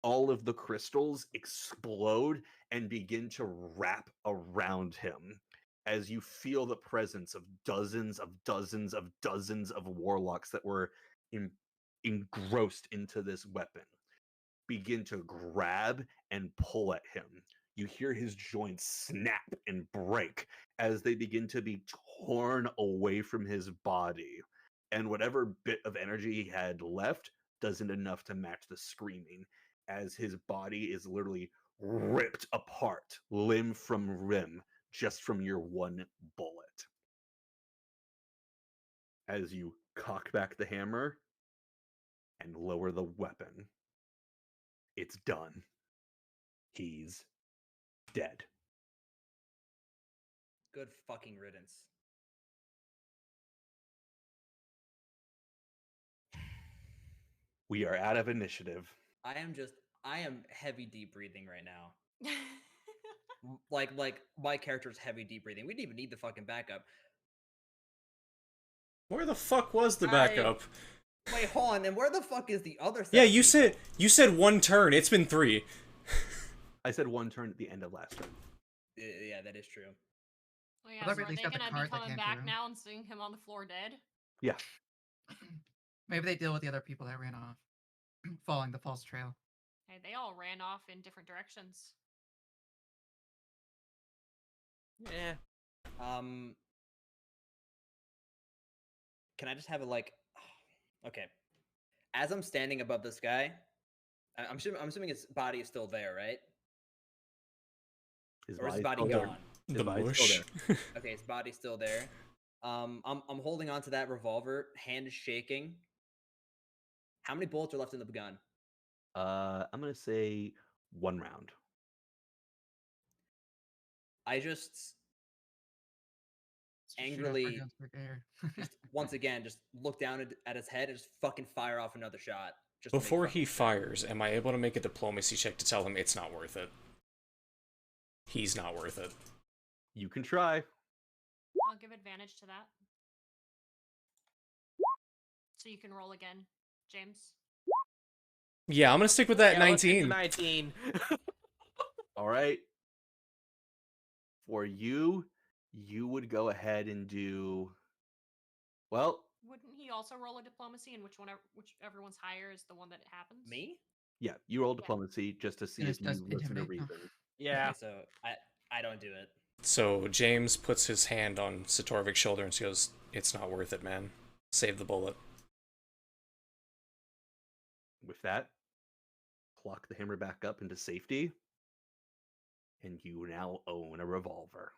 all of the crystals explode and begin to wrap around him as you feel the presence of dozens of warlocks that were engrossed into this weapon begin to grab and pull at him. You hear his joints snap and break as they begin to be torn away from his body. And whatever bit of energy he had left doesn't enough to match the screaming, as his body is literally ripped apart, limb from limb, just from your one bullet. As you cock back the hammer and lower the weapon, it's done. He's dead. Good fucking riddance. We are out of initiative. I am heavy deep breathing right now. Like my character's heavy deep breathing. We didn't even need the fucking backup. Where the fuck was the backup? Wait, hold on. And where the fuck is the other? Yeah, you said one turn. It's been 3. I said one turn at the end of last turn. Yeah, that is true. Well, yeah, Well, so at are least they got the gonna card be that coming came back through. now and seeing him on the floor dead? Yeah. Maybe they deal with the other people that ran off, following the false trail. Hey, they all ran off in different directions. Yeah. Can I just have a like? Okay. As I'm standing above this guy, I'm assuming his body is still there, right? Or is his body still there. gone? His The body's mush. still there. Okay, his body's still there. I'm holding on to that revolver. Hand is shaking. How many bullets are left in the gun? I'm gonna say 1 round. I just Let's just shoot off our angrily, guns for air. just once again, just look down at his head and just fucking fire off another shot. Just to make Before fucking he sure. fires, am I able to make a diplomacy check to tell him it's not worth it? He's not worth it. You can try. I'll give advantage to that. So you can roll again, James. Yeah, I'm gonna stick with that Yeah, let's do 19. 19. All right. For you, you would go ahead and do. Well, wouldn't he also roll a diplomacy, and whichever one's higher is the one that it happens? Me? Yeah, you roll Yeah. diplomacy just to see And if it does you listen to intimidate. Oh. reason. Yeah. Okay, so I don't do it. So James puts his hand on Satorvik's shoulder and goes, "It's not worth it, man. Save the bullet." With that, clock the hammer back up into safety, and you now own a revolver.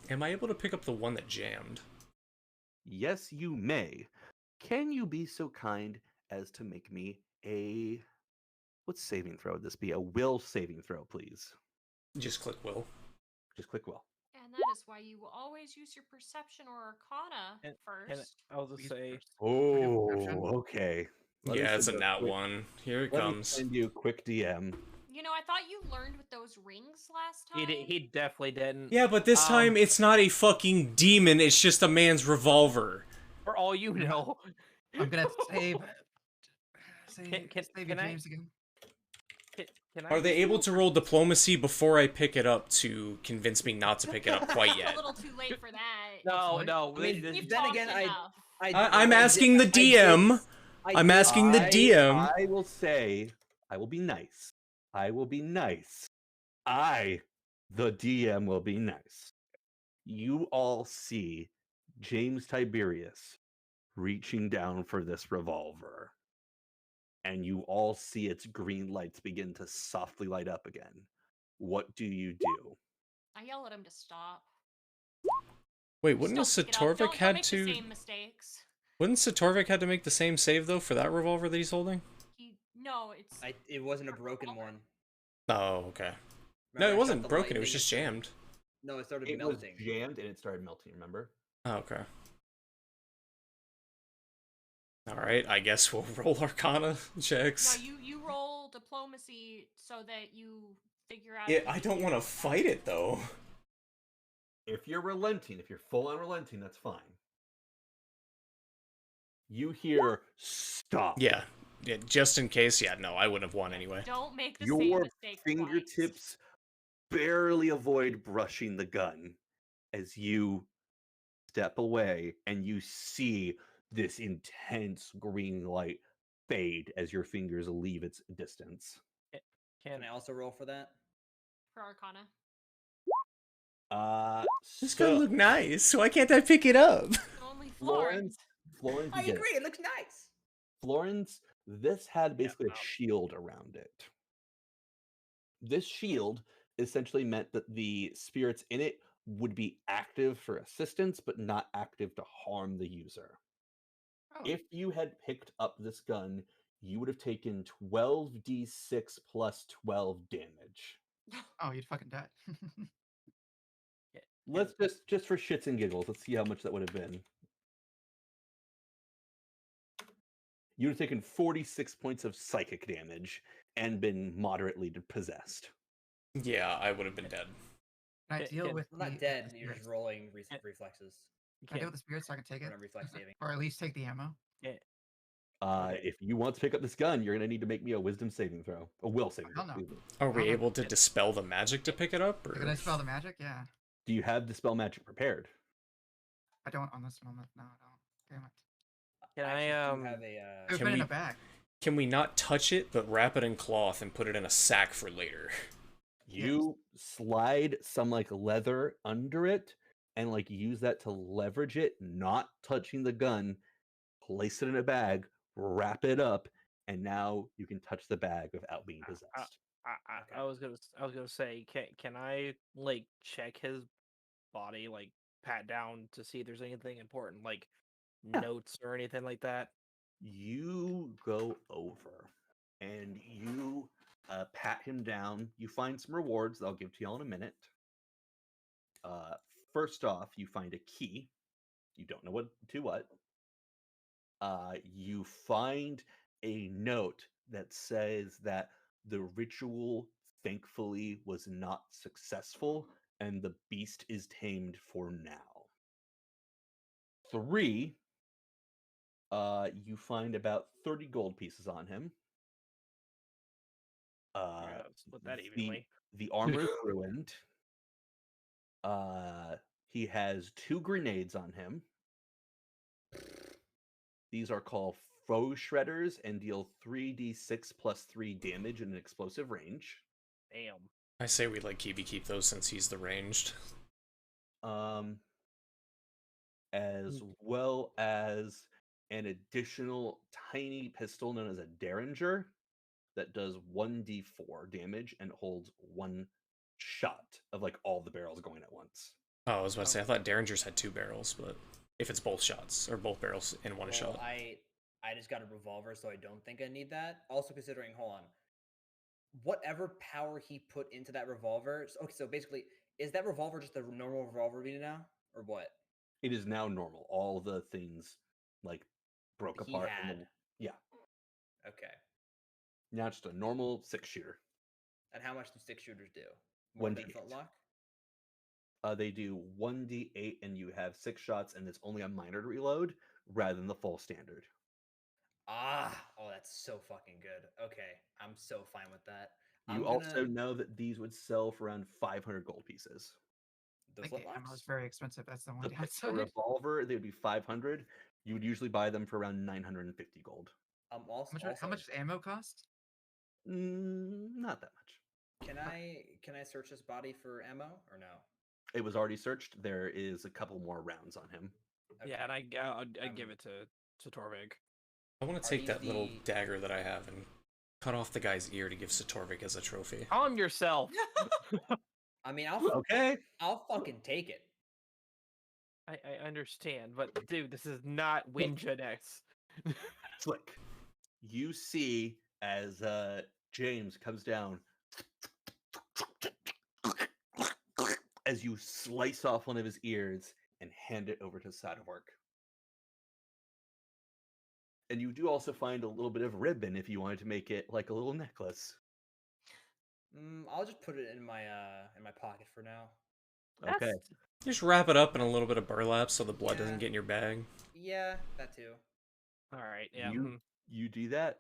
Am I able to pick up the one that jammed? Yes, you may. Can you be so kind as to make me a... What saving throw would this be? A will saving throw, please. Just click will. Just click will. And that is why you will always use your perception or arcana And first. I'll just Use say, first. Oh, Perception. okay. Let me Yeah, it's a send nat quick- 1. Here it Let me comes. send you a quick DM. You know, I thought you learned with those rings last time. he definitely didn't. Yeah, but this time it's not a fucking demon, it's just a man's revolver. For all you know. I'm gonna have to save. Save, Can save you, I- James, again. Can I Are they use able will to for- roll diplomacy before I pick it up to convince me not to pick it up quite It's a yet? little too late for that. No, Like- no. I mean, We've then talked again, enough. I'm asking the DM. I'm asking the DM. I will say, I will be nice. I will be nice. I, the DM, will be nice. You all see James Tiberius reaching down for this revolver. And you all see its green lights begin to softly light up again. What do you do? I yell at him to stop. Wait, Just wouldn't don't pick it up. Satorvik Don't had make to? the same mistakes. Wouldn't Satorvik had to make the same save though for that revolver that he's holding? No, it's. It wasn't a broken one. Oh, okay. Remember, No, I it shot wasn't the broken. It lightning was just and started- jammed. No, it started It was melting. jammed and it started melting, remember? Oh, okay. All right. I guess we'll roll Arcana checks. No, you roll diplomacy so that you figure out. Yeah, if I you don't can want to do fight it though. If you're relenting, if you're full on relenting, that's fine. You hear stop. Yeah. Yeah. Just in case. Yeah. No, I wouldn't have won anyway. Don't make the same Your mistake twice. fingertips barely avoid brushing the gun as you step away and you see this intense green light fade as your fingers leave its distance. Can I also roll for that? For Arcana. This So, gun look nice. Why can't I pick it up? Only Florence, Florence. Florence, I you get it. agree. It looks nice. Florence, this had basically no. a shield around it. This shield essentially meant that the spirits in it would be active for assistance, but not active to harm the user. Oh, If you had picked up this gun, you would have taken 12d6 plus 12 damage. oh, you'd fucking die. Let's just for shits and giggles, let's see how much that would have been. You would have taken 46 points of psychic damage and been moderately possessed. Yeah, I would have been dead. Can I Can- deal can- with Well, not the dead. You're spirits? just rolling Can- reflexes. Can I deal with the spirits so I can take Or it? not reflex saving. Or at least take the ammo? Okay. If you want to pick up this gun, you're going to need to make me a wisdom saving throw. A will saving throw. Hell no. excuse me. Are we Okay. able to dispel the magic to pick it up? Or? Can I spell the magic? Yeah. Do you have Dispel Magic prepared? I don't on this moment. No, I don't. Damn it. Can I I, actually do have a. It's Can been in we- a bag. Can we not touch it, but wrap it in cloth and put it in a sack for later? You slide some like leather under it and like use that to leverage it, not touching the gun, place it in a bag, wrap it up, and now you can touch the bag without being possessed. I was gonna say, can I like check his body, like pat down to see if there's anything important, like Yeah. notes or anything like that? You go over and you pat him down. You find some rewards that I'll give to y'all in a minute. First off, you find a key. You don't know what. You find a note that says that the ritual thankfully was not successful and the beast is tamed for now. 3, you find about 30 gold pieces on him. Yeah, split that evenly. The armor is ruined. He has 2 grenades on him. These are called foe shredders and deal 3d6 plus 3 damage in an explosive range. Damn. I say we let Kibi keep those since he's the ranged. As well as an additional tiny pistol known as a Derringer that does 1d4 damage and holds one shot of like all the barrels going at once. Oh, I was about to say, I thought Derringers had 2 barrels, but if it's both shots, or both barrels in one shot. I just got a revolver, so I don't think I need that. Also considering, hold on, whatever power he put into that revolver. Okay, so basically, is that revolver just a normal revolver we need now, or what? It is now normal. All the things like broke He apart. had. Yeah. Okay. Now just a normal 6-shooter. And how much do 6-shooters do? More than 1d8. Flintlock? They do 1d8 and you have 6 shots and it's only a minor reload rather than the full standard. Oh, that's so fucking good. Okay, I'm so fine with that. You also know that these would sell for around 500 gold pieces. The Like, the ammo Flintlocks? is very expensive. That's the one The downside. revolver, they would be 500. You would usually buy them for around 950 gold. Also, How much does ammo cost? Not that much. Can I search his body for ammo or no? It was already searched. There is a couple more rounds on him. Okay. Yeah, and I'd give it to Torvig. I want to take that little dagger that I have and cut off the guy's ear to give Satorvik as a trophy. Calm yourself. I mean, I'll fucking take it. I understand, but dude, this is not Wingenex. Flick. You see as James comes down as you slice off one of his ears and hand it over to Sadovark. And you do also find a little bit of ribbon if you wanted to make it like a little necklace. I'll just put it in my pocket for now. Okay. Just wrap it up in a little bit of burlap so the blood doesn't get in your bag. Yeah, that too. All right, yeah. You do that?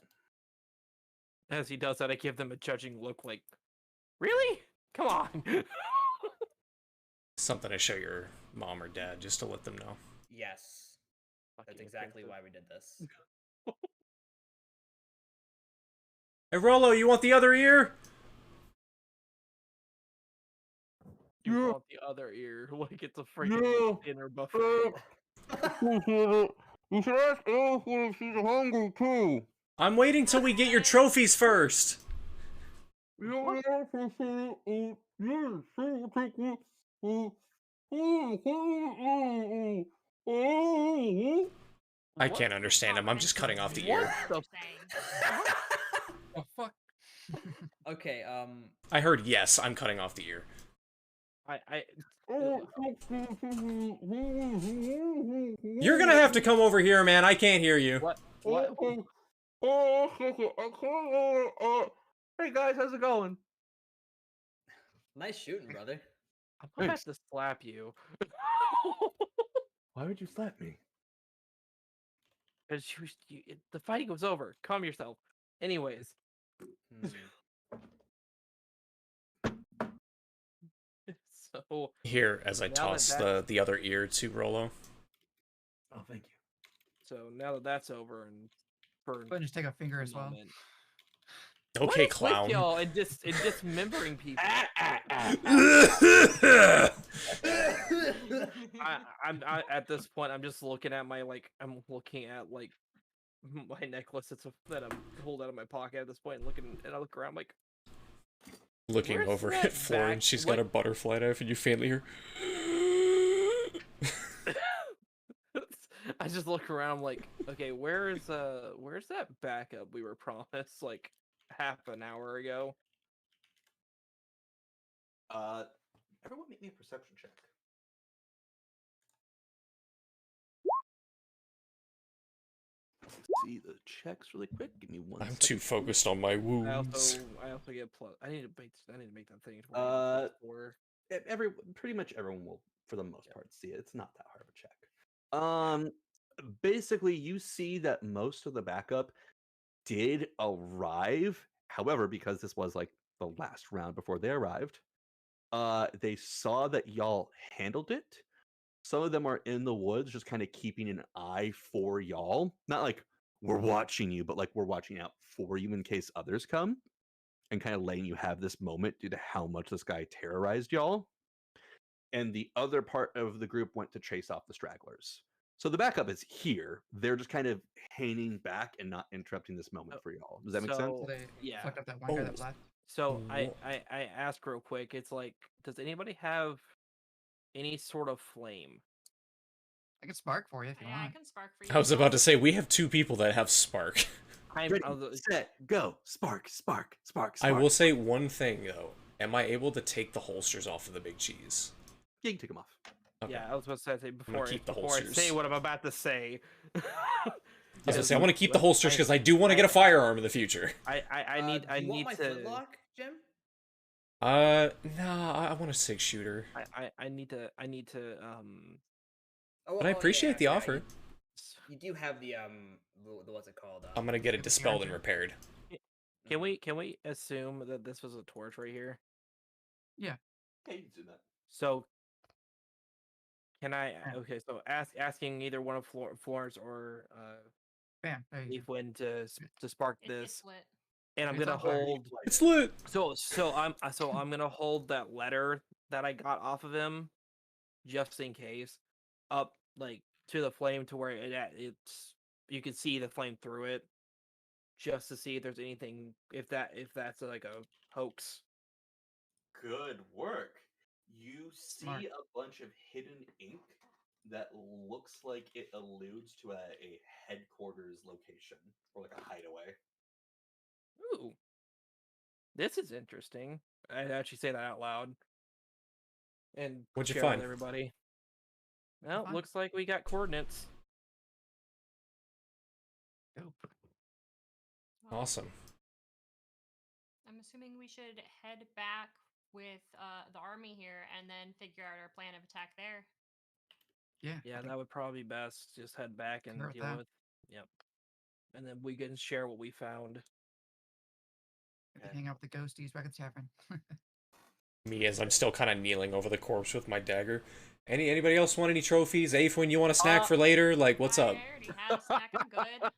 As he does that, I give them a judging look like, really? Come on. Something to show your mom or dad, just to let them know. Yes. That's exactly why we did this. Hey, Rolo, you want the other ear? You want the other ear, like it's a freaking dinner buffet. You should ask Elf if she's hungry too. I'm waiting till we get your trophies first. I can't understand him. I'm just cutting off the ear. What Oh fuck. Okay, I heard yes, I'm cutting off the ear. You're gonna have to come over here, man. I can't hear you. What? Hey guys, how's it going? nice shooting, brother. I'm gonna have to slap you. Why would you slap me? Because the fighting was over. Calm yourself. Anyways. So Here, as I toss the other ear to Rolo. Oh, thank you. So now that that's over, and Go ahead and just take a finger as well. Okay, what is clown. with y'all and dismembering people. I'm at this point. I'm just looking at my my necklace that I'm holding out of my pocket at this point, and I look around like. Looking Where's over that at Floor, and she's got a butterfly knife, and you faintly hear. I just look around. I'm like, okay, where's that backup we were promised like half an hour ago? Everyone make me a perception check. See the checks really quick. Give me one. I'm too focused on my wounds. I also get plus. I need to make that thing. Pretty much everyone will, for the most part, see it. It's not that hard of a check. Basically, you see that most of the backup did arrive. However, because this was like the last round before they arrived, they saw that y'all handled it. Some of them are in the woods, just kind of keeping an eye for y'all. Not like we're watching you, but like we're watching out for you in case others come, and kind of letting you have this moment due to how much this guy terrorized y'all. And the other part of the group went to chase off the stragglers. So the backup is here. They're just kind of hanging back and not interrupting this moment for y'all. Does that make sense? So they Yeah. fucked up that one guy Oh. that left. So Wha- I ask real quick. It's like, does anybody have any sort of flame? I can spark for you if you Yeah, I want. can spark for you. I was about to say we have 2 people that have spark. Ready, set, go. Spark, spark, spark, I spark. will say one thing though. Am I able to take the holsters off of the big cheese? Yeah, you can take them off. Okay. Yeah, I was about to say before keep the before I say holsters. what I'm about to say. I was gonna say I want to keep the holsters because I do want to get a firearm in the future. I need Do you want my to flintlock, Jim? No, I want a 6-shooter. I need to Oh, But I appreciate the offer. You do have the what's it called? I'm gonna get it Give it dispelled and character. repaired. Can we assume that this was a torch right here? Yeah, you can do that. So can I? Yeah. Okay, so asking either one of Florence or Bam. There you go. Leafwind to spark It's this, lit. and I'm It's gonna on fire. hold. It's lit. So I'm gonna hold that letter that I got off of him, just in case, up like to the flame to where it's you can see the flame through it, just to see if there's anything if that's like a hoax. Good work. You see Smart. a bunch of hidden ink that looks like it alludes to a headquarters location or like a hideaway. Ooh, this is interesting. I'd actually say that out loud and What'd you share find? with everybody. Well, find? looks like we got coordinates. Dope. Well, Awesome. I'm assuming we should head back with the army here and then figure out our plan of attack there. Yeah. Yeah, that would probably be best. Just head back and Concur with deal that. with. Yep. And then we can share what we found. We can hang out with the ghosties back at the tavern. Me as I'm still kind of kneeling over the corpse with my dagger. Anybody else want any trophies? Aphwin, you want a snack for later? Like, what's up? I already had a snack. I'm good.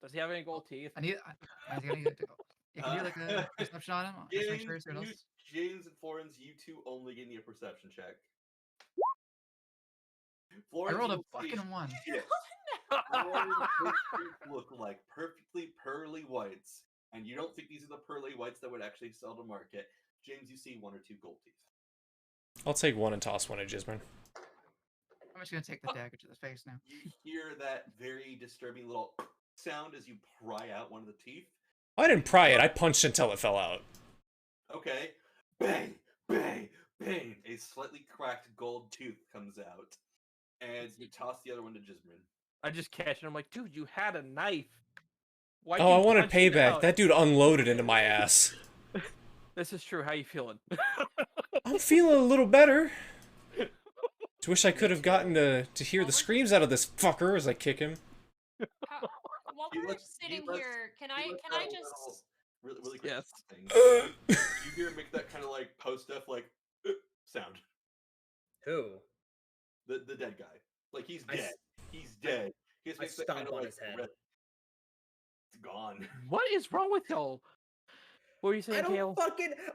Does he have any gold teeth? I need to go. Yeah, can you do like a perception on him? Just make sure it's what else. James and Florence, you two only give me a perception check. I Florence, rolled a you'll see fucking 1. shit. Florence, those teeth look like perfectly pearly whites, and you don't think these are the pearly whites that would actually sell to market. James, you see 1 or 2 gold teeth. I'll take 1 and toss 1 at Gisborne. I'm just gonna take the dagger to the face now. You hear that very disturbing little sound as you pry out one of the teeth. I didn't pry it. I punched until it fell out. Okay. Bang, bang, bang. A slightly cracked gold tooth comes out. And you toss the other one to Gisborne. I just catch it. I'm like, dude, you had a knife. Why Oh, I wanted payback. That dude unloaded into my ass. This is true. How you feeling? I'm feeling a little better. Just wish I could have gotten to hear the screams out of this fucker as I kick him. How, while He we're lets- he sitting lets- here, can he I lets can I out a just little- really quick Yes. thing. You hear him make that kind of like post stuff like sound. Who? The dead guy. Like he's I dead. s- He's dead. He just I makes that stomp kind of on like his head. red- It's gone. What is wrong with y'all? What were you I saying, don't Kale?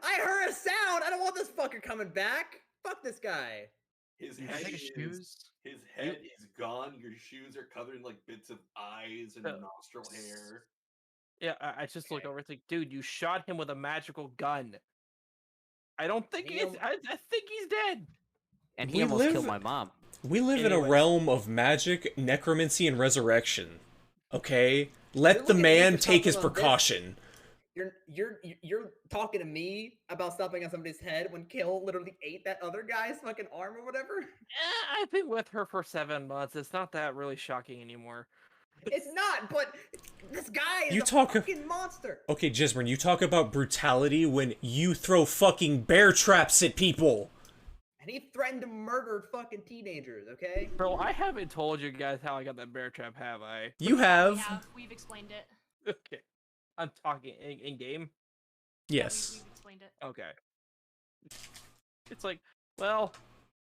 I heard a sound. I don't want this fucker coming back. Fuck this guy. His You head take is his shoes. his head is gone. Your shoes are covered in like bits of eyes and nostril hair. Yeah, I just looked Okay. over. It's like, dude, you shot him with a magical gun. I don't think He he's. I think he's dead. And he We almost live- killed my mom. We live in a Anyways. realm of magic, necromancy, and resurrection. Okay? Let You're the looking at me man for take his something on this. precaution. You're talking to me about stomping on somebody's head when Kill literally ate that other guy's fucking arm or whatever. I've been with her for 7 months. It's not that really shocking anymore. It's not, but this guy is You a talk- fucking monster. Okay, Gisborne, you talk about brutality when you throw fucking bear traps at people. And he threatened to murder fucking teenagers, okay? Bro, I haven't told you guys how I got that bear trap, have I? You have. we've explained it. Okay. I'm talking in game. Yeah, Yes. we've explained it. Okay. It's like, well,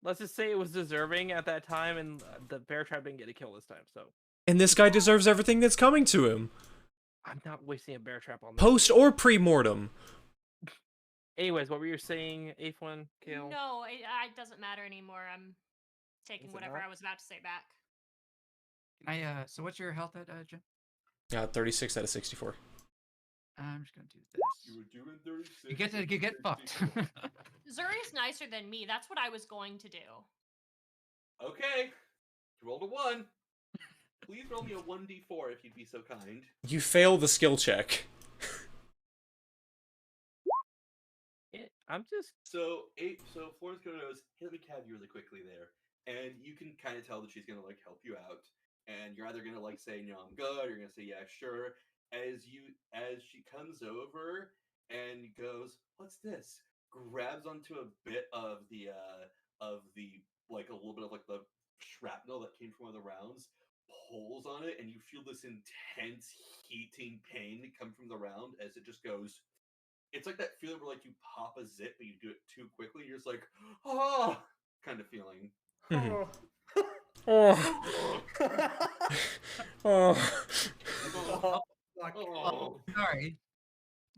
let's just say it was deserving at that time, and the bear trap didn't get a kill this time. So And this guy deserves everything that's coming to him, I'm not wasting a bear trap on this. post or pre-mortem. Anyways, what were you saying, eighth one, Kale? No, it doesn't matter anymore. I'm taking Is it whatever not? I was about to say back. Can I, so what's your health at, Jim? 36 out of 64. I'm just gonna do this. You were doing 36. You get fucked. Zuri's nicer than me. That's what I was going to do. Okay. You rolled a 1. Please roll me a 1d4 if you'd be so kind. You fail the skill check. I'm just So Florence goes, hey, let me cab you really quickly there. And you can kind of tell that she's gonna like help you out. And you're either gonna like say, no, I'm good, or you're gonna say, yeah, sure. As she comes over and goes, what's this? Grabs onto a bit of the like a little bit of like the shrapnel that came from one of the rounds, pulls on it, and you feel this intense heating pain come from the round as it just goes. It's like that feeling where like you pop a zip but you do it too quickly. You're just like, oh, kind of feeling. Mhm. Oh. Oh. Oh. Oh. Sorry.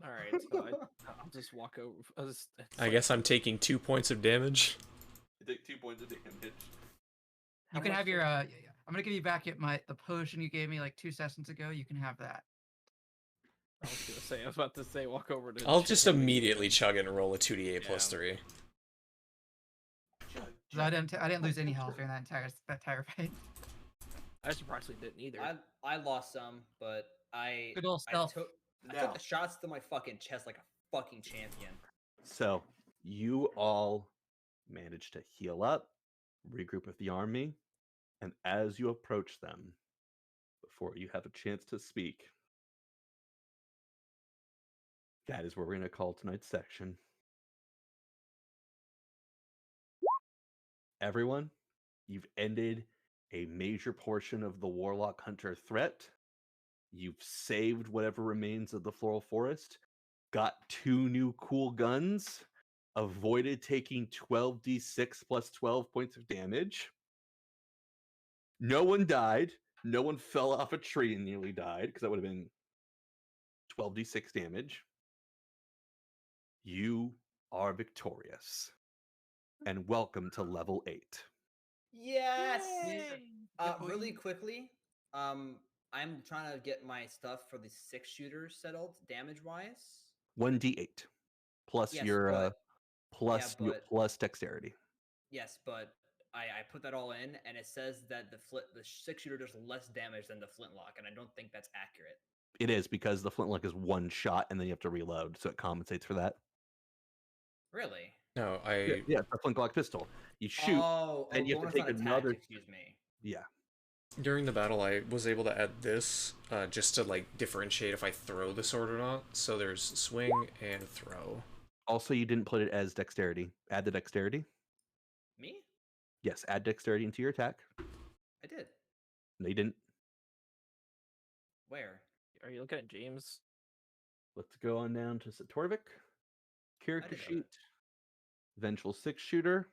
all right. So I'll just walk over. I guess I'm taking 2 points of damage. You take 2 points of damage. You can have your I'm gonna give you back the potion you gave me like 2 sessions ago. You can have that. I was about to say, walk over to. I'll check just if we immediately can- chug it and roll a 2d8 plus Yeah. 3. 'Cause I didn't lose any health during that entire fight. I surprisingly didn't either. I lost some, but I Good old I stealth. took I Now. took the shots to my fucking chest like a fucking champion. So you all manage to heal up, regroup with the army, and as you approach them, before you have a chance to speak, that is where we're going to call tonight's section. Everyone, you've ended a major portion of the Warlock Hunter threat. You've saved whatever remains of the Floral Forest, got 2 new cool guns, avoided taking 12d6 plus 12 points of damage. No one died. No one fell off a tree and nearly died, because that would have been 12d6 damage. You are victorious. And welcome to level 8. Yes. Yeah, Really boy. quickly, I'm trying to get my stuff for the 6-shooter settled damage wise. 1d8 plus Yes, your but plus dexterity. yes, but I put that all in, and it says that the 6-shooter does less damage than the flintlock, and I don't think that's accurate. It is, because the flintlock is 1 shot and then you have to reload, so it compensates for that. Really? No, Yeah, it's a flintlock pistol. You shoot, and you have to bonus take on attack, another. excuse me. Yeah. during the battle I was able to add this just to like differentiate if I throw the sword or not. So there's swing and throw. Also, you didn't put it as dexterity. Add the dexterity. Me? Yes, add dexterity into your attack. I did. No, you didn't. Where? Are you looking at James? Let's go on down to Satorvik. Character didn't know sheet. Vengeful 6-shooter.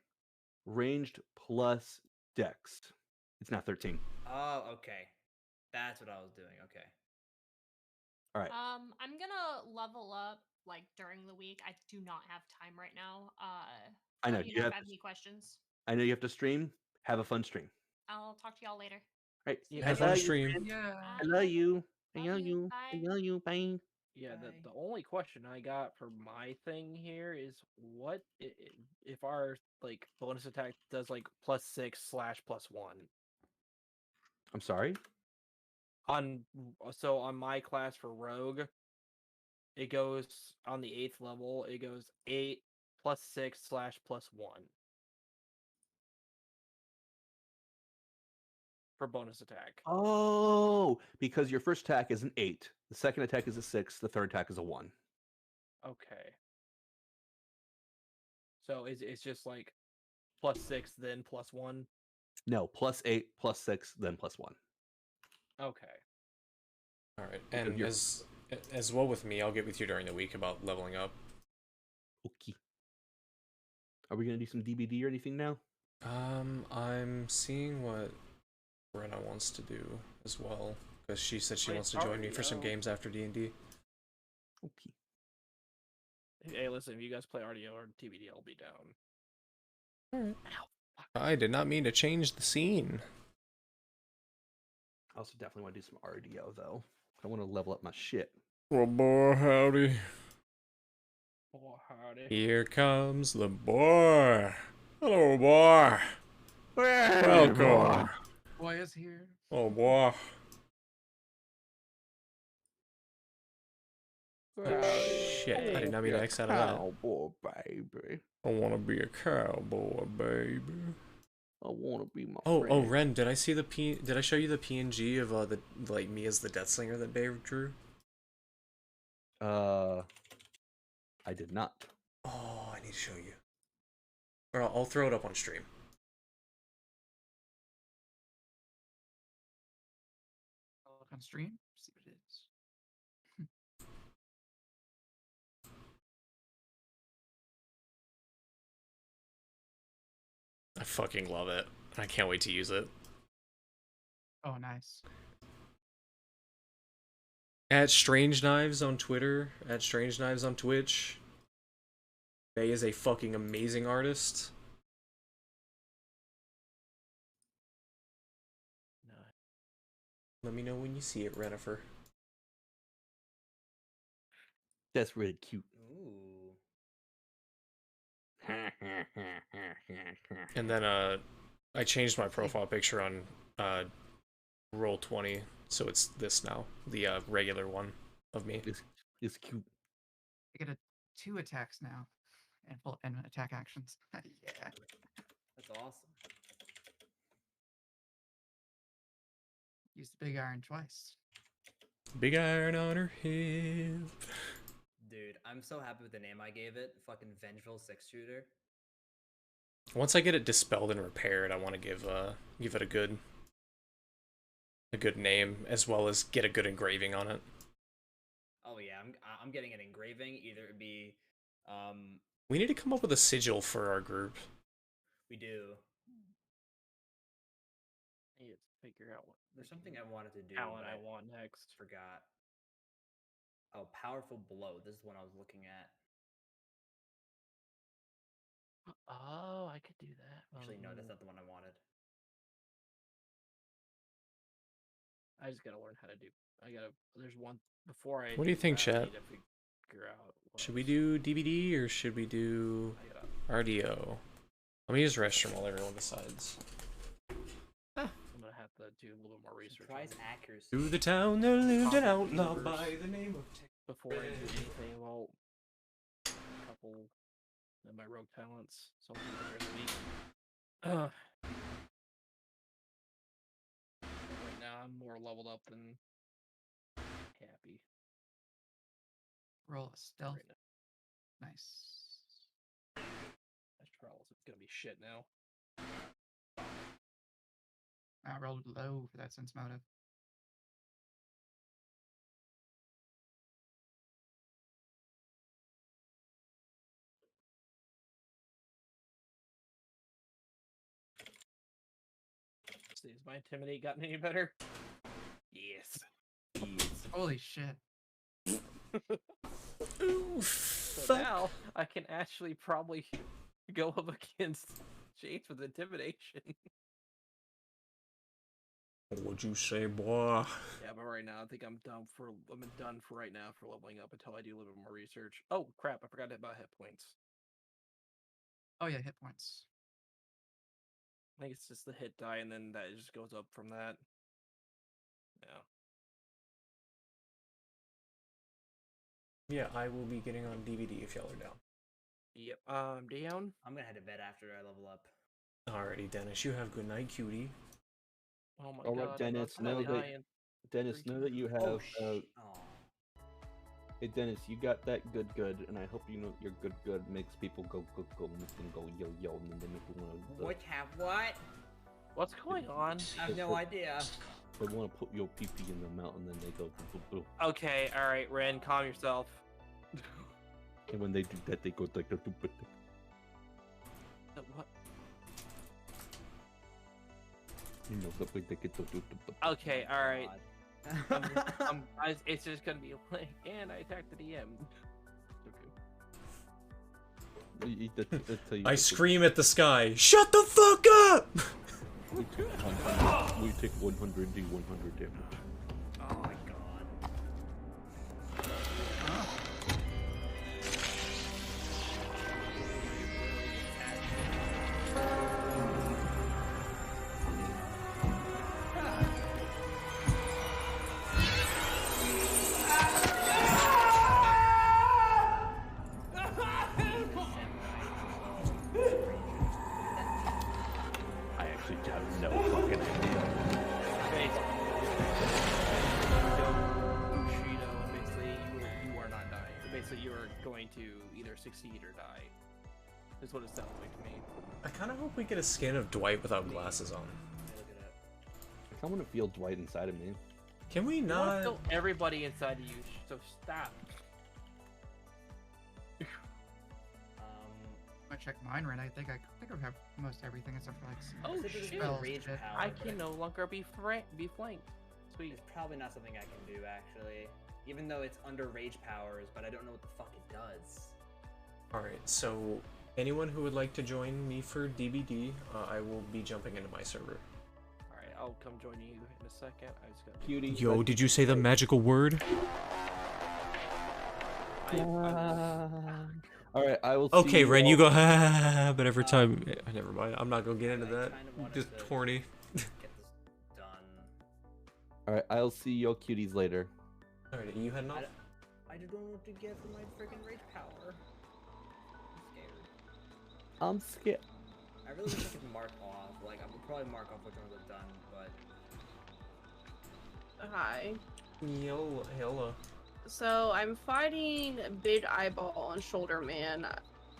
Ranged plus dex. It's now 13. Oh, okay. That's what I was doing. Okay. All right. I'm gonna level up like during the week. I do not have time right now. I know. Let me You know have if I have to, any questions. I know you have to stream. Have a fun stream. I'll talk to y'all later. All right. Yeah, Have I fun love you, stream. friend. Yeah. I love you. I Love love you. you. I Bye. love you. Bye. Yeah, Bye. the only question I got for my thing here is what if our like bonus attack does like +6 / +1 I'm sorry. on on my class for rogue, it goes on the 8th level. It goes 8 +6 / +1 for bonus attack. Oh, because your first attack is an 8. The second attack is a 6. The third attack is a 1. Okay. So it's just like +6 then +1. No, +8, +6, then +1. Okay. All right, Because and you're- as well with me, I'll get with you during the week about leveling up. Okay. Are we gonna do some DBD or anything now? I'm seeing what Brenna wants to do as well, because she said she Wait, wants to join me for some RDO. games after D&D. Okay. Hey, listen, if you guys play RDO or TBD, I'll be down. Alright. I did not mean to change the scene. I also definitely want to do some RDO though. I want to level up my shit. Well, boy, howdy. Oh, howdy. Here comes the boy. Hello, boy. Welcome. Boy is here. Oh, boy. Shit, I did not mean to X out of that. Cowboy, baby. I want to be a cowboy, baby. I want to be my Oh, friend. Ren, did I see the Did I show you the PNG of the like me as the Deathslinger that Dave drew? I did not. Oh, I need to show you. Or I'll throw it up on stream. I'll look on stream, see what it is. I fucking love it. I can't wait to use it. Oh, nice. At Strange Knives on Twitter, at Strange Knives on Twitch. Faye is a fucking amazing artist. No. Let me know when you see it, Renifer. That's really cute. Ooh. And then I changed my profile picture on Roll20, so it's this now, the regular one of me. It's cute. I get 2 attacks now, and full and attack actions. Yeah. That's awesome. Used the big iron twice. Big iron on her hip. Dude, I'm so happy with the name I gave it. Fucking Vengeful 6-shooter. Once I get it dispelled and repaired, I want to give it a good name, as well as get a good engraving on it. Oh yeah, I'm getting an engraving. Either it be, We need to come up with a sigil for our group. we do. I need to figure out what There's something I wanted to do, talent but I want next. forgot. Oh, Powerful Blow. This is the one I was looking at. Oh, I could do that. Actually, no, that's not the one I wanted. I just gotta learn how to do. There's one before I. What do you think, that, I chat? need to figure out. Should we do DVD or should we do RDO? Let me use the restroom while everyone decides. I'm gonna have to do a little bit more research. Surprise accuracy. Through the town there lived an outlaw by the name of Before I do anything about a couple of my rogue talents. Something during the week. Right now, I'm more leveled up than happy. Roll a stealth. Right now. Nice. That's probably gonna be shit now. I rolled low for that sense motive. See, has my intimidate gotten any better? Yes. Holy shit. So now I can actually probably go up against James with intimidation. What'd you say, boy? Yeah, but right now I think I'm done for right now for leveling up until I do a little bit more research. Oh crap, I forgot about hit points. Oh yeah, hit points. I think it's just the hit die and then that just goes up from that. Yeah. Yeah, I will be getting on DVD if y'all are down. Yep. Down. I'm gonna head to bed after I level up. Alrighty, Dennis, you have good night, cutie. Oh my All right, god. Dennis. Know that you have. Oh shit. Oh. Hey Dennis, you got that good, and I hope you know your good makes people go and go yo, and then they make you want to. What? What's going on? I have no idea. They want to put your pee in their mouth, and then they go boop. Okay, alright, Ren, calm yourself. And when they do that, they go like the What? Okay, all right. God. It's just gonna be like, and I attacked the DM. Okay. I scream at the sky, shut the fuck up! We take 100 d 100 damage. Oh my god. I actually have no fucking idea. Bushido, and basically you are not dying. Basically, you are going to either succeed or die. Is what it sounds like to me. I kind of hope we get a skin of Dwight without glasses on. Look at that. I kind of want to feel Dwight inside of me. Can we You want to not? kill everybody inside of you, so stop. I checked mine right. I think I have most everything except for like. Oh Except for this shit! spells, rage shit. power, I but can no longer be flanked. Sweet. It's probably not something I can do actually. Even though it's under rage powers, but I don't know what the fuck it does. Alright, so anyone who would like to join me for DBD, I will be jumping into my server. All right, I'll come join you in a second. I just got. Cutie. Yo, did you say the magical word? Alright, I will see Okay, Ren, you all- go, ha ha ha ha, but every time. Never mind, I'm not gonna get into I that. kinda wanted Just to horny. Get this done. Alright, I'll see your cuties later. Alright, are you heading off? I don't know what to get for my freaking rage power. I'm scared. I'm scared. I really wish I could mark off. Like, I would probably mark off which ones I've done, but Hi. Yo, hello. So I'm fighting Big Eyeball and Shoulder Man.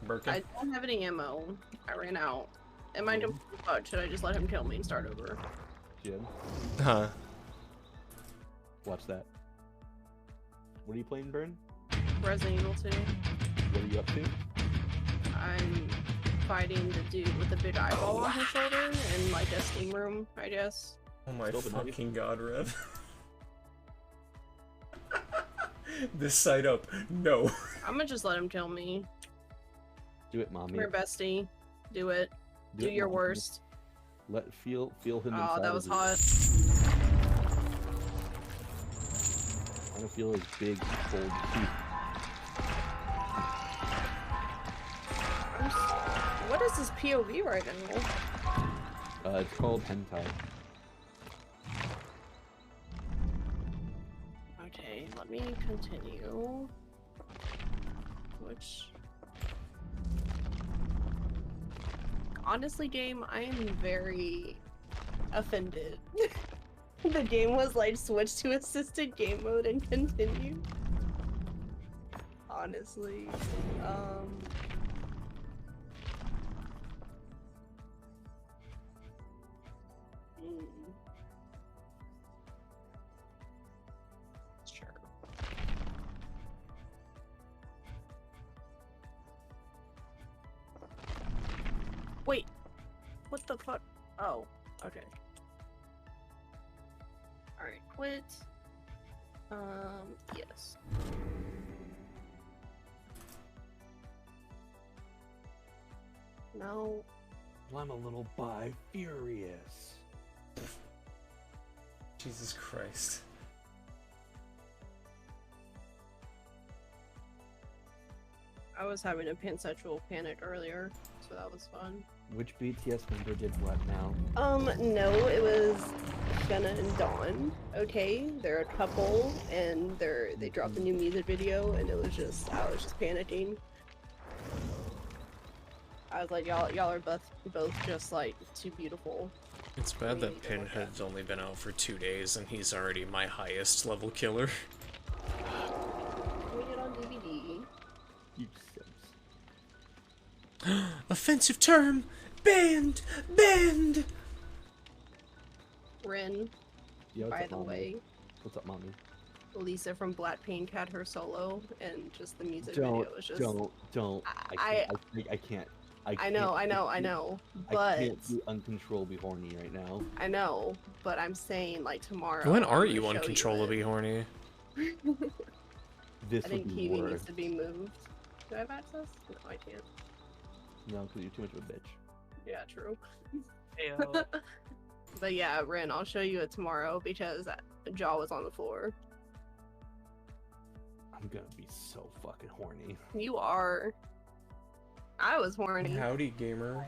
Birkin? I don't have any ammo. I ran out. Am I doing fuck? Should I just let him kill me and start over? Jim, Huh. watch that. What are you playing, Burn? Resident Evil 2. What are you up to? I'm fighting the dude with the big eyeball on his shoulder in like a steam room, I guess. Oh my Still the knife. fucking god, Rev. This side up. No. I'm gonna just let him kill me. Do it, Come mommy. here, bestie. Do it. Do it, your mommy. worst. Feel him Oh, inside that of was you. hot. I want to feel his big, bold teeth. What is this POV right now? It's called hentai. Okay, let me continue. Which... Honestly, game, I am very offended. The game was like switched to assisted game mode and continue. Honestly. mm. Sure. Wait. What the fuck? Oh, okay. Alright, quit. Yes. No. Well, I'm a little bi-furious. Jesus Christ. I was having a pansexual panic earlier, so that was fun. Which BTS member did what now? No, it was Jenna and Dawn. Okay, they're a couple, and they dropped a new music video, and I was just panicking. I was like, y'all are both just like too beautiful. It's bad that We need to look at. Pinhead's only been out for 2 days and he's already my highest level killer. Putting it on DVD. You simps. Offensive term! Banned! Banned! Rin, Yo, what's by up, the mommy? way, What's up, mommy? Lisa from Blackpink had her solo, and just the music Don't, video was just. don't. I- I I know, I know. I But can't be uncontrollably horny right now. I know, but I'm saying like tomorrow. When I'm are gonna you show uncontrollably horny? This I would think be Kiwi worse. needs to be moved. Do I have access? No, I can't. No, because you're too much of a bitch. Yeah, true. Heyo. But yeah, Ren, I'll show you it tomorrow because Jaw was on the floor. I'm gonna be so fucking horny. You are. I was horny. Howdy, gamer.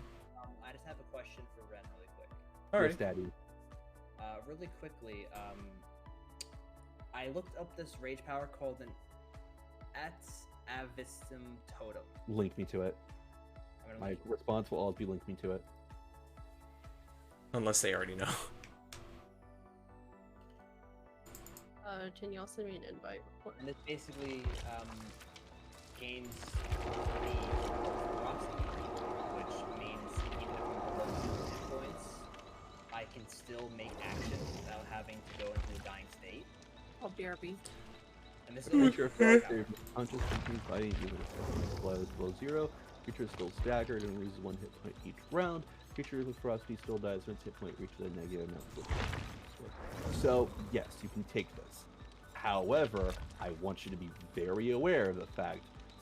I just have a question for Ren really quick. Yes, Daddy. Really quickly, I looked up this rage power called an Ats Avistum Totem. Link me to it. I'm gonna My link response will always be link me to it. Unless they already know. Can y'all send me an invite? and it basically gains 3 velocity, which means even if I'm below 2 hit points, I can still make actions without having to go into a dying state. I'll BRB. And this is Creature a fails to unconscious continues fighting even if blood is below 0. Creature is still staggered and loses 1 hit point each round. Creature with ferocity still dies when its hit point reaches a negative amount. So yes, you can take this. However, I want you to be very aware of the fact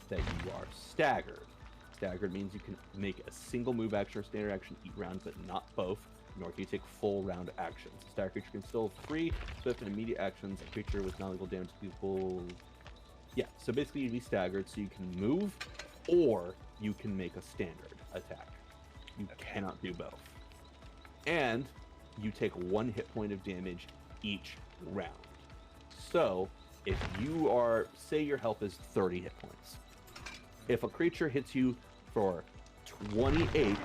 that you are staggered. Staggered means you can make a single move action or standard action each round, but not both, nor can you take full round actions. A staggered creature can still have 3 swift and immediate actions. A creature with non-lethal damage to people. Yeah, so basically you'd be staggered, so you can move, or you can make a standard attack. You cannot do both. And you take 1 hit point of damage each round. So, if you are, say your health is 30 hit points. If a creature hits you for 28,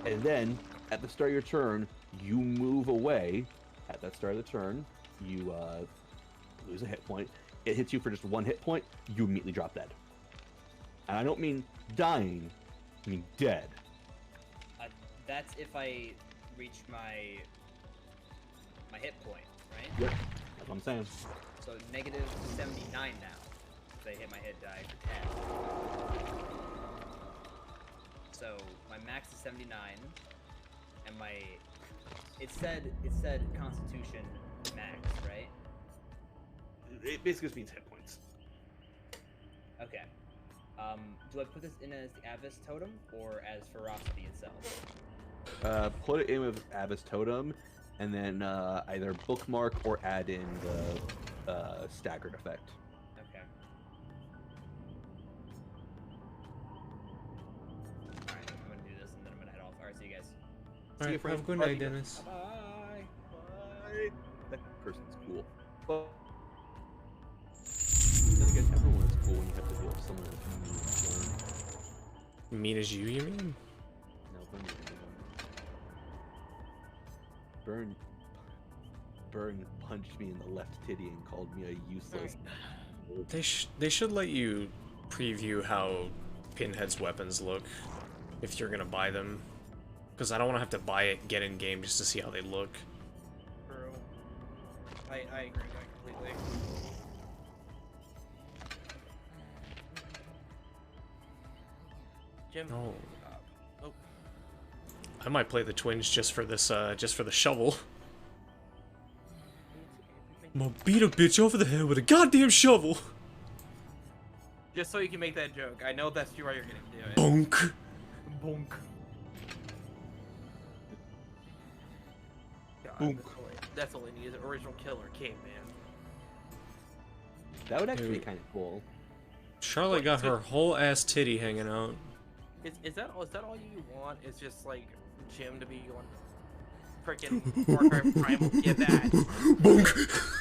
and then at the start of your turn, you move away, at that start of the turn, you lose a hit point. It hits you for just 1 hit point, you immediately drop dead. And I don't mean dying, I mean dead. That's if I reach my hit point, right? Yep, that's what I'm saying. So negative 79 now. If I hit my hit die for 10. So my max is 79, and my it said Constitution max, right? It basically just means hit points. Okay. Do I put this in as the Avis Totem or as Ferocity itself? Put it in with Avis Totem, and then either bookmark or add in the staggered effect. Okay. Alright, I'm gonna do this and then I'm gonna head off. Alright, see you guys. See you, Alright, friend. have a good Bye. night, Dennis. Bye! Bye. That person's cool. But then again, everyone is cool when you have to deal with someone that's mean. Mean as you mean? No, Burn punched me in the left titty and called me a useless. They should let you preview how Pinhead's weapons look if you're gonna buy them, because I don't want to have to buy it, get in game just to see how they look. True. I agree completely. Jim. Oh. Oh. I might play the twins just for this, just for the shovel. I'm gonna beat a bitch over the head with a goddamn shovel. Just so you can make that joke. I know that's why you're gonna do it. Bonk. Bonk. God, Bonk. that's all he needs. Original killer caveman. That would actually be Dude. kind of cool. Charlotte got her whole ass titty hanging out. Is that all you want? Is just like Jim to be going freaking Far Cry Primal? Get that? Bonk.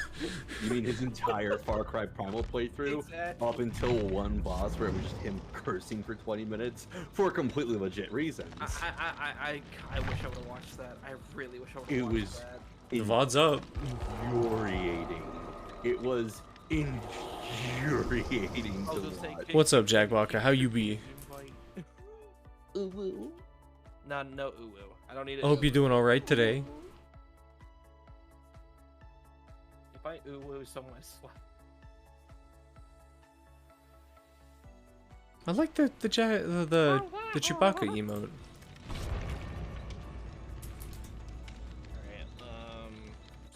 You mean his entire Far Cry Primal playthrough? Exactly. Up until one boss where it was just him cursing for 20 minutes for completely legit reasons. I wish I would have watched that. I really wish I would It have watched was that. The VOD's up. infuriating. It was infuriating I was to gonna say, watch. What's up, Jackbaka? How you be? Ooh woo. No ooh ooh. I don't need it. I hope you're doing alright today. If I ooh ooh someone slap. I like the Chewbacca emote. Alright,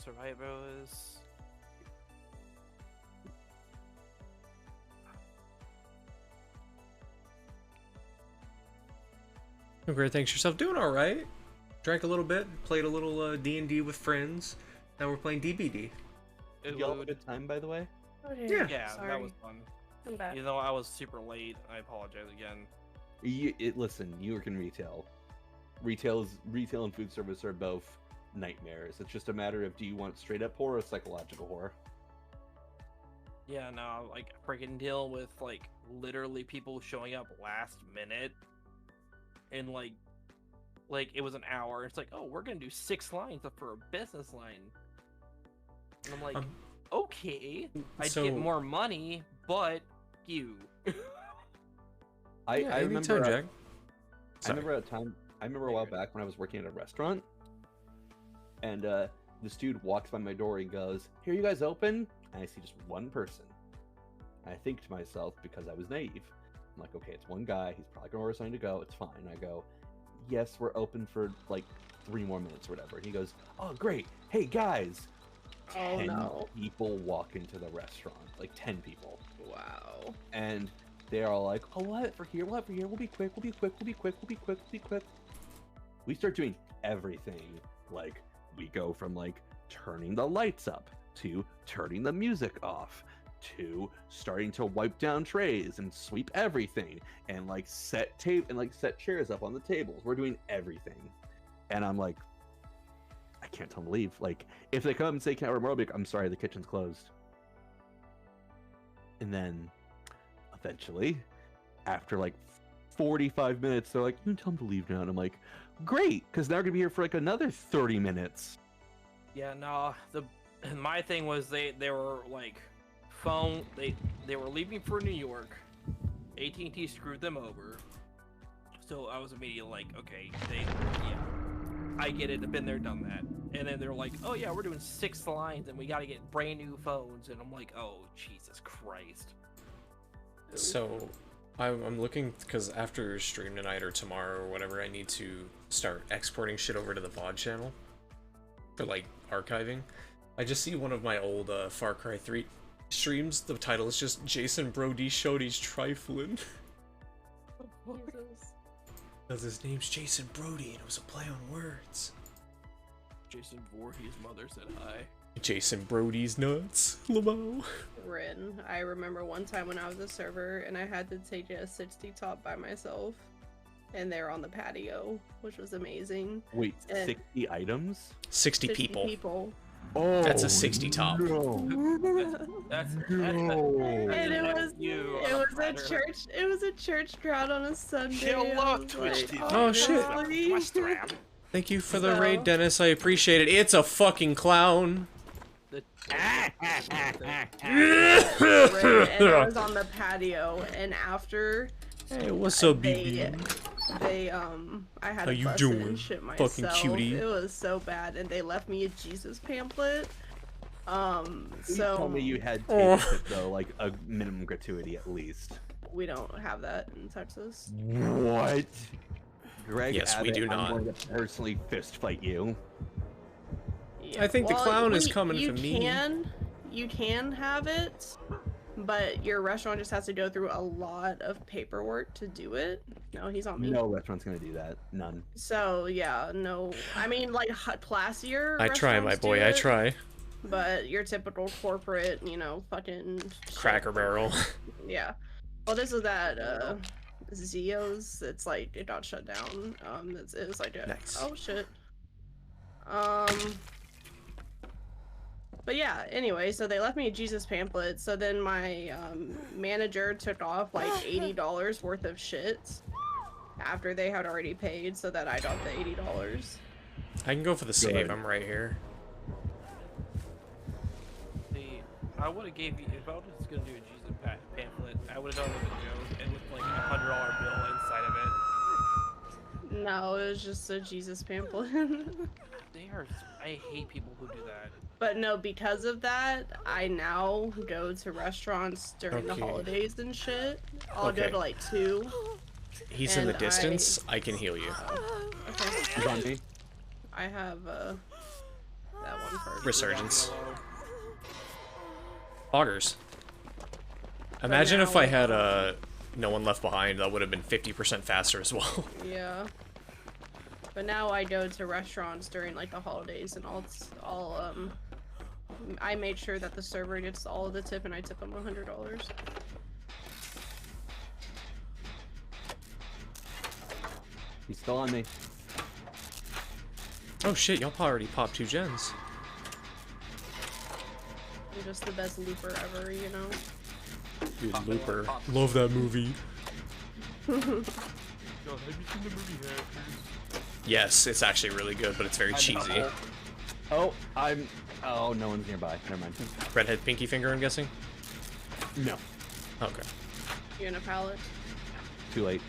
survivors. Oh, great, thanks yourself. Doing all right. Drank a little bit, played a little D&D with friends. Now we're playing DBD. Did y'all have a good time, by the way? Yeah. Yeah, Sorry. that was fun. I'm back. Even though I was super late, I apologize again. Listen, you work in retail. Retail and food service are both nightmares. It's just a matter of, do you want straight up horror or psychological horror? Yeah, no, like freaking deal with like literally people showing up last minute, and like it was an hour. It's like, oh, we're gonna do 6 lines up for a business line, and I'm like, okay, I'd so- get more money, but you. I anytime, remember. Jack. I remember at a time. I remember a while back when I was working at a restaurant, and this dude walks by my door and goes, "Here, you guys open?" And I see just one person. And I think to myself, because I was naive, I'm like, okay, it's one guy. He's probably gonna order something to go. It's fine. And I go, yes, we're open for like 3 more minutes or whatever. And he goes, oh, great. Hey, guys. Oh 10 no. people walk into the restaurant. Like 10 people. Wow. And they're all like, oh, we'll have it for here. We'll have it for here. We'll be quick. We'll be quick. We'll be quick. We'll be quick. We'll be quick. We start doing everything. Like, we go from like turning the lights up to turning the music off to starting to wipe down trays and sweep everything and like set chairs up on the tables. We're doing everything. And I'm like, I can't tell them to leave. Like, if they come and say, can I order more? I'll be like, I'm sorry, the kitchen's closed. And then eventually, after like 45 minutes, they're like, you can tell them to leave now. And I'm like, great, because now we're gonna be here for like another 30 minutes. Yeah, no, my thing was they were like they were leaving for New York. AT&T screwed them over. So I was immediately like, okay, I get it, I've been there, done that. And then they're like, oh yeah, we're doing 6 lines and we gotta get brand new phones. And I'm like, oh, Jesus Christ. So, I'm looking, because after stream tonight or tomorrow or whatever, I need to start exporting shit over to the VOD channel for, like, archiving. I just see one of my old Far Cry 3 streams. The title is just Jason Brody Shoddy's Triflin'. Jesus. Because his name's Jason Brody and it was a play on words. Jason Voorhees' mother said hi. Jason Brody's nuts. Lamo. Rin. I remember one time when I was a server and I had to take a 60 top by myself. And they're on the patio, which was amazing. Wait, And 60 items? 60 people. Oh, That's a 60 top. No. That's No. And it was you. it was a church crowd on a Sunday. She'll I love was Twitch like, TV. Oh, shit. honestly. Thank you for the So- raid, Dennis. I appreciate it. It's a fucking clown. And I was on the patio, and after Hey, what's up, they, BB? I had How to you bust it doing, and shit fucking myself. cutie? It was so bad, and they left me a Jesus pamphlet. You So told me you had Oh. taken it, though, like a minimum gratuity at least. we don't have that in Texas. What? Greg Yes, we Abbott, do I'm not. going to personally fist fight you. Yeah. I think the clown is coming you for me. You can have it, but your restaurant just has to go through a lot of paperwork to do it. No, he's on me. No restaurant's going to do that. None. So yeah, no. I mean, like classier. I try, my restaurants do boy. I it, try. But your typical corporate, fucking shit. Cracker Barrel. Yeah. Well, this is that Zio's. It's like it got shut down. It's like a, Nice. oh shit. But yeah. Anyway, so they left me a Jesus pamphlet. So then my manager took off like $80 worth of shit after they had already paid, so that I got the $80. I can go for the save. I'm right here. I would have gave you, if I was gonna do a Jesus pamphlet, I would have done it with a joke and with like a $100 bill inside of it. No, it was just a Jesus pamphlet. They are, I hate people who do that. But no, because of that, I now go to restaurants during the Okay. holidays and shit. I'll go Okay. to like 2. He's in the And distance. I can heal you. Okay. He's on me. I have that one first. Resurgence. Boggers. Imagine if I had no one left behind. That would have been 50% faster as well. Yeah. But now I go to restaurants during like the holidays, and I made sure that the server gets all of the tip, and I tip them $100. He's still on me. Oh shit! Y'all already popped 2 gens. I'm just the best looper ever, you know. Dude, Looper. Love that movie. Yo, have you seen the movie Hackers? Yes, it's actually really good, but it's very cheesy. Oh, oh, no one's nearby. Never mind. Redhead pinky finger, I'm guessing? No. Okay. You in a pallet? Too late.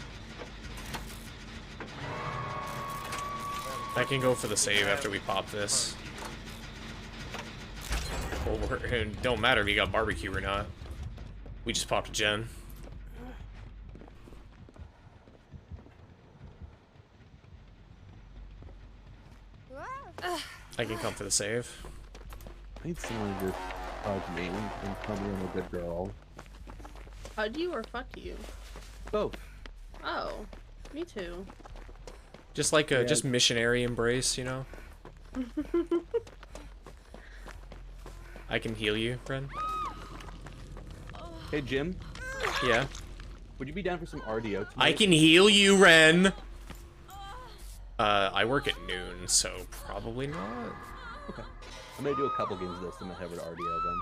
I can go for the save after we pop this. Well, it don't matter if you got barbecue or not. We just popped a gen. I can come for the save. I need someone to just hug me and tell me I'm a good girl. Hug you or fuck you? Both. Oh, me too. Just like a just missionary embrace, you know? I can heal you, friend. Hey, Jim. Yeah. Would you be down for some RDO tonight? I can heal you, Ren! I work at noon, so probably not. Okay. I'm gonna do a couple games of this and then head over to RDO then.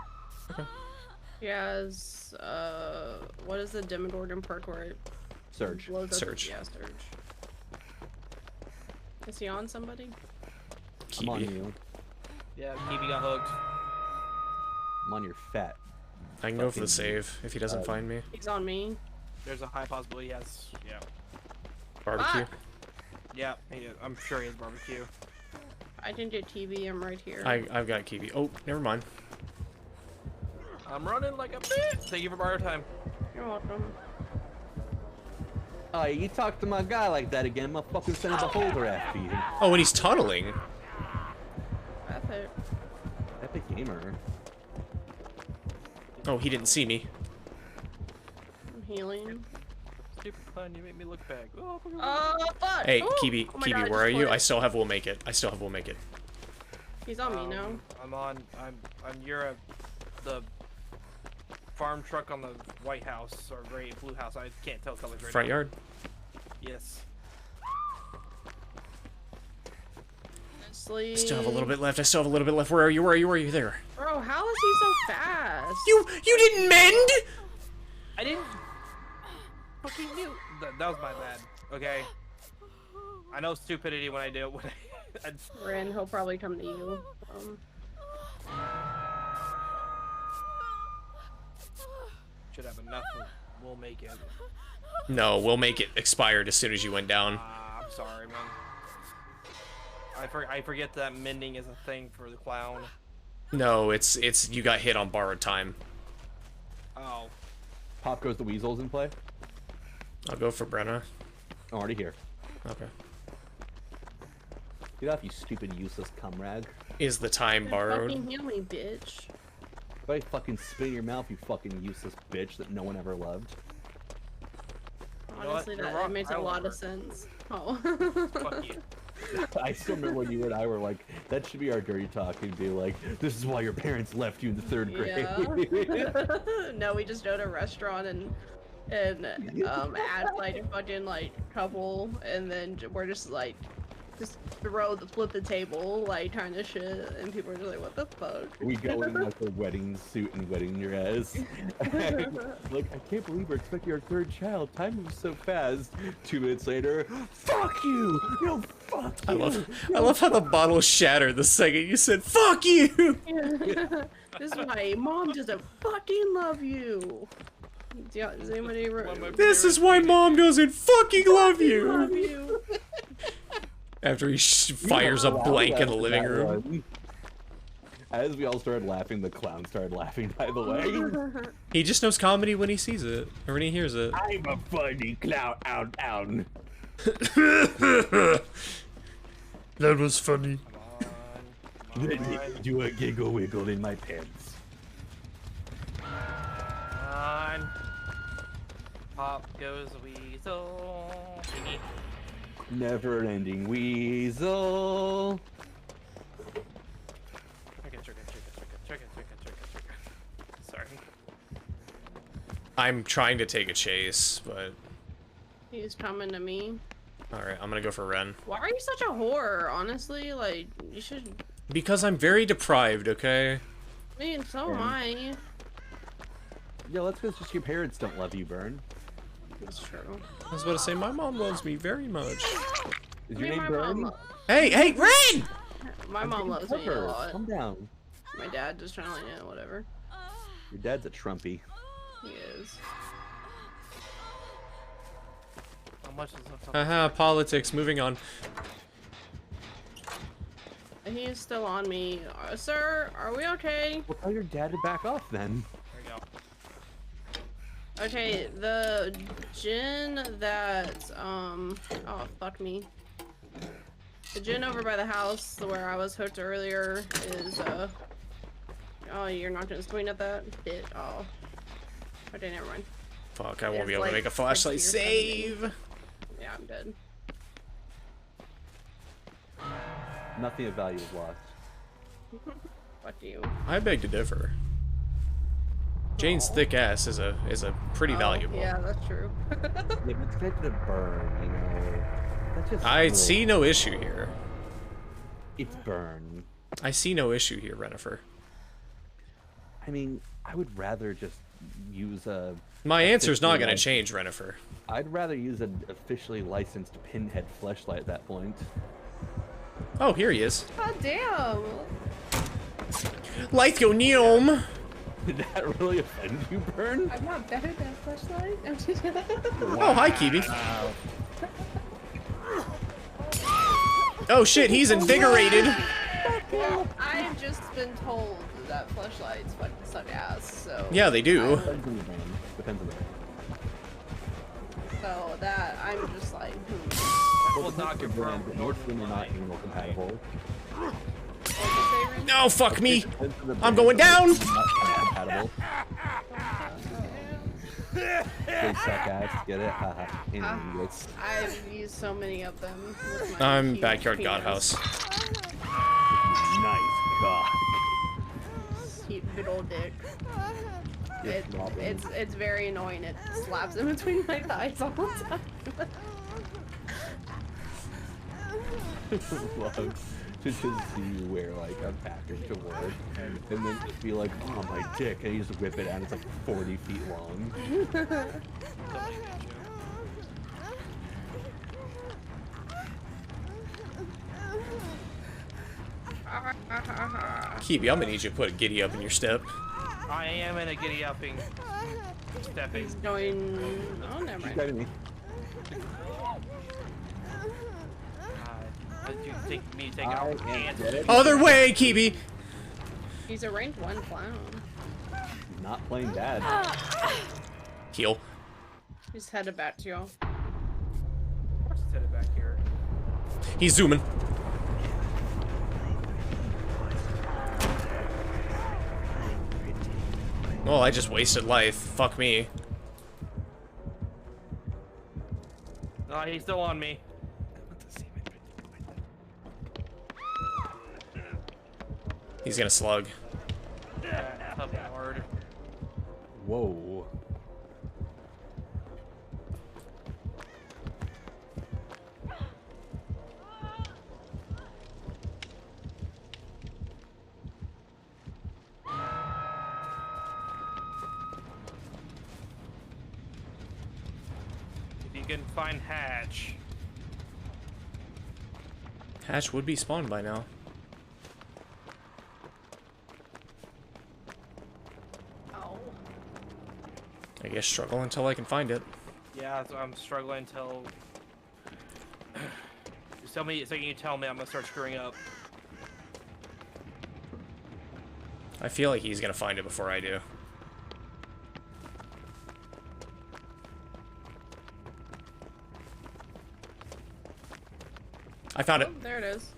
Okay. Yes, what is the Demogorgon perk where it Surge. blows up? Surge. Yeah, Surge. Is he on somebody? I'm on Kiwi. you. Yeah, Kiwi got hooked. I'm on your fat. I can go for the Fucking- save if he doesn't find me. He's on me. There's a high possibility he has. Yeah. Barbecue. Yeah, I'm sure he has barbecue. I didn't get TV, I'm right here. I've got Kiwi. Oh, never mind. I'm running like a bitch. Thank you for borrow time. You're welcome. Oh, you talk to my guy like that again, I'm fucking send a beholder after you. Oh, and he's tunneling. That's it. Epic gamer. Oh, he didn't see me. I'm healing. Stupid plan, you made me look back. Oh, Fuck! Hey, Ooh! Kiwi, Oh my Kiwi, God, I where are just you? put I it. still have We'll Make It. I still have We'll Make It. He's on me now. I'm you're the farm truck on the White House or gray blue house. I can't tell colors right Front now. yard. Yes. Sleep. I still have a little bit left. I still have a little bit left. Where are you? Where are you? Where are you? There. Bro, how is he so fast? You didn't mend? I didn't fucking knew. That was my bad. Okay. I know stupidity when I do it. When Ren, he'll probably come to you. should have enough. We'll make it. No, We'll Make It expired as soon as you went down. I'm sorry, man. I forget that mending is a thing for the clown. No, it's you got hit on borrowed time. Oh. Pop goes the weasels in play. I'll go for Brenna. I'm already here. Okay. Get off, you stupid, useless cum rag. Is the time borrowed? Fucking heal me, bitch. If I fucking spit in your mouth, you fucking useless bitch that no one ever loved. You know what? Honestly, You're that wrong. makes I a lot love of sense. Oh. Fuck you. I still remember when you and I were like, that should be our dirty talk, and be like, this is why your parents left you in the 3rd grade. Yeah. No, we just go to a restaurant and add like a fucking like couple, and then we're just like flip the table like kind of shit, and people are just like, what the fuck? We go in like a wedding suit and wedding dress. Like, I can't believe we're expecting our 3rd child. Time moves so fast. 2 minutes later, fuck you! No, fuck you! I love how the bottle shattered the second you said "fuck you." This is why mom doesn't fucking love you. Does anybody This is why mom doesn't fucking love love you. you? After he fires a blank in the living room. As we all started laughing, the clown started laughing, by the way. He just knows comedy when he sees it, or when he hears it. I'm a funny clown. That was funny. Come Let me on. do a giggle wiggle in my pants. Come on. Pop goes the weasel. Never ending weasel. Trigger. Sorry. I'm trying to take a chase, but He's coming to me. alright, I'm gonna go for Ren. Why are you such a whore? Honestly, like you should. Because I'm very deprived, okay? I mean, so am I. Yeah, that's because just your parents don't love you, Burn. That's true. I was about to say, my mom loves me very much. Is I your mean, name my Burn? mom. Hey, Ren! My mom loves me a Clippers, lot. calm down. My dad just trying to, like, yeah, whatever. Your dad's a Trumpy. He is. How much is left on Haha, politics, moving on. And he is still on me. Sir, are we okay? Well, tell your dad to back off then. There you go. Okay, the gin that, oh, fuck me. The gin over by the house where I was hooked earlier is, oh, you're not gonna swing at that? Bit, oh. Okay, never mind. Fuck, I won't It's be able to like make a flashlight 60 or 70. save. Yeah, I'm dead. Nothing of value is lost. Fuck you. I beg to differ. Jane's thick ass is a pretty Oh, valuable. Yeah, that's true. Yeah, but it's connected to Burn, you know. That's just I cool. see no issue here. It's Burn. I see no issue here, Renifer. I mean, I would rather just use a... My answer's not gonna officially change, Renifer. I'd rather use an officially licensed pinhead fleshlight at that point. Oh, here he is. God damn! Lithgo Neom! Did that really offend you, Burn? I'm not better than flashlight. I'm just Oh, hi, Kibi. Oh shit, he's invigorated. Well, I've just been told that flashlights fucking suck ass, so. Yeah, they do. Depends on the brand. Depends on the brand. So that, I'm just like, That will not confirm But nor most of them are not anal compatible. What'd you say, Rin? No, fuck me. Depends on the I'm brand, going but down. most of them are not compatible. They suck ass. Get it? Haha. Idiots. I've used so many of them. With my I'm huge backyard penis. godhouse. Nice cock. Cute big old dick. Yes, Robin. It's very annoying. It slaps in between my thighs all the time. Love to just see you wear like a package to work and then just be like, oh my dick, and you just whip it out and it's like 40 feet long. Kibi, I'm gonna need you to put a giddy up in your step. I am in a giddy upping. Stepping. He's going. Oh, never She's mind. driving me. Did you think me taking I off am pants? dead. Other way, Kibi. He's a rank 1 clown. Not playing bad. Heal. He's headed back to y'all. Of course it's headed back here. He's zooming. Oh, I just wasted life. Fuck me. No, he's still on me. He's gonna slug. Yeah, tough and hard. Whoa. If you can find Hatch. Hatch would be spawned by now. Oh. I guess struggle until I can find it. Yeah, so I'm struggling until. Just tell me, so you tell me I'm gonna start screwing up. I feel like he's gonna find it before I do. I found it. Oh, there it is.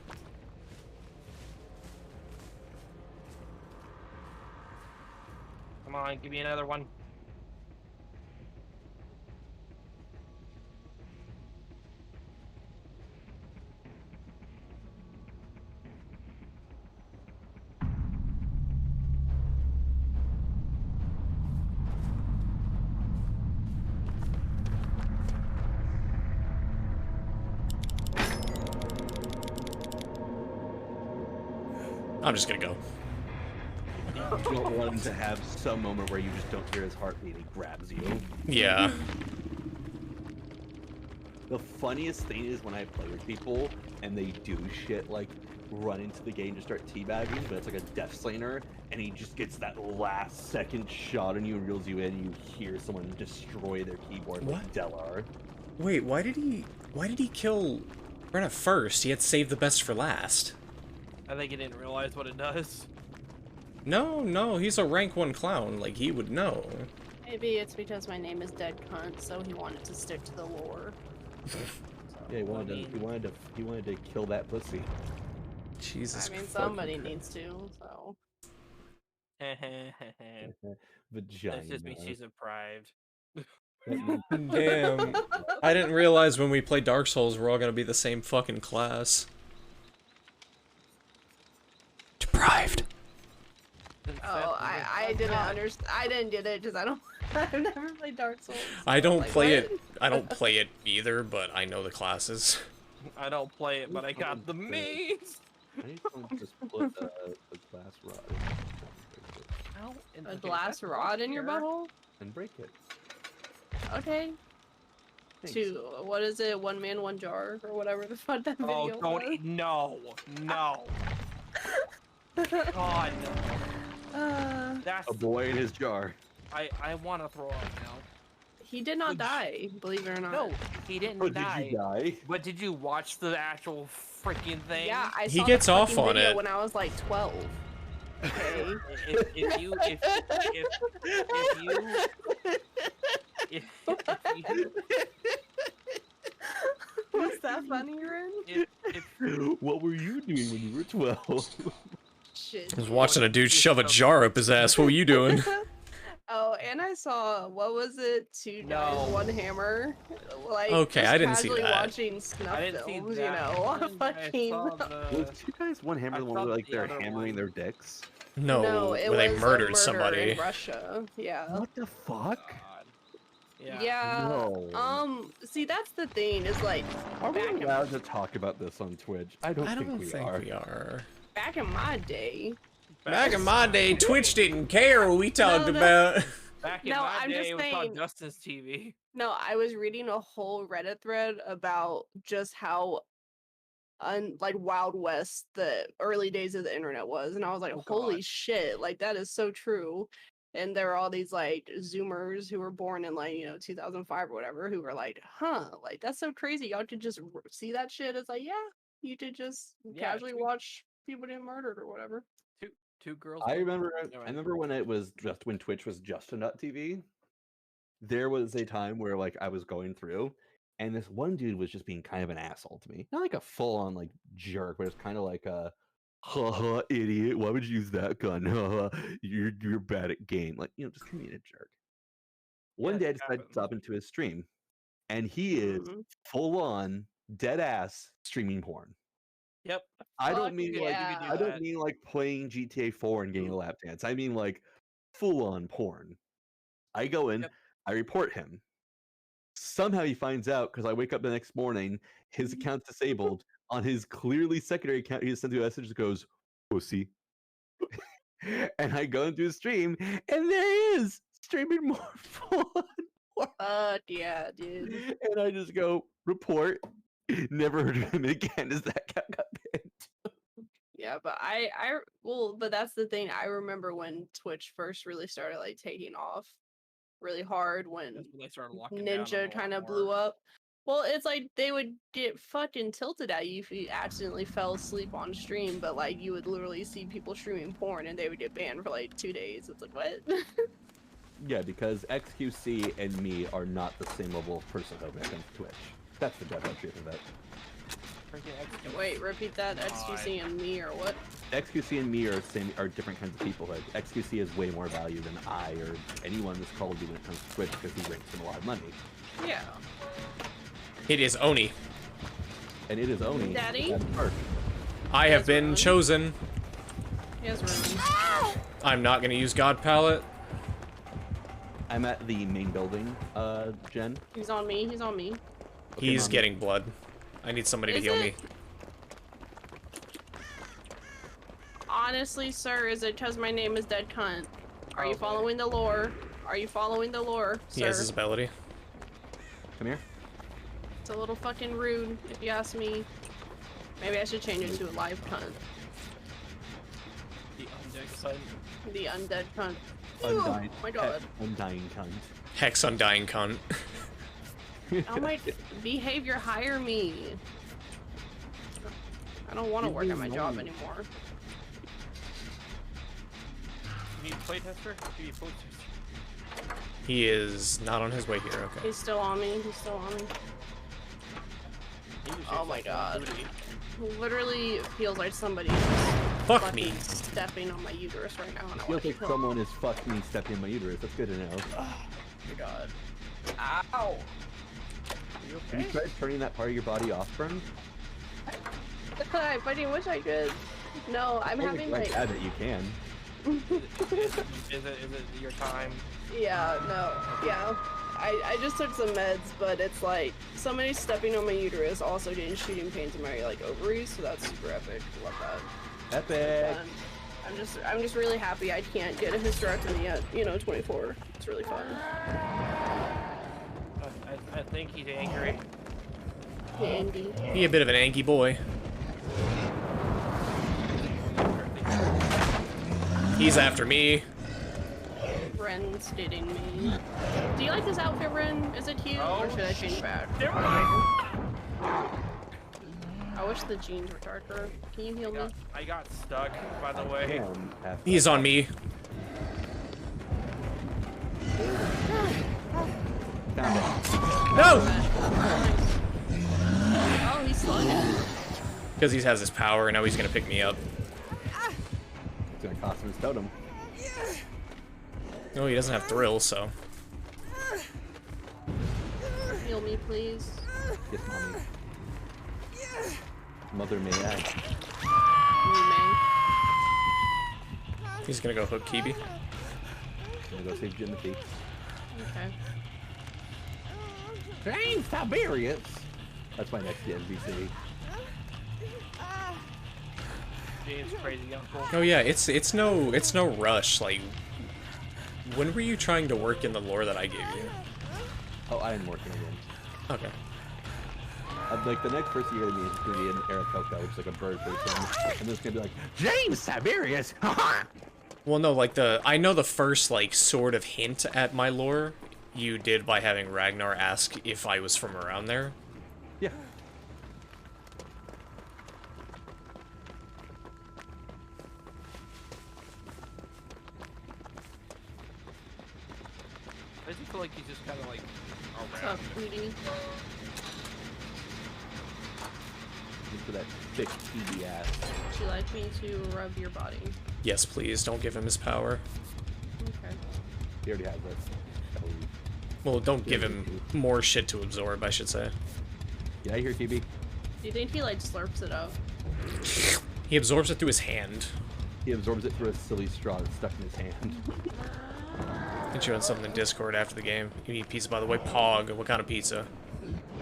Come on, give me another one. I'm just gonna go. You don't want him to have some moment where you just don't hear his heartbeat. He grabs you. Yeah. The funniest thing is when I play with people and they do shit like run into the gate and just start teabagging, but it's like a Death Slainer, and he just gets that last second shot on you and reels you in, and you hear someone destroy their keyboard like Delar. Wait, why did he kill Brenna first? He had saved the best for last. I think he didn't realize what it does. No, he's a rank 1 clown. Like, he would know. Maybe it's because my name is Dead Cunt, so he wanted to stick to the lore. Yeah, he wanted to kill that pussy. Jesus I mean, fucking somebody Christ. needs to, so. Vagina. That's just me. She's deprived. Damn. I didn't realize when we played Dark Souls we're all gonna be the same fucking class. Deprived. Oh, I didn't understand. I didn't get it because I don't. I've never played Dark Souls. I don't like, play what? it. I don't play it either, but I know the classes. I don't play it, but I got the means. I need someone to just put a glass rod A glass rod in your butthole? and break it. Okay. Thanks. To what is it? One man, one jar, or whatever the fuck that video Oh, was. don't no. God, no. That's A boy in his jar. I want to throw up now. He did not die, believe it or not. No, he didn't Oh, die. did you die? But did you watch the actual freaking thing? Yeah, I He saw gets the off fucking on video it. when I was like 12. Okay. If you Was that funny, Ren? What were you doing when you were 12? Shit. I was watching a dude shove a jar up his ass. What were you doing? Oh, and I saw, what was it? Two Guys, One Hammer. Like, Okay, just I didn't see casually that. watching snuff I didn't see films, that. you know, on I fucking. saw the- Was Two Guys One Hammer I the one saw where like the they're other hammering one. their dicks? No, it where they was a murdered murder somebody. in Russia. Yeah. What the fuck? God. Yeah. Yeah. No. See, that's the thing. Is like Are we back in, allowed to talk about this on Twitch? I don't think we are. back in my day. Back in my day, Twitch didn't care what we talked no. about. Back in No, my I'm day, just it was saying- called Justin's TV. No, I was reading a whole Reddit thread about just how like Wild West the early days of the internet was, and I was like, Oh, holy God. shit, like that is so true. And there were all these like Zoomers who were born in like 2005 or whatever who were like, huh, like that's so crazy. Y'all could just see that shit. It's like, yeah, you could just Yeah, casually watch people get murdered or whatever. Two girls. I one remember. boy. I remember when it was just when Twitch was Justin.tv. There was a time where like I was going through, and this one dude was just being kind of an asshole to me. Not like a full-on like jerk, but it's kind of like a, haha, idiot. Why would you use that gun? Haha, you're bad at game. Like just being a jerk. One Yeah, day I it decided to happens. stop into his stream, and he is Mhm. full-on dead ass streaming porn. Yep. I Fuck don't mean like yeah. I don't mean like playing GTA 4 and getting a lap dance. I mean like full-on porn. I go in, Yep. I report him. Somehow he finds out because I wake up the next morning, his account's disabled. On his clearly secondary account, he just sends me a message that goes, pussy. And I go into his stream, and there he is, streaming more full-on porn. Fuck yeah, dude. And I just go, report. Never heard of him again as that guy got banned. Yeah, but but that's the thing. I remember when Twitch first really started like taking off really hard when That's when they started locking down a Ninja lot kind of more. blew up. Well, it's like they would get fucking tilted at you if you accidentally fell asleep on stream, but like you would literally see people streaming porn and they would get banned for like 2 days. It's like, what? Yeah, because XQC and me are not the same level of personhood when it comes to Twitch. That's the dead truth of it. Wait, repeat that. XQC and me or what? XQC and me are different kinds of peoplehood. XQC has way more value than I or anyone in this call would do when it comes to Twitch because he brings him a lot of money. Yeah. It is Oni. And it is Oni. Daddy? I have been Ron. chosen. He has room. I'm not gonna use God Palette. I'm at the main building, Jen. He's on me. He's on me. Okay, He's Mommy. getting blood. I need somebody to Is heal it? me. Honestly, sir, is it because my name is Dead Cunt? Are you Okay. following the lore? Are you following the lore, He sir? has his ability. Come here. It's a little fucking rude, if you ask me. Maybe I should change it to a live cunt. The undead son. The undead cunt. Undying. Oh my god. Undying cunt. Hex Undying Cunt. Oh my behavior, hire me. I don't want to work at my job anymore. You need a playtester? You need a playtester. He is not on his way here, okay. He's still on me. He's still on me. You just Oh use, my like, god. booty. Literally feels like somebody's Fuck fucking me. stepping on my uterus right now. And I Feels want to like kill someone is fucking stepping in my uterus. That's good to know. Oh my god. Ow! You Have you okay? tried turning that part of your body off, friend? I fucking wish I could. No, I'm having like. glad that you can. Is it your time? Yeah, no, yeah. I just took some meds, but it's like somebody stepping on my uterus, also getting shooting pains in my like ovaries, so that's super epic. Love that. Epic. I'm just really happy I can't get a hysterectomy at 24. It's really fun. I think he's angry. Andy. He a bit of an Angie boy. He's after me. Ren's dating me. Do you like this outfit, Ren? Is it cute, or should I change back? I wish the jeans were darker. Can you heal me? I got stuck, by the way. He's on me. Found it. No! Oh, he's slugging. Because he has his power, and now he's gonna pick me up. It's gonna cost him his totem. No, he doesn't have thrill, so. Heal me, please. Yes, mommy. Mother may I. You He's gonna go hook Kibi. Gonna go save Jimothy. may. Okay. Dang, Tiberius! That's my next NPC. James crazy uncle. Oh yeah, it's no rush. Like, when were you trying to work in the lore that I gave you? Oh, I am working again. Okay. Like, the next person you're gonna meet is gonna be an Aarakocra, which is like a bird person. And then it's gonna be like, James Tiberius! Well, no, like I know the first like sort of hint at my lore you did by having Ragnar ask if I was from around there. Yeah. I just feel like he's just kind of like What's around. up, Booty? Just for that thick, TV ass. Would you like me to rub your body? Yes, please, don't give him his power. Okay. He already has it. I believe. Well, don't give him more shit to absorb, I should say. Get out of here, Kibi. Do you think he like slurps it up? He absorbs it through his hand. He absorbs it through a silly straw that's stuck in his hand. Hit you on something in Discord after the game. You need pizza, by the way. Pog. What kind of pizza?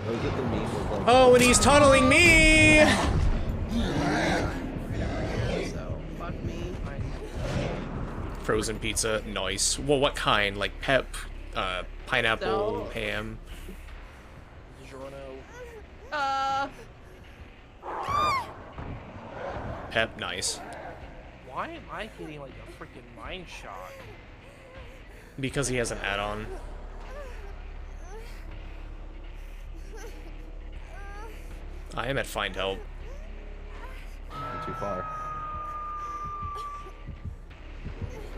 Was it the meme with like... Oh, and he's tunneling me! So fuck me. Frozen pizza, nice. Well, what kind? Like pep, pineapple, No. ham. DiGiorno. Pep, nice. Why am I getting like a freaking mind shock? Because he has an add-on. I am at find help. Not too far.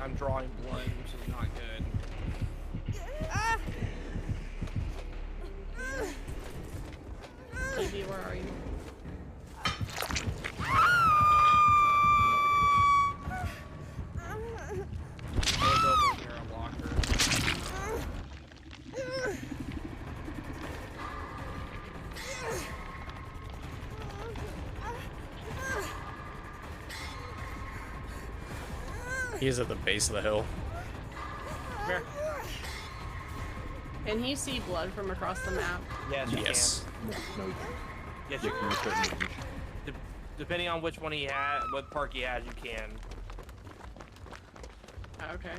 I'm drawing blood, which is not good. Baby, where are you? Goes over near a locker. He is at the base of the hill. Come here. Can he see blood from across the map? Yes, you Yes. No, you can't. can. Yes, Yeah, you can you put it in range? Depending on which one he had, what perk he has, you can. Okay.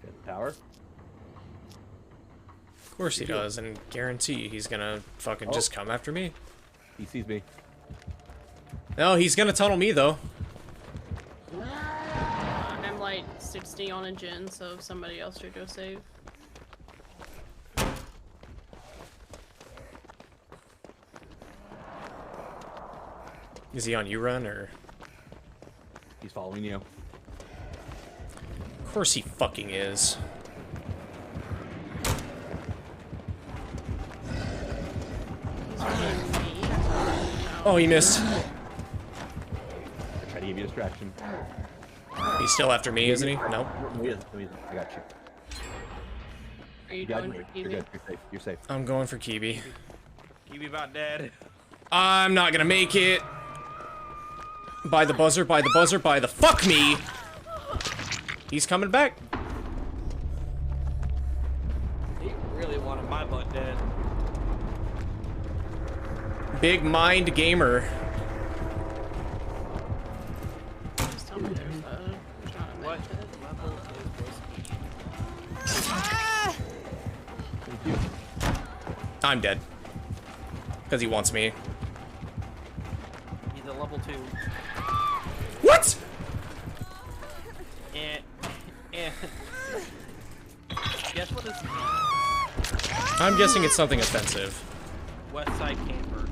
Okay, the tower. Of course he does, and guarantee he's gonna fucking just come after me. He sees me. No, he's gonna tunnel me though. I'm like 60 on a gen, so if somebody else should go save. Is he on you run or? He's following you. Of course he fucking is. He's running me. Oh, he missed. I try to give you a distraction. He's still after me, isn't he? Nope. No, he isn't. No, he isn't. I got you. Are you got going me. for You're TV? good. You're safe. You're safe. I'm going for Kibi. Kiwi about dead. I'm not gonna make it. By the buzzer, by the buzzer, by the fuck me! He's coming back. He really wanted my butt dead. Big mind gamer. Just tell me there's not a What med kit. level is Thank you. I'm dead. Because he wants me. He's a level 2. What? And guess what this I'm guessing it's something offensive. West Side Camper.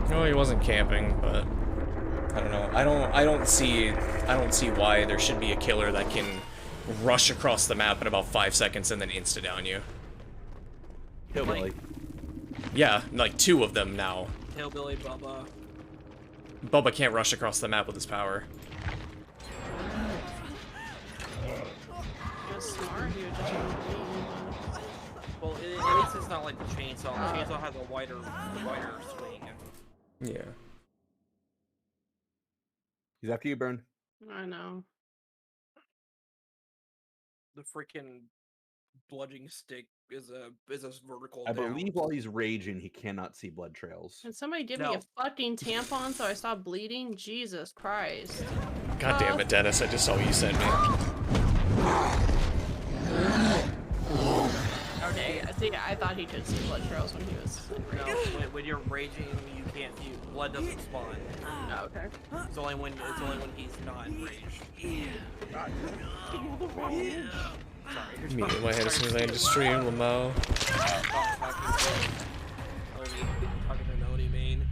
No, he wasn't camping, but I don't know. I don't see why there should be a killer that can rush across the map in about 5 seconds and then insta down you. Hillbilly. Yeah, like 2 of them now. Hillbilly Bubba. Bubba can't rush across the map with his power. He was smart. He would just run with me. Well, at least it's not like the chainsaw. The chainsaw has a wider swing. Yeah. He's after you, Burn. I know. The freaking bludgeoning stick is a vertical. I down. believe while he's raging, he cannot see blood trails. Can somebody give me No. a fucking tampon so I stop bleeding? Jesus Christ. God damn it, Dennis! I just saw what you sent me. Okay, I think I thought he could see blood trails when he was No, when you're raging, you can't. Blood doesn't spawn. Oh, okay. It's only when he's not enraged. Sorry. Me in my head as soon as I end the stream, Lamo. Talking to Noni main.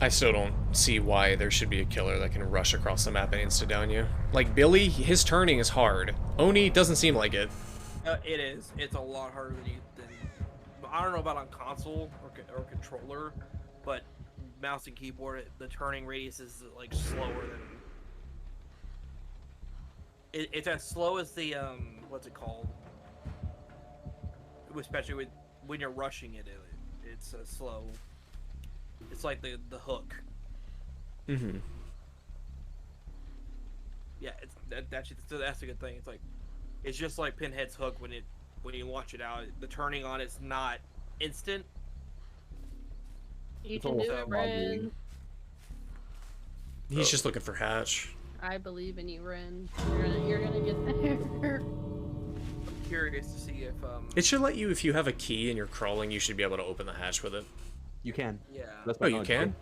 I still don't see why there should be a killer that can rush across the map and insta down you. Like Billy, his turning is hard. Oni doesn't seem like it. It is. It's a lot harder than I don't know about on console or controller, but mouse and keyboard, the turning radius is like slower than. It's as slow as the what's it called? Especially when you're rushing it, it's slow. It's like the hook. Mm-hmm. Yeah, that's a good thing. It's just like Pinhead's hook when you watch it out. The turning on it's not instant. You It's can do almost it, wobbling. Ren. He's just looking for Hatch. I believe in you, Ren. You're gonna get there. Here, curious to see if It should let you, if you have a key and you're crawling, you should be able to open the hatch with it. You can. yeah. That's Oh, my you knowledge, can?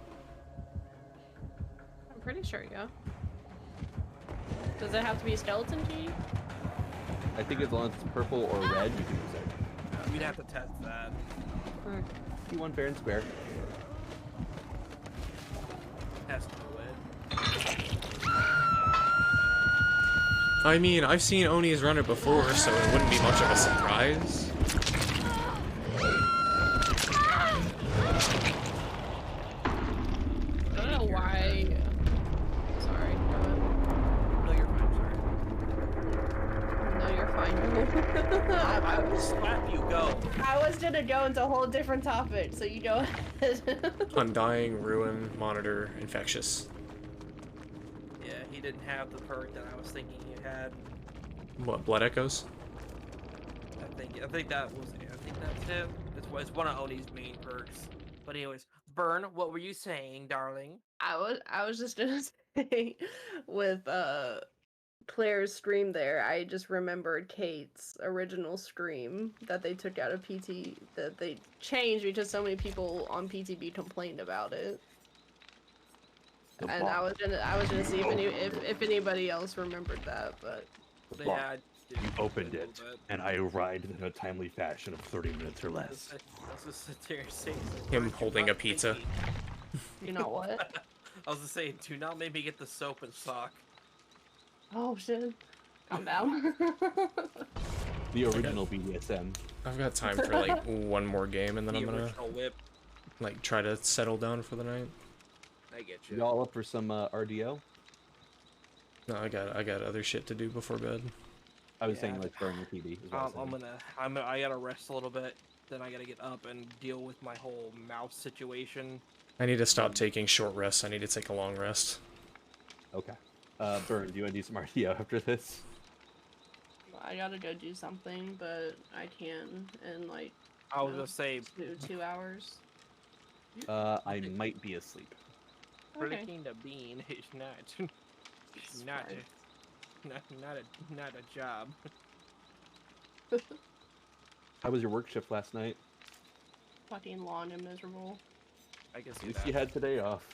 I'm pretty sure, yeah. Does it have to be a skeleton key? I think as long as it's purple or red, you can use it. We'd have to test that. You won fair and square. Test it. I mean, I've seen Onis run it before, so it wouldn't be much of a surprise. I don't know why. Sorry. No, you're fine. Sorry. No, you're fine. I will slap you. Go. I was gonna go into a whole different topic, so you go ahead. Undying, Ruin, Monitor, Infectious. Yeah, he didn't have the perk that I was thinking he had. What, Blood Echoes? I think that was. I think that's it. It's one of Oni's main perks. But anyways, Burn, what were you saying, darling? I was just gonna say with Claire's stream there, I just remembered Kate's original stream that they took out of PT that they changed because so many people on PTB complained about it. And I was gonna see if anybody else remembered that, but The Yeah, box. I did You opened a it, little bit. and I arrived in a timely fashion of 30 minutes or less. I was just sit there and say, Him "Do holding not a pizza." make me-" you know what? I was just saying, do not make me get the soap and sock. Oh shit. Calm down. The original BDSM. I've got time for like one more game, and then The I'm gonna original whip. like try to settle down for the night. I get you. Y'all up for some RDO? No, I got other shit to do before bed. I was Yeah. saying like burn your TV. Is what I was saying. I gotta rest a little bit. Then I gotta get up and deal with my whole mouse situation. I need to stop taking short rests. I need to take a long rest. Okay. Burn, do you want to do some RDO after this? I gotta go do something, but I can in like I was No. gonna say, 2 hours. I might be asleep. Okay. flicking the bean is not, not, Smart. not a job. How was your work shift last night? Fucking long and miserable. I guess At least you had today off.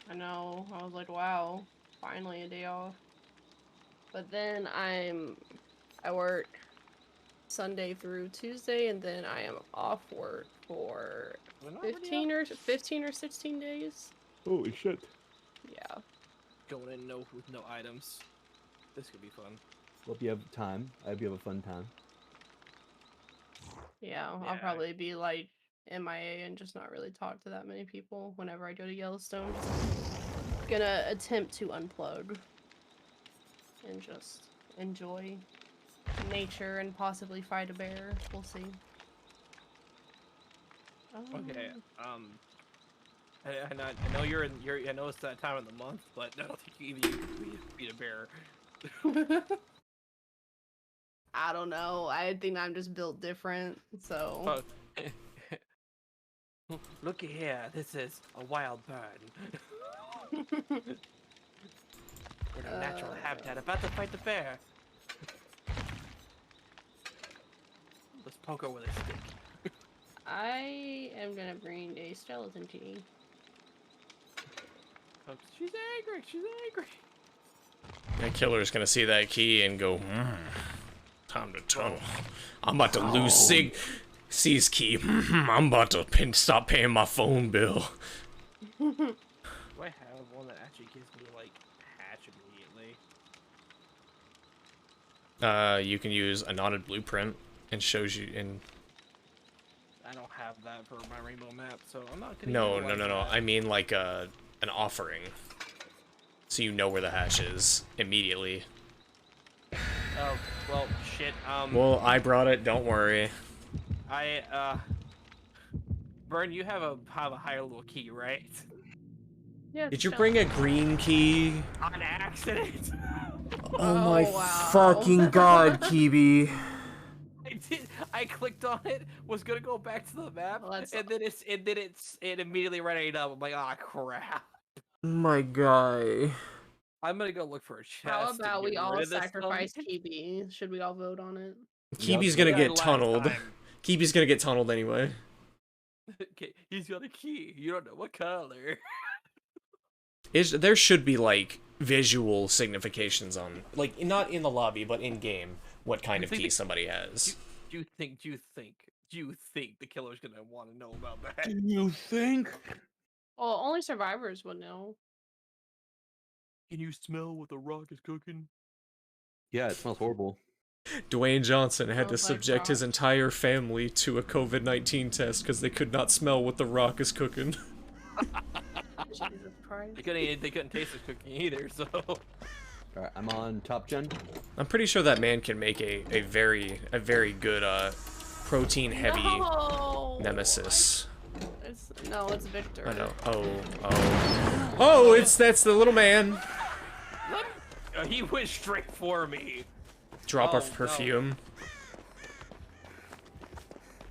I know. I was like, wow, finally a day off. But then I work Sunday through Tuesday, and then I am off work for 15 or 16 days. Holy shit. Yeah. Going in with no items. This could be fun. Well, if you have time, I hope you have a fun time. Yeah, I'll Yeah. probably be like MIA and just not really talk to that many people whenever I go to Yellowstone. Gonna attempt to unplug and just enjoy nature and possibly fight a bear. We'll see. Okay. I know you're I know it's that time of the month, but I don't think you can beat a bear. I don't know. I think I'm just built different, so. Looky here, this is a wild bird. We're in a natural habitat, about to fight the bear. Let's poke her with a stick. I am gonna bring a skeleton key. Oh, she's angry. She's angry. The killer's gonna see that key and go, time to tunnel. I'm about to lose C's key. I'm about to stop paying my phone bill. Do I have one that actually gives me like hatch immediately? You can use a knotted blueprint and shows you in. I don't have that for my rainbow map, so I'm not gonna. No. utilize that. I mean like an offering, so you know where the hatch is immediately. Oh well, shit. Well, I brought it. Don't worry. Vern, you have a higher little key, right? Yeah. Did you bring a green key? On accident. Oh my wow. fucking god, Kibi. I did. I clicked on it. Was gonna go back to the map, Well, that's- and then it immediately ran it up. I'm like, ah, crap. My guy. I'm gonna go look for a chest. How to about we get all rid of this sacrifice stuff. Kibi? Should we all vote on it? Kibi's gonna Yeah, get last tunneled. time. Kibi's gonna get tunneled anyway. Okay, he's got a key. You don't know what color. There should be, like, visual significations on, like, not in the lobby, but in game, what kind You of think key the- somebody has. Do you think the killer's gonna want to know about that? Do you think? Well, only survivors would know. Can you smell what the rock is cooking? Yeah, it smells horrible. Dwayne Johnson had to Smells like subject his rock. entire family to a COVID-19 test because they could not smell what the rock is cooking. Jesus Christ. They couldn't taste his cooking either, so. Alright, I'm on top gen. I'm pretty sure that man can make a very good protein heavy No! nemesis. It's Victor. I know. Oh, that's the little man. He went straight for me. Drop Oh, of no. perfume.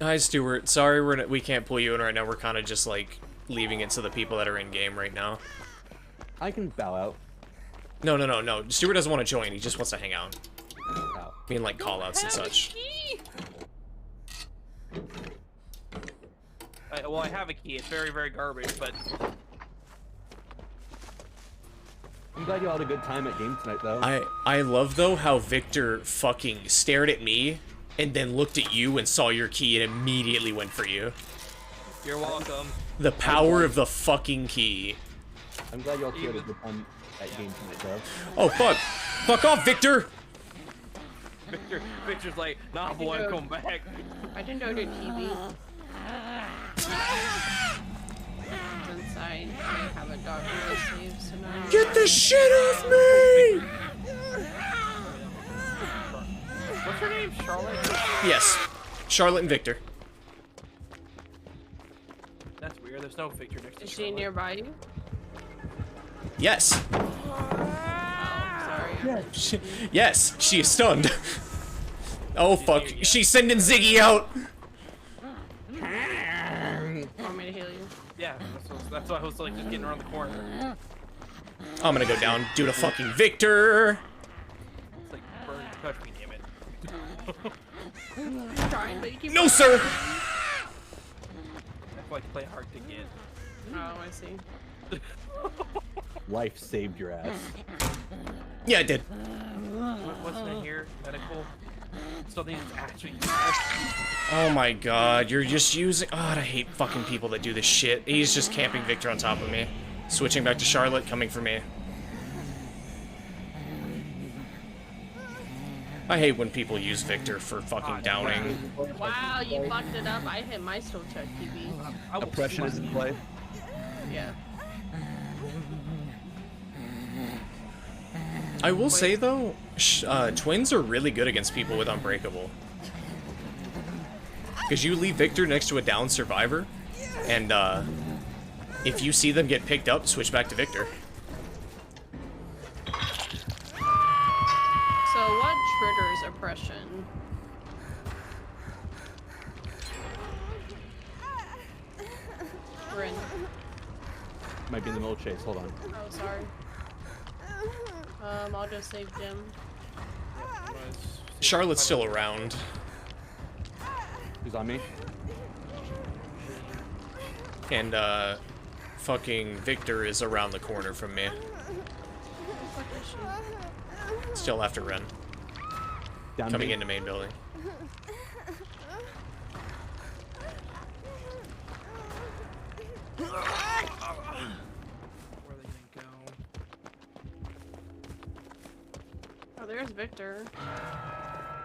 Hi, Stuart. Sorry, we can't pull you in right now. We're kind of just like leaving it to the people that are in game right now. I can bow out. No. Stuart doesn't want to join. He just wants to hang out. Ow. I mean, like call-outs and such. Well, I have a key. It's very, very garbage, but I'm glad you all had a good time at game tonight, though. I love though how Victor fucking stared at me and then looked at you and saw your key and immediately went for you. you're welcome. The power of the fucking key. I'm glad you all two had a good time at game tonight, though. Oh fuck! Fuck off, Victor! Victor's like, nah, boy, come back. I didn't know to TV. Inside, I have a dog who sleeves tonight. Get the shit off me! What's her name? Charlotte? Yes, Charlotte and Victor. That's weird. There's no Victor next to Is she Charlotte. nearby you? Yes. Oh, sorry. Yes, she is stunned. Oh fuck, she's sending Ziggy out. Want me to heal you? Yeah, that's why I was like just getting around the corner. I'm gonna go down due to fucking Victor. It's like, burn, touch me, damn it. I'm trying, but you keep. No, sir. That's why I play hard to get. Oh, I see. Life saved your ass. Yeah, it did. Wasn't it here? Medical? Something that's actually. Oh my god, you're just using. Oh, I hate fucking people that do this shit. He's just camping Victor on top of me. Switching back to Charlotte, coming for me. I hate when people use Victor for fucking downing. Wow, you fucked it up. I hit my still check TV. Oppression is in play. Yeah. I will say though, twins are really good against people with Unbreakable. Because you leave Victor next to a down survivor, and if you see them get picked up, switch back to Victor. So what triggers oppression? Rin. Might be in the middle of chase. Hold on. Oh, sorry. I'll just save Jim. Charlotte's still around. Who's on me? And, fucking Victor is around the corner from me. What is she? Still after Ren. Down Coming me. into main building. Where are they gonna go? Oh, there's Victor.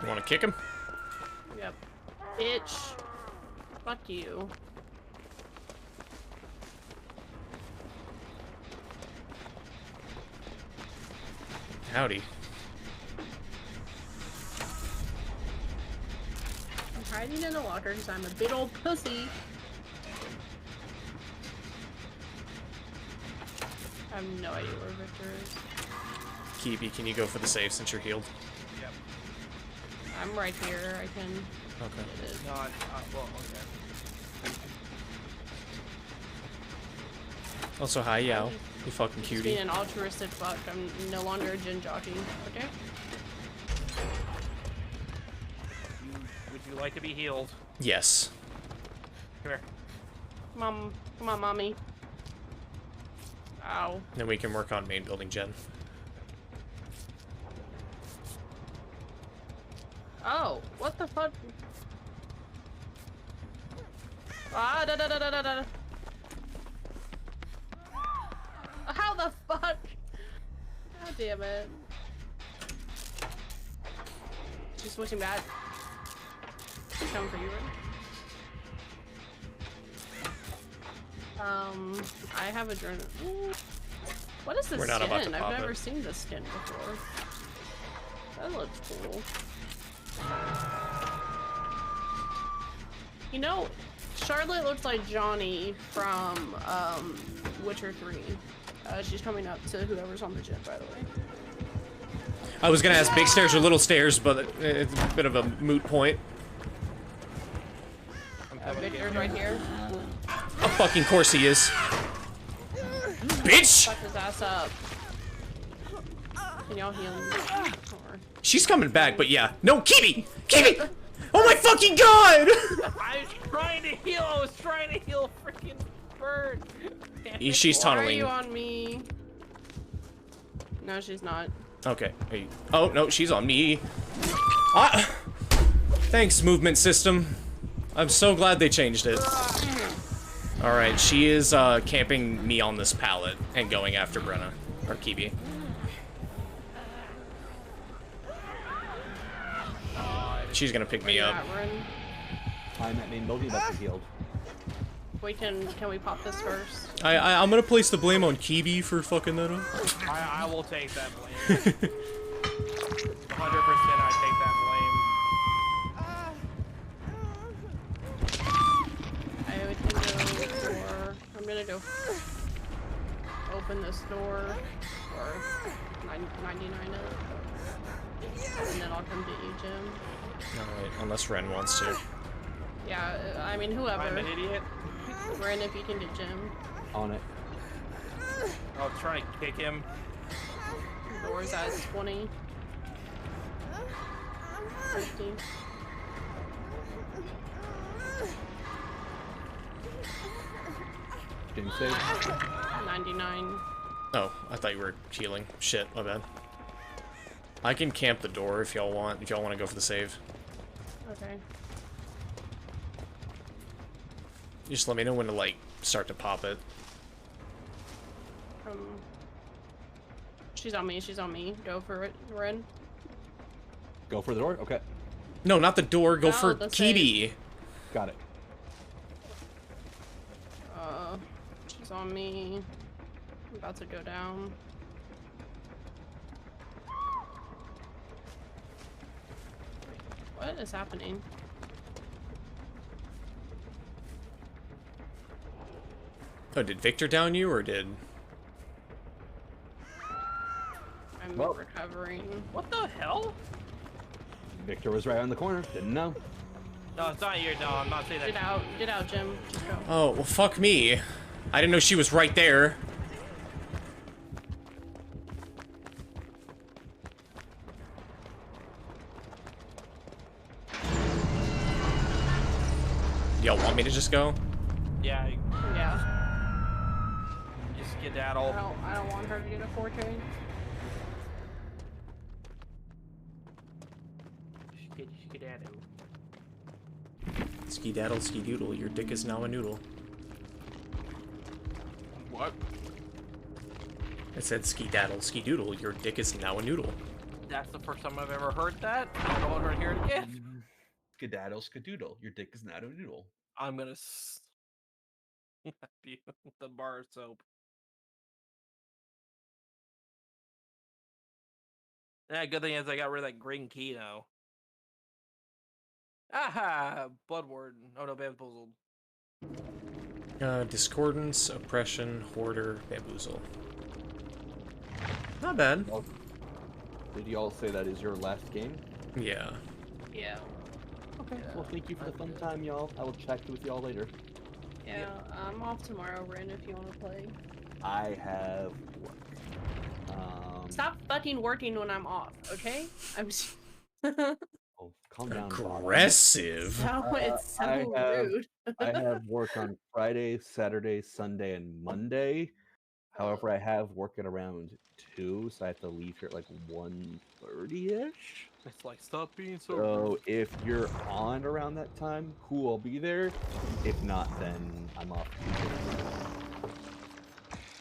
You wanna kick him? Yep. Bitch. Fuck you. Howdy. I'm hiding in the locker because I'm a big old pussy. I have no idea where Victor is. Kibi, can you go for the save since you're healed? Yep. I'm right here. I can Okay. get it. Not. Well, okay. Also, hi, Yao. You fucking Just cutie. being an altruistic fuck. I'm no longer a gin jockey. Okay. You You like to be healed. Yes. Come here. Come on, mommy. Ow. Then we can work on main building gen. Oh, what the fuck? Ah, da da da da da da. How the fuck? God damn it. She's switching back. She's coming for you, right? I have a journal. What is this We're not about to skin? pop I've never it. seen this skin before. That looks cool. You know, Charlotte looks like Johnny from Witcher 3. She's coming up to whoever's on the gym, by the way. I was gonna ask big stairs or little stairs, but it's a bit of a moot point. Victor's right here. Of fucking course he is. Bitch! Fuck his ass up. Can y'all heal me? Or... She's coming back, but yeah. No, Kiwi! Kiwi! Oh my fucking god! I was trying to heal. I was trying to heal freaking bird. She's Why are tunneling. you on me? No, she's not. Okay. Hey. Oh, no, she's on me. Ah! Thanks, movement system. I'm so glad they changed it. Alright, she is camping me on this pallet and going after Brenna. Or Kiwi. She's gonna pick me up. I'm at main building, that's healed. Can we pop this first? I'm gonna place the blame on Kiwi for fucking that up. I will take that blame. 100% I take that blame. I'm gonna go open this door or 99 it. And then I'll come get you, Jim. Alright, unless Ren wants to. Yeah, I mean, whoever. I'm an idiot. Ren, if you can get Jim. On it. I'll try to kick him. Door's at 20. 50. Game save. 99. Oh, I thought you were healing. Shit, my bad. I can camp the door if y'all want. If y'all want to go for the save. Okay. Just let me know when to, like, start to pop it. She's on me, she's on me. Go for it, Ren. Go for the door? Okay. No, not the door. Go No, for the Kiwi. save. Got it. She's on me. I'm about to go down. What is happening? Oh, did Victor down you, or did... I'm Well. recovering. What the hell? Victor was right on the corner. Didn't know. No, it's not your. No, I'm not saying that. Get out, Jim. Just go. Oh, well, fuck me. I didn't know she was right there. Y'all want me to just go? Yeah. Yeah. Just skedaddle. I don't want her to get a 4K. Skedaddle. Ski-daddle, ski-doodle, your dick is now a noodle. What? It said ski-daddle, ski-doodle, your dick is now a noodle. That's the first time I've ever heard that. I don't want to hear it again. Skedaddle, skadoodle. Your dick is not a noodle. I'm gonna be the bar of soap. Yeah, good thing is I got rid of that green key now. Aha! Blood Warden. Oh no, bamboozled. Discordance, oppression, hoarder, bamboozle. Not bad. Well, did y'all say that is your last game? Yeah. Yeah. Okay. Well, thank you for the fun time, y'all. I will check with y'all later. Yeah, I'm off tomorrow, Ren, if you want to play. I have work. Stop fucking working when I'm off, okay? I'm Oh, calm down, bottom. Aggressive. Oh, it's so I have- rude. I have work on Friday, Saturday, Sunday, and Monday. However, I have work at around 2, so I have to leave here at like 1:30-ish. It's like, stop being so So rude. if you're on around that time, cool, I'll be there. If not, then I'm off.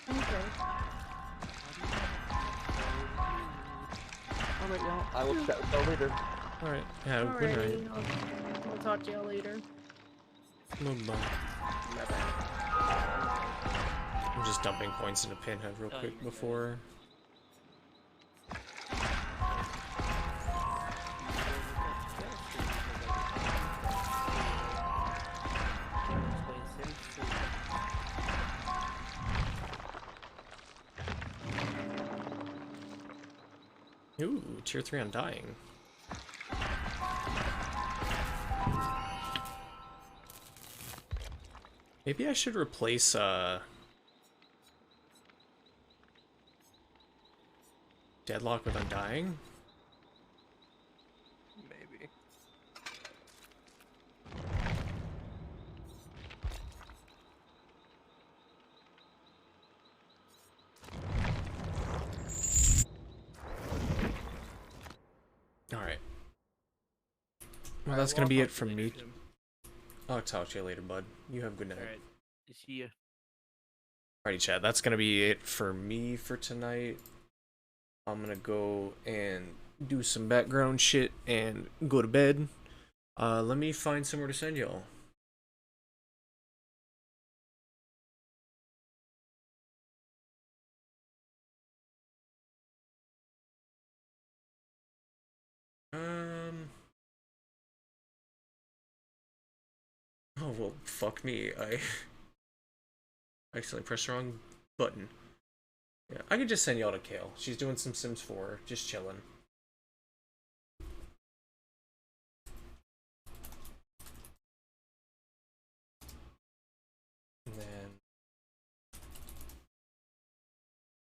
Okay. All right, y'all. I will chat with y'all later. All right. Have a good night. Alrighty, I'll talk to y'all later. Bye-bye. I'm just dumping points into Pinhead real quick before. Ooh, tier 3 Undying. Maybe I should replace, Deadlock with Undying? Maybe. Alright. Well, Alright, that's gonna I'll be talk it to from you me. later, Jim. I'll talk to you later, bud. You have a good night. Alright. See ya. Alrighty, chat. That's gonna be it for me for tonight. I'm gonna go and do some background shit and go to bed. Let me find somewhere to send y'all. Oh, well, fuck me. I accidentally pressed the wrong button. Yeah, I could just send y'all to Kale. She's doing some Sims 4, just chilling. And then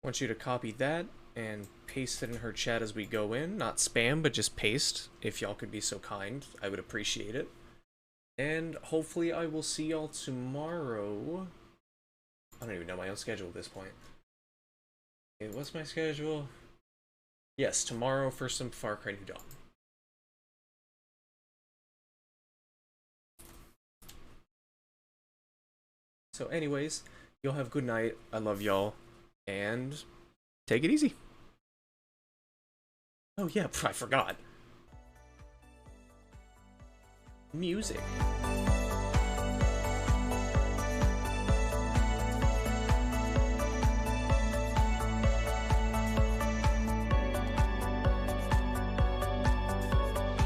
I want you to copy that and paste it in her chat as we go in. Not spam, but just paste. If y'all could be so kind, I would appreciate it. And hopefully I will see y'all tomorrow. I don't even know my own schedule at this point. Okay, what's my schedule? Yes, tomorrow for some Far Cry New Dawn. So anyways, y'all have a good night. I love y'all. And take it easy. Oh yeah, I forgot. Music.